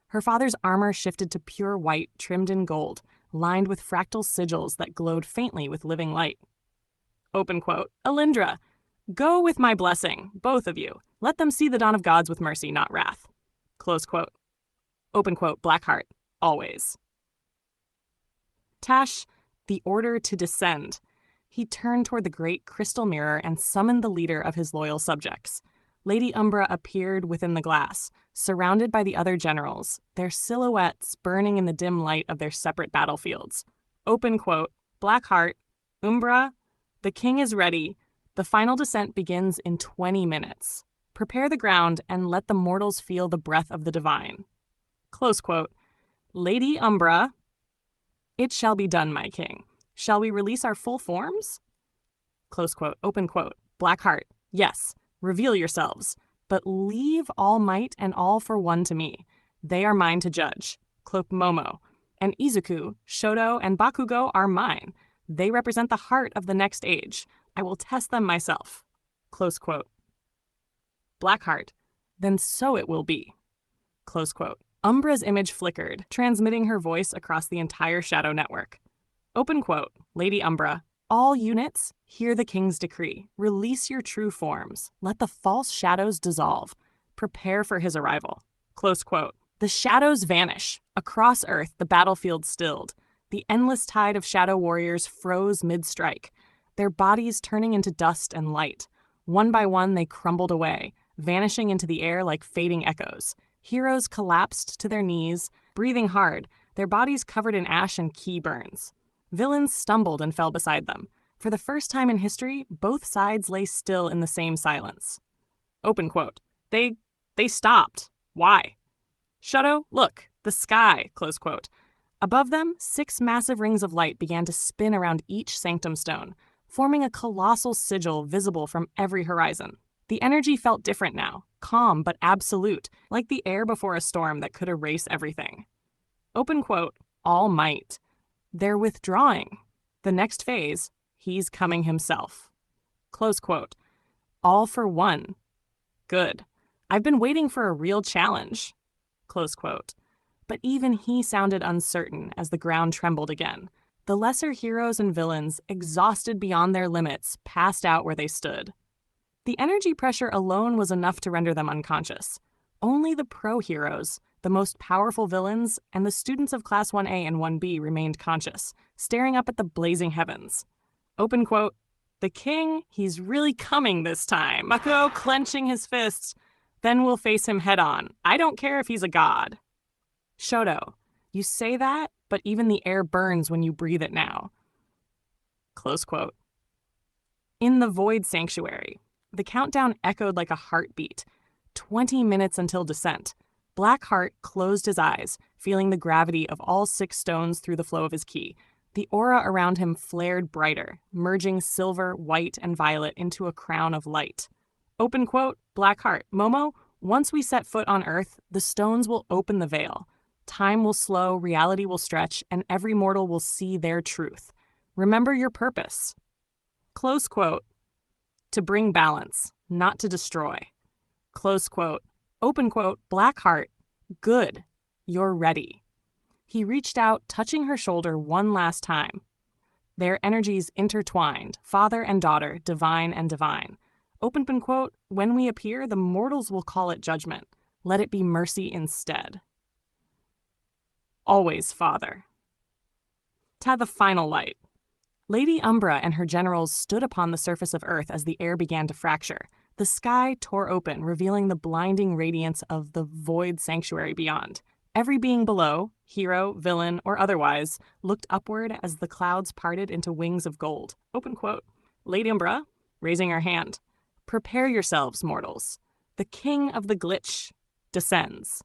Her father's armor shifted to pure white, trimmed in gold, lined with fractal sigils that glowed faintly with living light. Open quote, Alindra, go with my blessing, both of you. Let them see the dawn of gods with mercy, not wrath. Close quote. Open quote, Blackheart, always. Tash, the order to descend. He turned toward the great crystal mirror and summoned the leader of his loyal subjects. Lady Umbra appeared within the glass, surrounded by the other generals, their silhouettes burning in the dim light of their separate battlefields. Open quote, Blackheart, Umbra, the king is ready. The final descent begins in 20 minutes. Prepare the ground and let the mortals feel the breath of the divine. Close quote. Lady Umbra, it shall be done, my king. Shall we release our full forms? Close quote. Open quote. Blackheart, yes. Reveal yourselves, but leave all might and all for one to me. They are mine to judge. Cloak Momo. And Izuku, Shoto, and Bakugo are mine. They represent the heart of the next age. I will test them myself. Close quote. Blackheart, then so it will be. Close quote. Umbra's image flickered, transmitting her voice across the entire Shadow network. Open quote. Lady Umbra, all units, hear the king's decree. Release your true forms. Let the false shadows dissolve. Prepare for his arrival. Close quote. The shadows vanish. Across Earth, the battlefield stilled. The endless tide of shadow warriors froze mid-strike, their bodies turning into dust and light. One by one, they crumbled away, vanishing into the air like fading echoes. Heroes collapsed to their knees, breathing hard, their bodies covered in ash and key burns. Villains stumbled and fell beside them. For the first time in history, both sides lay still in the same silence. Open quote. They stopped. Why? Shoto, look, the sky, close quote. Above them, 6 massive rings of light began to spin around each sanctum stone, forming a colossal sigil visible from every horizon. The energy felt different now, calm but absolute, like the air before a storm that could erase everything. Open quote, all might. They're withdrawing. The next phase, he's coming himself. Close quote. All for one. Good. I've been waiting for a real challenge. Close quote. But even he sounded uncertain as the ground trembled again. The lesser heroes and villains, exhausted beyond their limits, passed out where they stood. The energy pressure alone was enough to render them unconscious. Only the pro-heroes, the most powerful villains, and the students of Class 1A and 1B remained conscious, staring up at the blazing heavens. Open quote, the king, he's really coming this time. Bakugo clenching his fists. Then we'll face him head on. I don't care if he's a god. Shoto, you say that, but even the air burns when you breathe it now. Close quote. In the Void Sanctuary, the countdown echoed like a heartbeat. 20 minutes until descent. Blackheart closed his eyes, feeling the gravity of all 6 stones through the flow of his ki. The aura around him flared brighter, merging silver, white, and violet into a crown of light. Open quote, Blackheart, Momo, once we set foot on Earth, the stones will open the veil. Time will slow, reality will stretch, and every mortal will see their truth. Remember your purpose. Close quote. To bring balance, not to destroy. Close quote. Open quote. Blackheart. Good. You're ready. He reached out, touching her shoulder one last time. Their energies intertwined, father and daughter, divine and divine. Open quote. When we appear, the mortals will call it judgment. Let it be mercy instead. Always, Father. To the final light. Lady Umbra and her generals stood upon the surface of Earth as the air began to fracture. The sky tore open, revealing the blinding radiance of the Void Sanctuary beyond. Every being below, hero, villain, or otherwise, looked upward as the clouds parted into wings of gold. Open quote. Lady Umbra, raising her hand. Prepare yourselves, mortals. The king of the glitch descends.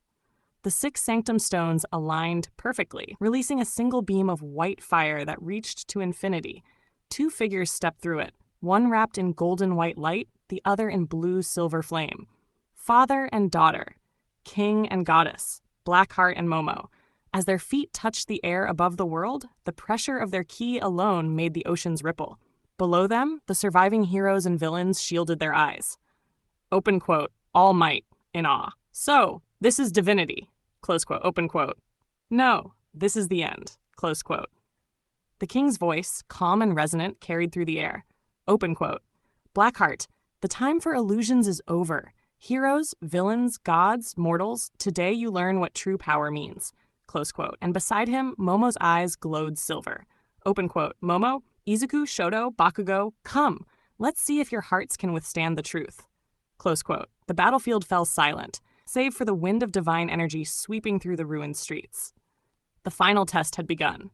The 6 sanctum stones aligned perfectly, releasing a single beam of white fire that reached to infinity. 2 figures stepped through it, one wrapped in golden white light, the other in blue-silver flame. Father and daughter, king and goddess, Blackheart and Momo. As their feet touched the air above the world, the pressure of their ki alone made the oceans ripple. Below them, the surviving heroes and villains shielded their eyes. Open quote, all might, in awe. So, this is divinity, close quote, open quote. No, this is the end, close quote. The king's voice, calm and resonant, carried through the air. Open quote. Blackheart, the time for illusions is over. Heroes, villains, gods, mortals, today you learn what true power means. Close quote. And beside him, Momo's eyes glowed silver. Open quote. Momo, Izuku, Shoto, Bakugo, come. Let's see if your hearts can withstand the truth. Close quote. The battlefield fell silent, save for the wind of divine energy sweeping through the ruined streets. The final test had begun.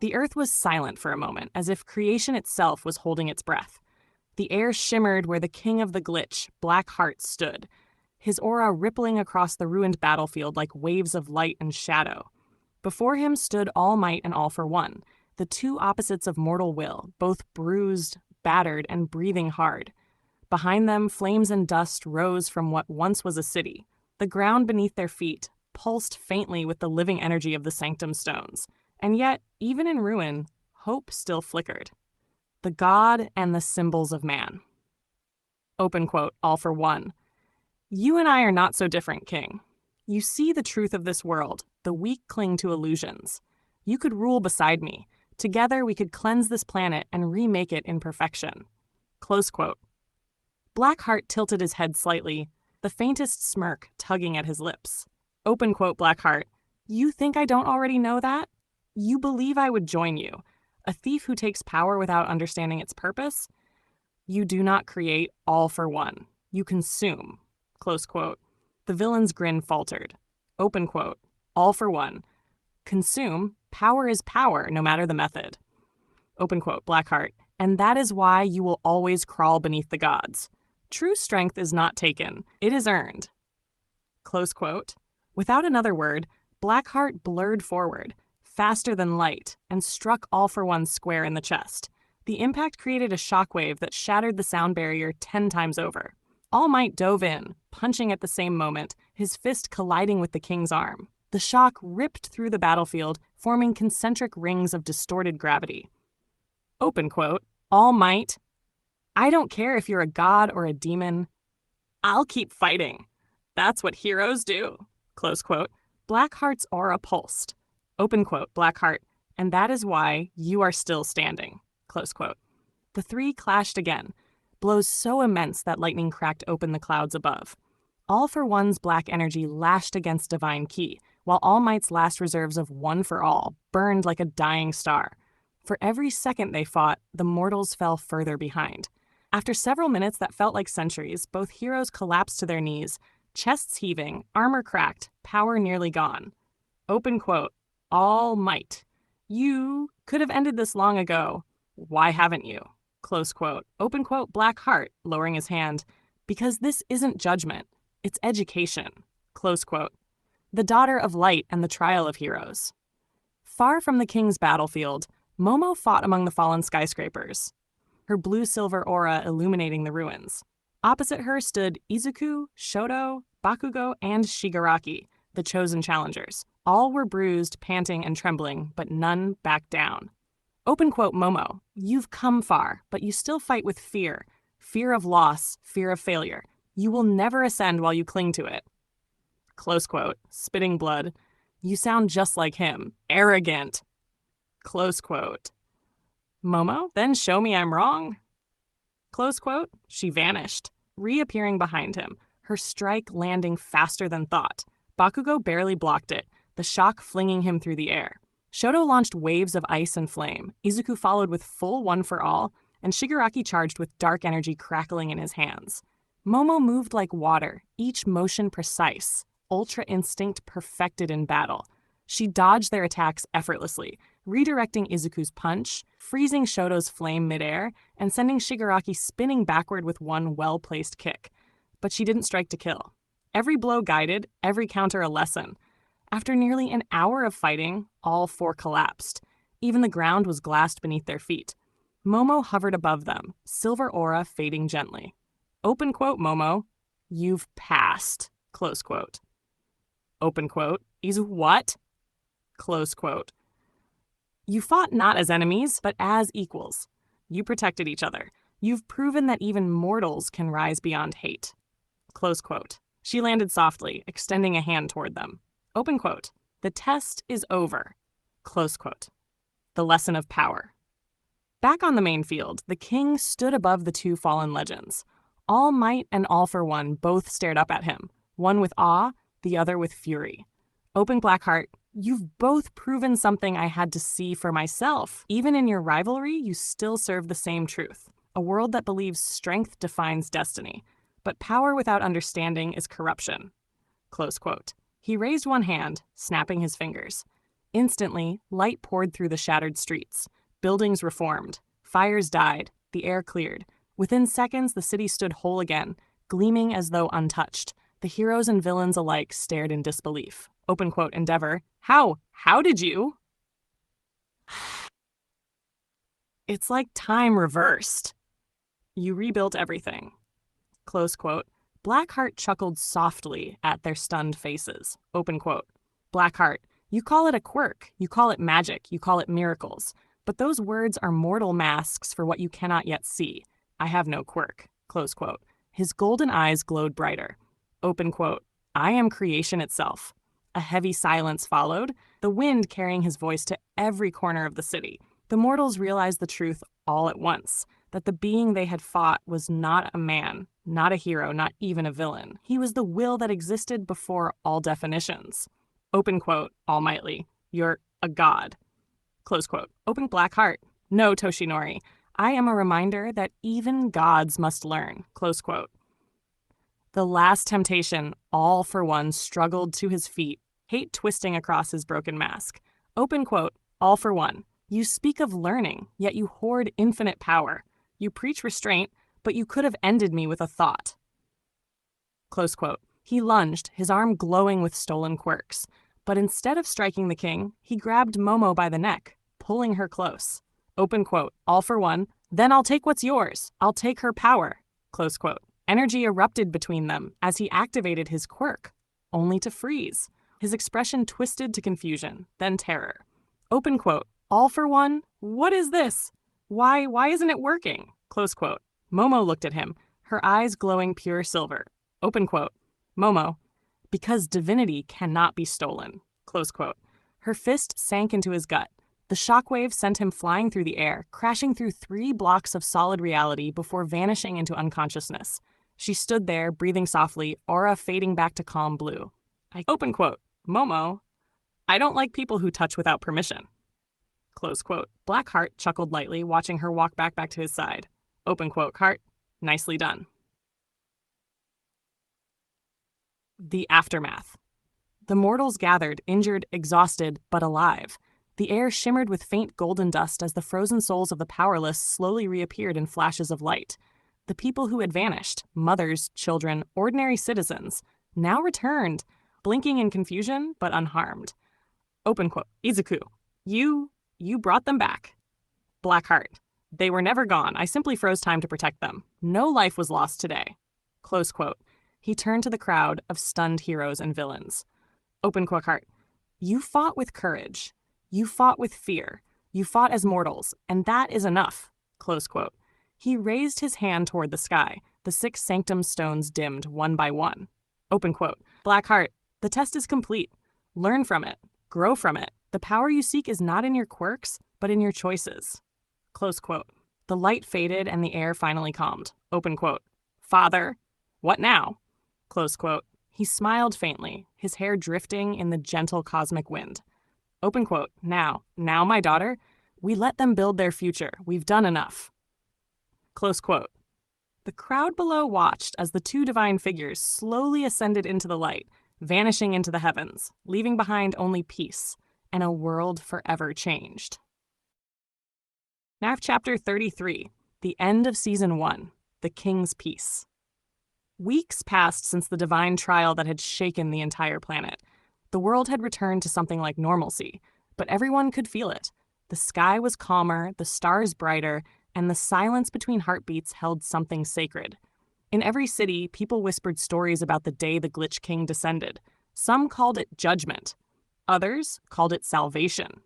The earth was silent for a moment, as if creation itself was holding its breath. The air shimmered where the king of the glitch, Blackheart, stood, his aura rippling across the ruined battlefield like waves of light and shadow. Before him stood All Might and All for One, the 2 opposites of mortal will, both bruised, battered, and breathing hard. Behind them, flames and dust rose from what once was a city. The ground beneath their feet pulsed faintly with the living energy of the sanctum stones. And yet, even in ruin, hope still flickered. The god and the symbols of man. Open quote, All for One. You and I are not so different, King. You see the truth of this world. The weak cling to illusions. You could rule beside me. Together we could cleanse this planet and remake it in perfection. Close quote. Blackheart tilted his head slightly, the faintest smirk tugging at his lips. Open quote, Blackheart. You think I don't already know that? You believe I would join you, a thief who takes power without understanding its purpose? You do not create all for one. You consume. Close quote. The villain's grin faltered. Open quote. All for one. Consume. Power is power, no matter the method. Open quote. Blackheart. And that is why you will always crawl beneath the gods. True strength is not taken. It is earned. Close quote. Without another word, Blackheart blurred forward, faster than light, and struck All for One square in the chest. The impact created a shockwave that shattered the sound barrier 10 times over. All Might dove in, punching at the same moment, his fist colliding with the king's arm. The shock ripped through the battlefield, forming concentric rings of distorted gravity. Open quote, All Might. I don't care if you're a god or a demon. I'll keep fighting. That's what heroes do. Close quote. Blackheart's aura pulsed. Open quote, Blackheart. And that is why you are still standing. Close quote. The 3 clashed again, blows so immense that lightning cracked open the clouds above. All for One's black energy lashed against divine ki, while All Might's last reserves of One for All burned like a dying star. For every second they fought, the mortals fell further behind. After several minutes that felt like centuries, both heroes collapsed to their knees, chests heaving, armor cracked, power nearly gone. Open quote, All Might. You could have ended this long ago. Why haven't you? Close quote. Open quote, Blackheart, lowering his hand. Because this isn't judgment. It's education. Close quote. The daughter of light and the trial of heroes. Far from the king's battlefield, Momo fought among the fallen skyscrapers, her blue-silver aura illuminating the ruins. Opposite her stood Izuku, Shoto, Bakugo, and Shigaraki, the chosen challengers. All were bruised, panting, and trembling, but none backed down. Open quote, Momo, you've come far, but you still fight with fear. Fear of loss, fear of failure. You will never ascend while you cling to it. Close quote, spitting blood. You sound just like him. Arrogant. Close quote. Momo, then show me I'm wrong. Close quote. She vanished, reappearing behind him, her strike landing faster than thought. Bakugo barely blocked it, the shock flinging him through the air. Shoto launched waves of ice and flame. Izuku followed with full One for All, and Shigaraki charged with dark energy crackling in his hands. Momo moved like water, each motion precise, ultra instinct perfected in battle. She dodged their attacks effortlessly, redirecting Izuku's punch, freezing Shoto's flame midair, and sending Shigaraki spinning backward with one well-placed kick. But she didn't strike to kill. Every blow guided, every counter a lesson. After nearly an hour of fighting, all four collapsed. Even the ground was glassed beneath their feet. Momo hovered above them, silver aura fading gently. Open quote, Momo. You've passed. Close quote. Open quote. Izu what? Close quote. You fought not as enemies, but as equals. You protected each other. You've proven that even mortals can rise beyond hate. Close quote. She landed softly, extending a hand toward them. Open quote. The test is over. Close quote. The lesson of power. Back on the main field, the king stood above the two fallen legends. All Might and All for One both stared up at him, one with awe, the other with fury. Open Blackheart, you've both proven something I had to see for myself. Even in your rivalry, you still serve the same truth. A world that believes strength defines destiny, but power without understanding is corruption. Close quote. He raised one hand, snapping his fingers. Instantly, light poured through the shattered streets. Buildings reformed. Fires died. The air cleared. Within seconds, the city stood whole again, gleaming as though untouched. The heroes and villains alike stared in disbelief. Open quote, Endeavor. How did you? It's like time reversed. You rebuilt everything. Close quote. Blackheart chuckled softly at their stunned faces. Open quote. Blackheart, you call it a quirk, you call it magic, you call it miracles. But those words are mortal masks for what you cannot yet see. I have no quirk. Close quote. His golden eyes glowed brighter. Open quote. I am creation itself. A heavy silence followed, the wind carrying his voice to every corner of the city. The mortals realized the truth all at once, that the being they had fought was not a man, not a hero, not even a villain. He was the will that existed before all definitions. Open quote, Almighty, you're a god. Close quote. Open Blackheart. No, Toshinori. I am a reminder that even gods must learn. Close quote. The last temptation, All for One, struggled to his feet, hate twisting across his broken mask. Open quote. All for One. You speak of learning, yet you hoard infinite power. You preach restraint, but you could have ended me with a thought. Close quote. He lunged, his arm glowing with stolen quirks. But instead of striking the king, he grabbed Momo by the neck, pulling her close. Open quote. All for One. Then I'll take what's yours. I'll take her power. Close quote. Energy erupted between them as he activated his quirk, only to freeze. His expression twisted to confusion, then terror. Open quote. All for One? What is this? Why isn't it working? Close quote. Momo looked at him, her eyes glowing pure silver. Open quote. Momo, because divinity cannot be stolen. Close quote. Her fist sank into his gut. The shockwave sent him flying through the air, crashing through 3 blocks of solid reality before vanishing into unconsciousness. She stood there, breathing softly, aura fading back to calm blue. Open quote. Momo, I don't like people who touch without permission. Close quote. Blackheart chuckled lightly, watching her walk back to his side. Open quote. Heart, nicely done. The aftermath. The mortals gathered, injured, exhausted, but alive. The air shimmered with faint golden dust as the frozen souls of the powerless slowly reappeared in flashes of light. The people who had vanished, mothers, children, ordinary citizens, now returned, blinking in confusion, but unharmed. Open quote. Izuku, you brought them back. Blackheart, they were never gone. I simply froze time to protect them. No life was lost today. Close quote. He turned to the crowd of stunned heroes and villains. Open quote. Heart, you fought with courage. You fought with fear. You fought as mortals, and that is enough. Close quote. He raised his hand toward the sky. The 6 sanctum stones dimmed one by one. Open quote. Blackheart, the test is complete. Learn from it. Grow from it. The power you seek is not in your quirks, but in your choices. Close quote. The light faded and the air finally calmed. Open quote. Father, what now? Close quote. He smiled faintly, his hair drifting in the gentle cosmic wind. Open quote. Now, my daughter, we let them build their future. We've done enough. Close quote. The crowd below watched as the 2 divine figures slowly ascended into the light, vanishing into the heavens, leaving behind only peace. and a world forever changed. Now, Chapter 33, the end of Season 1, The King's Peace. Weeks passed since the divine trial that had shaken the entire planet. The world had returned to something like normalcy, but everyone could feel it. The sky was calmer, the stars brighter, and the silence between heartbeats held something sacred. In every city, people whispered stories about the day the Glitch King descended. Some called it judgment. Others called it salvation.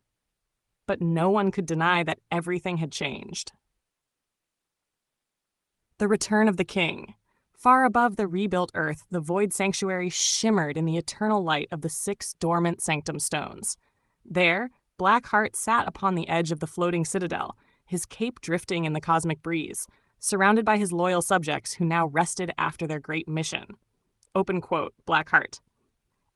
But no one could deny that everything had changed. The return of the king. Far above the rebuilt earth, the void sanctuary shimmered in the eternal light of the 6 dormant sanctum stones. There, Blackheart sat upon the edge of the floating citadel, his cape drifting in the cosmic breeze, surrounded by his loyal subjects who now rested after their great mission. Open quote, Blackheart.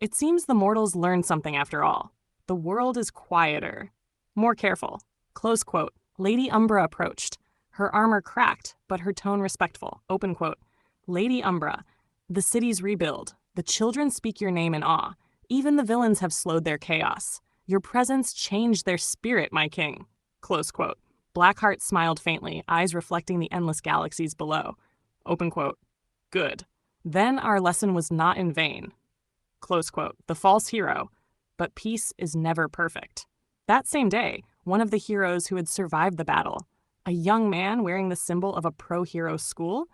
It seems the mortals learned something after all. The world is quieter, more careful. Close quote. Lady Umbra approached. Her armor cracked, but her tone respectful. Open quote. Lady Umbra, the city's rebuild. The children speak your name in awe. Even the villains have slowed their chaos. Your presence changed their spirit, my king. Close quote. Blackheart smiled faintly, eyes reflecting the endless galaxies below. Open quote. Good. Then our lesson was not in vain. Close quote. The false hero. But peace is never perfect. That same day, one of the heroes who had survived the battle, a young man wearing the symbol of a pro-hero school,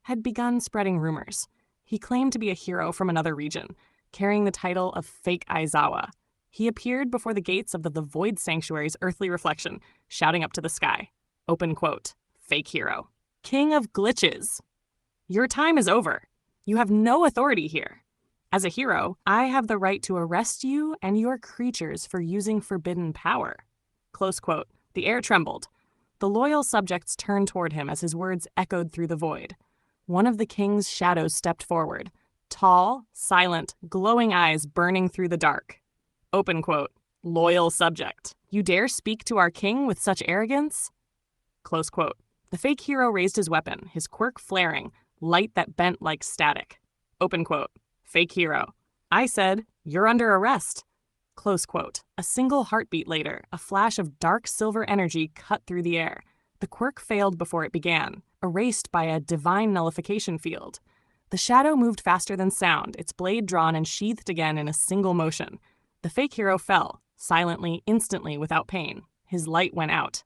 had begun spreading rumors. He claimed to be a hero from another region, carrying the title of Fake Aizawa. He appeared before the gates of the Void Sanctuary's earthly reflection, shouting up to the sky. Open quote. Fake hero. King of glitches. Your time is over. You have no authority here. As a hero, I have the right to arrest you and your creatures for using forbidden power. Close quote. The air trembled. The loyal subjects turned toward him as his words echoed through the void. One of the king's shadows stepped forward, tall, silent, glowing eyes burning through the dark. Open quote. Loyal subject. You dare speak to our king with such arrogance? Close quote. The fake hero raised his weapon, his quirk flaring, light that bent like static. Open quote. Fake hero. I said, you're under arrest. Close quote. A single heartbeat later, a flash of dark silver energy cut through the air. The quirk failed before it began, erased by a divine nullification field. The shadow moved faster than sound, its blade drawn and sheathed again in a single motion. The fake hero fell, silently, instantly, without pain. His light went out.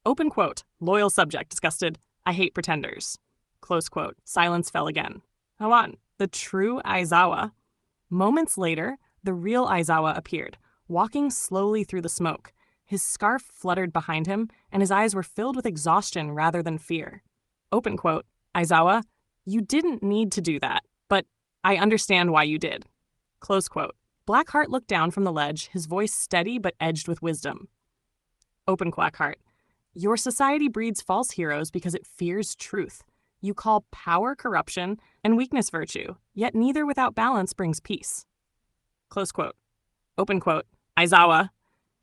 Open quote. Loyal subject disgusted. I hate pretenders. Close quote. Silence fell again. How on? The true Aizawa. Moments later, the real Aizawa appeared, walking slowly through the smoke. His scarf fluttered behind him, and his eyes were filled with exhaustion rather than fear. Open quote. Aizawa, you didn't need to do that, but I understand why you did. Close quote. Blackheart looked down from the ledge, his voice steady but edged with wisdom. Open Blackheart. Your society breeds false heroes because it fears truth. You call power corruption and weakness virtue, yet neither without balance brings peace. Close quote. Open quote. Aizawa,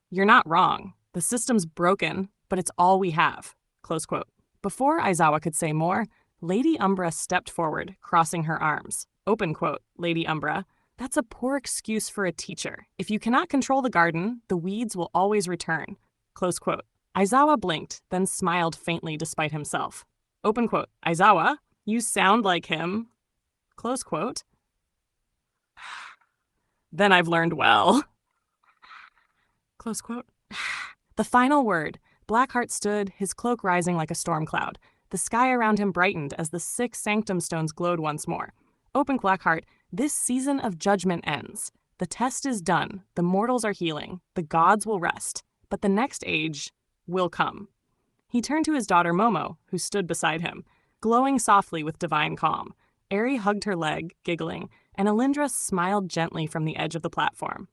you're not wrong. The system's broken, but it's all we have. Close quote. Before Aizawa could say more, Lady Umbra stepped forward, crossing her arms. Open quote. Lady Umbra, that's a poor excuse for a teacher. If you cannot control the garden, the weeds will always return. Close quote. Aizawa blinked, then smiled faintly despite himself. Open quote. Aizawa, you sound like him. Close quote. Then I've learned well. Close quote. The final word. Blackheart stood, his cloak rising like a storm cloud. The sky around him brightened as the 6 sanctum stones glowed once more. Open Blackheart, this season of judgment ends. The test is done. The mortals are healing. The gods will rest. But the next age will come. He turned to his daughter Momo, who stood beside him, glowing softly with divine calm. Eri hugged her leg, giggling, and Alindra smiled gently from the edge of the platform.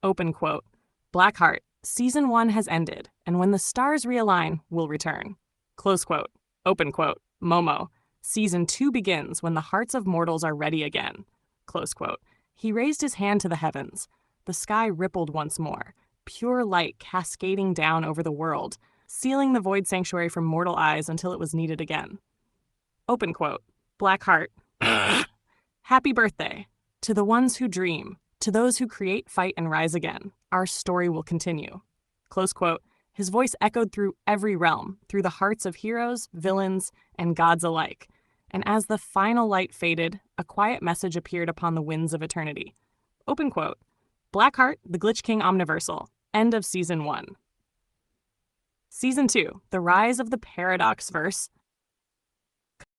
Open quote. Blackheart, Season 1 has ended, and when the stars realign, we'll return. Close quote. Open quote. Momo, Season 2 begins when the hearts of mortals are ready again. Close quote. He raised his hand to the heavens. The sky rippled once more, pure light cascading down over the world, sealing the void sanctuary from mortal eyes until it was needed again. Open quote. Blackheart, happy birthday to the ones who dream, To those who create, fight, and rise again, our story will continue. Close quote. His voice echoed through every realm, through the hearts of heroes, villains, and gods alike. And as the final light faded, a quiet message appeared upon the winds of eternity. Open quote. Blackheart, the Glitch King Omniversal. End of Season 1. Season 2, The Rise of the Paradox Verse,